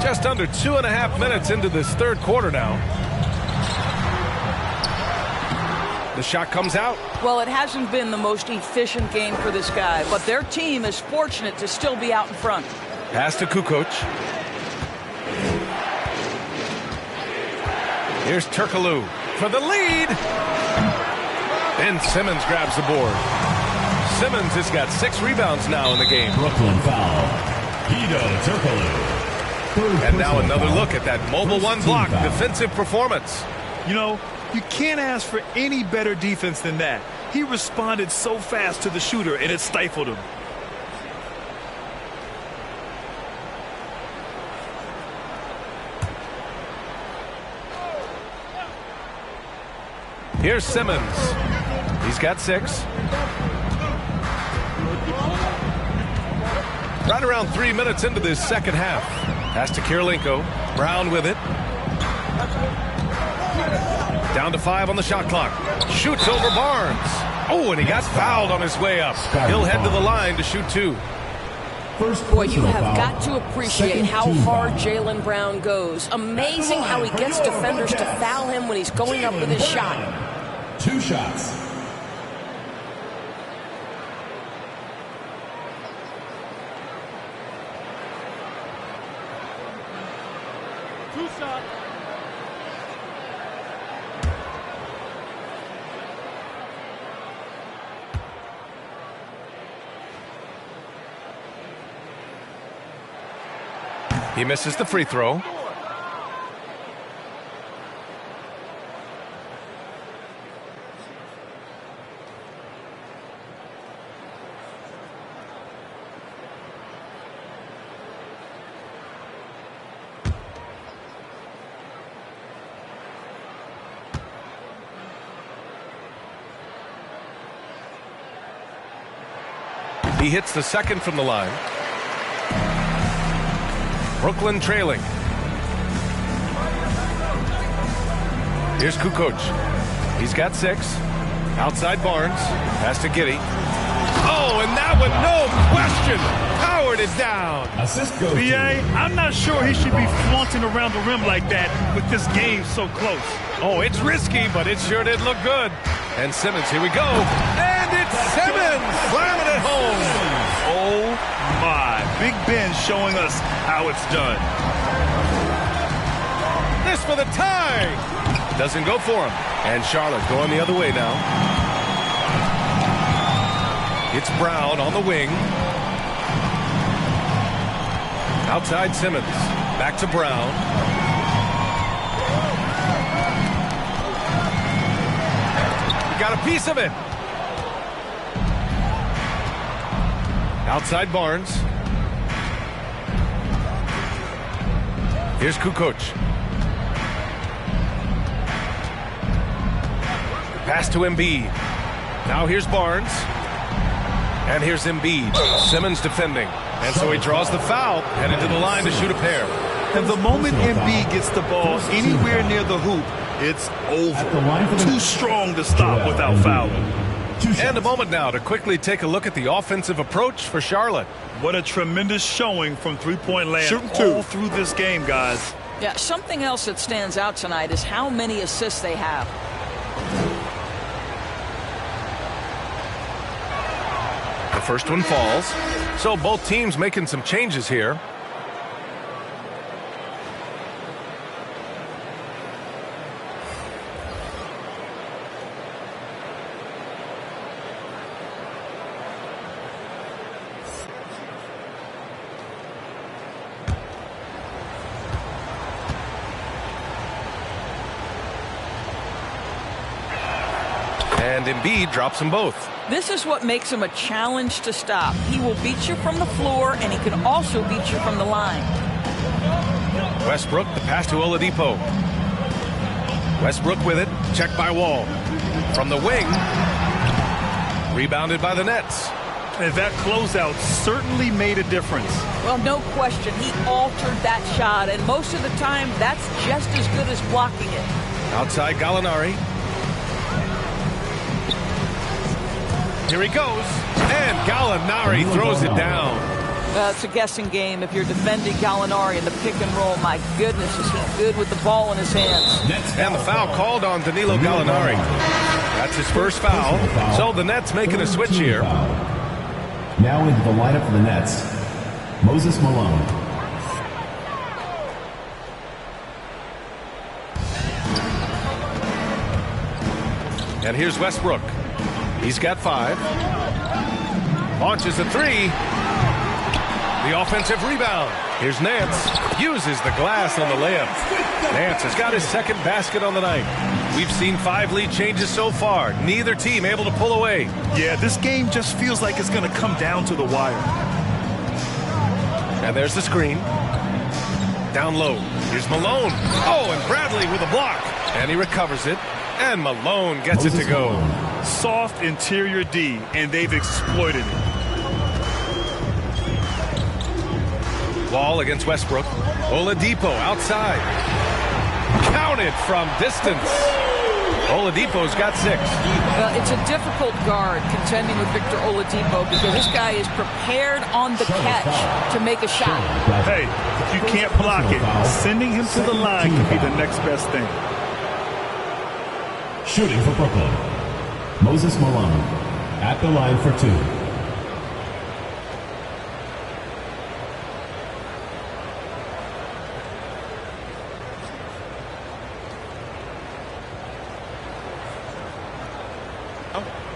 Just under 2.5 minutes into this third quarter now. The shot comes out. Well, it hasn't been the most efficient game for this guy, but their team is fortunate to still be out in front. Pass to Kukoc. Here's Turkoglu for the lead. And Simmons grabs the board. Simmons has got 6 rebounds now in the game. Brooklyn foul. Hedo Turkoglu. And now another look at that mobile one block defensive performance. You know, you can't ask for any better defense than that. He responded so fast to the shooter, and it stifled him. Here's Simmons. He's got 6. Right around 3 minutes into this second half. Pass to Kirilenko. Brown with it. Down to 5 on the shot clock. Shoots over Barnes. Oh, and he got fouled on his way up. He'll head to the line to shoot 2. Boy, you have got to appreciate how hard Jaylen Brown goes. Amazing how he gets defenders to foul him when he's going up with his shot. 2 shots. He misses the free throw. He hits the second from the line. Brooklyn trailing. Here's Kukoc. He's got 6. Outside Barnes. Pass to Giddey. Oh, and that one, no question, powered it down. Assist goes BA, I'm not sure he should be flaunting around the rim like that with this game so close. Oh, it's risky, but it sure did look good. And Simmons, here we go. And it's Simmons slamming it home. Oh, my. Big Ben showing us how it's done. This for the tie. Doesn't go for him. And Charlotte going the other way now. It's Brown on the wing. Outside Simmons. Back to Brown. He got a piece of it. Outside Barnes. Here's Kukoc. Pass to Embiid. Now here's Barnes. And here's Embiid. Simmons defending. And so he draws the foul, headed to the line to shoot a pair. And the moment Embiid gets the ball anywhere near the hoop, it's over. Too strong to stop without fouling. And a moment now to quickly take a look at the offensive approach for Charlotte. What a tremendous showing from three-point land all through this game, guys. Yeah, something else that stands out tonight is how many assists they have. The first one falls. So both teams making some changes here. And Embiid drops them both. This is what makes him a challenge to stop. He will beat you from the floor, and he can also beat you from the line. Westbrook, the pass to Oladipo. Westbrook with it, checked by Wall. From the wing, rebounded by the Nets. And that closeout certainly made a difference. Well, no question. He altered that shot, and most of the time, that's just as good as blocking it. Outside Gallinari. Here he goes, and Gallinari throws it down. It's a guessing game if you're defending Gallinari in the pick and roll. My goodness, is he good with the ball in his hands. And the foul called on Danilo Gallinari. That's his first foul. So the Nets making a switch here. Now into the lineup for the Nets, Moses Malone. And here's Westbrook. He's got 5. Launches a 3. The offensive rebound. Here's Nance. Uses the glass on the layup. Nance has got his second basket on the night. We've seen 5 lead changes so far. Neither team able to pull away. Yeah, this game just feels like it's going to come down to the wire. And there's the screen. Down low. Here's Malone. Oh, and Bradley with a block. And he recovers it. And Malone gets it to go. Soft interior D, and they've exploited it. Wall against Westbrook. Oladipo outside. Counted from distance. Oladipo's got 6. It's a difficult guard contending with Victor Oladipo because this guy is prepared on the catch to make a shot. Hey, if you can't block it, sending him to the line can be the next best thing. Shooting for Brooklyn, Moses Malone at the line for 2.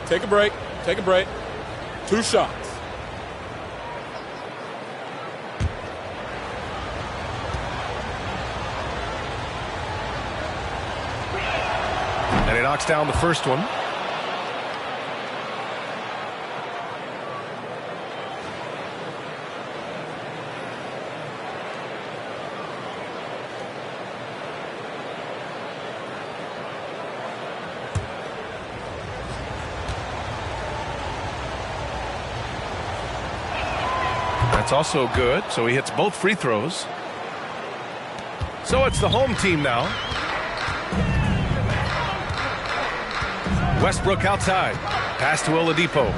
Take a break. Take a break. 2 shots. And he knocks down the first one. That's also good, so he hits both free throws. So it's the home team now. Westbrook outside. Pass to Oladipo.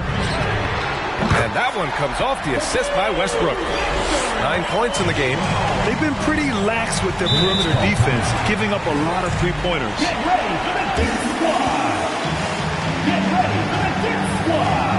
And that one comes off the assist by Westbrook. 9 points in the game. They've been pretty lax with their perimeter defense, giving up a lot of three-pointers. Get ready for the Dick Squad! Get ready for the Dick Squad!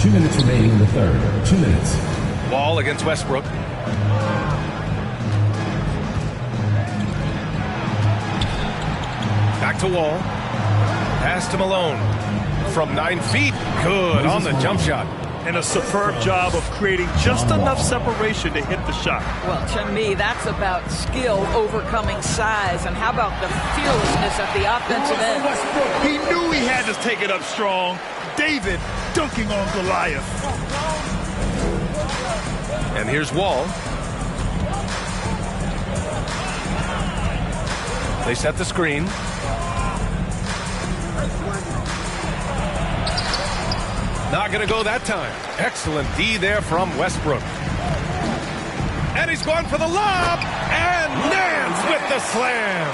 Minutes remaining in the third. 2 minutes. Wall against Westbrook. Back to Wall. Pass to Malone. From 9 feet. Good on the jump shot. And a superb job of creating just enough separation to hit the shot. Well, to me, that's about skill overcoming size. And how about the fearlessness at the offensive end? He knew he had to take it up strong. David dunking on Goliath. And here's Wall. They set the screen. Not going to go that time. Excellent D there from Westbrook. And he's going for the lob. And Nance with the slam.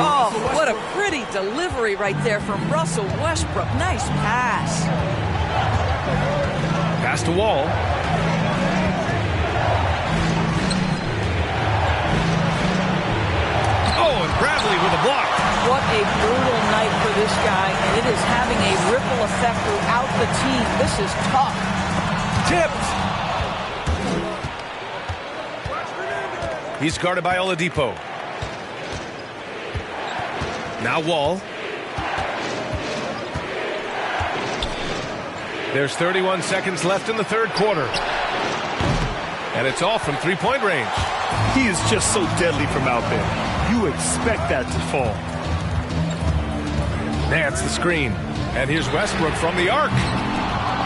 Oh, what a pretty delivery right there from Russell Westbrook. Nice pass. Pass to Wall. Oh, and Bradley with a block. What a brutal night for for this guy, and it is having a ripple effect throughout the team. This is tough. Tipped. He's guarded by Oladipo. Now Wall. There's 31 seconds left in the third quarter. And it's all from three-point range. He is just so deadly from out there. You expect that to fall. That's the screen. And here's Westbrook from the arc.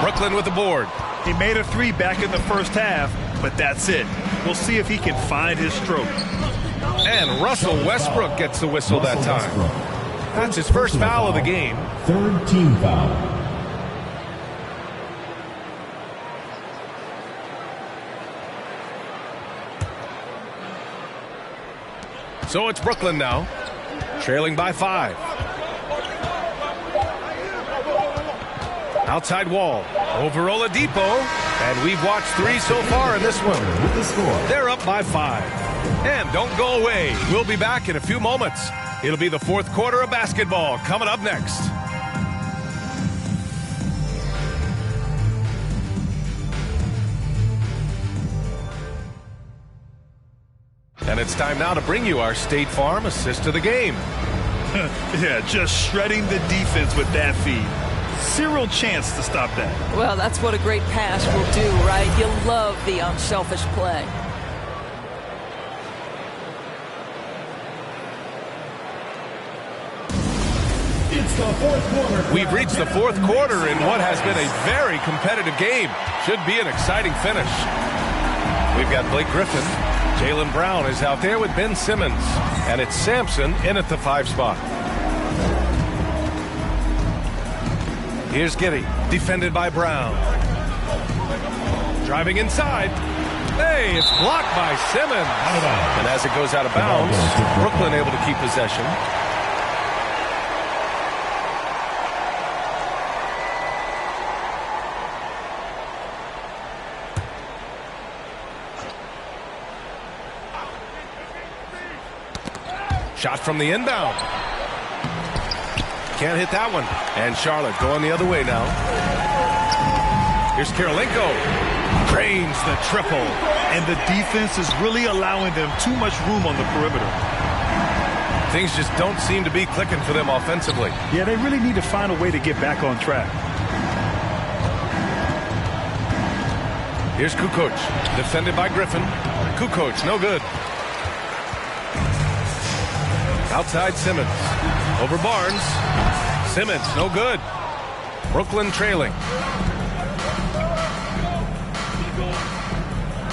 Brooklyn with the board. He made a three back in the first half, but that's it. We'll see if he can find his stroke. And Russell Westbrook gets the whistle that time. That's his first foul of the game. Third team foul. So it's Brooklyn now, trailing by 5. Outside Wall, over Oladipo, and we've watched 3 so far in this one. They're up by 5. And don't go away. We'll be back in a few moments. It'll be the fourth quarter of basketball coming up next. And it's time now to bring you our State Farm assist of the game. Yeah, just shredding the defense with that feed. Zero chance to stop that. Well, that's what a great pass will do, right? You love the unselfish play. It's the fourth quarter. We've reached the fourth quarter in what has been a very competitive game. Should be an exciting finish. We've got Blake Griffin. Jaylen Brown is out there with Ben Simmons. And it's Sampson in at the 5 spot. Here's Giddey, defended by Brown. Driving inside. Hey, it's blocked by Simmons. And as it goes out of bounds, Brooklyn able to keep possession. Shot from the inbound. Can't hit that one. And Charlotte going the other way now. Here's Kirilenko. Drains the triple. And the defense is really allowing them too much room on the perimeter. Things just don't seem to be clicking for them offensively. Yeah, they really need to find a way to get back on track. Here's Kukoc, defended by Griffin. Kukoc, no good. Outside Simmons. Over Barnes. Simmons, no good. Brooklyn trailing.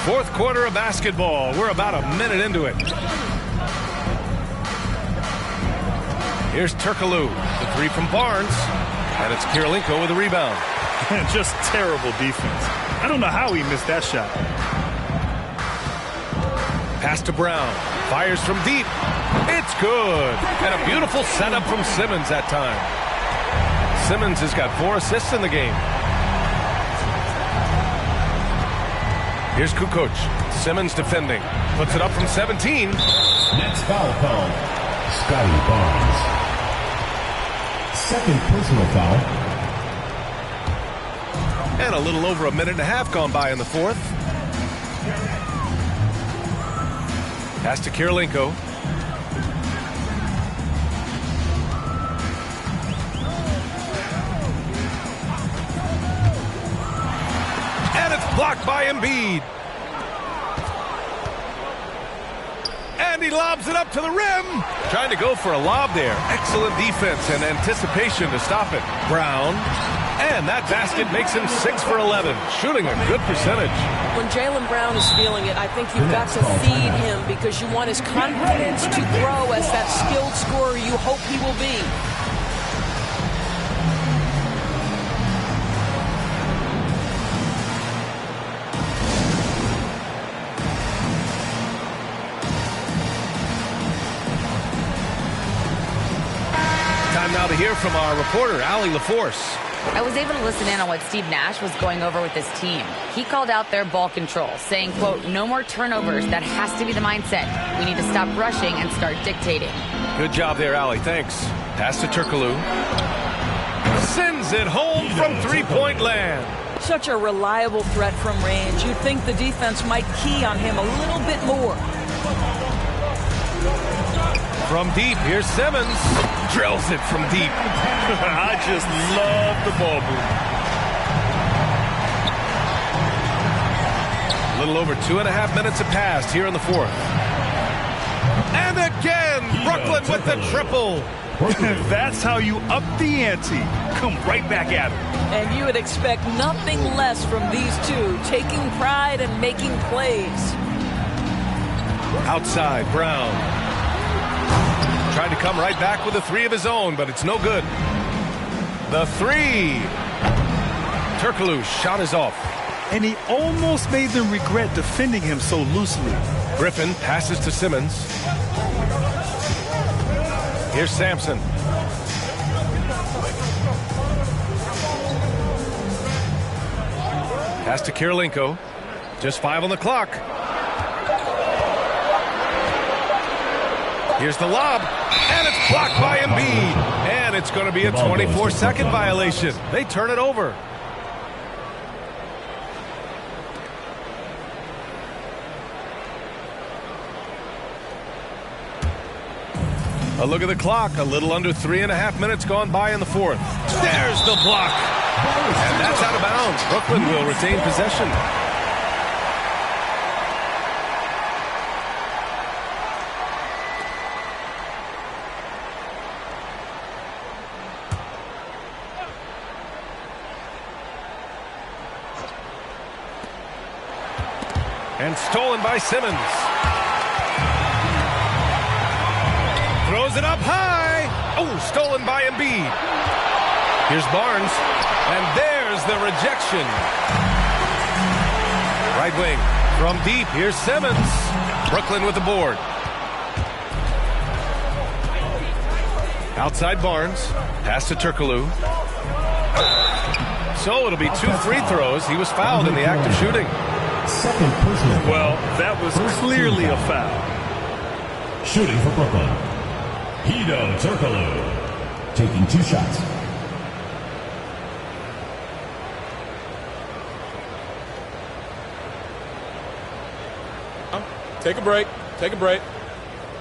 Fourth quarter of basketball. We're about a minute into it. Here's Turkoglu. The 3 from Barnes. And it's Kirilenko with a rebound. Just terrible defense. I don't know how he missed that shot. Pass to Brown. Fires from deep. It's good. And a beautiful setup from Simmons that time. Simmons has got 4 assists in the game. Here's Kukoc. Simmons defending. Puts it up from 17. Next foul called. Scotty Barnes. Second personal foul. And a little over a minute and a half gone by in the fourth. Pass to Kirilenko. And it's blocked by Embiid. And he lobs it up to the rim. Trying to go for a lob there. Excellent defense and anticipation to stop it. Brown. And that basket makes him 6 for 11, shooting a good percentage. When Jaylen Brown is feeling it, I think you've got to feed him because you want his confidence to grow as that skilled scorer you hope he will be. Time now to hear from our reporter, Allie LaForce. I was able to listen in on what Steve Nash was going over with his team. He called out their ball control, saying, quote, no more turnovers. That has to be the mindset. We need to stop rushing and start dictating. Good job there, Allie. Thanks. Pass to Turkoglu. Sends it home from three-point land. Such a reliable threat from range. You'd think the defense might key on him a little bit more. From deep, here's Simmons. Drills it from deep. I just love the ball movement. A little over 2.5 minutes have passed here in the fourth. And again, Brooklyn with the triple. That's how you up the ante. Come right back at him. And you would expect nothing less from these two, taking pride and making plays. Outside, Brown. Trying to come right back with a three of his own, but it's no good. The three. Turkoglu's shot is off. And he almost made them regret defending him so loosely. Griffin passes to Simmons. Here's Sampson. Pass to Kirilenko. Just 5 on the clock. Here's the lob. And it's blocked by Embiid. And it's going to be a 24-second violation. They turn it over. A look at the clock. A little under 3.5 minutes gone by in the fourth. There's the block. And that's out of bounds. Brooklyn will retain possession. And stolen by Simmons. Throws it up high. Oh, stolen by Embiid. Here's Barnes. And there's the rejection. Right wing. From deep. Here's Simmons. Brooklyn with the board. Outside Barnes. Pass to Turkoglu. So it'll be 2 free throws. He was fouled in the act of shooting. Second personal. Well, that was clearly a foul. Shooting for Brooklyn. Hedo Turkoglu taking 2 shots. Take a break. Take a break.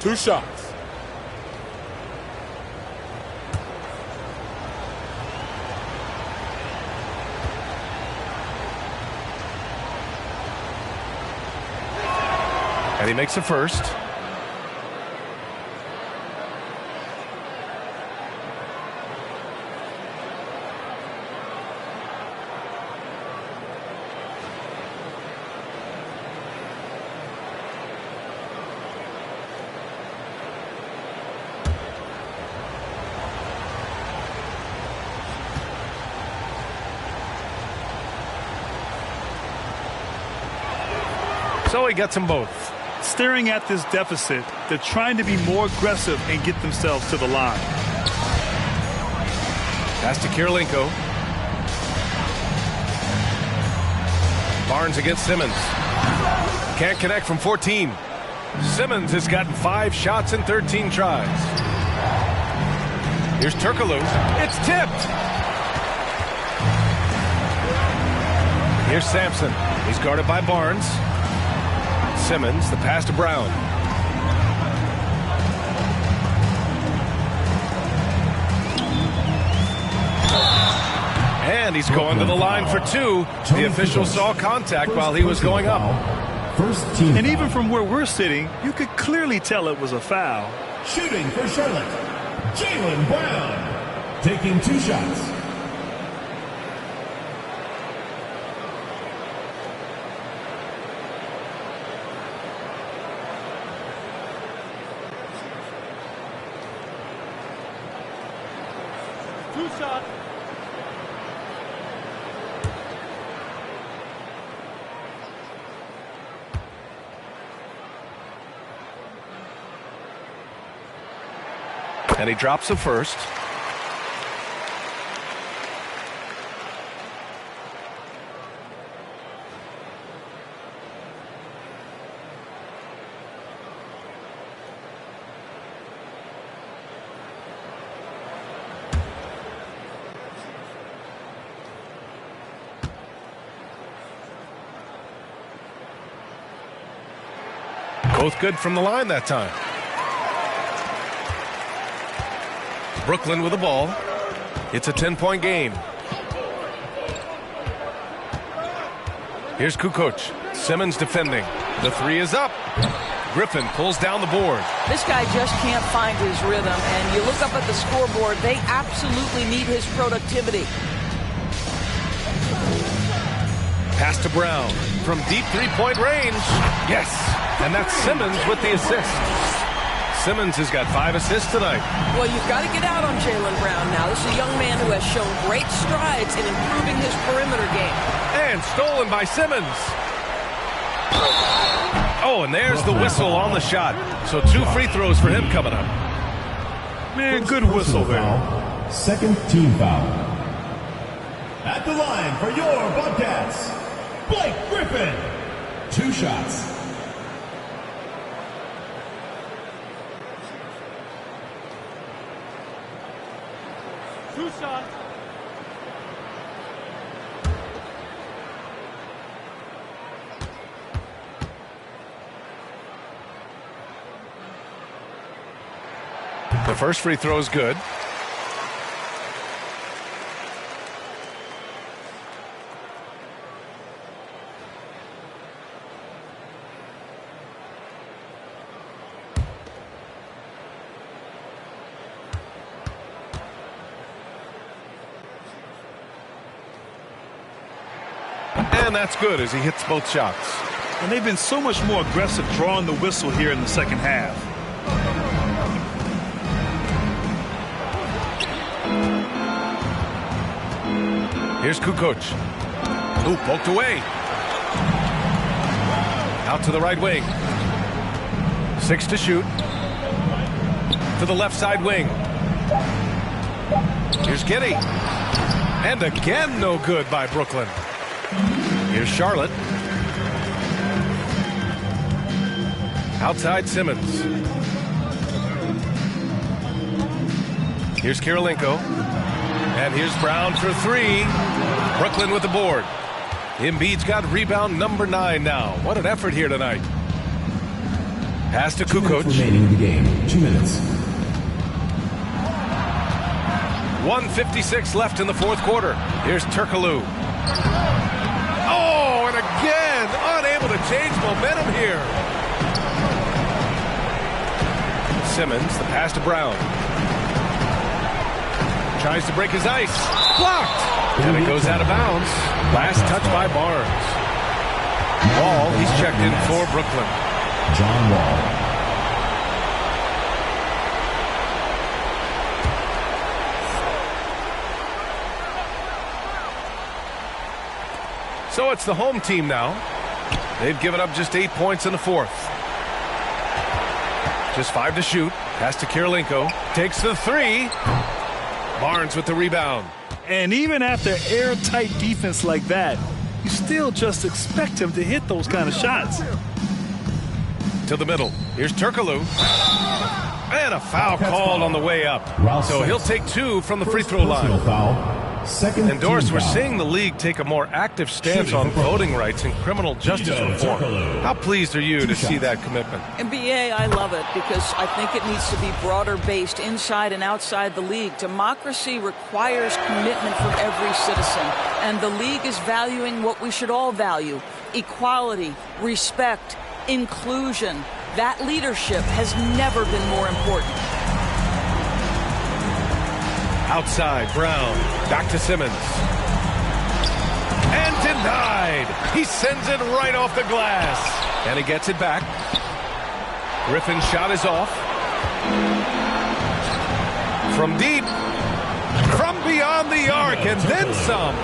2 shots. And he makes a first. So he gets them both. Staring at this deficit, they're trying to be more aggressive and get themselves to the line. Pass to Kirilenko. Barnes against Simmons. Can't connect from 14. Simmons has gotten 5 shots in 13 tries. Here's Turkoglu. It's tipped. Here's Sampson. He's guarded by Barnes. Simmons, the pass to Brown. And he's going to the line for 2. The official saw contact while he was going up. And even from where we're sitting, you could clearly tell it was a foul. Shooting for Charlotte, Jaylen Brown taking 2 shots. And he drops the first. Both good from the line that time. Brooklyn with the ball. It's a 10-point game. Here's Kukoc. Simmons defending. The three is up. Griffin pulls down the board. This guy just can't find his rhythm, and you look up at the scoreboard, they absolutely need his productivity. Pass to Brown from deep three-point range. Yes, and that's Simmons with the assist. Simmons has got 5 assists tonight. Well, you've got to get out on Jaylen Brown now. This is a young man who has shown great strides in improving his perimeter game. And stolen by Simmons. Oh, and there's the whistle on the shot. So 2 free throws for him coming up. Man, good whistle there. Second team foul. At the line for your Bobcats, Blake Griffin. 2 shots. The first free throw is good. And that's good as he hits both shots. And they've been so much more aggressive drawing the whistle here in the second half. Here's Kukoc. Ooh, poked away. Out to the right wing. 6 to shoot. To the left side wing. Here's Giddey. And again, no good by Brooklyn. Here's Charlotte. Outside Simmons. Here's Kirilenko. And here's Brown for 3. Brooklyn with the board. Embiid's got rebound number 9 now. What an effort here tonight. Pass to Kukoc. Remaining in the game. 2 minutes. 1:56 left in the fourth quarter. Here's Turkoglu. Oh, and again, unable to change momentum here. Simmons, the pass to Brown. Tries to break his ice. Blocked. And it goes out of bounds. Last touch by Barnes. Wall, he's checked in for Brooklyn. John Wall. So it's the home team now. They've given up just 8 points in the fourth. Just 5 to shoot. Pass to Kirilenko. Takes the 3. Barnes with the rebound. And even after airtight defense like that, you still just expect him to hit those kind of shots. To the middle. Here's Turkoglu. And a foul called on the way up. So he'll take 2 from the free throw line. Second and Doris, we're foul. seeing the league take a more active stance on voting rights and criminal justice reform. How pleased are you to see that commitment? NBA, I love it because I think it needs to be broader based inside and outside the league. Democracy requires commitment from every citizen, and the league is valuing what we should all value: equality, respect, inclusion. That leadership has never been more important. Outside, Brown. Back to Simmons. And denied. He sends it right off the glass. And he gets it back. Griffin's shot is off. From deep. From beyond the arc. And then some.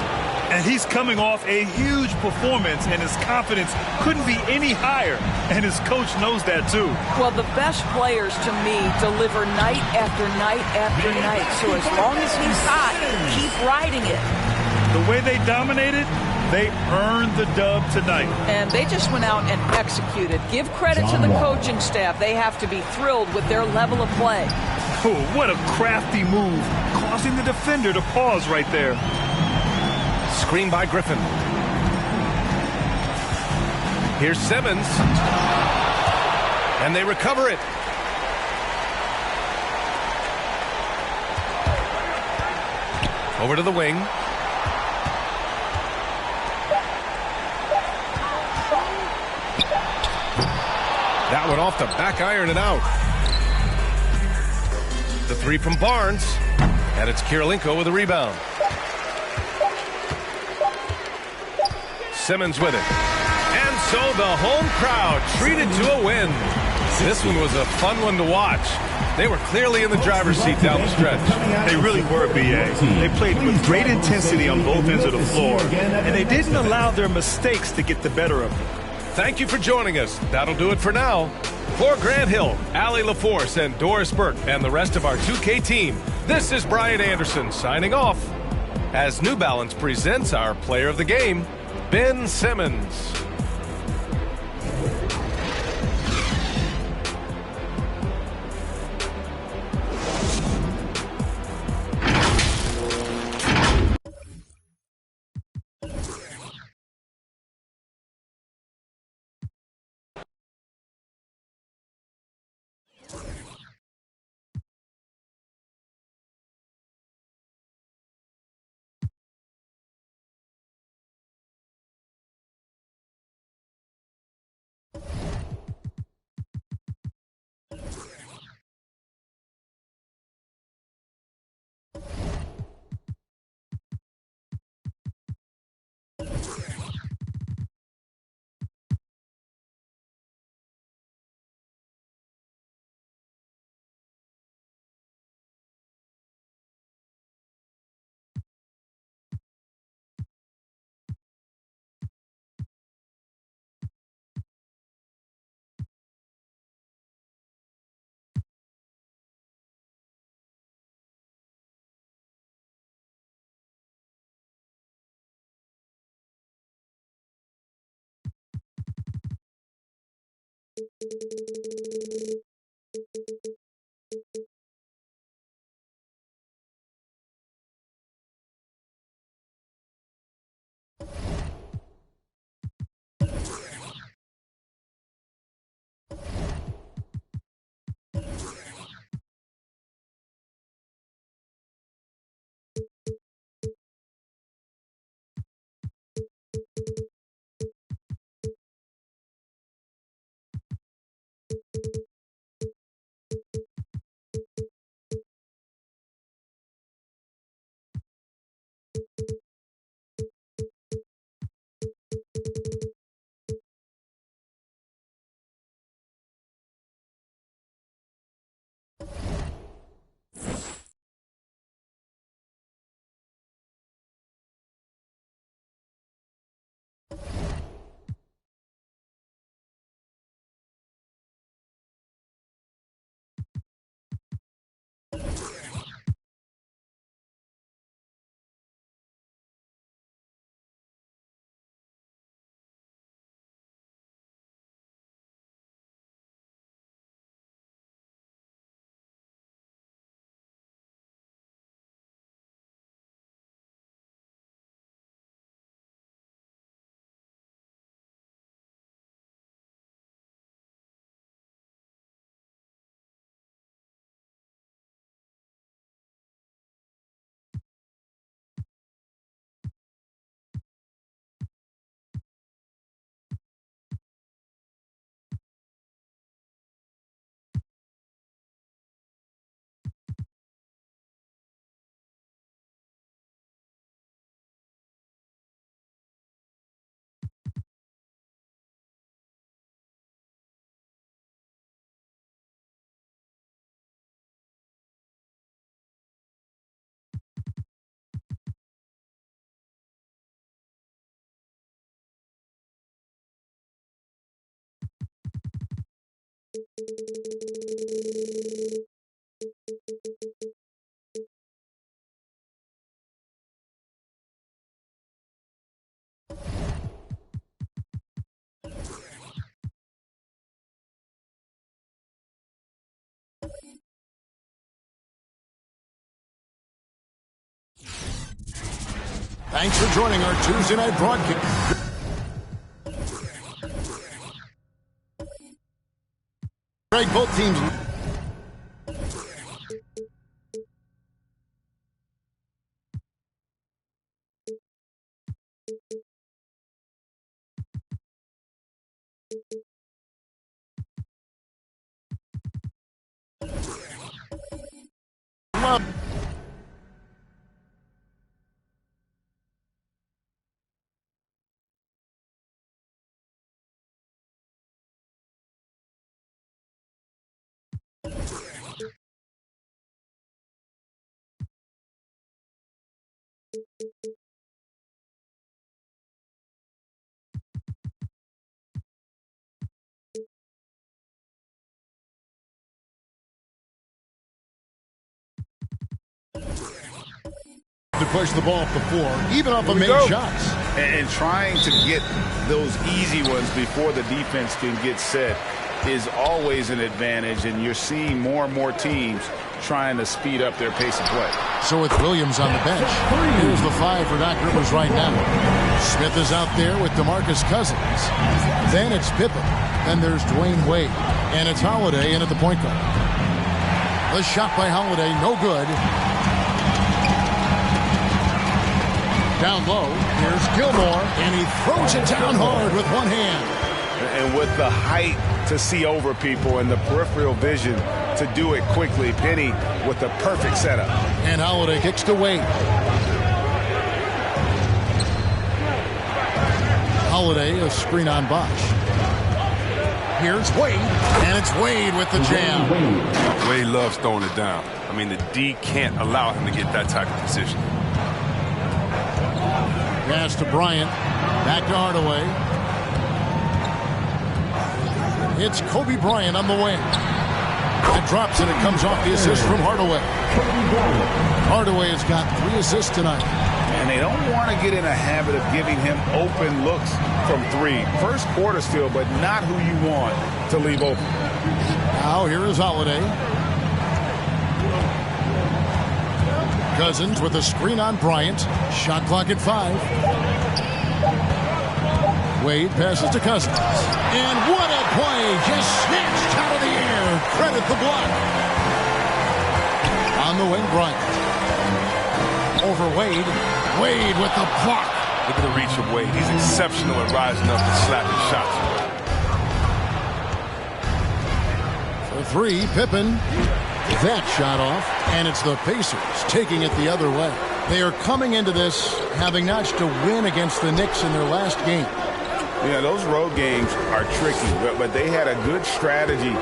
And he's coming off a huge performance, and his confidence couldn't be any higher. And his coach knows that, too. Well, the best players, to me, deliver night after night after night. So as long as he's hot, keep riding it. The way they dominated, they earned the dub tonight. And they just went out and executed. Give credit to the coaching staff. They have to be thrilled with their level of play. Oh, what a crafty move, causing the defender to pause right there. Screen by Griffin. Here's Simmons. And they recover it. Over to the wing. That one off the back iron and out. The three from Barnes. And it's Kirilenko with a rebound. Simmons with it. And so the home crowd treated to a win. This one was a fun one to watch. They were clearly in the driver's seat down the stretch. They really were, B.A. They played with great intensity on both ends of the floor, and they didn't allow their mistakes to get the better of them. Thank you for joining us. That'll do it for now. For Grant Hill, Allie LaForce, and Doris Burke, and the rest of our 2K team, this is Brian Anderson signing off as New Balance presents our player of the game, Ben Simmons. Thanks for joining our Tuesday night broadcast. Greg, both teams. To push the ball off the floor, even off of made shots. And trying to get those easy ones before the defense can get set is always an advantage, and you're seeing more and more teams trying to speed up their pace of play. So with Williams on the bench, here's the 5 for Doc Rivers right now. Smith is out there with DeMarcus Cousins. Then it's Pippen. Then there's Dwayne Wade. And it's Holiday in at the point guard. The shot by Holiday, no good. Down low, here's Gilmore, and he throws it down hard with one hand. And with the height to see over people and the peripheral vision to do it quickly, Penny with the perfect setup. And Holiday kicks to Wade. Holiday, a screen on Bosch. Here's Wade, and it's Wade with the jam. Wade loves throwing it down. I mean, the D can't allow him to get that type of position. Pass to Bryant. Back to Hardaway. It's Kobe Bryant on the wing. It drops and it comes off the assist from Hardaway. Hardaway has got 3 assists tonight. And they don't want to get in a habit of giving him open looks from 3. First quarter still, but not who you want to leave open. Now here is Holiday. Cousins with a screen on Bryant. Shot clock at 5. Wade passes to Cousins. And what a play! Just snatched out of the air. Credit the block. On the wing, Bryant. Over Wade. Wade with the block. Look at the reach of Wade. He's exceptional at rising up and slapping shots. For 3, Pippen. That shot off, and it's the Pacers taking it the other way. They are coming into this having notched a win against the Knicks in their last game. Yeah, those road games are tricky, but they had a good strategy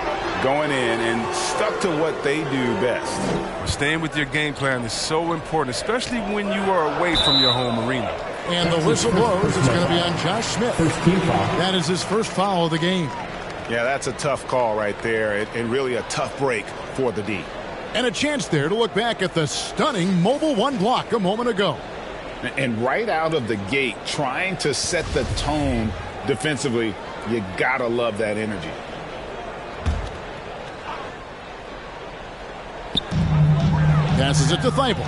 going in and stuck to what they do best. Staying with your game plan is so important, especially when you are away from your home arena. And the whistle blows. It's going to be on Josh Smith. That is his first foul of the game. Yeah, that's a tough call right there, and really a tough break for the D. And a chance there to look back at the stunning Mobile 1 block a moment ago. And right out of the gate, trying to set the tone defensively, you gotta love that energy. Passes it to Thibault.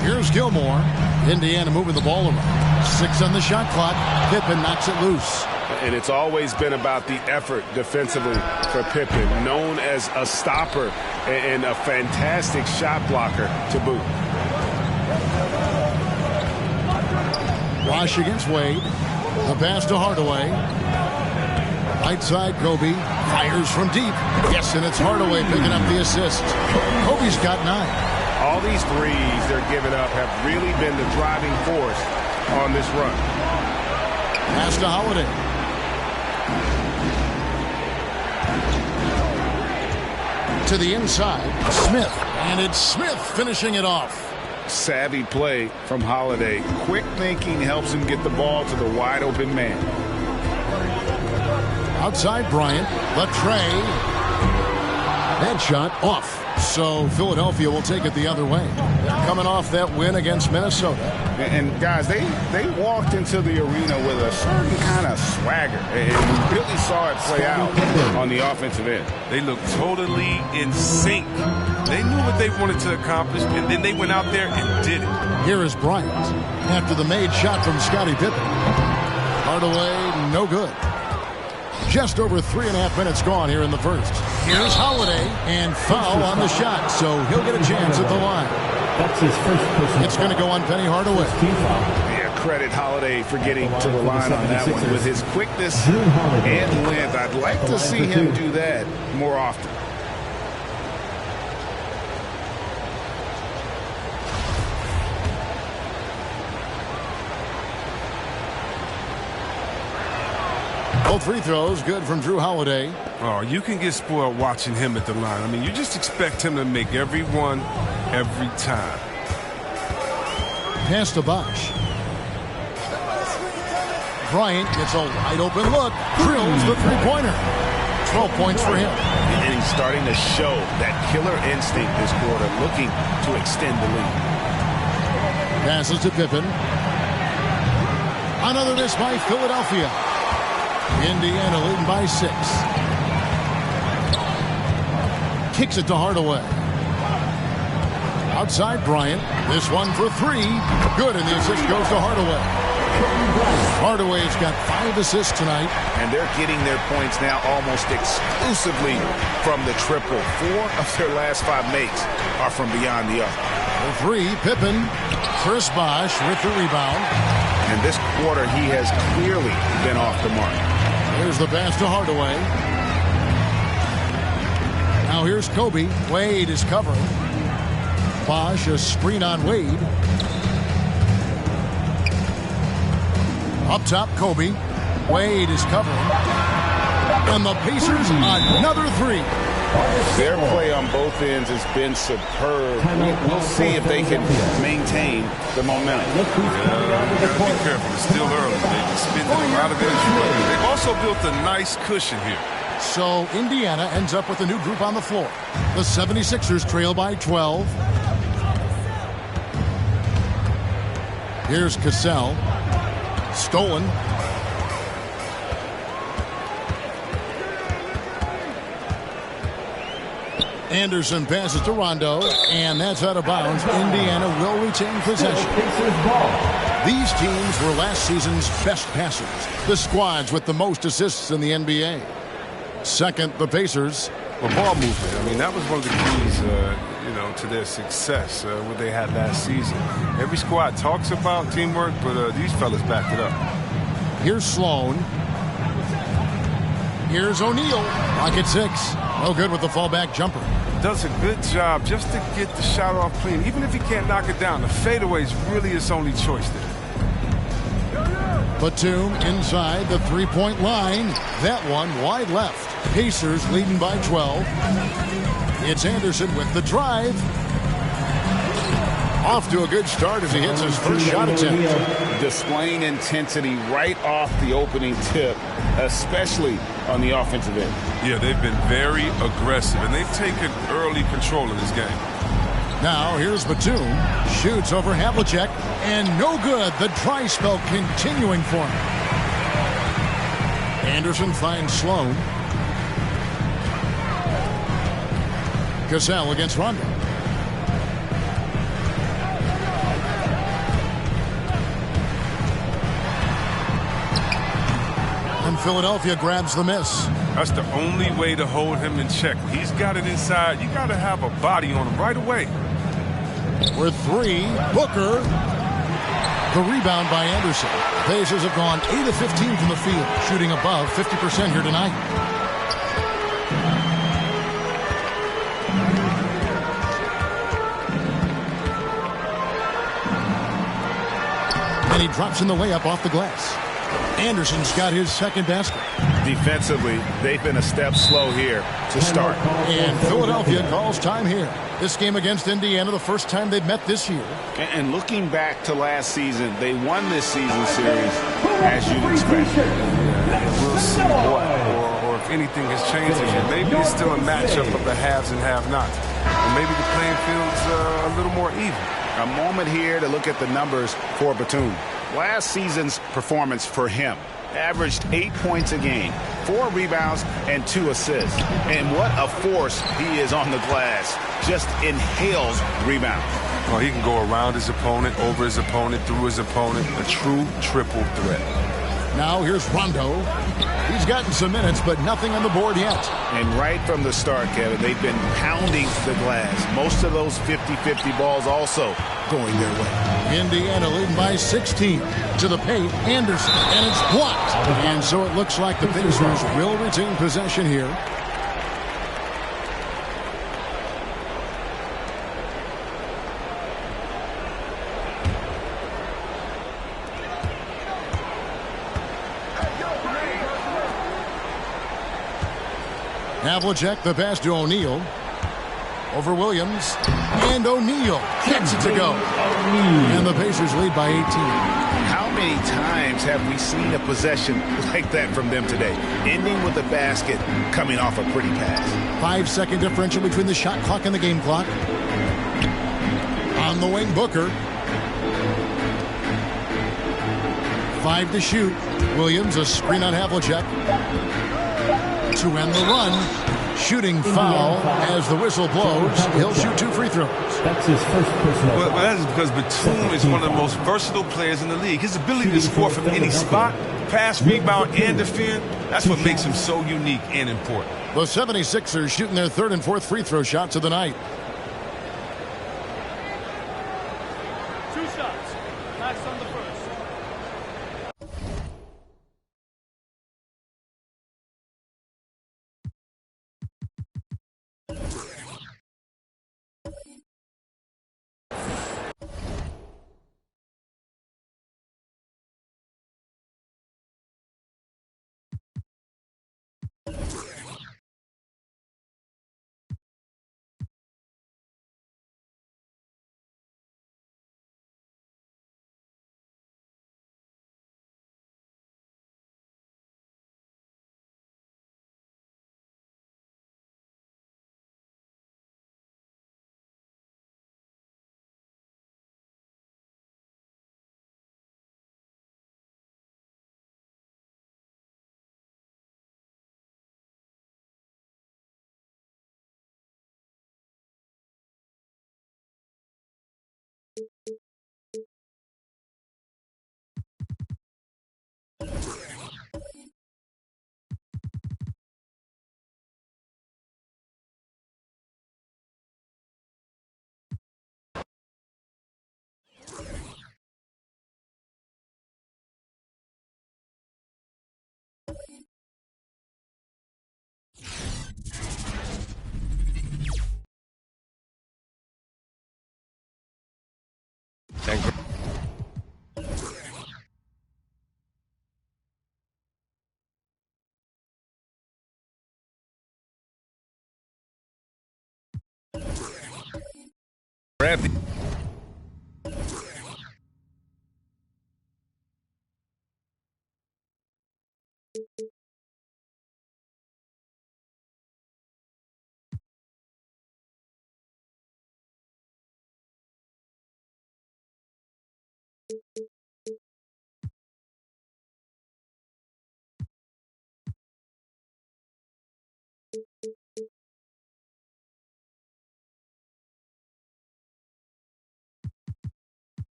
Here's Gilmore. Indiana moving the ball around. 6 on the shot clock. Pippen knocks it loose. And it's always been about the effort defensively for Pippen, known as a stopper and a fantastic shot blocker to boot. Bosch against Wade. The pass to Hardaway. Right side, Kobe. Fires from deep. Yes, and it's Hardaway picking up the assist. Kobe's got 9. All these threes they're giving up have really been the driving force on this run. Pass to Holiday. To the inside, Smith. And it's Smith finishing it off. Savvy play from Holiday. Quick thinking helps him get the ball to the wide open man. Outside Bryant. The tray. That shot off. So Philadelphia will take it the other way. Coming off that win against Minnesota. And guys, they walked into the arena with a certain kind of swagger. And we really saw it play out on the offensive end. They looked totally in sync. They knew what they wanted to accomplish, and then they went out there and did it. Here is Bryant after the made shot from Scottie Pippen. Hardaway, no good. Just over 3.5 minutes gone here in the first. Here's Holiday, and foul on the shot, so he'll get a chance at the line. That's his first personal. It's going to go on Penny Hardaway. Yeah, credit Holiday for getting to the line on that one with his quickness and length. I'd like to see him do that more often. Both free throws good from Drew Holiday. Oh, you can get spoiled watching him at the line. I mean, you just expect him to make every one, every time. Pass to Bosh. Bryant gets a wide open look. Drills the three-pointer. 12 points for him. And he's starting to show that killer instinct this quarter, looking to extend the lead. Passes to Pippen. Another miss by Philadelphia. Indiana leading by 6. Kicks it to Hardaway. Outside Bryant. This one for 3. Good, and the assist goes to Hardaway. Hardaway's got 5 assists tonight. And they're getting their points now almost exclusively from the triple. 4 of their last 5 makes are from beyond the arc. For 3, Pippen. Chris Bosh with the rebound. And this quarter, he has clearly been off the mark. Here's the pass to Hardaway. Now here's Kobe. Wade is covering. Bosh, a screen on Wade. Up top, Kobe. Wade is covering. And the Pacers, another 3. Their play on both ends has been superb. We'll see if they can maintain the momentum. Be careful. It's still early. They've expended a lot of energy, but they've also built a nice cushion here. So Indiana ends up with a new group on the floor. The 76ers trail by 12. Here's Cassell. Stolen. Anderson passes to Rondo, and that's out of bounds. Indiana will retain possession. These teams were last season's best passers, the squads with the most assists in the NBA. Second, the Pacers. Well, ball movement. I mean, that was one of the keys, to their success, what they had last season. Every squad talks about teamwork, but these fellas backed it up. Here's Sloan. Here's O'Neal. Rocket 6. No good with the fallback jumper. Does a good job just to get the shot off clean. Even if he can't knock it down, the fadeaway is really his only choice there. Batum inside the three-point line. That one wide left. Pacers leading by 12. It's Anderson with the drive. Off to a good start as he hits his first shot attempt. Displaying intensity right off the opening tip, especially on the offensive end. Yeah, they've been very aggressive, and they've taken early control of this game. Now, here's Batum. Shoots over Havlicek, and no good. The dry spell continuing for him. Anderson finds Sloan. Cassell against Rondo. And Philadelphia grabs the miss. That's the only way to hold him in check. He's got it inside. You got to have a body on him right away. With 3, Booker. The rebound by Anderson. The Pacers have gone 8 of 15 from the field, shooting above 50% here tonight. And he drops in the layup off the glass. Anderson's got his second basket. Defensively, they've been a step slow here to start. And Philadelphia calls time here. This game against Indiana, the first time they've met this year. And looking back to last season, they won this season series as you'd expect. We'll see what, or if anything has changed this year. Maybe it's still a matchup of the haves and have-nots. Or maybe the playing field's a little more even. A moment here to look at the numbers for Batum. Last season's performance for him averaged 8 points a game, 4 rebounds, and 2 assists. And what a force he is on the glass. Just inhales rebound. Well, he can go around his opponent, over his opponent, through his opponent. A true triple threat. Now here's Rondo. He's gotten some minutes, but nothing on the board yet. And right from the start, Kevin, they've been pounding the glass. Most of those 50-50 balls also going their way. Indiana leading by 16 to the paint. Anderson, and it's blocked. And so it looks like the Pacers will retain possession here. Havlicek, the pass to O'Neal. Over Williams. And O'Neal gets it to go. And the Pacers lead by 18. How many times have we seen a possession like that from them today? Ending with a basket, coming off a pretty pass. 5-second differential between the shot clock and the game clock. On the wing, Booker. 5 to shoot. Williams, a screen on Havlicek. To end the run. Shooting foul as the whistle blows. He'll shoot 2 free throws. That's his first personal. Well, that is because Batum is one of the most versatile players in the league. His ability to score from any spot, pass, rebound, and defend, that's what makes him so unique and important. The 76ers shooting their 3rd and 4th free throw shots of the night. 2 shots. Max on the first. Bradley.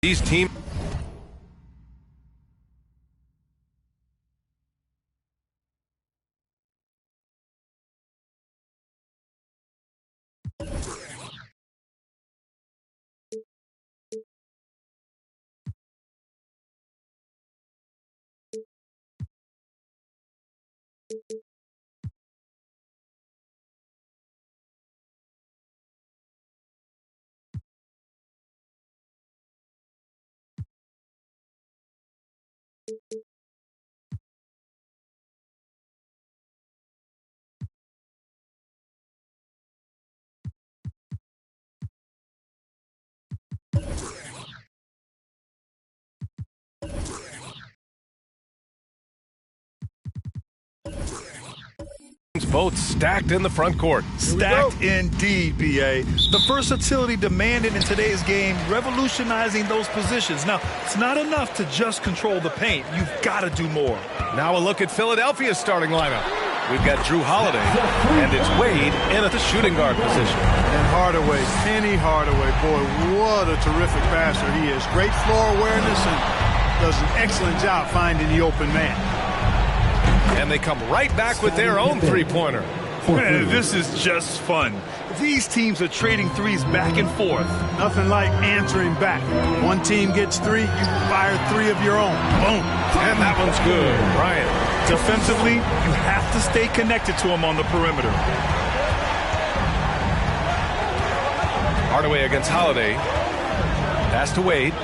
These teams. both stacked in the front court. Stacked indeed, B.A. The versatility demanded in today's game, revolutionizing those positions. Now, it's not enough to just control the paint. You've got to do more. Now a look at Philadelphia's starting lineup. We've got Drew Holiday, and it's Wade in at the shooting guard position. And Hardaway, Penny Hardaway, boy, what a terrific passer he is. Great floor awareness and does an excellent job finding the open man. And they come right back with their own three-pointer. Man, this is just fun. These teams are trading threes back and forth. Nothing like answering back. One team gets three, you fire three of your own. Boom. And that one's good. Bryant. Defensively, you have to stay connected to him on the perimeter. Hardaway against Holiday. Pass to Wade.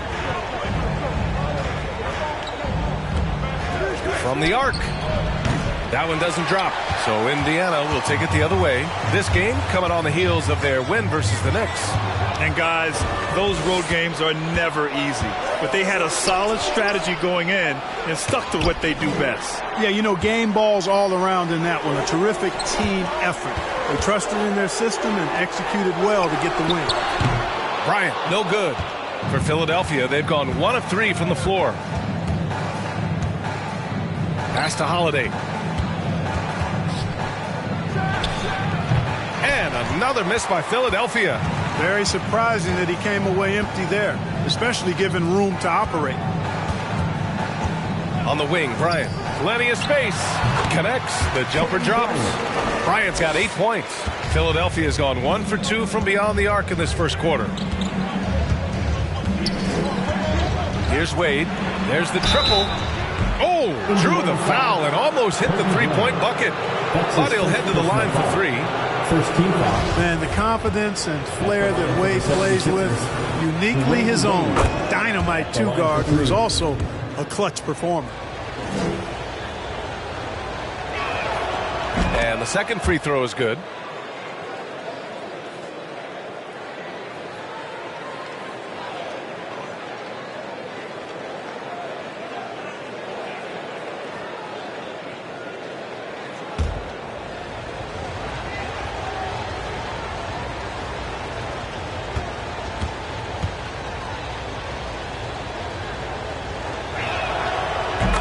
From the arc. That one doesn't drop. So Indiana will take it the other way. This game coming on the heels of their win versus the Knicks. And guys, those road games are never easy. But they had a solid strategy going in and stuck to what they do best. Yeah, you know, game balls all around in that one. A terrific team effort. They trusted in their system and executed well to get the win. Bryant, no good. For Philadelphia, they've gone 1 of 3 from the floor. Pass to Holiday. And another miss by Philadelphia. Very surprising that he came away empty there, especially given room to operate. On the wing, Bryant. Plenty of space. Connects. The jumper drops. Bryant's got 8 points. Philadelphia's gone 1 for 2 from beyond the arc in this first quarter. Here's Wade. There's the triple. Oh, drew the foul and almost hit the three-point bucket. Thought he'll head to the line for 3. First team foul. Man, the confidence and flair that Wade plays with, uniquely his own. Dynamite two-guard who is also a clutch performer. And the second free throw is good.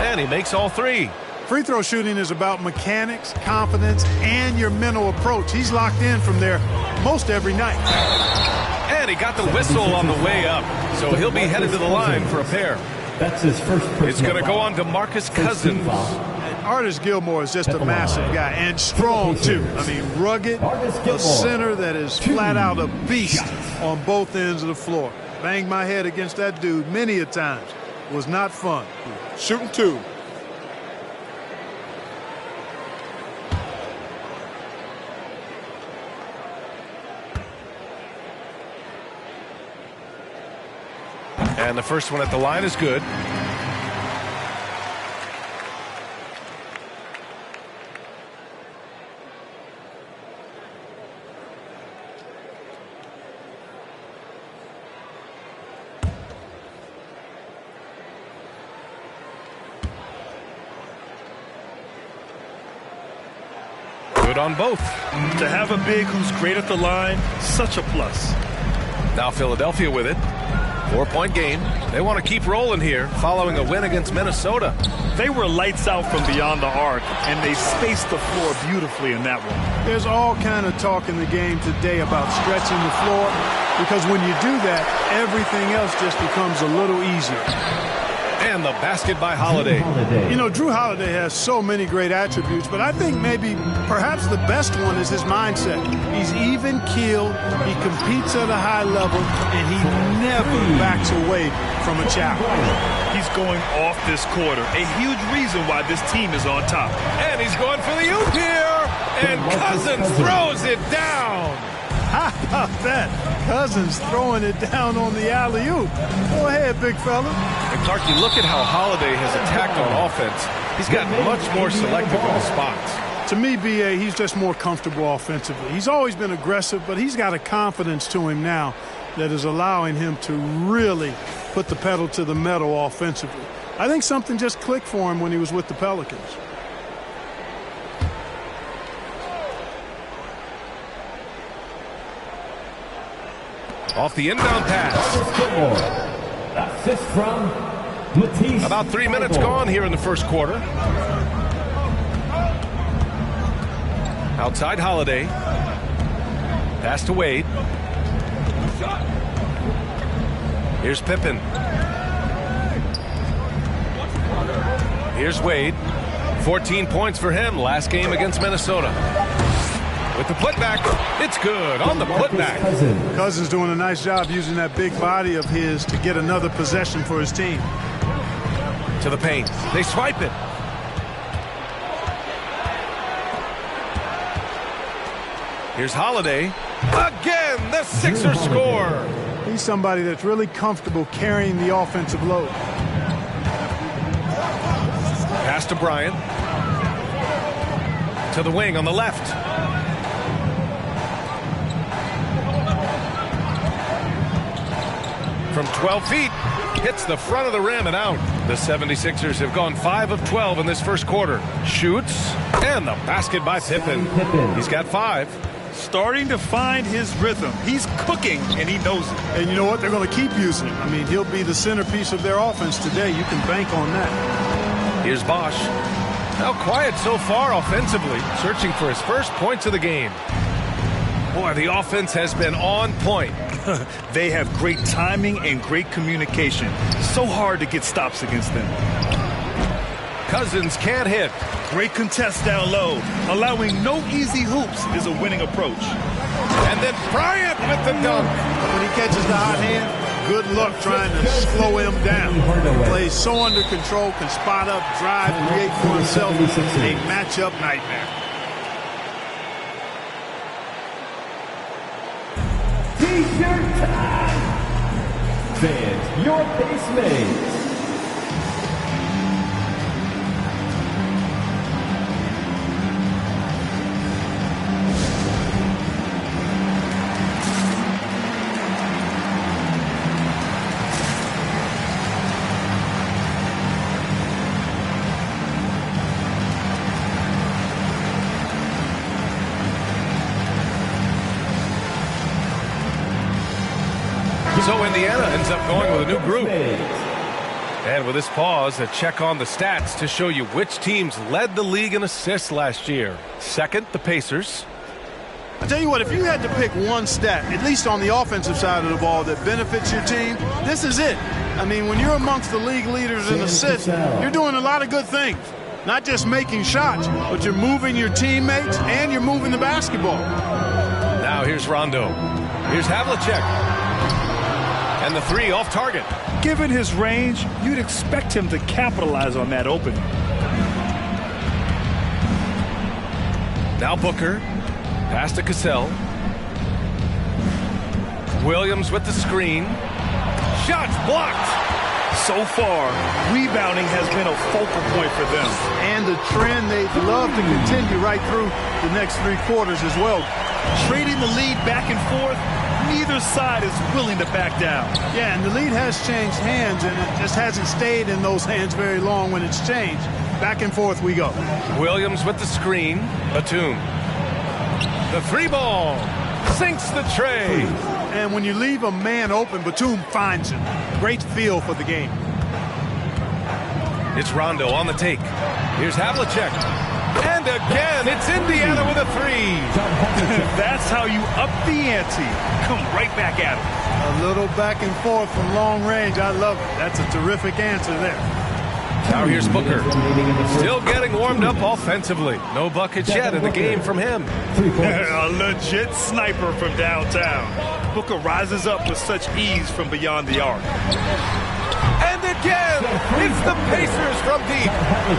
And he makes all 3. Free throw shooting is about mechanics, confidence, and your mental approach. He's locked in from there most every night. And he got the whistle on the way up, so he'll be headed to the line for a pair. That's his first. It's going to go on to Marcus Cousins. Artis Gilmore is just a massive guy and strong too. I mean, rugged, a center that is flat out a beast on both ends of the floor. Banged my head against that dude many a times. Was not fun. Shooting 2. And the first one at the line is good. Good on both. To have a big who's great at the line, such a plus. Now Philadelphia with it. 4-point game. They want to keep rolling here following a win against Minnesota. They were lights out from beyond the arc, and they spaced the floor beautifully in that one. There's all kind of talk in the game today about stretching the floor, because when you do that, everything else just becomes a little easier. And the basket by Holiday. You know, Drew Holiday has so many great attributes, but I think perhaps the best one is his mindset. He's even-keeled, he competes at a high level, and he never backs away from a challenge. He's going off this quarter, a huge reason why this team is on top. And he's going for the oop here, and Cousins throws it down. How about that? Cousins throwing it down on the alley-oop. Go ahead, big fella. And Clark, you look at how Holiday has attacked on offense. He's gotten much more selective with his spots. To me, B.A., he's just more comfortable offensively. He's always been aggressive, but he's got a confidence to him now that is allowing him to really put the pedal to the metal offensively. I think something just clicked for him when he was with the Pelicans. Off the inbound pass. Assist from Matisse. About 3 minutes gone here in the first quarter. Outside Holiday. Pass to Wade. Here's Pippen. Here's Wade. 14 points for him last game against Minnesota. With the putback, it's good on the putback. Cousins doing a nice job using that big body of his to get another possession for his team. To the paint. They swipe it. Here's Holiday. Again, the Sixers score. He's somebody that's really comfortable carrying the offensive load. Pass to Bryant. To the wing on the left. From 12 feet, hits the front of the rim and out. The 76ers have gone 5 of 12 in this first quarter. Shoots, and the basket by Pippen. He's got 5. Starting to find his rhythm. He's cooking, and he knows it. And you know what? They're going to keep using him. I mean, he'll be the centerpiece of their offense today. You can bank on that. Here's Bosch. Now quiet so far offensively, searching for his first points of the game. Boy, the offense has been on point. They have great timing and great communication. So hard to get stops against them. Cousins can't hit. Great contest down low. Allowing no easy hoops is a winning approach. And then Bryant with the dunk. When he catches the hot hand, good luck trying to slow him down. Plays so under control, can spot up, drive, create for himself. A matchup nightmare. T-shirt time. Fans, your base mates. So Indiana ends up going with a new group. And with this pause, a check on the stats to show you which teams led the league in assists last year. Second, the Pacers. I tell you what, if you had to pick one stat, at least on the offensive side of the ball, that benefits your team, this is it. I mean, when you're amongst the league leaders in assists, you're doing a lot of good things. Not just making shots, but you're moving your teammates and you're moving the basketball. Now here's Rondo. Here's Havlicek. And the 3 off target. Given his range, you'd expect him to capitalize on that opening. Now Booker. Pass to Cassell. Williams with the screen. Shots blocked. So far, rebounding has been a focal point for them. And the trend they'd love to continue right through the next 3 quarters as well. Trading the lead back and forth, neither side is willing to back down. Yeah, and the lead has changed hands, and it just hasn't stayed in those hands very long when it's changed. Back and forth we go. Williams with the screen. Batum. The 3 ball. Sinks the tray. And when you leave a man open, Batum finds him. Great feel for the game. It's Rondo on the take. Here's Havlicek. And again, it's Indiana with a 3. That's how you up the ante. Come right back at it. A little back and forth from long range. I love it. That's a terrific answer there. Now here's Booker. Still getting warmed up offensively. No buckets yet in the game from him. A legit sniper from downtown. Booker rises up with such ease from beyond the arc. And again, it's the Pacers from deep.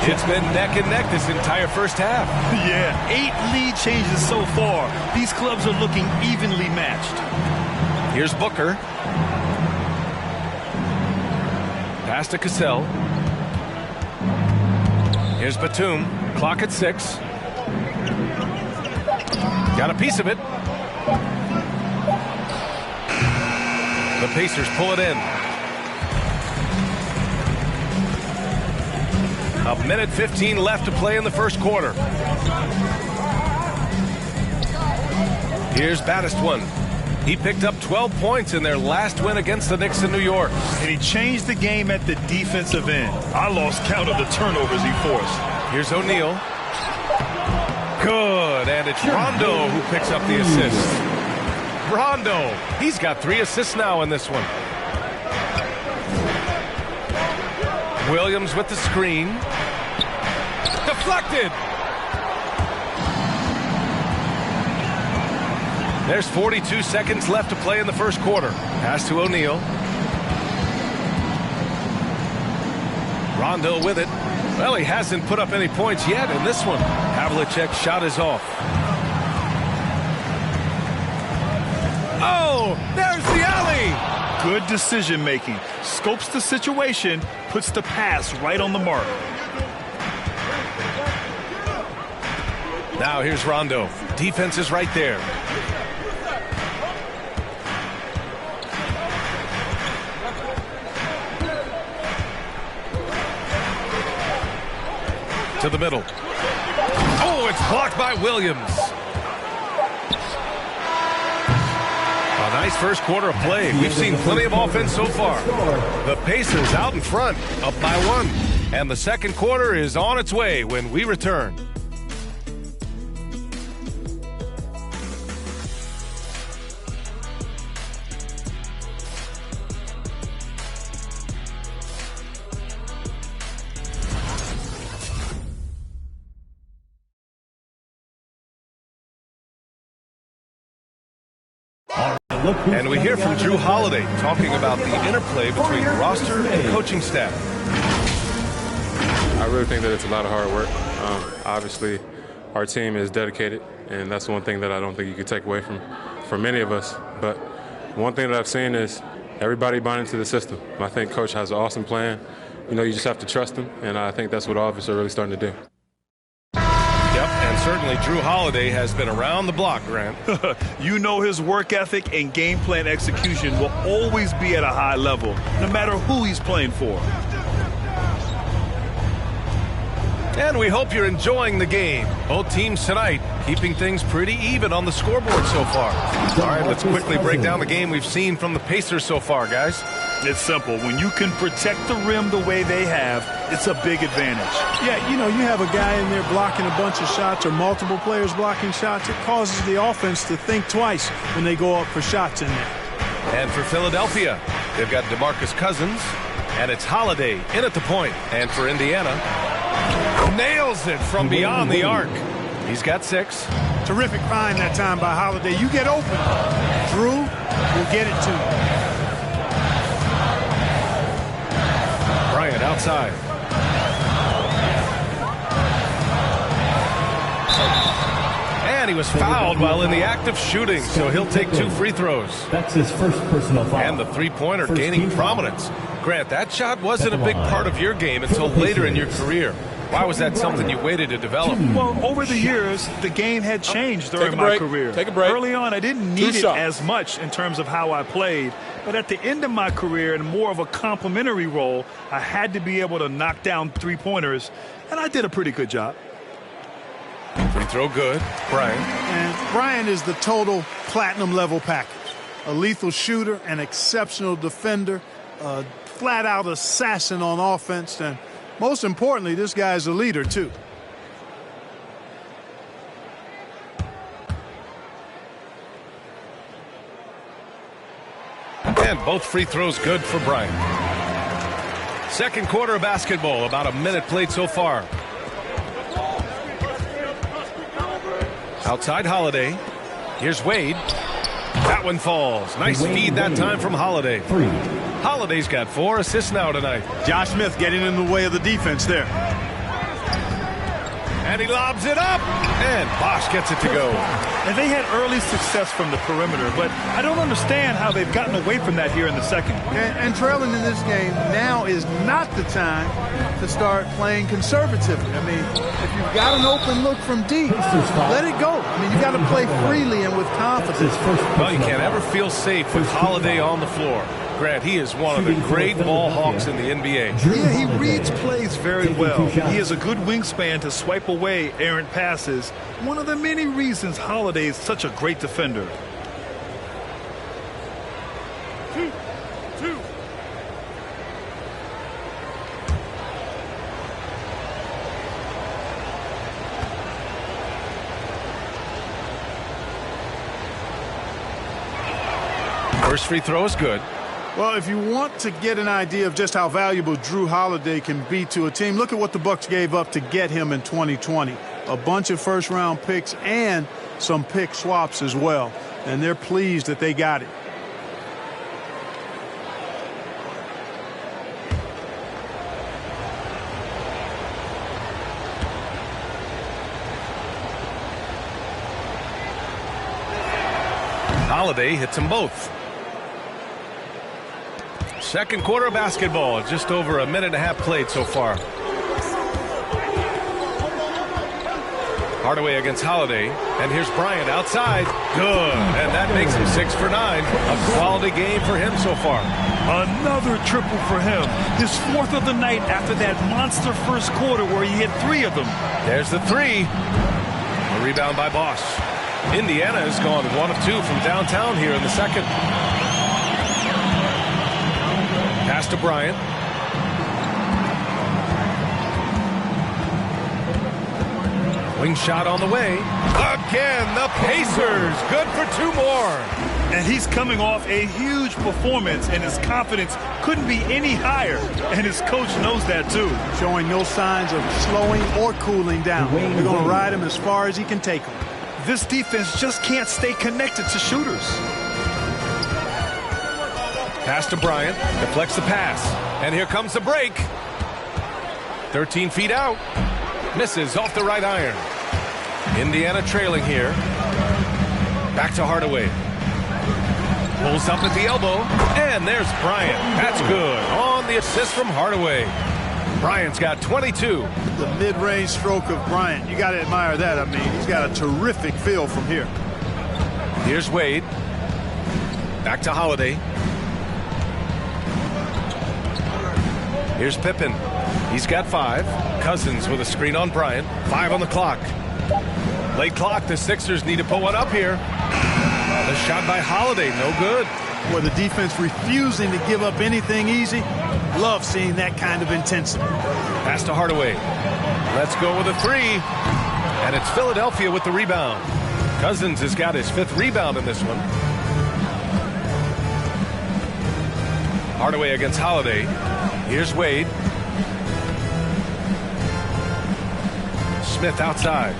It's been neck and neck this entire first half. Yeah, 8 lead changes so far. These clubs are looking evenly matched. Here's Booker. Pass to Cassell. Here's Batum. Clock at 6. Got a piece of it. The Pacers pull it in. A minute 15 left to play in the first quarter. Here's Baddest one. He picked up 12 points in their last win against the Knicks in New York. And he changed the game at the defensive end. I lost count of the turnovers he forced. Here's O'Neal. Good, and it's Rondo who picks up the assist. Rondo, he's got 3 assists now in this one. Williams with the screen. Deflected. There's 42 seconds left to play in the first quarter. Pass to O'Neal. Rondo with it. Well, he hasn't put up any points yet in this one. Havlicek's shot is off. Oh, there's the alley. Good decision making. Scopes the situation, puts the pass right on the mark. Now here's Rondo. Defense is right there. To the middle. Oh, it's blocked by Williams. A nice first quarter of play. We've seen plenty of offense so far. The Pacers out in front, up by 1. And the second quarter is on its way when we return. And we hear from Drew Holiday talking about the interplay between the roster and coaching staff. I really think that it's a lot of hard work. Obviously, our team is dedicated, and that's one thing that I don't think you could take away from many of us. But one thing that I've seen is everybody buying into the system. I think Coach has an awesome plan. You know, you just have to trust him, and I think that's what all of us are really starting to do. Yep, and certainly Drew Holiday has been around the block, Grant. You know his work ethic and game plan execution will always be at a high level, no matter who he's playing for. And we hope you're enjoying the game. Both teams tonight keeping things pretty even on the scoreboard so far. All right, let's quickly break down the game we've seen from the Pacers so far, guys. It's simple. When you can protect the rim the way they have, it's a big advantage. Yeah, you know, you have a guy in there blocking a bunch of shots or multiple players blocking shots. It causes the offense to think twice when they go up for shots in there. And for Philadelphia, they've got DeMarcus Cousins, and it's Holiday in at the point. And for Indiana, nails it from beyond the arc. He's got 6. Terrific find that time by Holiday. You get open. Drew will get it to you. Bryant outside. And he was fouled while in the act of shooting, so he'll take 2 free throws. That's his first personal foul. And the three-pointer gaining prominence. Grant, that shot wasn't a big part of your game until later in your career. Why was that something you waited to develop? Well, over the years, the game had changed during my career. Take a break. Early on, I didn't need it as much in terms of how I played. But at the end of my career, in more of a complementary role, I had to be able to knock down three-pointers, and I did a pretty good job. Free throw good. Bryant. And Bryant is the total platinum level package. A lethal shooter, an exceptional defender, a flat-out assassin on offense, and most importantly, this guy's a leader, too. And both free throws good for Bryant. Second quarter of basketball, about a minute played so far. Outside Holiday. Here's Wade. That one falls. Nice feed that time from Holiday. Holiday's got 4 assists now tonight. Josh Smith getting in the way of the defense there. And he lobs it up. And Bosch gets it to go. And they had early success from the perimeter, but I don't understand how they've gotten away from that here in the second. And trailing in this game, now is not the time to start playing conservatively. I mean, if you've got an open look from deep, let it go. I mean, you got to play freely and with confidence. Well, you can't ever feel safe with Holiday on the floor. Grant, he is one of the great ball hawks in the NBA. Yeah, he reads plays very well. He has a good wingspan to swipe away errant passes. One of the many reasons Holiday is such a great defender. First free throw is good. Well, if you want to get an idea of just how valuable Drew Holiday can be to a team, look at what the Bucks gave up to get him in 2020. A bunch of first-round picks and some pick swaps as well. And they're pleased that they got it. Holiday hits them both. Second quarter of basketball, just over a minute and a half played so far. Hardaway against Holiday, and here's Bryant outside. Good, and that makes him 6 for 9. A quality game for him so far. Another triple for him. His 4th of the night after that monster first quarter where he hit 3 of them. There's the 3. A rebound by Bosch. Indiana has gone 1 of 2 from downtown here in the second. Pass to Bryant. Wing shot on the way. Again, the Pacers. Good for 2 more. And he's coming off a huge performance, and his confidence couldn't be any higher. And his coach knows that, too. Showing no signs of slowing or cooling down. They're going to ride him as far as he can take them. This defense just can't stay connected to shooters. Pass to Bryant. Deflects the pass. And here comes the break. 13 feet out. Misses off the right iron. Indiana trailing here. Back to Hardaway. Pulls up at the elbow. And there's Bryant. That's good. On the assist from Hardaway. Bryant's got 22. The mid-range stroke of Bryant. You got to admire that. I mean, he's got a terrific feel from here. Here's Wade. Back to Holiday. Here's Pippen. He's got 5. Cousins with a screen on Bryant. 5 on the clock. Late clock. The Sixers need to put one up here. The shot by Holiday. No good. Boy, the defense refusing to give up anything easy. Love seeing that kind of intensity. Pass to Hardaway. Let's go with a 3. And it's Philadelphia with the rebound. Cousins has got his 5th rebound in this one. Hardaway against Holiday. Here's Wade. Smith outside.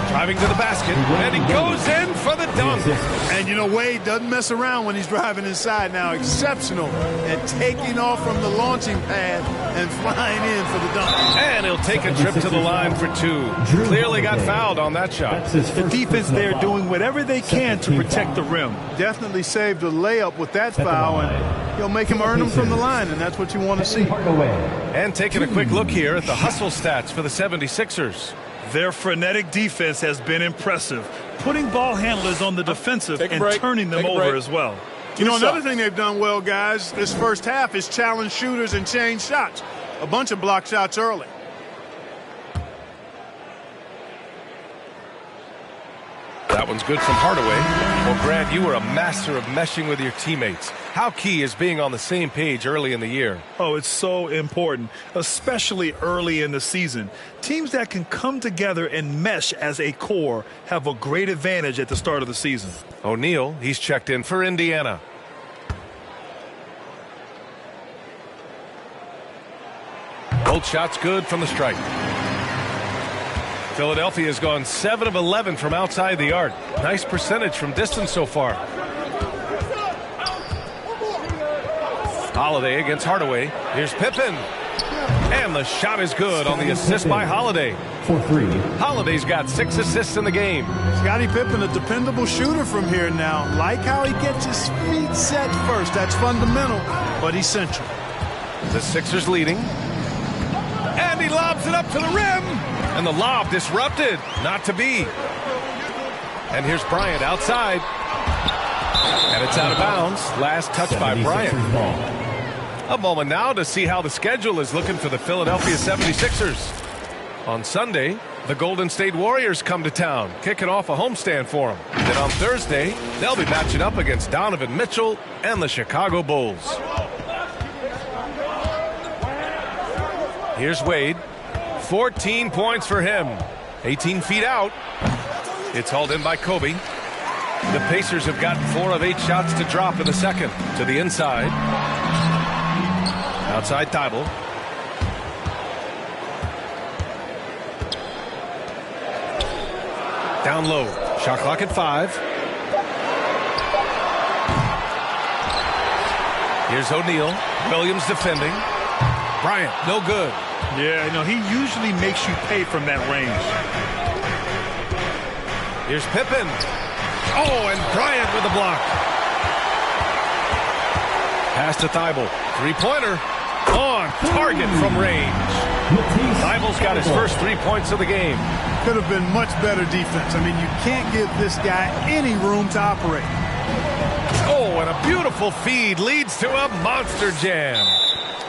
Driving to the basket, and he goes in for the dunk. And you know, Wade doesn't mess around when he's driving inside now. Exceptional at taking off from the launching pad and flying in for the dunk. And he'll take a trip to the line for 2. Clearly got fouled on that shot. The defense there doing whatever they can to protect the rim. Definitely saved a layup with that foul, and he'll make him earn them from the line, and that's what you want to see. And taking a quick look here at the hustle stats for the 76ers. Their frenetic defense has been impressive, putting ball handlers on the defensive and turning them over as well. You know, another thing they've done well, guys, this first half is challenge shooters and change shots. A bunch of block shots early. That one's good from Hardaway. Well, Grant, you were a master of meshing with your teammates. How key is being on the same page early in the year? Oh, it's so important, especially early in the season. Teams that can come together and mesh as a core have a great advantage at the start of the season. O'Neal, he's checked in for Indiana. Both shots good from the stripe. Philadelphia has gone 7 of 11 from outside the arc. Nice percentage from distance so far. Holiday against Hardaway. Here's Pippen. And the shot is good on the assist by Holiday. For 3. Holiday's got 6 assists in the game. Scottie Pippen, a dependable shooter from here now. Like how he gets his feet set first. That's fundamental, but essential. The Sixers leading. And he lobs it up to the rim. And the lob disrupted. Not to be. And here's Bryant outside. And it's out of bounds. Last touch by Bryant. A moment now to see how the schedule is looking for the Philadelphia 76ers. On Sunday, the Golden State Warriors come to town, kicking off a homestand for them. Then on Thursday, they'll be matching up against Donovan Mitchell and the Chicago Bulls. Here's Wade. 14 points for him. 18 feet out. It's hauled in by Kobe. The Pacers have gotten 4 of 8 shots to drop in the second. To the inside. Outside Thibault. Down low. Shot clock at 5. Here's O'Neal. Williams defending. Bryant, no good. Yeah, you know, he usually makes you pay from that range. Here's Pippen. Oh, and Bryant with a block. Pass to Thibault. Three-pointer. On target from range. Thibault's got his first 3 points of the game. Could have been much better defense. I mean, you can't give this guy any room to operate. Oh, and a beautiful feed leads to a monster jam.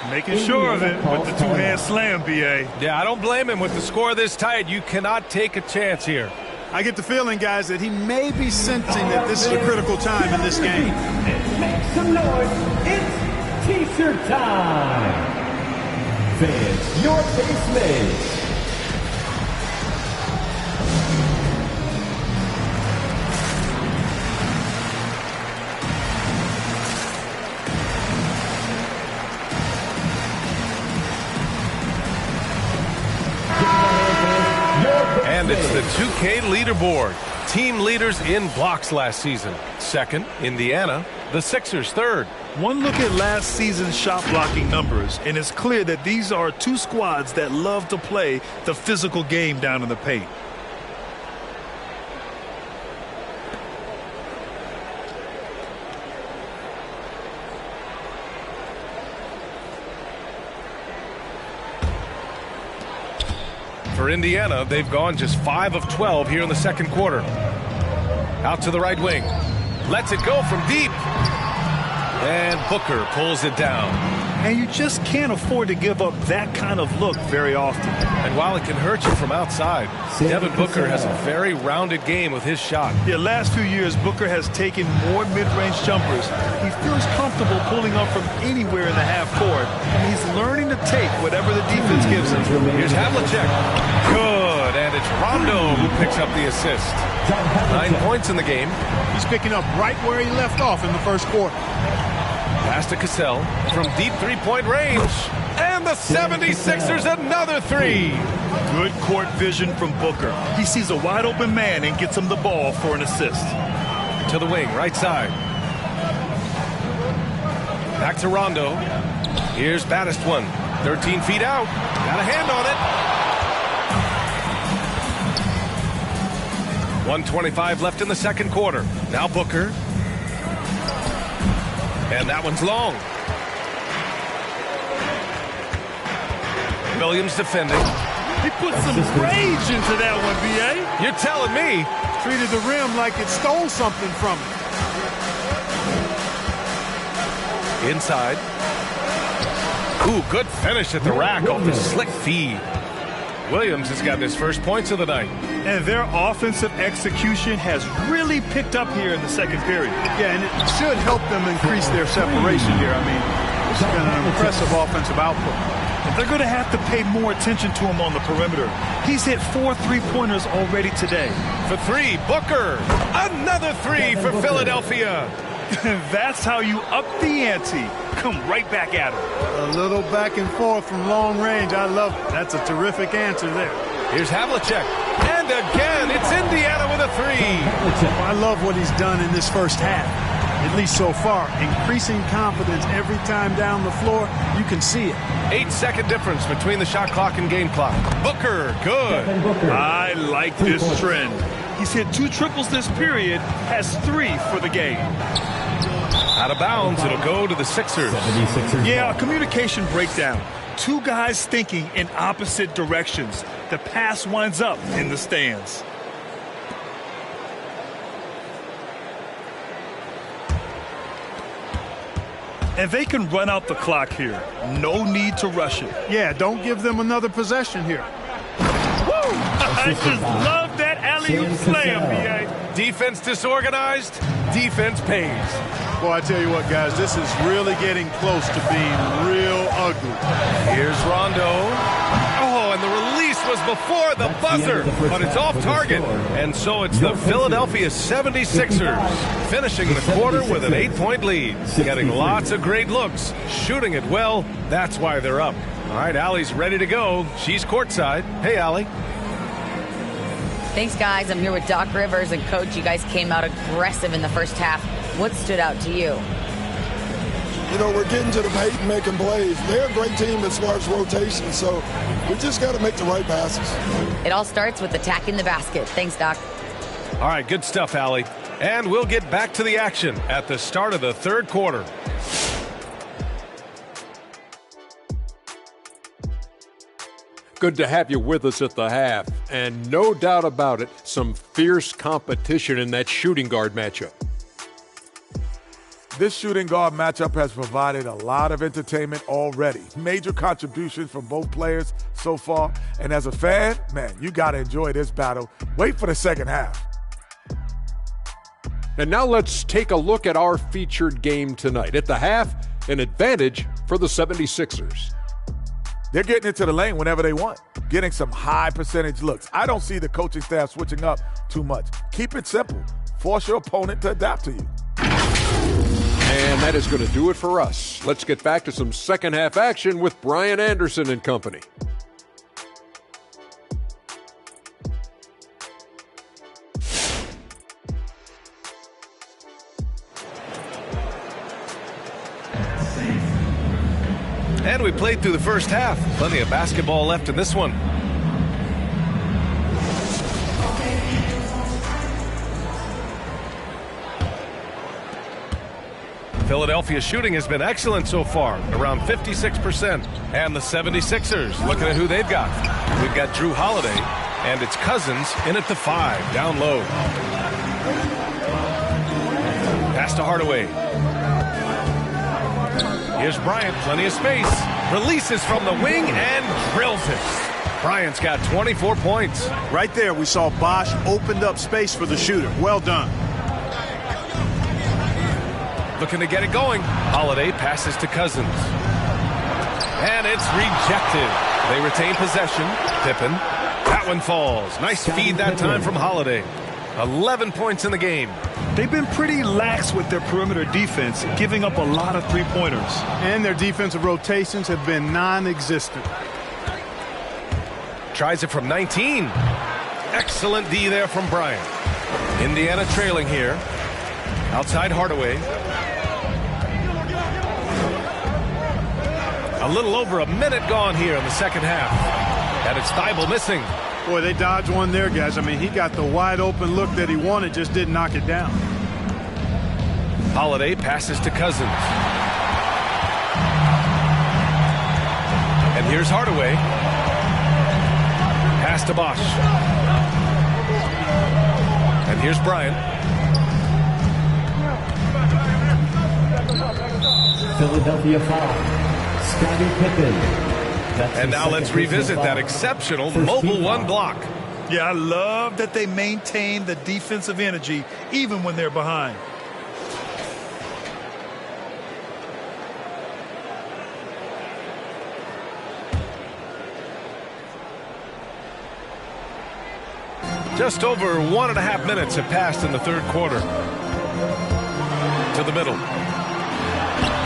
Making sure of it with the two-hand slam, B.A. Yeah, I don't blame him. With the score this tight, you cannot take a chance here. I get the feeling, guys, that he may be sensing that this is a critical time in this game. Make some noise. It's T-shirt time. Fans, your base mates. And it's the 2K leaderboard. Team leaders in blocks last season. Second, Indiana. The Sixers third. One look at last season's shot blocking numbers, and it's clear that these are two squads that love to play the physical game down in the paint. For Indiana, they've gone just 5 of 12 here in the second quarter. Out to the right wing. Lets it go from deep. And Booker pulls it down. And you just can't afford to give up that kind of look very often. And while it can hurt you from outside, Devin Booker has a very rounded game with his shot. Yeah, last few years, Booker has taken more mid-range jumpers. He feels comfortable pulling up from anywhere in the half court. And he's learning to take whatever the defense gives him. Here's Havlicek. Good. And it's Rondo who picks up the assist. 9 points in the game. He's picking up right where he left off in the first quarter. Pass to Cassell from deep three-point range. And the 76ers another 3. Good court vision from Booker. He sees a wide-open man and gets him the ball for an assist. To the wing, right side. Back to Rondo. Here's Battistone. 13 feet out. Got a hand on it. 1:25 left in the second quarter. Now Booker. And that one's long. Williams defending. He put some rage into that one, B.A. You're telling me. Treated the rim like it stole something from him. Inside. Ooh, good finish at the rack off the slick feed. Williams has got his first points of the night. And their offensive execution has really picked up here in the second period. Yeah, and it should help them increase their separation here. I mean, this has been an impressive offensive output. And they're going to have to pay more attention to him on the perimeter. He's hit 4 three-pointers already today. For 3, Booker. Another 3 for Philadelphia. That's how you up the ante. Come right back at him. A little back and forth from long range. I love it. That's a terrific answer there. Here's Havlicek. And again, it's Indiana with a 3. I love what he's done in this first half, at least so far. Increasing confidence every time down the floor. You can see it. 8-second difference between the shot clock and game clock. Booker, good. I like this trend. He's hit 2 triples this period, has 3 for the game. Out of bounds, it'll go to the Sixers. Yeah, a communication breakdown. 2 guys thinking in opposite directions. The pass winds up in the stands. And they can run out the clock here. No need to rush it. Yeah, don't give them another possession here. Woo! I just love that alley-oop slam, B.A. Defense disorganized, defense pays. Boy, I tell you what, guys, this is really getting close to being real ugly. Here's Rondo. Oh, and the release was before the buzzer, but it's off target. And so it's the Philadelphia 76ers finishing the quarter with an 8-point lead. Getting lots of great looks, shooting it well. That's why they're up. All right, Allie's ready to go. She's courtside. Hey, Allie. Thanks, guys. I'm here with Doc Rivers and Coach. You guys came out aggressive in the first half. What stood out to you? You know, we're getting to the paint and making plays. They're a great team as far as rotation, so we just got to make the right passes. It all starts with attacking the basket. Thanks, Doc. All right, good stuff, Allie. And we'll get back to the action at the start of the third quarter. Good to have you with us at the half. And no doubt about it, some fierce competition in that shooting guard matchup. This shooting guard matchup has provided a lot of entertainment already. Major contributions from both players so far. And as a fan, man, you got to enjoy this battle. Wait for the second half. And now let's take a look at our featured game tonight. At the half, an advantage for the 76ers. They're getting into the lane whenever they want, getting some high percentage looks. I don't see the coaching staff switching up too much. Keep it simple. Force your opponent to adapt to you. And that is going to do it for us. Let's get back to some second half action with Brian Anderson and company. And we played through the first half. Plenty of basketball left in this one. Philadelphia shooting has been excellent so far, around 56%. And the 76ers, looking at who they've got. We've got Drew Holiday, and it's Cousins in at the 5, down low. Pass to Hardaway. Here's Bryant, plenty of space. Releases from the wing and drills it. Bryant's got 24 points. Right there, we saw Bosch opened up space for the shooter. Well done. Looking to get it going. Holiday passes to Cousins. And it's rejected. They retain possession. Pippen. That one falls. Nice feed that time from Holiday. 11 points in the game. They've been pretty lax with their perimeter defense, giving up a lot of three-pointers. And their defensive rotations have been non-existent. Tries it from 19. Excellent D there from Bryant. Indiana trailing here. Outside Hardaway. A little over a minute gone here in the second half. And it's Thibault missing. Boy, they dodged one there, guys. I mean, he got the wide open look that he wanted, just didn't knock it down. Holiday passes to Cousins. And here's Hardaway. Pass to Bosch. And here's Bryant. Philadelphia foul. Scottie Pippen. And now let's revisit that exceptional mobile one block. Yeah, I love that they maintain the defensive energy even when they're behind. Just over 1.5 minutes have passed in the third quarter. To the middle.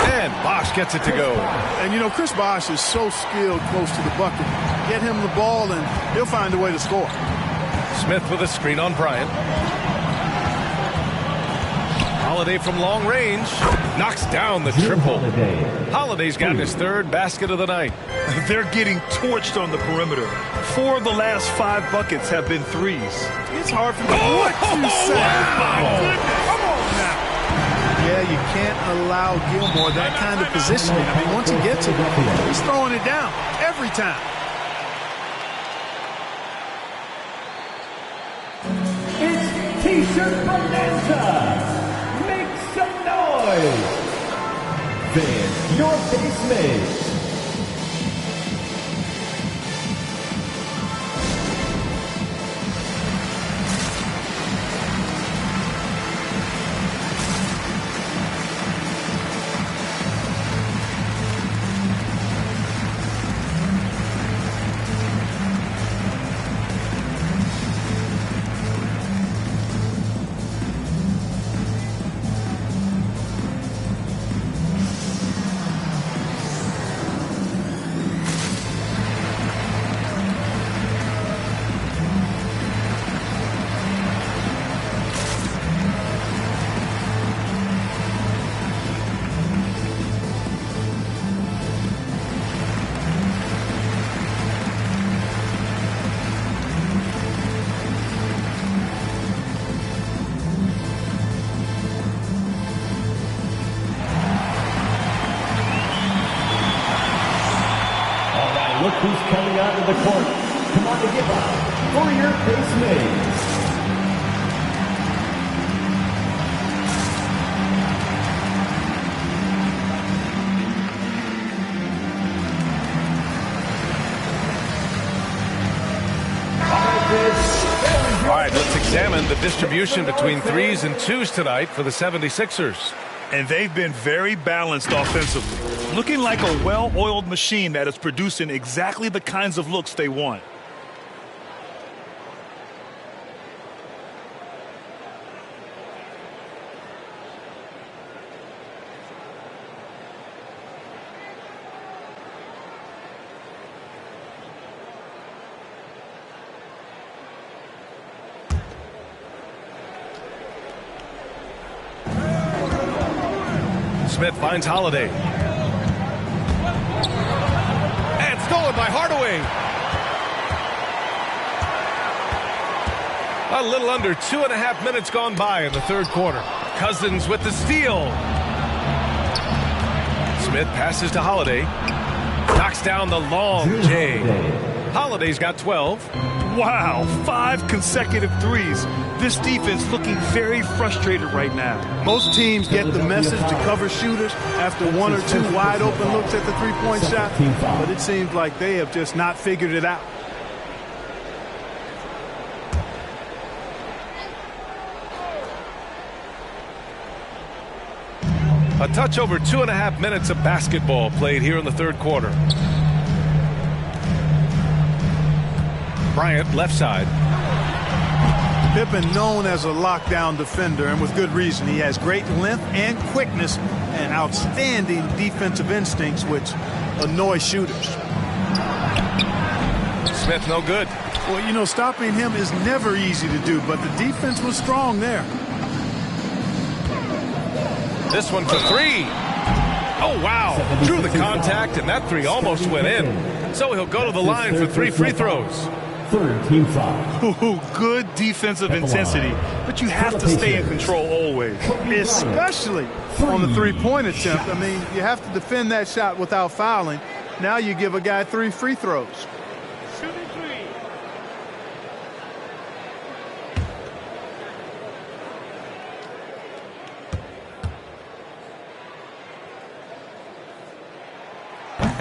And Bosch gets it to go. And, you know, Chris Bosch is so skilled close to the bucket. Get him the ball, and he'll find a way to score. Smith with a screen on Bryant. Holiday from long range. Knocks down the triple. Holiday's got his third basket of the night. They're getting torched on the perimeter. 4 of the last 5 buckets have been threes. It's hard for them. What you say? Wow. Come on now. Yeah, you can't allow Gilmore that kind of positioning. I mean, once he gets it, he's throwing it down every time. It's T-shirt bonanza. Make some noise. Fans, your basement. look who's coming out of the court. Come on to give up for your base mates. All right, let's examine the distribution between threes and twos tonight for the 76ers. And they've been very balanced offensively, looking like a well-oiled machine that is producing exactly the kinds of looks they want. Smith finds Holiday. And stolen by Hardaway. A little under 2.5 minutes gone by in the third quarter. Cousins with the steal. Smith passes to Holiday. Knocks down the long J. Holiday's got 12. Wow, 5 consecutive threes. This defense looking very frustrated right now. Most teams get the message to cover shooters after 1 or 2 wide open looks at the three-point shot, but it seems like they have just not figured it out. A touch over 2.5 minutes of basketball played here in the third quarter. Bryant, left side. Pippen known as a lockdown defender, and with good reason. He has great length and quickness and outstanding defensive instincts, which annoy shooters. Smith no good. Well, you know, stopping him is never easy to do, but the defense was strong there. This one for three. Oh, wow. Drew the contact, and that three almost went in. So he'll go to the line for 3 free throws. Third team foul. Ooh, good defensive intensity, but you have to stay in control always. Especially on the three-point attempt. I mean, you have to defend that shot without fouling. Now you give a guy 3 free throws. Shooting 3.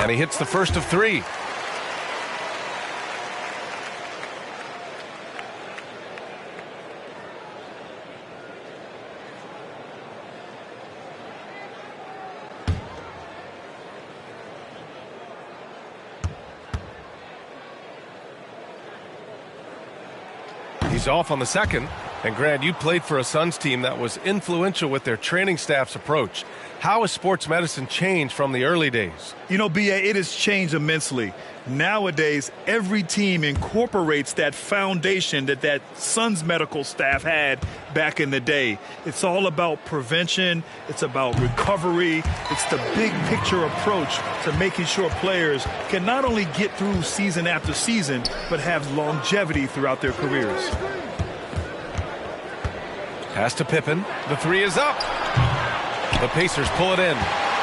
And he hits the first of 3. He's off on the second. And Grant, you played for a Suns team that was influential with their training staff's approach. How has sports medicine changed from the early days? You know, B.A., it has changed immensely. Nowadays, every team incorporates that foundation that Suns medical staff had back in the day. It's all about prevention. It's about recovery. It's the big picture approach to making sure players can not only get through season after season, but have longevity throughout their careers. Pass to Pippen. The 3 is up. The Pacers pull it in.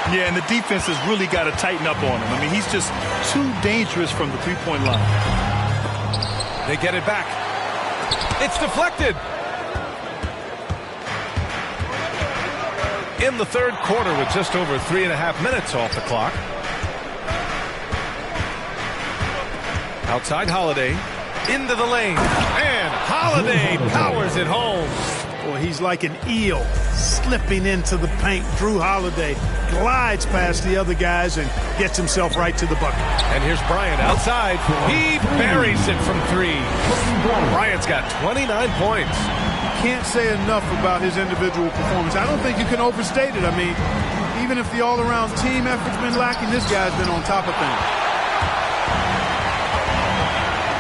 Yeah, and the defense has really got to tighten up on him. I mean, he's just too dangerous from the three-point line. They get it back. It's deflected. In the third quarter with just over 3.5 minutes off the clock. Outside Holiday. Into the lane. And Holiday powers it home. Boy, he's like an eel slipping into the paint. Drew Holiday glides past the other guys and gets himself right to the bucket. And here's Bryant outside. He buries it from 3. Bryant's got 29 points. Can't say enough about his individual performance. I don't think you can overstate it. I mean, even if the all-around team effort's been lacking, this guy's been on top of things.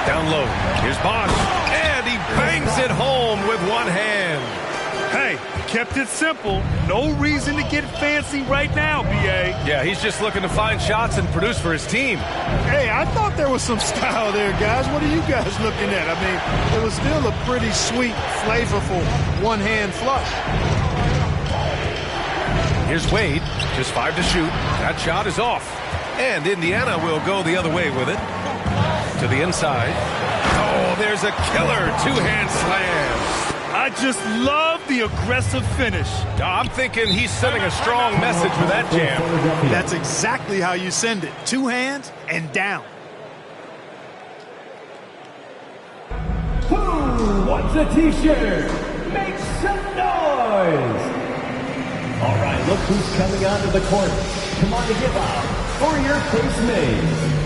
Down low. Here's Bosch. And he bangs it home with one hand. Hey, kept it simple. No reason to get fancy right now, B.A. Yeah, he's just looking to find shots and produce for his team. Hey, I thought there was some style there, guys. What are you guys looking at? I mean, it was still a pretty sweet, flavorful one-hand flush. Here's Wade. Just 5 to shoot. That shot is off. And Indiana will go the other way with it. To the inside. Oh, there's a killer two-hand slam. I just love the aggressive finish. I'm thinking he's sending a strong message with that jam. That's exactly how you send it. Two hands and down. Who wants a t-shirt? Make some noise! All right, look who's coming onto the court. Come on to give up for your face mates.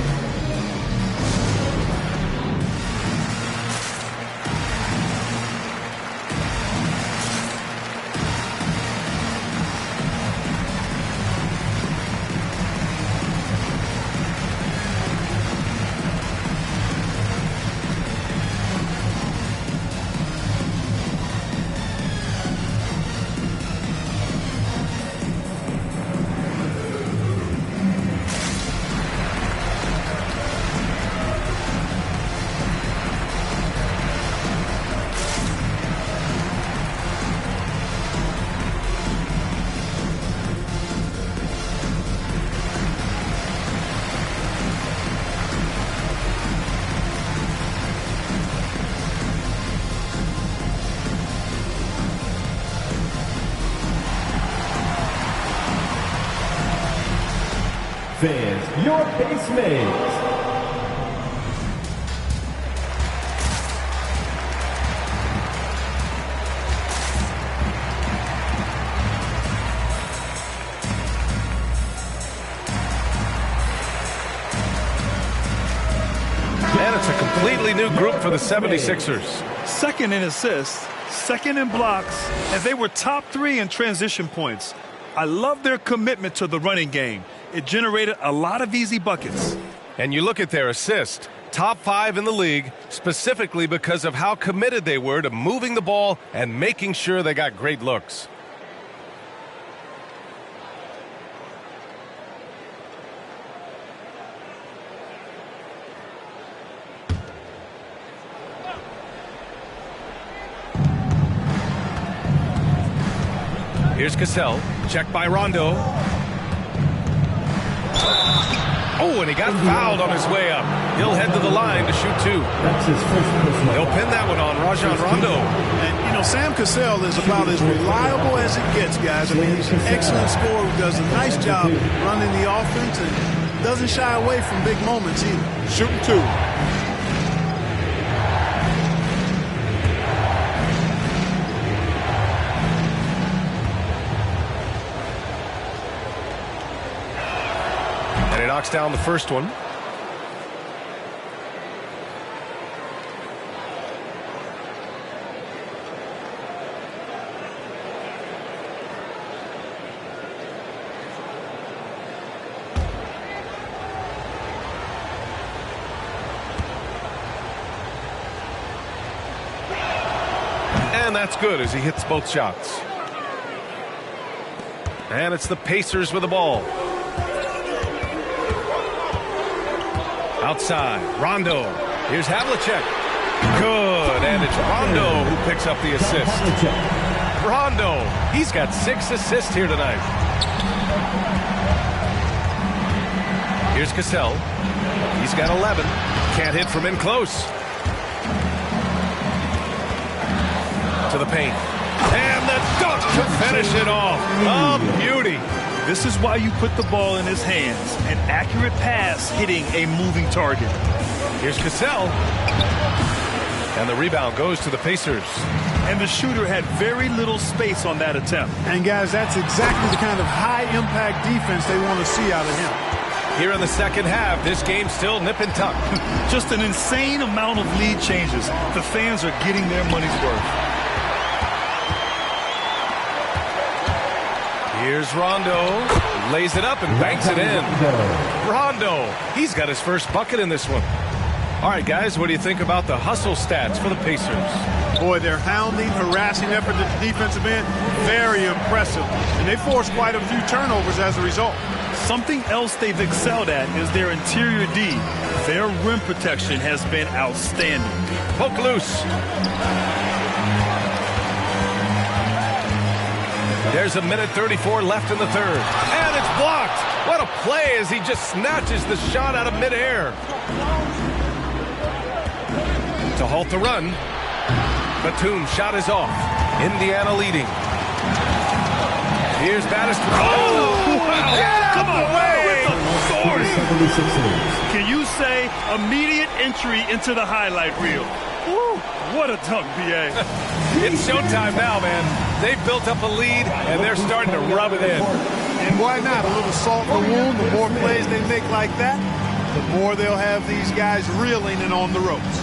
Fans, your base mates. And it's a completely new group for the 76ers. Second in assists, second in blocks, and they were top 3 in transition points. I love their commitment to the running game. It generated a lot of easy buckets. And you look at their assist, top 5 in the league, specifically because of how committed they were to moving the ball and making sure they got great looks. Here's Cassell, checked by Rondo. Oh, and he got fouled on his way up. He'll head to the line to shoot 2. That's his first personal. They'll pin that one on Rajon Rondo. And, you know, Sam Cassell is about as reliable as it gets, guys. I mean, he's an excellent scorer who does a nice job running the offense and doesn't shy away from big moments either. Shooting 2. Knocks down the first one. And that's good as he hits both shots. And it's the Pacers with the ball. Outside, Rondo. Here's Havlicek. Good, and it's Rondo who picks up the assist. Rondo, he's got 6 assists here tonight. Here's Cassell. He's got 11. Can't hit from in close. To the paint. And the dunk to finish it off. Oh, beauty. This is why you put the ball in his hands. An accurate pass hitting a moving target. Here's Cassell. And the rebound goes to the Pacers. And the shooter had very little space on that attempt. And, guys, that's exactly the kind of high-impact defense they want to see out of him. Here in the second half, this game's still nip and tuck. Just an insane amount of lead changes. The fans are getting their money's worth. Here's Rondo, lays it up and banks it in. Rondo, he's got his first bucket in this one. All right, guys, what do you think about the hustle stats for the Pacers? Boy, their hounding, harassing effort at the defensive end, very impressive. And they forced quite a few turnovers as a result. Something else they've excelled at is their interior D. Their rim protection has been outstanding. Poke loose. There's a minute 34 left in the third. And it's blocked. What a play as he just snatches the shot out of midair. To halt the run. Batum's shot is off. Indiana leading. Here's Battister. Oh, wow. Get out of the way! Can you say immediate entry into the highlight reel? Woo, what a dunk, B.A. It's showtime now, man. They've built up a lead, and they're starting to rub it in. And why not? A little salt in the wound. The more plays they make like that, the more they'll have these guys reeling and on the ropes.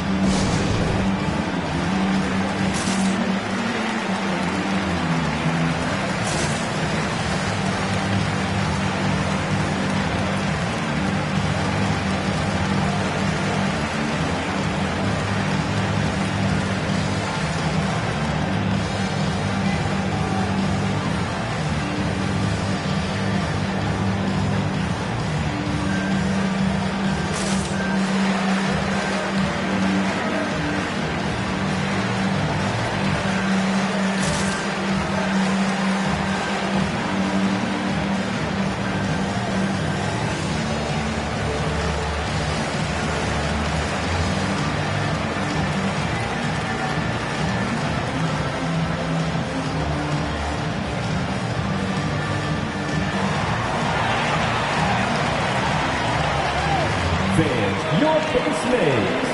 Your base mates.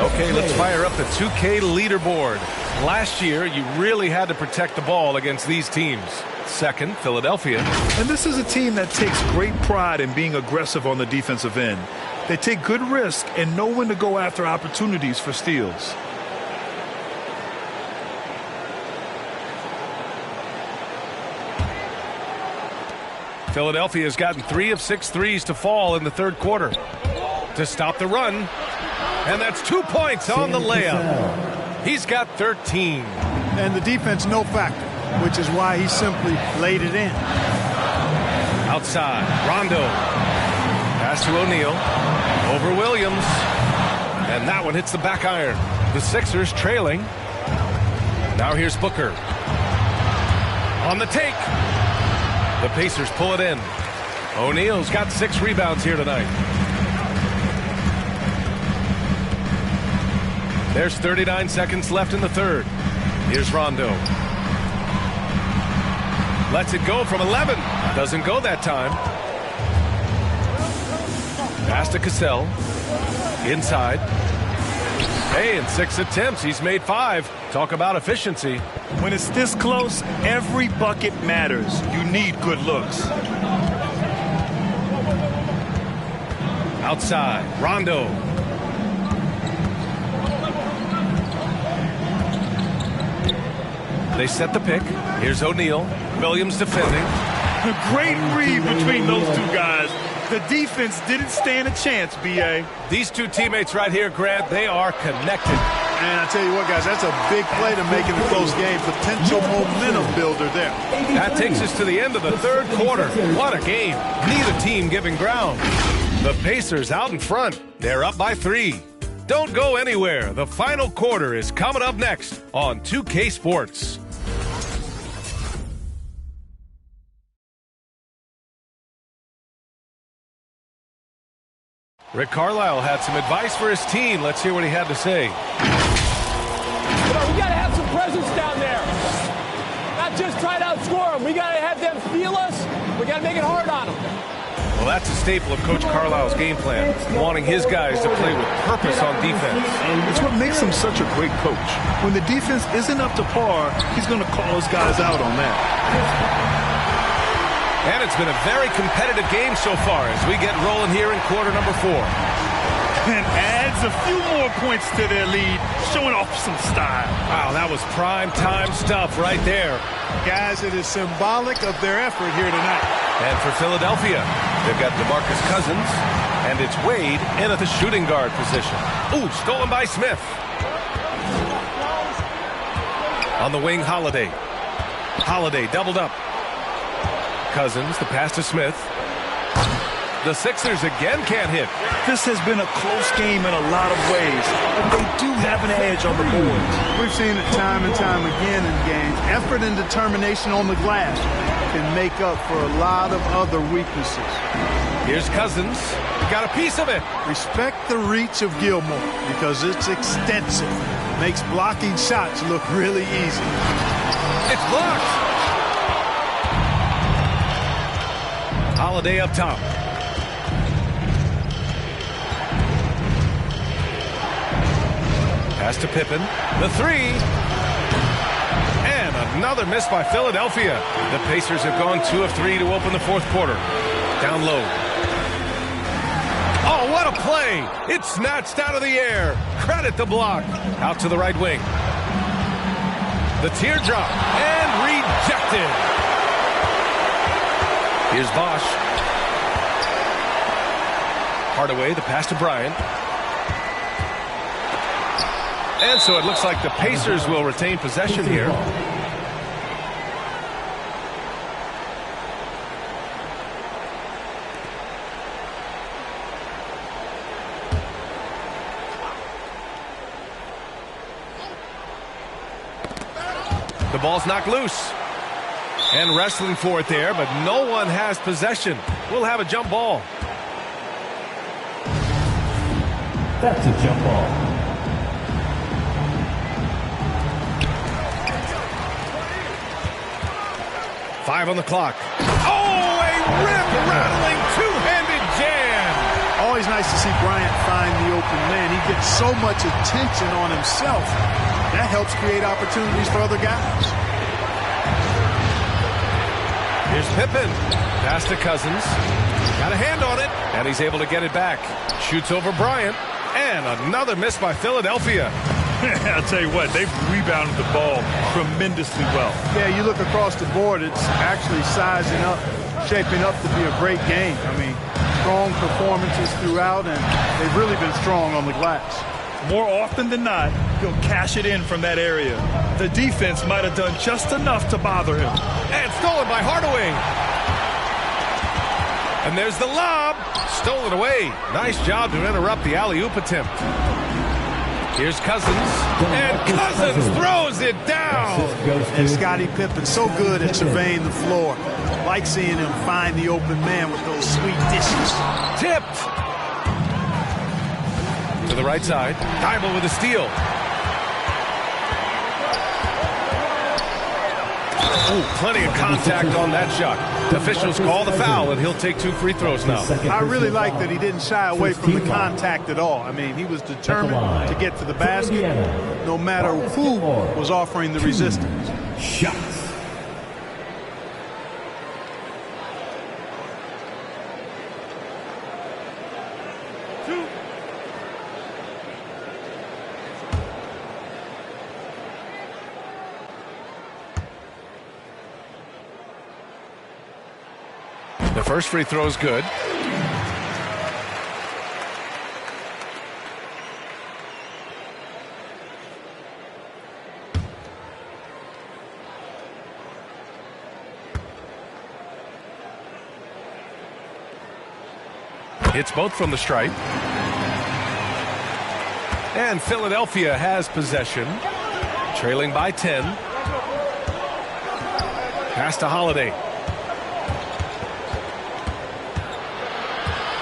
Okay, let's fire up the 2K leaderboard. Last year, you really had to protect the ball against these teams. Second, Philadelphia. And this is a team that takes great pride in being aggressive on the defensive end. They take good risk and know when to go after opportunities for steals. Philadelphia has gotten 3 of 6 threes to fall in the third quarter. To stop the run. And that's 2 points on the layup. He's got 13. And the defense no factor, which is why he simply laid it in. Outside, Rondo. Pass to O'Neal. Over Williams. And that one hits the back iron. The Sixers trailing. Now here's Booker. On the take. The Pacers pull it in. O'Neal's got 6 rebounds here tonight. There's 39 seconds left in the third. Here's Rondo. Lets it go from 11. Doesn't go that time. Pass to Cassell. Inside. Hey, in 6 attempts, he's made 5. Talk about efficiency. When it's this close, every bucket matters. You need good looks. Outside, Rondo. They set the pick. Here's O'Neal. Williams defending. A great read between those two guys. The defense didn't stand a chance, B.A. These two teammates right here, Grant, they are connected. And I tell you what, guys, that's a big play to make in a close game. Potential momentum builder there. That takes us to the end of the third quarter. What a game. Neither team giving ground. The Pacers out in front. They're up by 3. Don't go anywhere. The final quarter is coming up next on 2K Sports. Rick Carlisle had some advice for his team. Let's hear what he had to say. You know, we got to have some presence down there. Not just try to outscore them. We got to have them feel us. We got to make it hard on them. Well, that's a staple of Coach Carlisle's game plan, wanting his guys to play with purpose on defense. It's what makes him such a great coach. When the defense isn't up to par, he's going to call his guys out on that. And it's been a very competitive game so far as we get rolling here in quarter number 4. And adds a few more points to their lead, showing off some style. Wow, that was prime time stuff right there. Guys, it is symbolic of their effort here tonight. And for Philadelphia, they've got DeMarcus Cousins, and it's Wade in at the shooting guard position. Ooh, stolen by Smith. On the wing, Holiday. Holiday doubled up. Cousins, the pass to Smith. The Sixers again can't hit. This has been a close game in a lot of ways, but they do have an edge on the boards. We've seen it time and time again in games. Effort and determination on the glass can make up for a lot of other weaknesses. Here's Cousins. Got a piece of it. Respect the reach of Gilmore because it's extensive. Makes blocking shots look really easy. It's blocked. Holiday up top. Pass to Pippen. The three. And another miss by Philadelphia. The Pacers have gone 2 of 3 to open the fourth quarter. Down low. Oh, what a play. It's snatched out of the air. Credit the block. Out to the right wing. The teardrop. And rejected. Here's Bosch. Hardaway, the pass to Bryant. And so it looks like the Pacers will retain possession here. The ball's knocked loose. And wrestling for it there, but no one has possession. We'll have a jump ball. That's a jump ball. Five on the clock. Oh, a rip-rattling two-handed jam. Always nice to see Bryant find the open man. He gets so much attention on himself. That helps create opportunities for other guys. Here's Pippen. Pass to Cousins. Got a hand on it, and he's able to get it back. Shoots over Bryant. And another miss by Philadelphia. I'll tell you what, they've rebounded the ball tremendously well. Yeah, you look across the board, it's actually sizing up, shaping up to be a great game. I mean, strong performances throughout, and they've really been strong on the glass. More often than not, he'll cash it in from that area. The defense might have done just enough to bother him. And stolen by Hardaway. And there's the lob. Stolen away. Nice job to interrupt the alley-oop attempt. Here's Cousins. And Cousins throws it down. And Scottie Pippen so good at surveying the floor. Like seeing him find the open man with those sweet dishes. Tipped. To the right side. Thibault with a steal. Ooh, plenty of contact on that shot. Officials call the foul, and he'll take 2 free throws now. I really like that he didn't shy away from the contact at all. I mean, he was determined to get to the basket, no matter who was offering the resistance. Shots. The first free throw is good. Hits both from the stripe. And Philadelphia has possession. Trailing by 10. Pass to Holiday.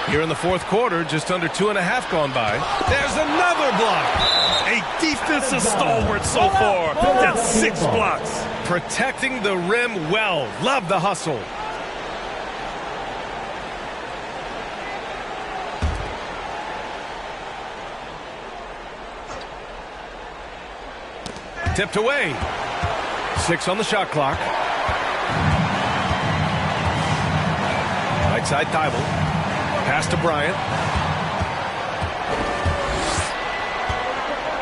Here in the fourth quarter, just under 2.5 gone by. There's another block. A defensive stalwart so far. That's 6 blocks. Protecting the rim well. Love the hustle. Tipped away. 6 on the shot clock. Right side, Thibault. Pass to Bryant.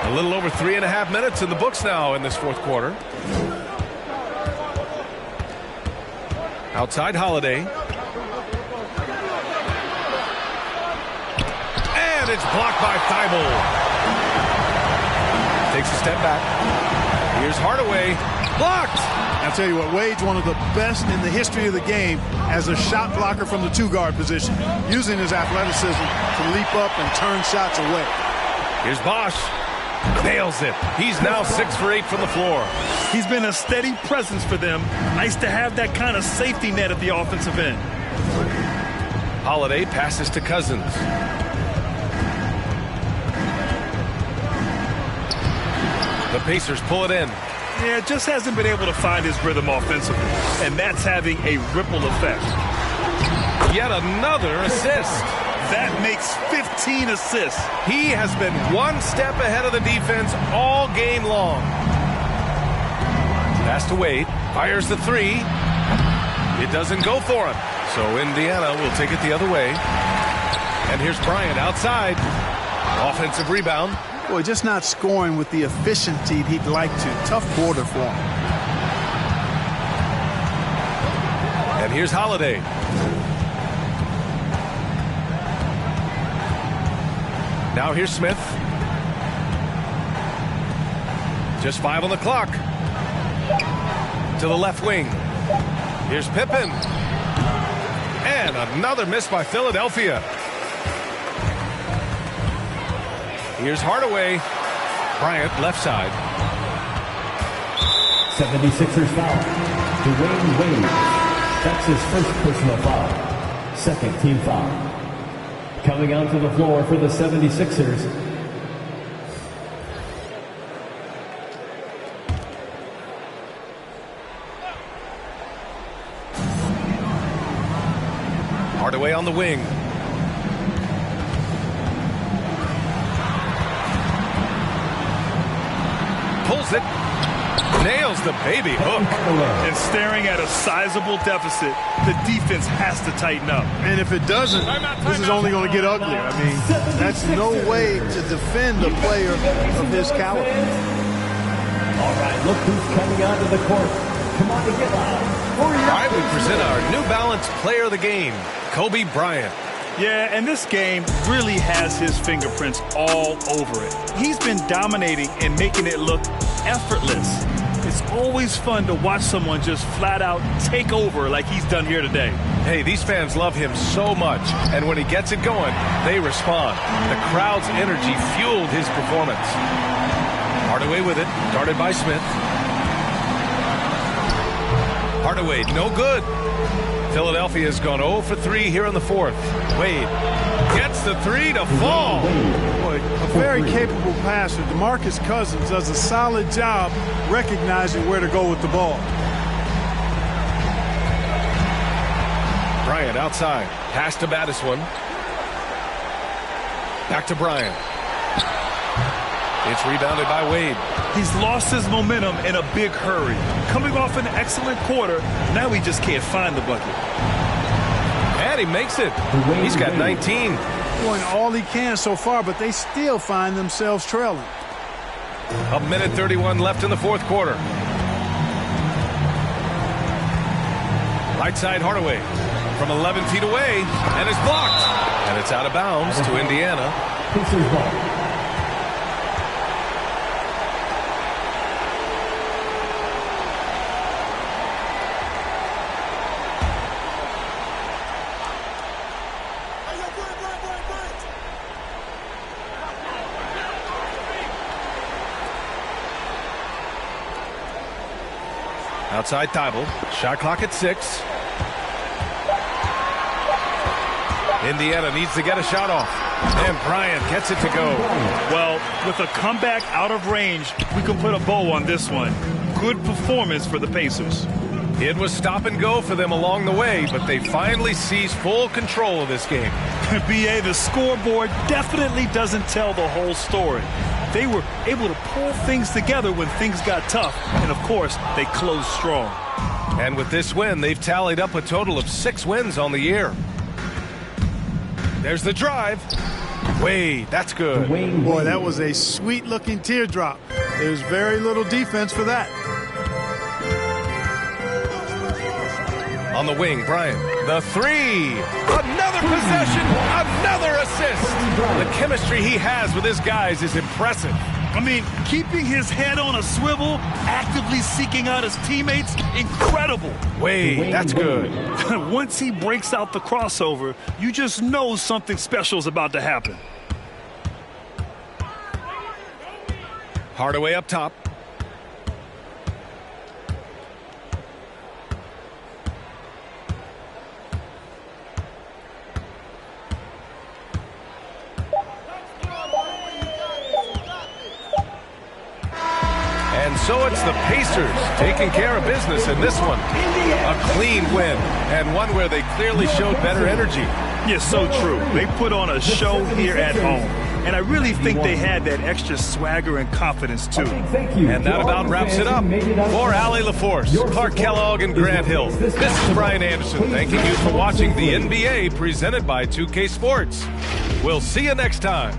A little over 3.5 minutes in the books now in this fourth quarter. Outside Holiday. And it's blocked by Thibault. Takes a step back. Here's Hardaway. Blocked. I'll tell you what, Wade's one of the best in the history of the game as a shot blocker from the two-guard position, using his athleticism to leap up and turn shots away. Here's Bosch. Nails it. He's now 6 for 8 from the floor. He's been a steady presence for them. Nice to have that kind of safety net at the offensive end. Holiday passes to Cousins. The Pacers pull it in. Yeah, just hasn't been able to find his rhythm offensively, and that's having a ripple effect. Yet another assist. That makes 15 assists. He has been one step ahead of the defense all game long. Pass to Wade. Fires the three. It doesn't go for him. So Indiana will take it the other way. And here's Bryant outside. Offensive rebound. Boy, just not scoring with the efficiency he'd like to. Tough quarter for him. And here's Holiday. Now here's Smith. Just 5 on the clock. To the left wing. Here's Pippen. And another miss by Philadelphia. Here's Hardaway. Bryant, left side. 76ers foul. Dwayne Wade. That's his first personal foul. Second team foul. Coming onto the floor for the 76ers. Hardaway on the wing. Pulls it. Nails the baby hook. And staring at a sizable deficit, the defense has to tighten up. And if it doesn't, this is only going to get uglier. I mean, that's no way to defend a player of his caliber. All right, look who's coming onto the court. Come on and get loud. All right, we present our New Balance player of the game, Kobe Bryant. Yeah, and this game really has his fingerprints all over it. He's been dominating and making it look effortless. It's always fun to watch someone just flat out take over like he's done here today. Hey, these fans love him so much, and when he gets it going, they respond. The crowd's energy fueled his performance. Hardaway with it, guarded by Smith. Hardaway, no good. Philadelphia has gone 0 for 3 here in the fourth. Wade gets the three to fall. Boy, a very capable passer. DeMarcus Cousins does a solid job recognizing where to go with the ball. Bryant outside. Pass to Battiswan. Back to Bryant. It's rebounded by Wade. He's lost his momentum in a big hurry. Coming off an excellent quarter, now he just can't find the bucket. And he makes it. He's got 19. Doing all he can so far, but they still find themselves trailing. A minute 31 left in the fourth quarter. Right side Hardaway from 11 feet away, and it's blocked. And it's out of bounds to Indiana. Pacers ball. Outside Thibault. Shot clock at 6. Indiana needs to get a shot off. And Bryant gets it to go. Well, with a comeback out of range, we can put a bow on this one. Good performance for the Pacers. It was stop and go for them along the way, but they finally seized full control of this game. BA, the scoreboard definitely doesn't tell the whole story. They were able to pull things together when things got tough, and of course, they closed strong. And with this win, they've tallied up a total of 6 wins on the year. There's the drive. Wade, that's good. Boy, that was a sweet-looking teardrop. There's very little defense for that. On the wing, Bryant. The three. Another possession. Another assist. The chemistry he has with his guys is impressive. I mean, keeping his head on a swivel, actively seeking out his teammates, incredible. Wait, that's good. Once he breaks out the crossover, you just know something special is about to happen. Hardaway up top. And so it's the Pacers taking care of business in this one. A clean win, and one where they clearly showed better energy. Yeah, so true. They put on a show here at home. And I really think they had that extra swagger and confidence, too. And that about wraps it up. For Allie LaForce, Clark Kellogg, and Grant Hill, this is Brian Anderson thanking you for watching the NBA presented by 2K Sports. We'll see you next time.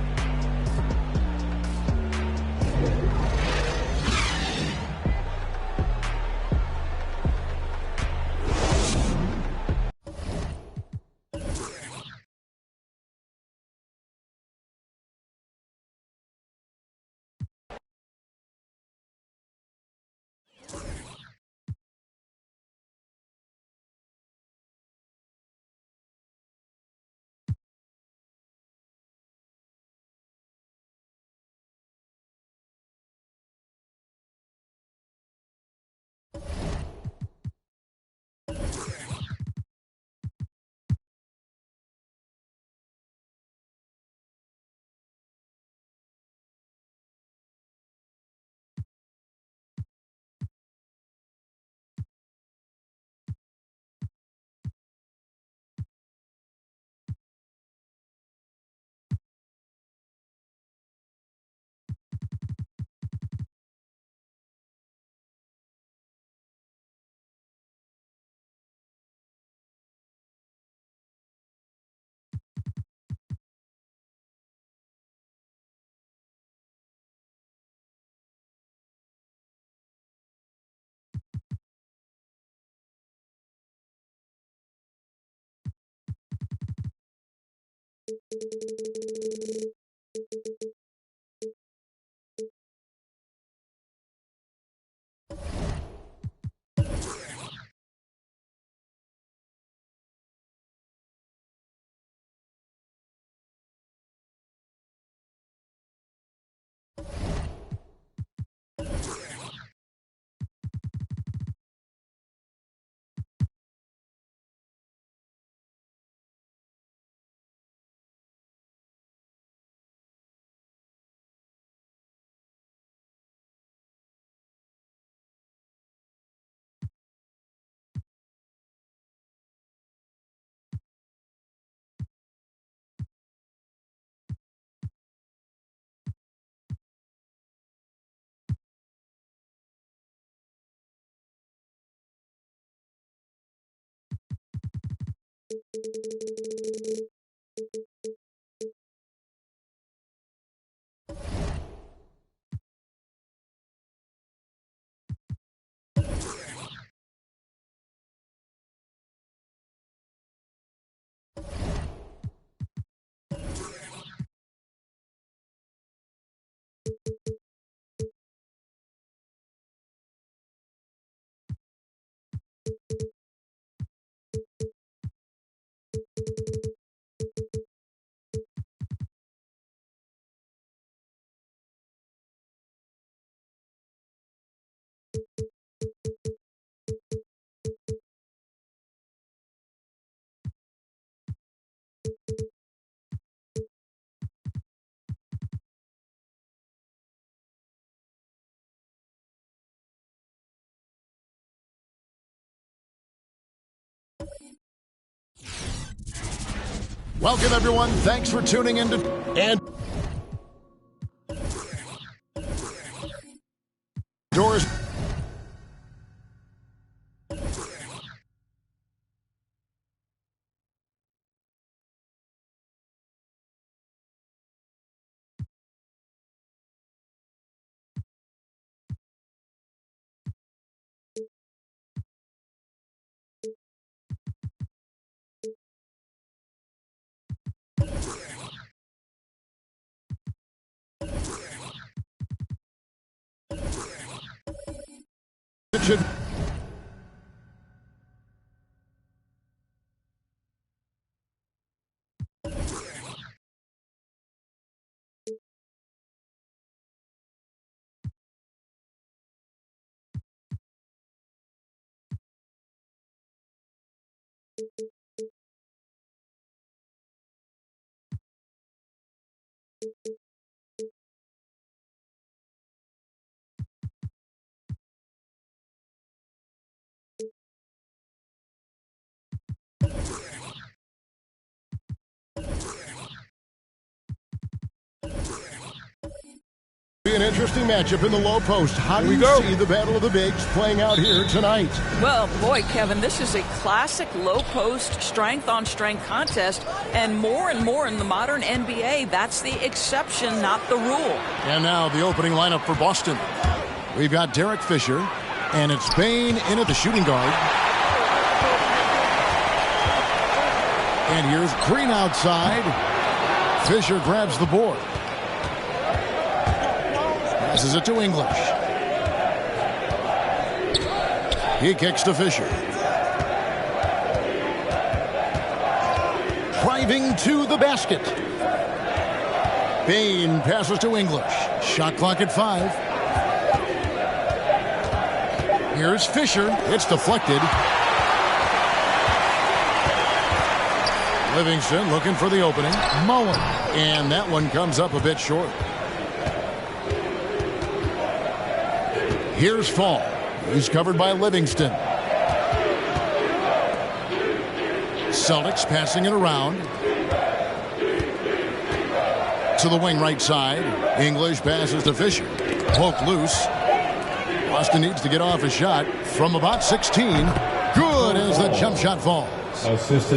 Welcome, everyone. Thanks for tuning in and doors. It should. Be an interesting matchup in the low post. How do you see the battle of the bigs playing out here tonight? Well, boy, Kevin, this is a classic low post strength-on-strength contest, and more in the modern NBA, that's the exception, not the rule. And now the opening lineup for Boston. We've got Derek Fisher, and it's Bane in at the shooting guard. And here's Green outside. Fisher grabs the board. Passes it to English. He kicks to Fisher. Driving to the basket. Bane passes to English. Shot clock at 5. Here's Fisher. It's deflected. Livingston looking for the opening. Mullen. And that one comes up a bit short. Here's Fall. He's covered by Livingston. Celtics passing it around. To the wing right side. English passes to Fisher. Poke loose. Boston needs to get off a shot from about 16. Good as the jump shot falls.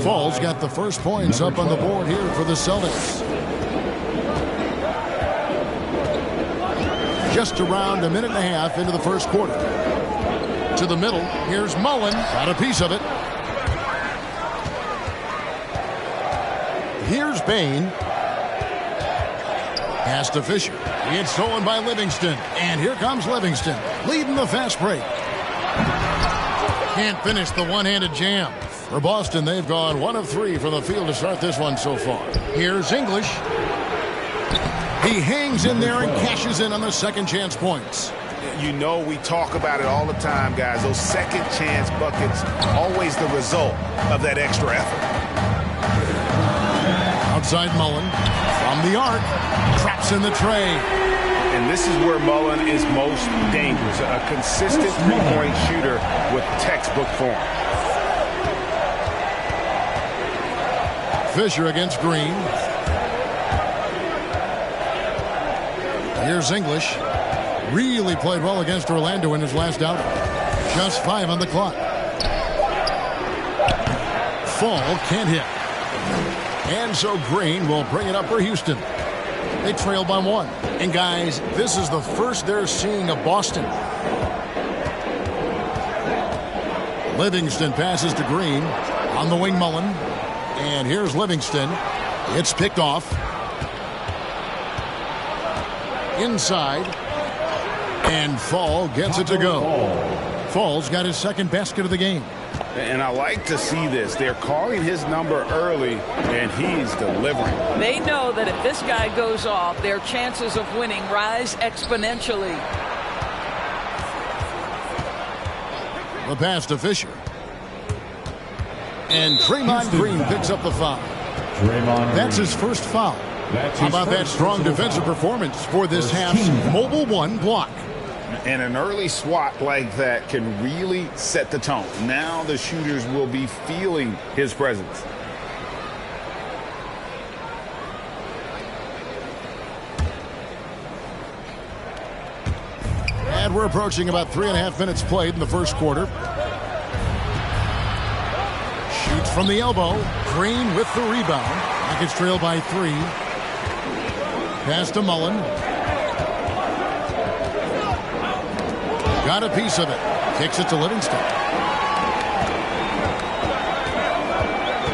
Fall's got the first points up on the board here for the Celtics. Just around a minute and a half into the first quarter. To the middle. Here's Mullen. Got a piece of it. Here's Bane. Pass to Fisher. It's stolen by Livingston. And here comes Livingston. Leading the fast break. Can't finish the one-handed jam. For Boston, they've gone 1 of 3 from the field to start this one so far. Here's English. He hangs in there and cashes in on the second chance points. You know, we talk about it all the time, guys. Those second chance buckets, always the result of that extra effort. Outside Mullen. From the arc. Traps in the tray. And this is where Mullen is most dangerous. A consistent three-point shooter with textbook form. Fisher against Green. Here's English. Really played well against Orlando in his last outing. Just 5 on the clock. Fall can't hit. And so Green will bring it up for Houston. They trail by 1. And guys, this is the first they're seeing of Boston. Livingston passes to Green. On the wing, Mullen. And here's Livingston. It's picked off. Inside. And Fall gets it to go. Fall's got his second basket of the game. And I like to see this. They're calling his number early, and he's delivering. They know that if this guy goes off, their chances of winning rise exponentially. The pass to Fisher. And Draymond Green picks up the foul. That's his first foul. How about that strong defensive performance for this half's mobile 1 block? And an early swat like that can really set the tone. Now the shooters will be feeling his presence. And we're approaching about 3.5 minutes played in the first quarter. Shoots from the elbow. Green with the rebound. Rockets trail by 3. Pass to Mullen. Got a piece of it. Kicks it to Livingston.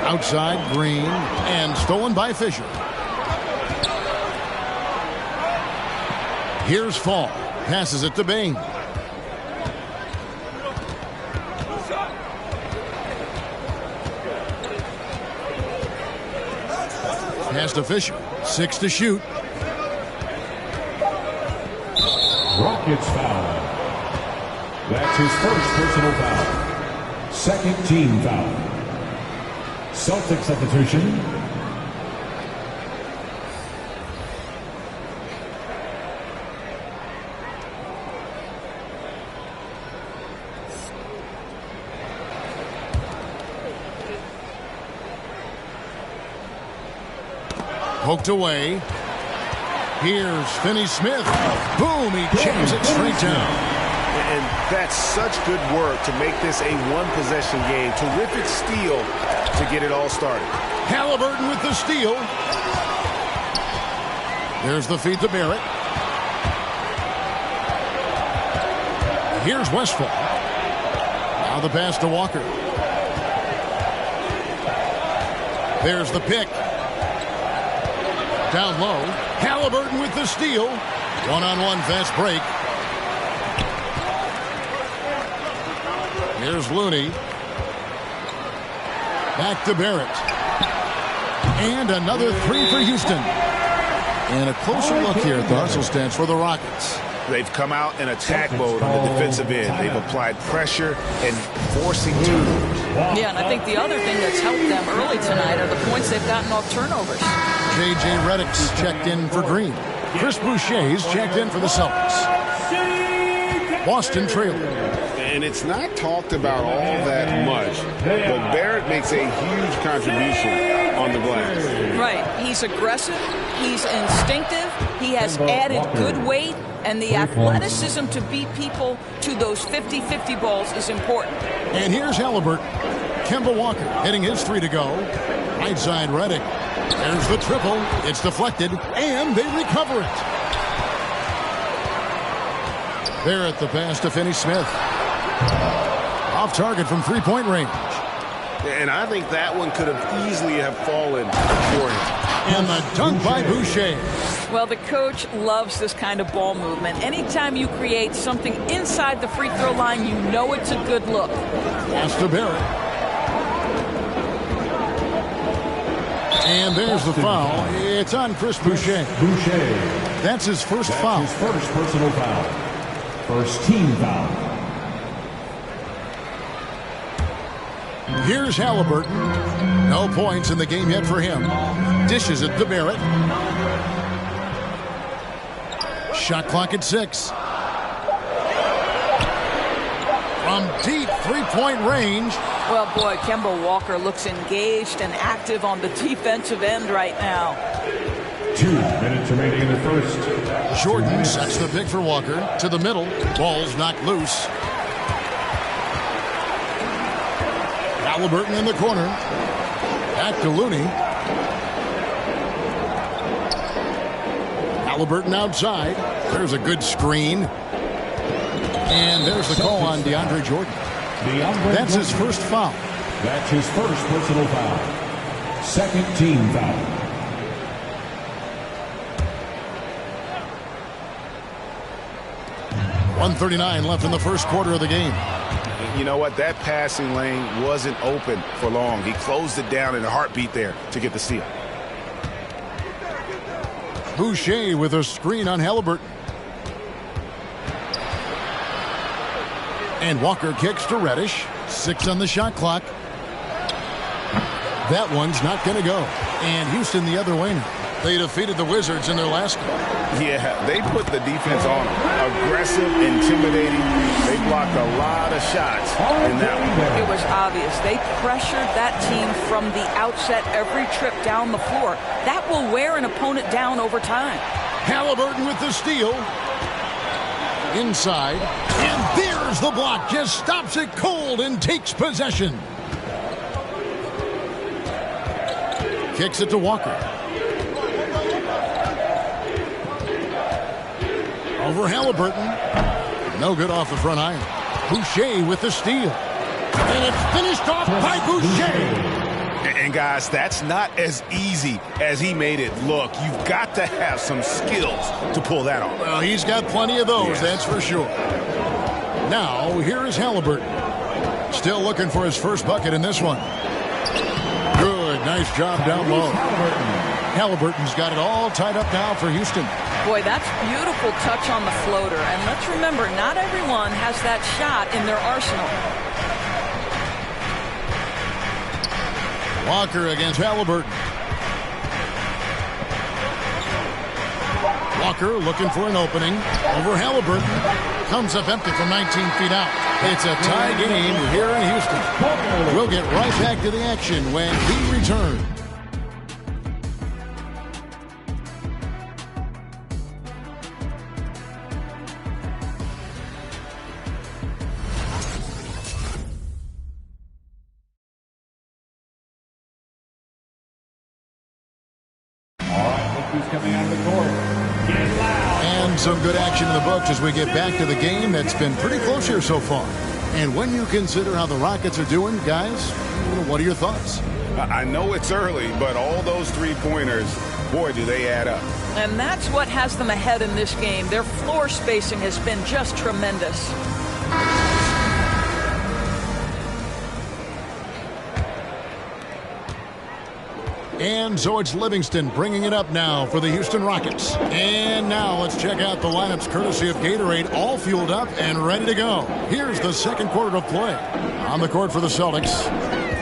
Outside, Green. And stolen by Fisher. Here's Fall. Passes it to Bane. Past official. 6 to shoot. Rockets foul. That's his first personal foul. Second team foul. Celtic substitution. Poked away. Here's Finney-Smith. Boom, he jams it straight down. And that's such good work to make this a one-possession game. Terrific steal to get it all started. Halliburton with the steal. There's the feed to Barrett. Here's Westphal. Now the pass to Walker. There's the pick. Down low. Halliburton with the steal. One-on-one fast break. Here's Looney. Back to Barrett. And another three for Houston. And a closer look here at the hustle stance for the Rockets. They've come out in attack mode on the defensive end. They've applied pressure and forcing turnovers. Yeah, and I think the other thing that's helped them early tonight are the points they've gotten off turnovers. J.J. Redick's checked in for Green. Chris Boucher's checked in for the Celtics. Boston trailing. And it's not talked about all that much, but Barrett makes a huge contribution on the glass. Right. He's aggressive. He's instinctive. He has added good weight. And the athleticism to beat people to those 50-50 balls is important. And here's Halliburton. Kemba Walker hitting his three to go. Right side Redick. There's the triple. It's deflected. And they recover it. Barrett the pass to Finney-Smith. Off target from three-point range. And I think that one could have easily have fallen for him. And the dunk by Boucher. Well, the coach loves this kind of ball movement. Anytime you create something inside the free throw line, you know it's a good look. Pass to Barrett. And there's the foul. It's on Chris Boucher. Boucher. That's his first foul. His first personal foul. First team foul. Here's Halliburton. No points in the game yet for him. Dishes it to Barrett. Shot clock at 6. From deep three-point range. Well, boy, Kemba Walker looks engaged and active on the defensive end right now. 2 minutes remaining in the first. Jordan sets the pick for Walker to the middle. Ball's knocked loose. Halliburton in the corner. Back to Looney. Halliburton outside. There's a good screen. And there's the call on DeAndre Jordan. That's his first foul. That's his first personal foul. Second team foul. .139 left in the first quarter of the game. You know what? That passing lane wasn't open for long. He closed it down in a heartbeat there to get the steal. Boucher with a screen on Halliburton. And Walker kicks to Reddish. 6 on the shot clock. That one's not going to go. And Houston the other way now. They defeated the Wizards in their last game. Yeah, they put the defense on them. Aggressive, intimidating. They blocked a lot of shots in that one. It was obvious. They pressured that team from the outset every trip down the floor. That will wear an opponent down over time. Halliburton with the steal. Inside. And there's the block. Just stops it cold and takes possession. Kicks it to Walker. Over Halliburton. No good off the front iron. Boucher with the steal. And it's finished off by Boucher. And guys, that's not as easy as he made it look. You've got to have some skills to pull that off. Well, he's got plenty of those, that's for sure. Now, here is Halliburton. Still looking for his first bucket in this one. Good, nice job down low. Halliburton's got it all tied up now for Houston. Boy, that's beautiful touch on the floater. And let's remember, not everyone has that shot in their arsenal. Walker against Halliburton. Walker looking for an opening over Halliburton. Comes up empty from 19 feet out. It's a tie game here in Houston. We'll get right back to the action when we return. Coming out of the court. Get loud. And some good action in the books as we get back to the game that's been pretty close here so far. And when you consider how the Rockets are doing, guys, what are your thoughts? I know it's early, but all those three-pointers, boy, do they add up. And that's what has them ahead in this game. Their floor spacing has been just tremendous. And so it's Livingston bringing it up now for the Houston Rockets. And now let's check out the lineups courtesy of Gatorade, all fueled up and ready to go. Here's the second quarter of play. On the court for the Celtics,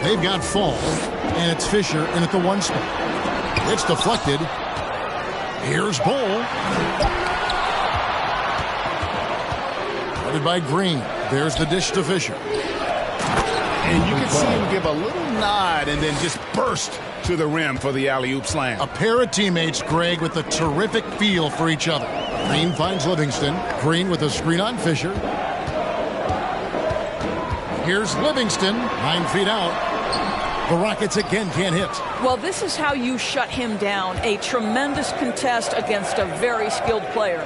they've got Fall, and it's Fisher in at the one spot. It's deflected. Here's Bull. Guarded by Green. There's the dish to Fisher. And you can see him give a little nod and then just burst to the rim for the alley-oop slam. A pair of teammates, Greg, with a terrific feel for each other. Green finds Livingston. Green with a screen on Fisher. Here's Livingston, 9 feet out. The Rockets again can't hit. Well, this is how you shut him down. A tremendous contest against a very skilled player.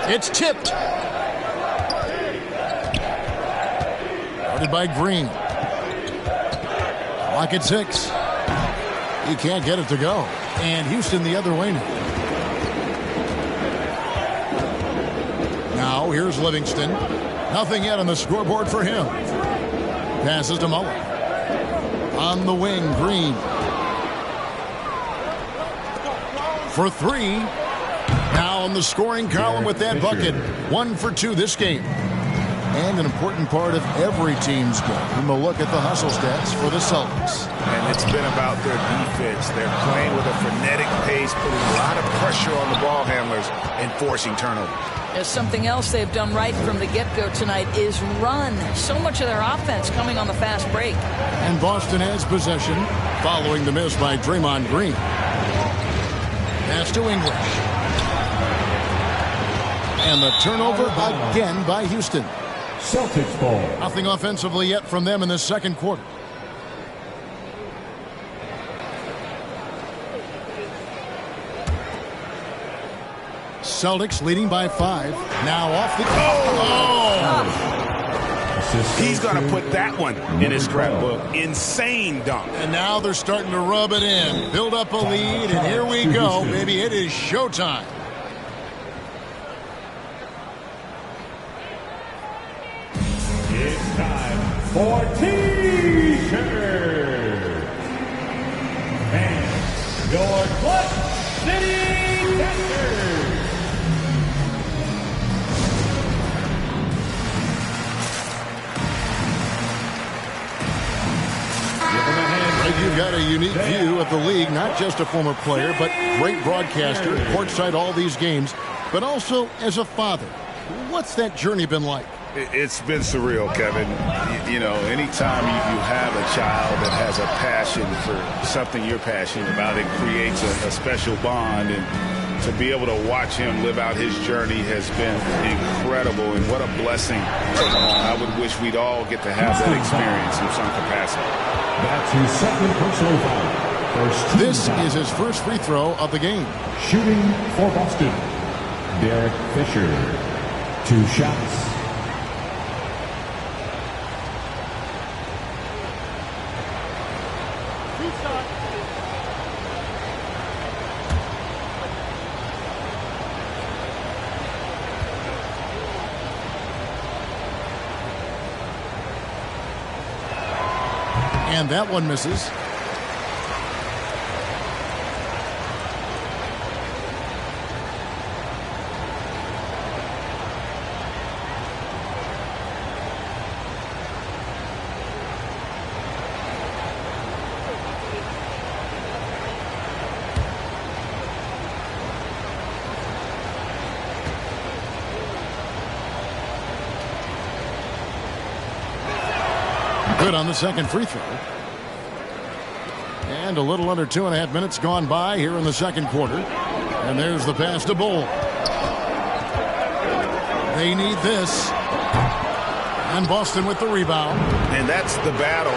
It's tipped. Guarded by Green. Clock at 6. He can't get it to go. And Houston the other way now. Now here's Livingston. Nothing yet on the scoreboard for him. Passes to Mullen. On the wing, Green. For 3. Now on the scoring column with that bucket. 1 for 2 this game. And an important part of every team's game. We'll look at the hustle stats for the Celtics. And it's been about their defense. They're playing with a frenetic pace, putting a lot of pressure on the ball handlers and forcing turnovers. There's something else they've done right from the get-go tonight is run. So much of their offense coming on the fast break. And Boston has possession following the miss by Draymond Green. Pass to English. And the turnover again by Houston. Celtics ball. Nothing offensively yet from them in the second quarter. Celtics leading by 5. Now off the... He's going to put that one in his scrapbook. Insane dunk. And now they're starting to rub it in. Build up a lead, and here we go, baby. It is showtime. It's time for T-shirt. And your Clutch City Testers. You've got a unique view of the league, not just a former player, but great broadcaster, courtside all these games, but also as a father. What's that journey been like? It's been surreal, Kevin. You know, anytime you have a child that has a passion for something you're passionate about, it creates a special bond. And to be able to watch him live out his journey has been incredible. And what a blessing. I would wish we'd all get to have that experience in some capacity. That's his second personal foul. This is his first free throw of the game. Shooting for Boston, Derek Fisher. 2 shots. And that one misses. Good on the second free throw. And a little under 2.5 minutes gone by here in the second quarter. And there's the pass to Bull. They need this. And Boston with the rebound. And that's the battle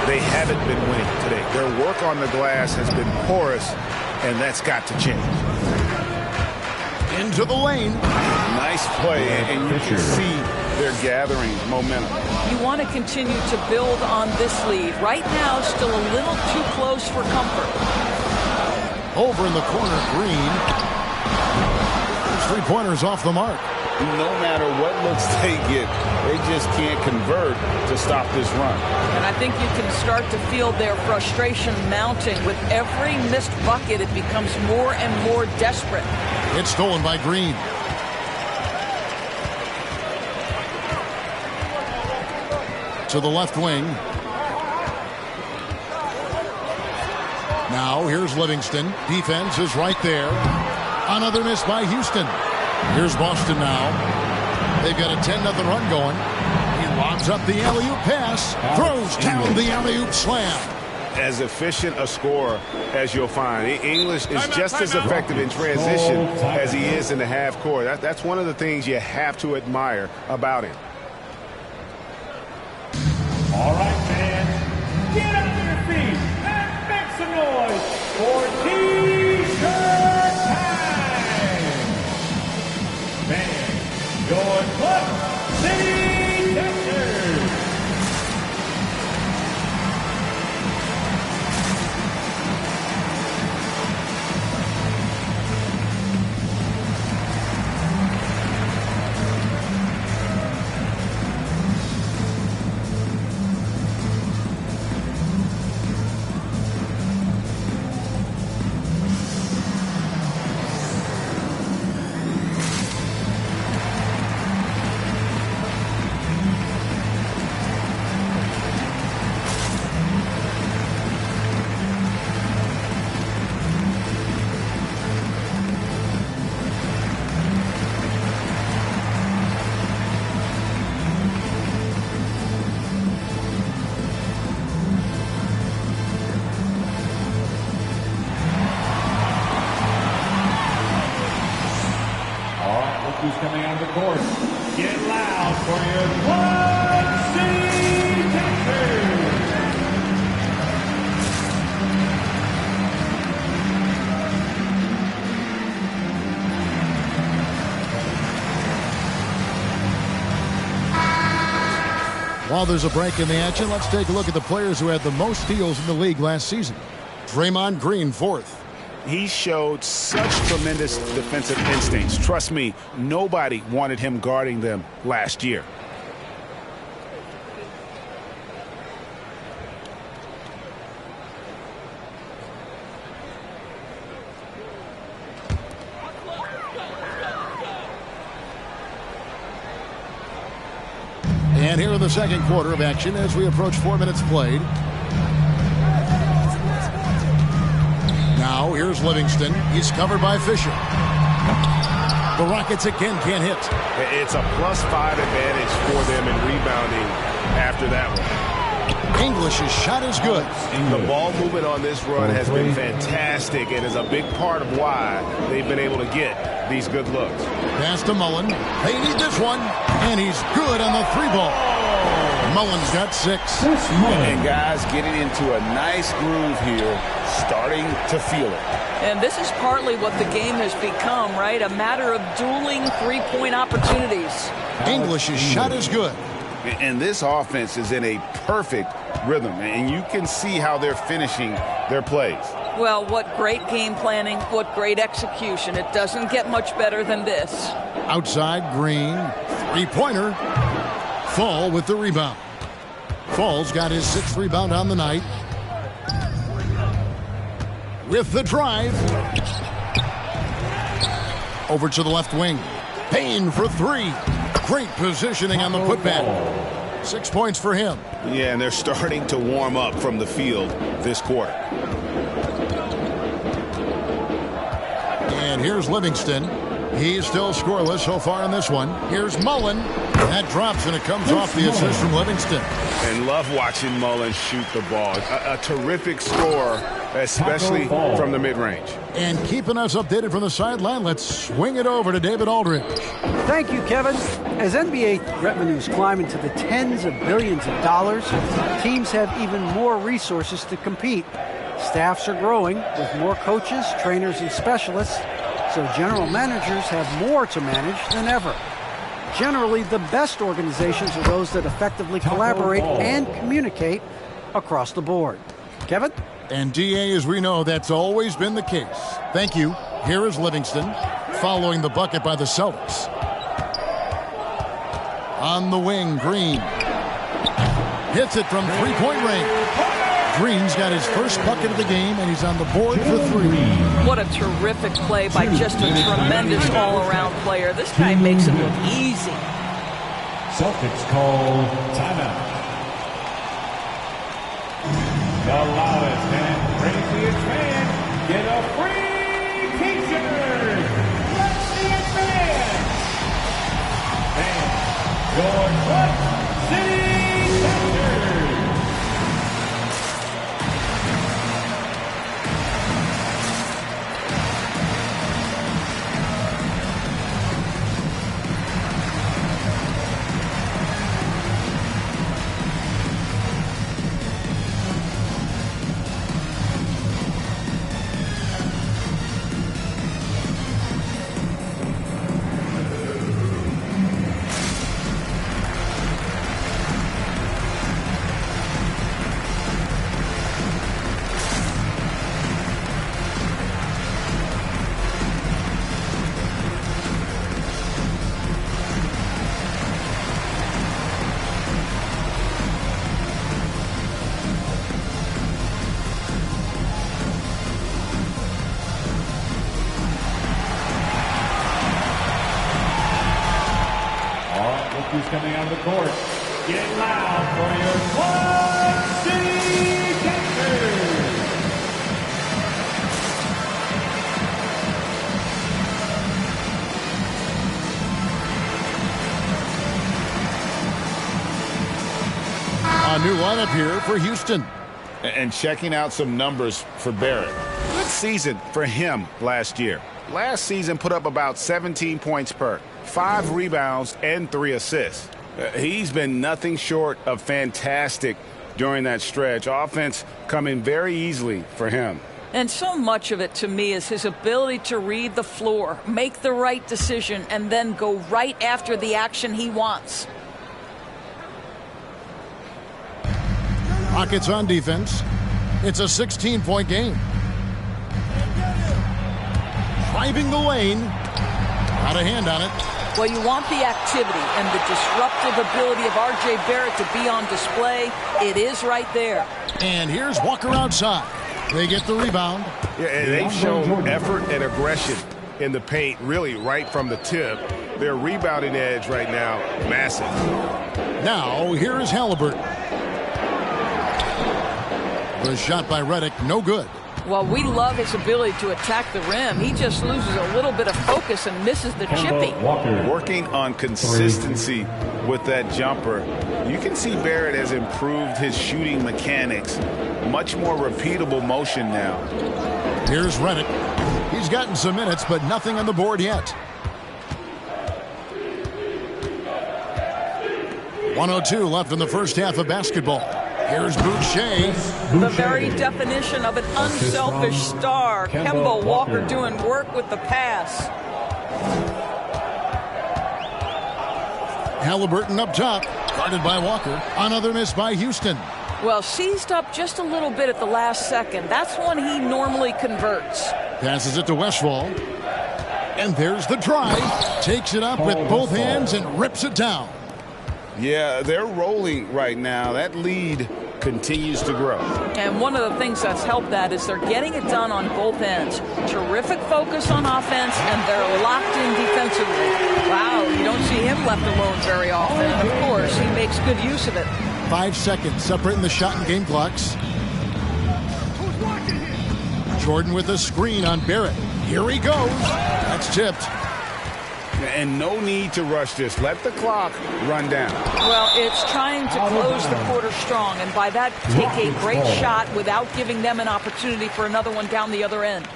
they haven't been winning today. Their work on the glass has been porous, and that's got to change. Into the lane. Nice play, and you can see they're gathering momentum. You want to continue to build on this lead. Right now, still a little too close for comfort. Over in the corner, Green. 3-pointers off the mark. No matter what looks they get, they just can't convert to stop this run. And I think you can start to feel their frustration mounting. With every missed bucket, it becomes more and more desperate. It's stolen by Green. To the left wing. Now here's Livingston. Defense is right there. Another miss by Houston. Here's Boston now. They've got a 10-0 run going. He lobs up the alley-oop pass. Throws down the alley-oop slam. As efficient a scorer as you'll find. English is just as effective in transition as he is in the half court. That's one of the things you have to admire about him. All right, fans, get on your feet and make some noise for T-shirt time. Fans, your Club City Texters. Who's coming on the court? Get loud for your Club City Texters. While there's a break in the action, let's take a look at the players who had the most steals in the league last season. Draymond Green, 4th. He showed such tremendous defensive instincts. Trust me, nobody wanted him guarding them last year. And here in the second quarter of action as we approach 4 minutes played. Now here's Livingston. He's covered by Fisher. The Rockets again can't hit. It's a +5 advantage for them in rebounding after that one. English's shot is good. The ball movement on this run has been fantastic and is a big part of why they've been able to get these good looks. Pass to Mullen. They need this one. And he's good on the 3-ball. Mullen's got 6. And guys getting into a nice groove here, starting to feel it. And this is partly what the game has become, right? A matter of dueling three-point opportunities. English's shot is good. And this offense is in a perfect rhythm, and you can see how they're finishing their plays. Well, what great game planning, what great execution. It doesn't get much better than this. Outside, Green. 3-pointer. Fall with the rebound. Fall's got his 6th rebound on the night. With the drive. Over to the left wing. Payne for 3. Great positioning on the putback. 6 points for him. Yeah, and they're starting to warm up from the field this quarter. And here's Livingston. He's still scoreless so far in this one. Here's Mullen. That drops, and it comes off the assist from Livingston. And love watching Mullen shoot the ball. A terrific scorer, especially from the mid-range. And keeping us updated from the sideline, let's swing it over to David Aldridge. Thank you, Kevin. As NBA revenues climb into the tens of billions of dollars, teams have even more resources to compete. Staffs are growing with more coaches, trainers, and specialists, so general managers have more to manage than ever. Generally, the best organizations are those that effectively collaborate and communicate across the board. Kevin? And DA, as we know, that's always been the case. Thank you. Here is Livingston, following the bucket by the Celtics. On the wing, Green. Hits it from three-point range. Green's got his first bucket of the game, and he's on the board for 3. What a terrific play by just a tremendous all-around player. This guy makes it look easy. Celtics call timeout. The loudest and craziest fans get a free T-shirt. Let's see it, fans. Fans, your Clutch City Captors. Who's coming out of the court? Get loud for your Clutch City Captors! A new lineup here for Houston. And checking out some numbers for Barrett. Good season for him last year. Last season put up about 17 points per, 5 rebounds, and 3 assists. He's been nothing short of fantastic during that stretch. Offense coming very easily for him. And so much of it, to me, is his ability to read the floor, make the right decision, and then go right after the action he wants. Rockets on defense. It's a 16-point game. Driving the lane. Got a hand on it. Well, you want the activity and the disruptive ability of R.J. Barrett to be on display. It is right there. And here's Walker outside. They get the rebound. Yeah, and they've shown effort and aggression in the paint, really right from the tip. Their rebounding edge right now, massive. Now, here is Halliburton. The shot by Redick, no good. Well, we love his ability to attack the rim. He just loses a little bit of focus and misses the chippy. Working on consistency with that jumper. You can see Barrett has improved his shooting mechanics. Much more repeatable motion now. Here's Redick. He's gotten some minutes, but nothing on the board yet. 1:02 left in the first half of basketball. Here's Boucher. The very definition of an unselfish star. Kemba Walker doing work with the pass. Halliburton up top, guarded by Walker. Another miss by Houston. Well, seized up just a little bit at the last second. That's when he normally converts. Passes it to Westphal. And there's the drive. Takes it up with both hands and rips it down. Yeah, they're rolling right now. That lead continues to grow. And one of the things that's helped that is they're getting it done on both ends. Terrific focus on offense, and they're locked in defensively. Wow, you don't see him left alone very often. And of course, he makes good use of it. 5 seconds separating the shot and game clocks. Jordan with a screen on Barrett. Here he goes. That's tipped. And no need to rush this. Let the clock run down. Well, it's trying to close the quarter strong, and by that, take a great shot without giving them an opportunity for another one down the other end.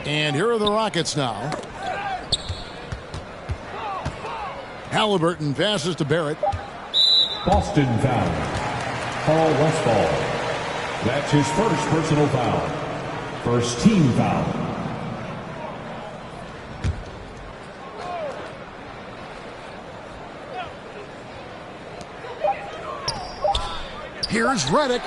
And here are the Rockets now. Halliburton passes to Barrett. Boston foul. Paul Westphal. That's his first personal foul. First team foul. Here's Redick.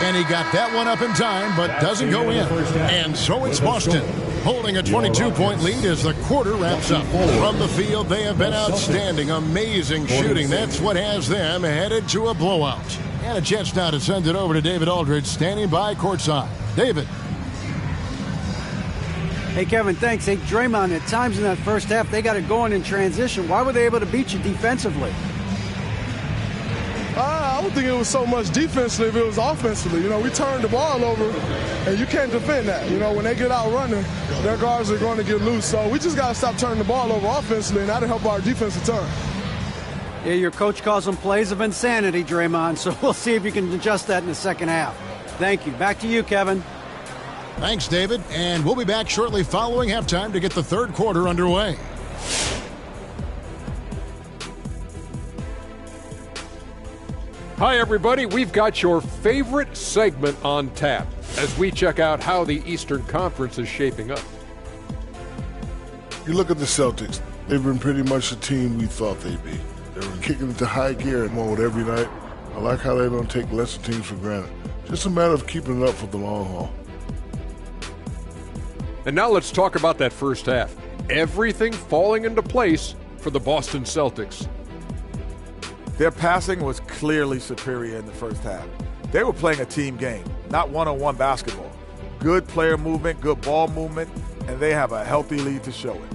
And he got that one up in time, but doesn't go in. And so it's Boston holding a 22-point lead as the quarter wraps up. From the field, they have been outstanding. Amazing shooting. That's what has them headed to a blowout. And a chance now to send it over to David Aldridge, standing by courtside. David. Hey, Kevin, thanks. Hey, Draymond, at times in that first half, they got it going in transition. Why were they able to beat you defensively? I don't think it was so much defensively, it was offensively. You know, we turned the ball over, and you can't defend that. You know, when they get out running, their guards are going to get loose. So we just got to stop turning the ball over offensively, and that'll help our defensive turn. Yeah, your coach calls them plays of insanity, Draymond, so we'll see if you can adjust that in the second half. Thank you. Back to you, Kevin. Thanks, David. And we'll be back shortly following halftime to get the third quarter underway. Hi, everybody. We've got your favorite segment on tap as we check out how the Eastern Conference is shaping up. You look at the Celtics. They've been pretty much the team we thought they'd be. They were kicking into high gear and won every night. I like how they don't take lesser teams for granted. Just a matter of keeping it up for the long haul. And now let's talk about that first half. Everything falling into place for the Boston Celtics. Their passing was clearly superior in the first half. They were playing a team game, not one-on-one basketball. Good player movement, good ball movement, and they have a healthy lead to show it.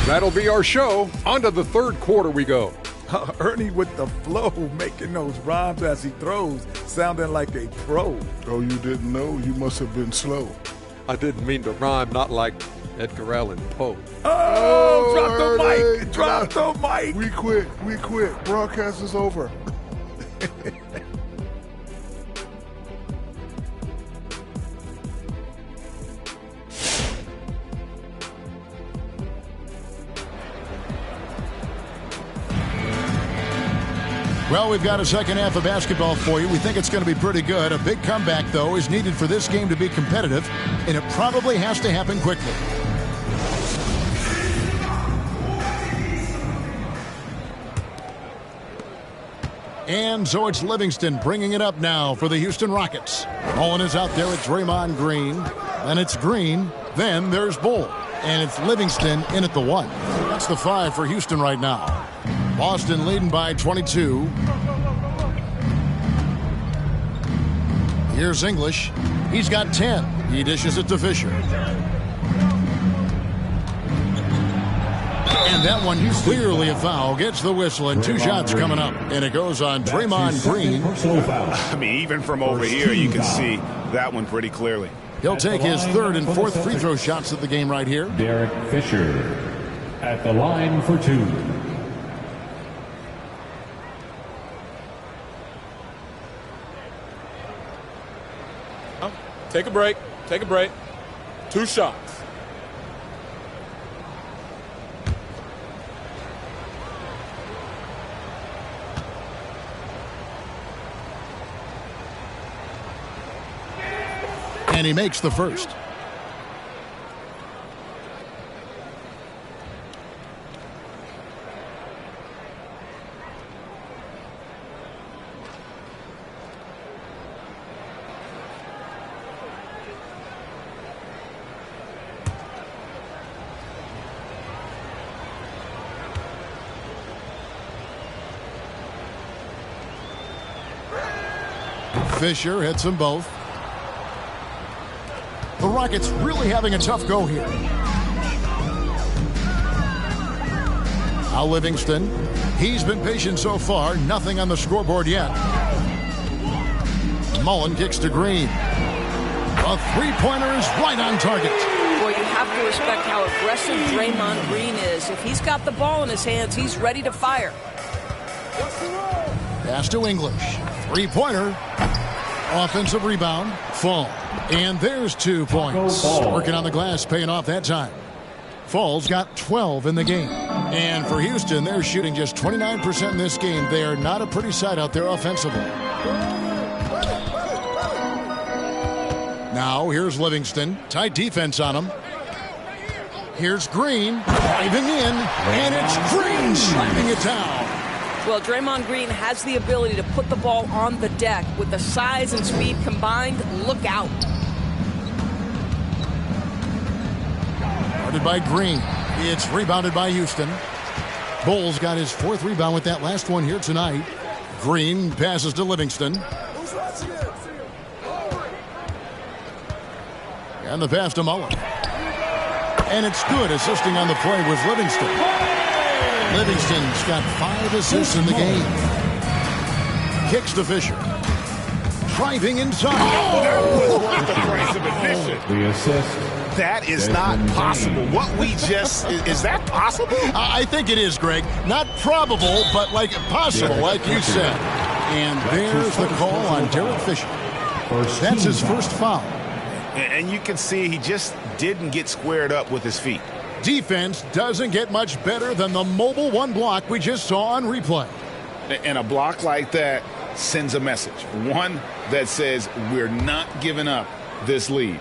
That'll be our show. On to the third quarter we go. Ernie with the flow, making those rhymes as he throws, sounding like a pro. Oh, you didn't know? You must have been slow. I didn't mean to rhyme, not like Edgar Allan Poe. Oh, drop the mic! Drop the mic! We quit. Broadcast is over. Well, we've got a second half of basketball for you. We think it's going to be pretty good. A big comeback, though, is needed for this game to be competitive, and it probably has to happen quickly. And so it's Livingston bringing it up now for the Houston Rockets. Mullen is out there with Draymond Green. Then it's Green. Then there's Bull. And it's Livingston in at the 1. That's the 5 for Houston right now. Boston leading by 22. Here's English. He's got 10. He dishes it to Fisher. And that one clearly a foul. Gets the whistle, and 2 shots coming up. And it goes on Draymond Green. I mean, even from over here, you can see that one pretty clearly. He'll take his 3rd and 4th free throw shots of the game right here. Derek Fisher at the line for 2. Take a break. 2 shots. And he makes the first. Fisher hits them both. The Rockets really having a tough go here. Now Livingston. He's been patient so far. Nothing on the scoreboard yet. Mullen kicks to Green. A three-pointer is right on target. Boy, you have to respect how aggressive Draymond Green is. If he's got the ball in his hands, he's ready to fire. Pass to English. Three-pointer. Offensive rebound. Fall. And there's 2 points. Working on the glass, paying off that time. Fall's got 12 in the game. And for Houston, they're shooting just 29% in this game. They are not a pretty sight out there offensively. Now, here's Livingston. Tight defense on him. Here's Green. Driving in. And it's Green slamming it down. Well, Draymond Green has the ability to put the ball on the deck. With the size and speed combined, look out. Guarded by Green. It's rebounded by Houston. Bulls got his 4th rebound with that last one here tonight. Green passes to Livingston. And the pass to Mullen. And it's good. Assisting on the play was Livingston. Livingston's got 5 assists in the game. Kicks to Fisher. Driving inside. That was worth the price of admission. The assist. That is not possible. What we just... Is that possible? I think it is, Greg. Not probable, but like possible, like you said. And there's the call on Derek Fisher. That's his first foul. And you can see he just didn't get squared up with his feet. Defense doesn't get much better than the mobile one block we just saw on replay. And a block like that sends a message. One that says we're not giving up this lead.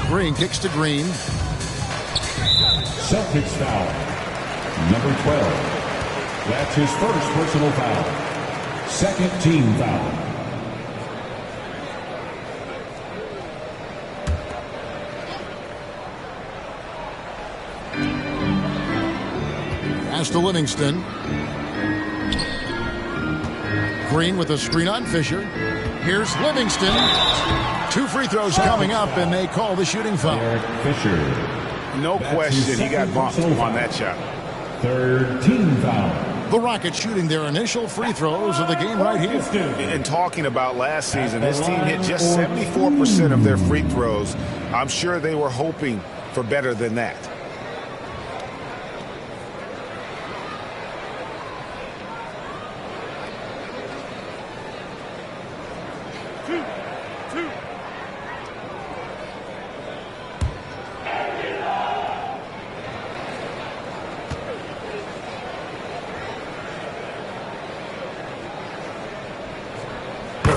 Green kicks to Green. Celtics foul. Number 12. That's his first personal foul. Second team foul. Pass to Livingston. Green with a screen on Fisher. Here's Livingston. 2 free throws coming up, and they call the shooting foul. Fisher. No question he got bumped on that shot. Third team foul. The Rockets shooting their initial free throws of the game right here. And talking about last season, this team hit just 74% of their free throws. I'm sure they were hoping for better than that.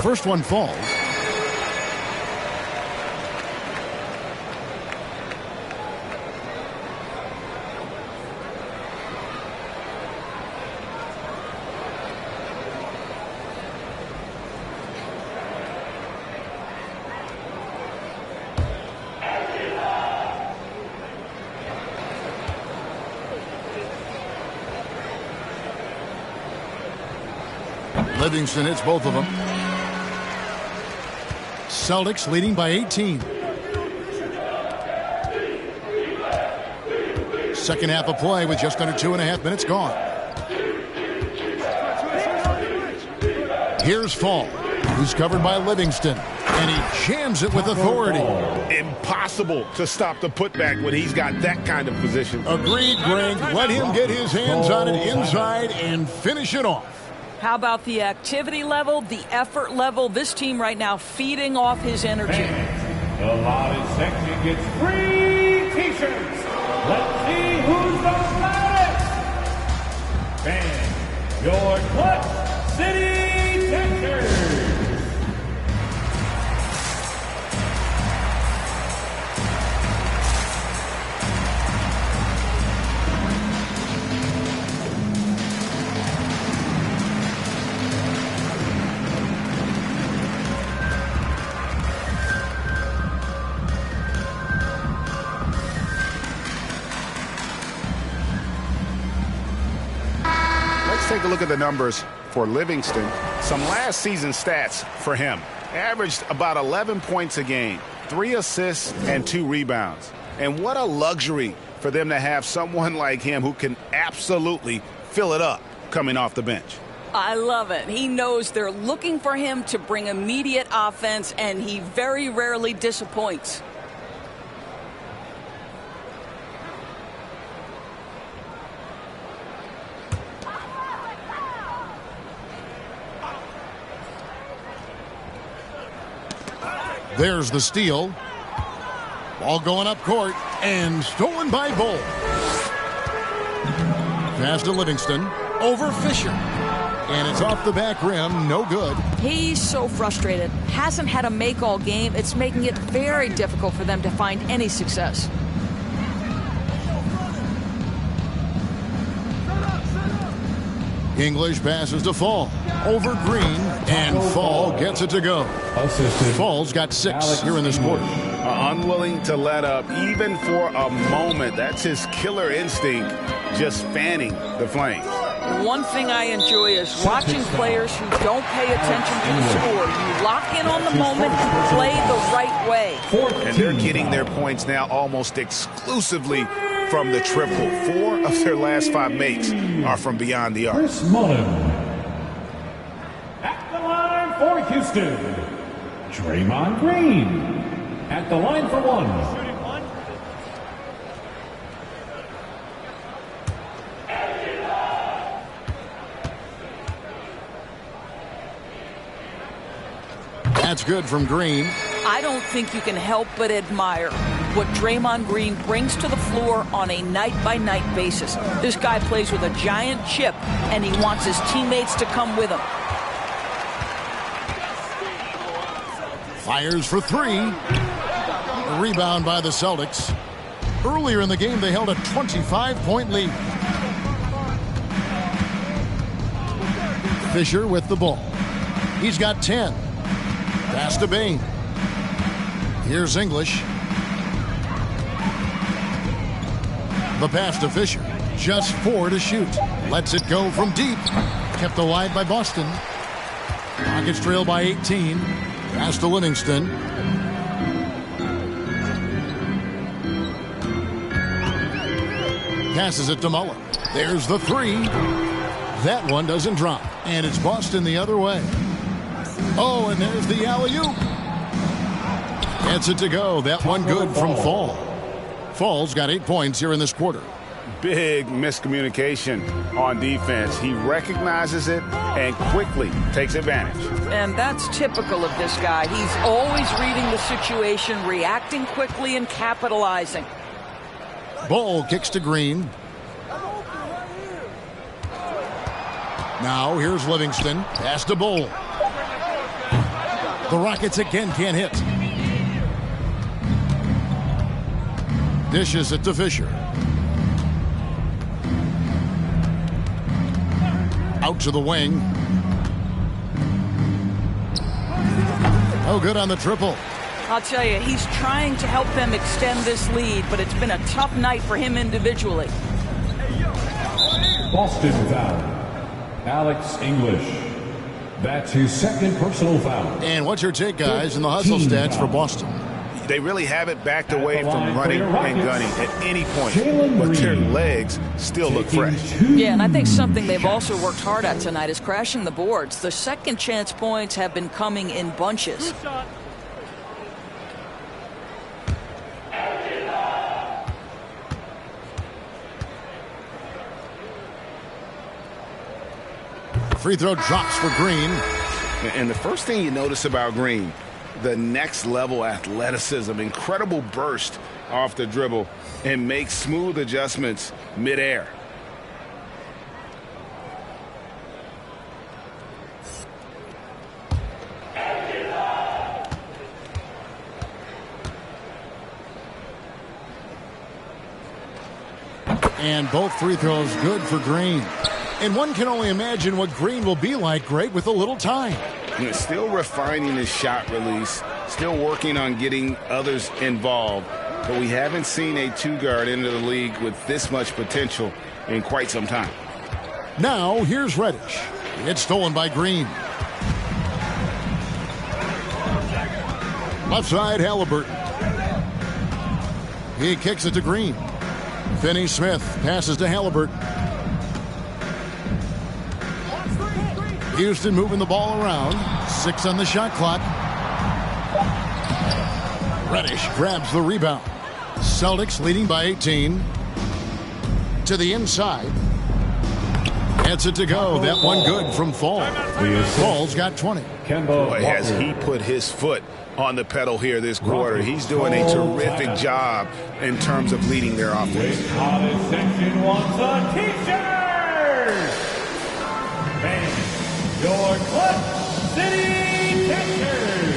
First one falls. Livingston hits both of them. Celtics leading by 18. Second half of play with just under 2.5 minutes gone. Here's Fall, who's covered by Livingston, and he jams it with authority. Impossible to stop the putback when he's got that kind of position. Agreed, Greg. Let him get his hands on it inside and finish it off. How about the activity level, the effort level? This team right now feeding off his energy. The loudest section gets free T-shirts. Let's see who's the loudest. And your Clutch City Texans. Take a look at the numbers for Livingston. Some last season stats for him. Averaged about 11 points a game. 3 assists and 2 rebounds. And what a luxury for them to have someone like him who can absolutely fill it up coming off the bench. I love it. He knows they're looking for him to bring immediate offense, and he very rarely disappoints. There's the steal. Ball going up court and stolen by Bull. Pass to Livingston. Over Fisher. And it's off the back rim. No good. He's so frustrated. Hasn't had a make all game. It's making it very difficult for them to find any success. English passes to Fall. Over Green. And Fall gets it to go. Fall's got 6 here in this quarter. Unwilling to let up even for a moment. That's his killer instinct, just fanning the flame. One thing I enjoy is watching players who don't pay attention to the score. You lock in on the moment and play the right way. And they're getting their points now almost exclusively from the triple. 4 of their last 5 makes are from beyond the arc. Chris Mullen. At the line for Houston, Draymond Green. At the line for 1. That's good from Green. I don't think you can help but admire what Draymond Green brings to the floor on a night-by-night basis. This guy plays with a giant chip, and he wants his teammates to come with him. Fires for 3. A rebound by the Celtics. Earlier in the game, they held a 25-point lead. Fisher with the ball. He's got 10. Pass to Bain. Here's English. The pass to Fisher. Just 4 to shoot. Lets it go from deep. Kept alive by Boston. Rockets trail by 18. Pass to Livingston. Passes it to Mullen. There's the 3. That one doesn't drop. And it's Boston the other way. Oh, and there's the alley-oop. Gets it to go. That one good from Fall. Fall's got 8 points here in this quarter. Big miscommunication on defense. He recognizes it and quickly takes advantage. And that's typical of this guy. He's always reading the situation, reacting quickly, and capitalizing. Bull kicks to Green. Now here's Livingston. Pass to Bull. The Rockets again can't hit. Dishes it to Fisher. Out to the wing. Oh, good on the triple. I'll tell you, he's trying to help them extend this lead, but it's been a tough night for him individually. Boston foul. Alex English. That's his 2nd personal foul. And what's your take, guys, in the hustle stats for Boston? They really haven't backed away from running and gunning at any point, but their legs still look fresh. Yeah, and I think something they've also worked hard at tonight is crashing the boards. The second chance points have been coming in bunches. Free throw drops for Green. And the first thing you notice about Green, the next level athleticism, incredible burst off the dribble, and makes smooth adjustments midair. And both free throws good for Green. And one can only imagine what Green will be like, great, with a little time. Still refining his shot release, still working on getting others involved. But we haven't seen a 2-guard into the league with this much potential in quite some time. Now, here's Reddish. It's stolen by Green. Left side, Halliburton. He kicks it to Green. Finney Smith passes to Halliburton. Houston moving the ball around. 6 on the shot clock. Reddish grabs the rebound. Celtics leading by 18. To the inside. Gets it to go. That one good from Fall. Fall's got 20. Boy, has he put his foot on the pedal here this quarter. He's doing a terrific job in terms of leading their offense. College section wants a T-shirt. And your Clutch City T-shirt.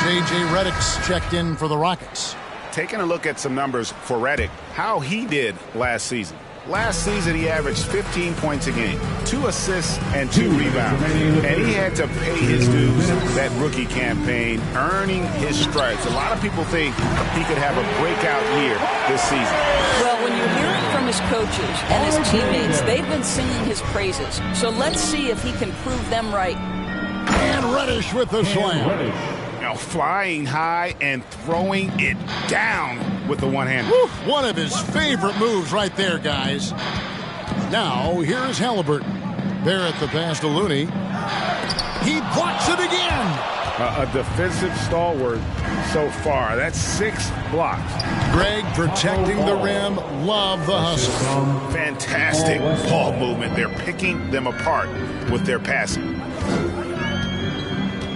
J.J. Redick's checked in for the Rockets. Taking a look at some numbers for Redick, how he did last season. Last season, he averaged 15 points a game, 2 assists, and 2 rebounds. And he had to pay his dues that rookie campaign, earning his stripes. A lot of people think he could have a breakout year this season. Well, when you're hearing from his coaches and his teammates, they've been singing his praises. So let's see if he can prove them right. And Reddish with the slam. Now flying high and throwing it down with the one-hand. One of his favorite moves right there, guys. Now, here's Halliburton. Barrett the pass to Looney. He blocks it again. A defensive stalwart so far. That's 6 blocks. Greg protecting the rim. Love the hustle. Fantastic ball movement. They're picking them apart with their passing.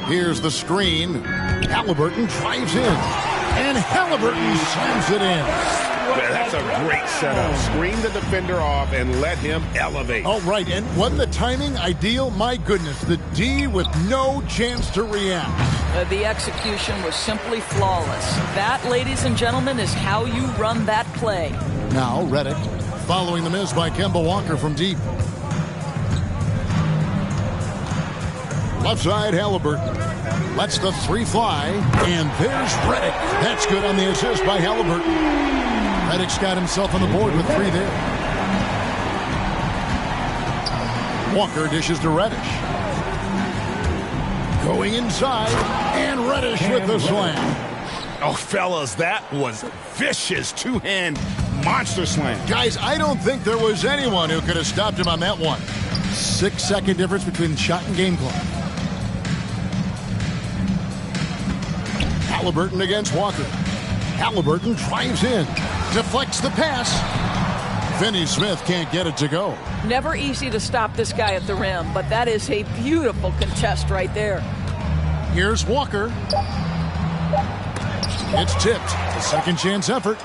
Here's the screen. Halliburton drives in. And Halliburton slams it in. That's a great setup. Screen the defender off and let him elevate. All right, and wasn't the timing ideal? My goodness, the D with no chance to react. The execution was simply flawless. That, ladies and gentlemen, is how you run that play. Now, Redick following the miss by Kemba Walker from deep. Left side, Halliburton. Lets the 3 fly. And there's Redick. That's good on the assist by Halliburton. Redick's got himself on the board with 3 there. Walker dishes to Reddish. Going inside. And Reddish with the slam. Oh, fellas, that was vicious 2-hand monster slam. Guys, I don't think there was anyone who could have stopped him on that one. 6-second difference between shot and game clock. Halliburton against Walker. Halliburton drives in. Deflects the pass. Finney Smith can't get it to go. Never easy to stop this guy at the rim, but that is a beautiful contest right there. Here's Walker. It's tipped. A second chance effort.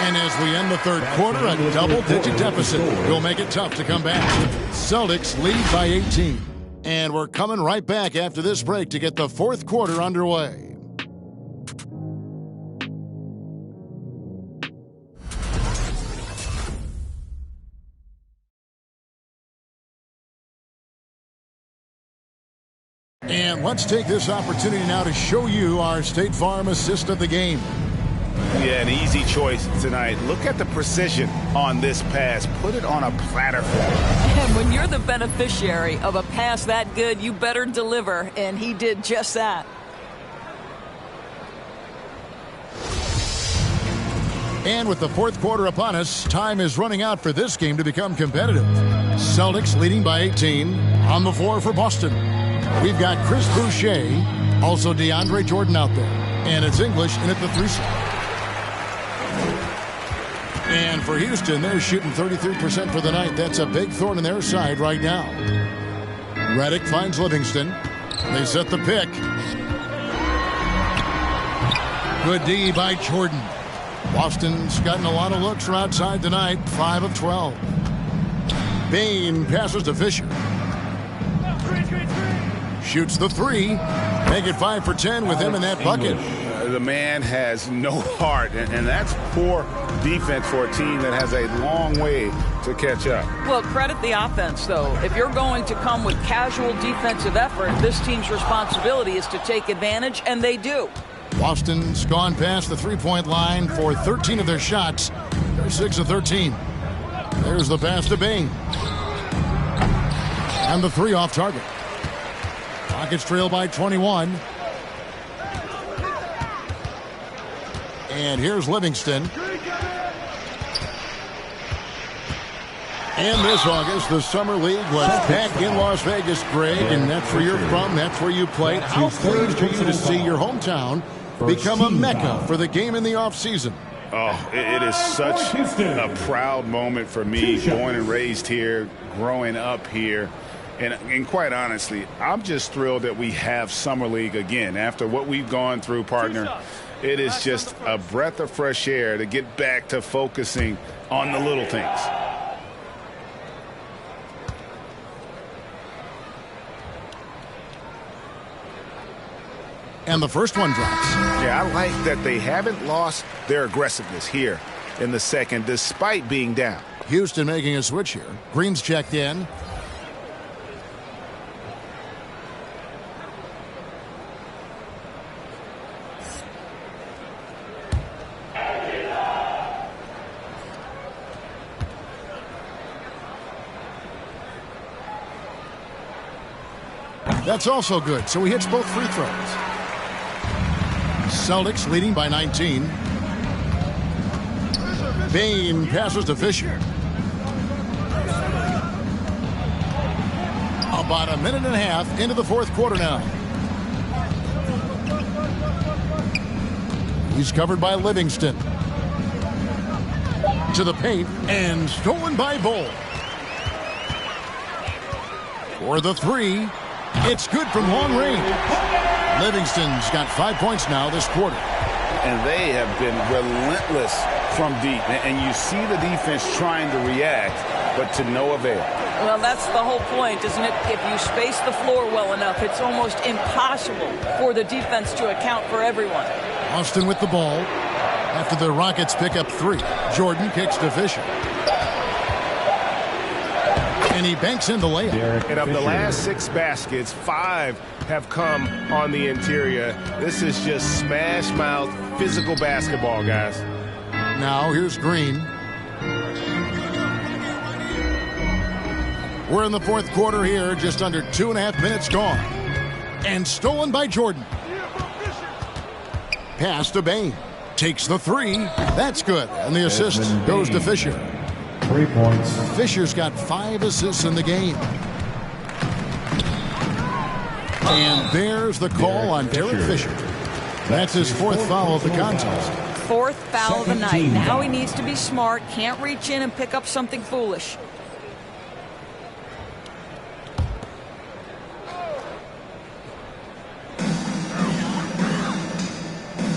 And as we end the third quarter, a double-digit deficit will make it tough to come back. Celtics lead by 18. And we're coming right back after this break to get the fourth quarter underway. And let's take this opportunity now to show you our State Farm assist of the game. Yeah, an easy choice tonight. Look at the precision on this pass. Put it on a platter for him. And when you're the beneficiary of a pass that good, you better deliver, and he did just that. And with the fourth quarter upon us, time is running out for this game to become competitive. Celtics leading by 18. On the floor for Boston, we've got Chris Boucher, also DeAndre Jordan out there. And it's English in at the 3 slot. And for Houston, they're shooting 33% for the night. That's a big thorn in their side right now. Redick finds Livingston. They set the pick. Good D by Jordan. Boston's gotten a lot of looks from outside tonight. 5 of 12. Bain passes to Fisher. Shoots the 3. Make it 5 for 10 with him in that bucket. The man has no heart, and that's poor defense for a team that has a long way to catch up. Well, credit the offense, though. If you're going to come with casual defensive effort, this team's responsibility is to take advantage, and they do. Boston's gone past the three-point line for 13 of their shots. They're 6 of 13. There's the pass to Bain. And the three off target. Rockets trail by 21. And here's Livingston. And this August, the Summer League was back in Las Vegas, Greg, and that's where you're from, that's where you played. How pleased are you to see your hometown become a mecca for the game in the offseason? Oh, it is such a proud moment for me, born and raised here, growing up here. And quite honestly, I'm just thrilled that we have Summer League again. After what we've gone through, partner, it is just a breath of fresh air to get back to focusing on the little things. And the first one drops. Yeah, I like that they haven't lost their aggressiveness here in the second, despite being down. Houston making a switch here. Green's checked in. That's also good, so he hits both free throws. Celtics leading by 19. Bain passes to Fisher. About a minute and a half into the fourth quarter now. He's covered by Livingston. To the paint and stolen by Bull. For the three. It's good from long range. Livingston's got 5 points now this quarter. And they have been relentless from deep. And you see the defense trying to react, but to no avail. Well, that's the whole point, isn't it? If you space the floor well enough, it's almost impossible for the defense to account for everyone. Austin with the ball. After the Rockets pick up 3, Jordan kicks to Fisher. And he banks in the layup. And of the last 6 baskets, 5 have come on the interior. This is just smash mouth physical basketball, guys. Now here's Green. We're in the fourth quarter here, just under 2.5 minutes gone. And stolen by Jordan. Pass to Bain. Takes the 3. That's good. And the assist goes to Fisher. 3 points. Fisher's got 5 assists in the game. And there's the call on Derek Fisher. That's his 4th foul of the contest. 4th foul of the night. Now he needs to be smart. Can't reach in and pick up something foolish.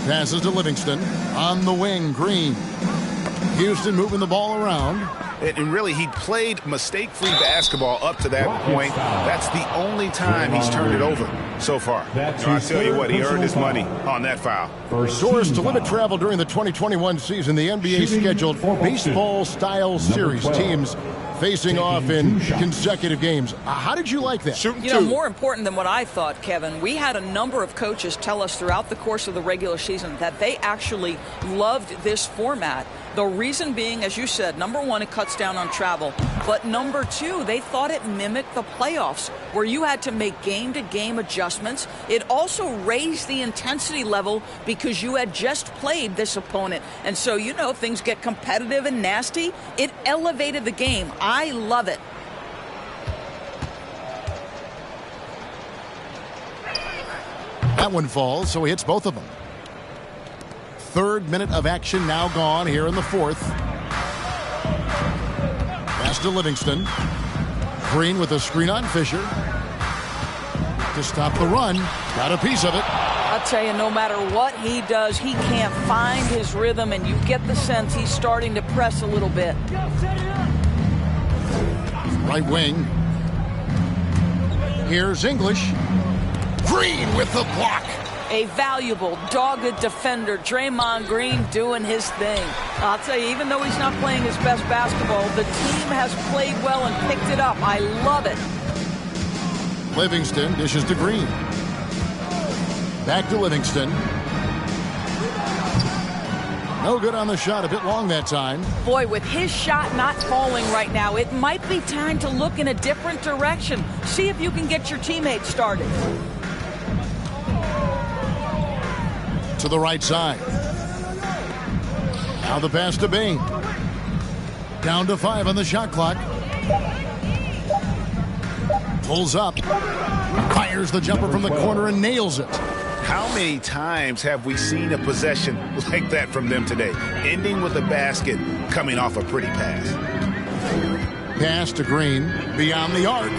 Passes to Livingston. On the wing, Green. Houston moving the ball around. And really, he played mistake-free basketball up to that point. That's the only time he's turned it over so far. I tell you what, he earned his money on that foul. Source to limit travel during the 2021 season, the NBA scheduled baseball-style series. Teams facing off in consecutive games. How did you like that? You know, more important than what I thought, Kevin, we had a number of coaches tell us throughout the course of the regular season that they actually loved this format. The reason being, as you said, number one, it cuts down on travel. But number two, they thought it mimicked the playoffs, where you had to make game-to-game adjustments. It also raised the intensity level because you had just played this opponent. And so, you know, things get competitive and nasty. It elevated the game. I love it. That one falls, so he hits both of them. 3rd minute of action now gone here in the 4th. Pass to Livingston. Green with a screen on Fisher. To stop the run. Got a piece of it. I'll tell you, no matter what he does, he can't find his rhythm, and you get the sense he's starting to press a little bit. Right wing. Here's English. Green with the block. A valuable, dogged defender, Draymond Green, doing his thing. I'll tell you, even though he's not playing his best basketball, the team has played well and picked it up. I love it. Livingston dishes to Green. Back to Livingston. No good on the shot, a bit long that time. Boy, with his shot not falling right now, it might be time to look in a different direction. See if you can get your teammates started. To the right side. Now the pass to Bain. Down to 5 on the shot clock. Pulls up. Fires the jumper from the corner and nails it. How many times have we seen a possession like that from them today? Ending with a basket, coming off a pretty pass. Pass to Green, beyond the arc.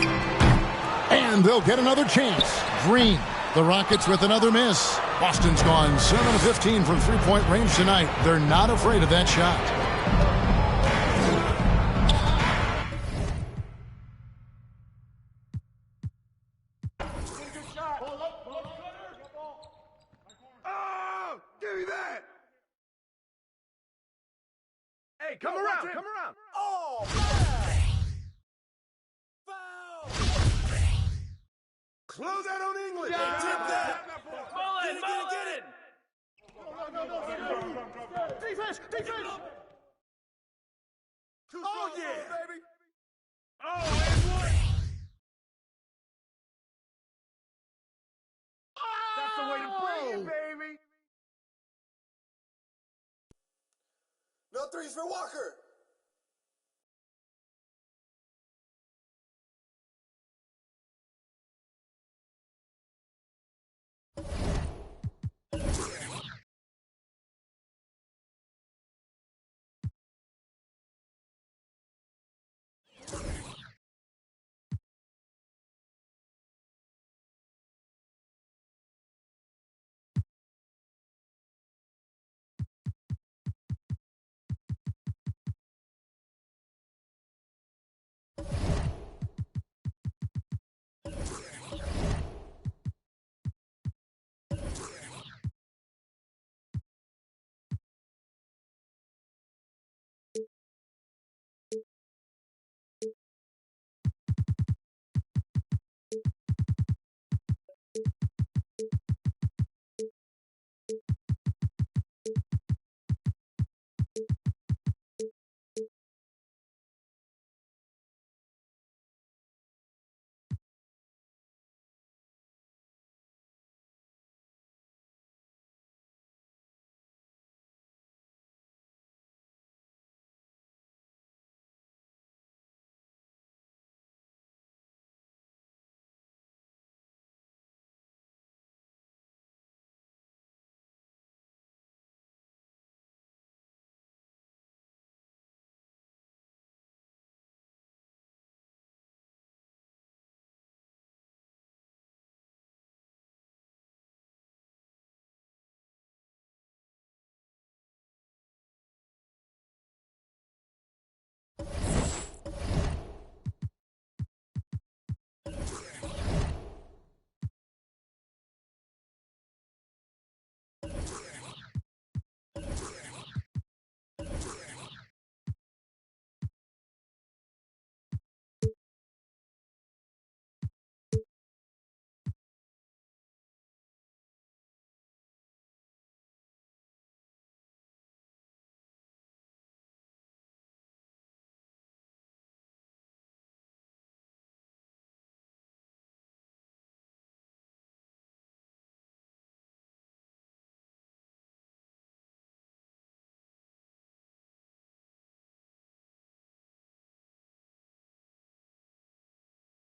And they'll get another chance. Green, the Rockets with another miss. Boston's gone 7 of 15 from three-point range tonight. They're not afraid of that shot. Hey, come around, come around. Oh, foul! Close that on English. Yeah. Tip that. Get it. Defense. Oh, yeah. Baby. Oh, and one. That's the way to bring it, baby. No threes for Walker.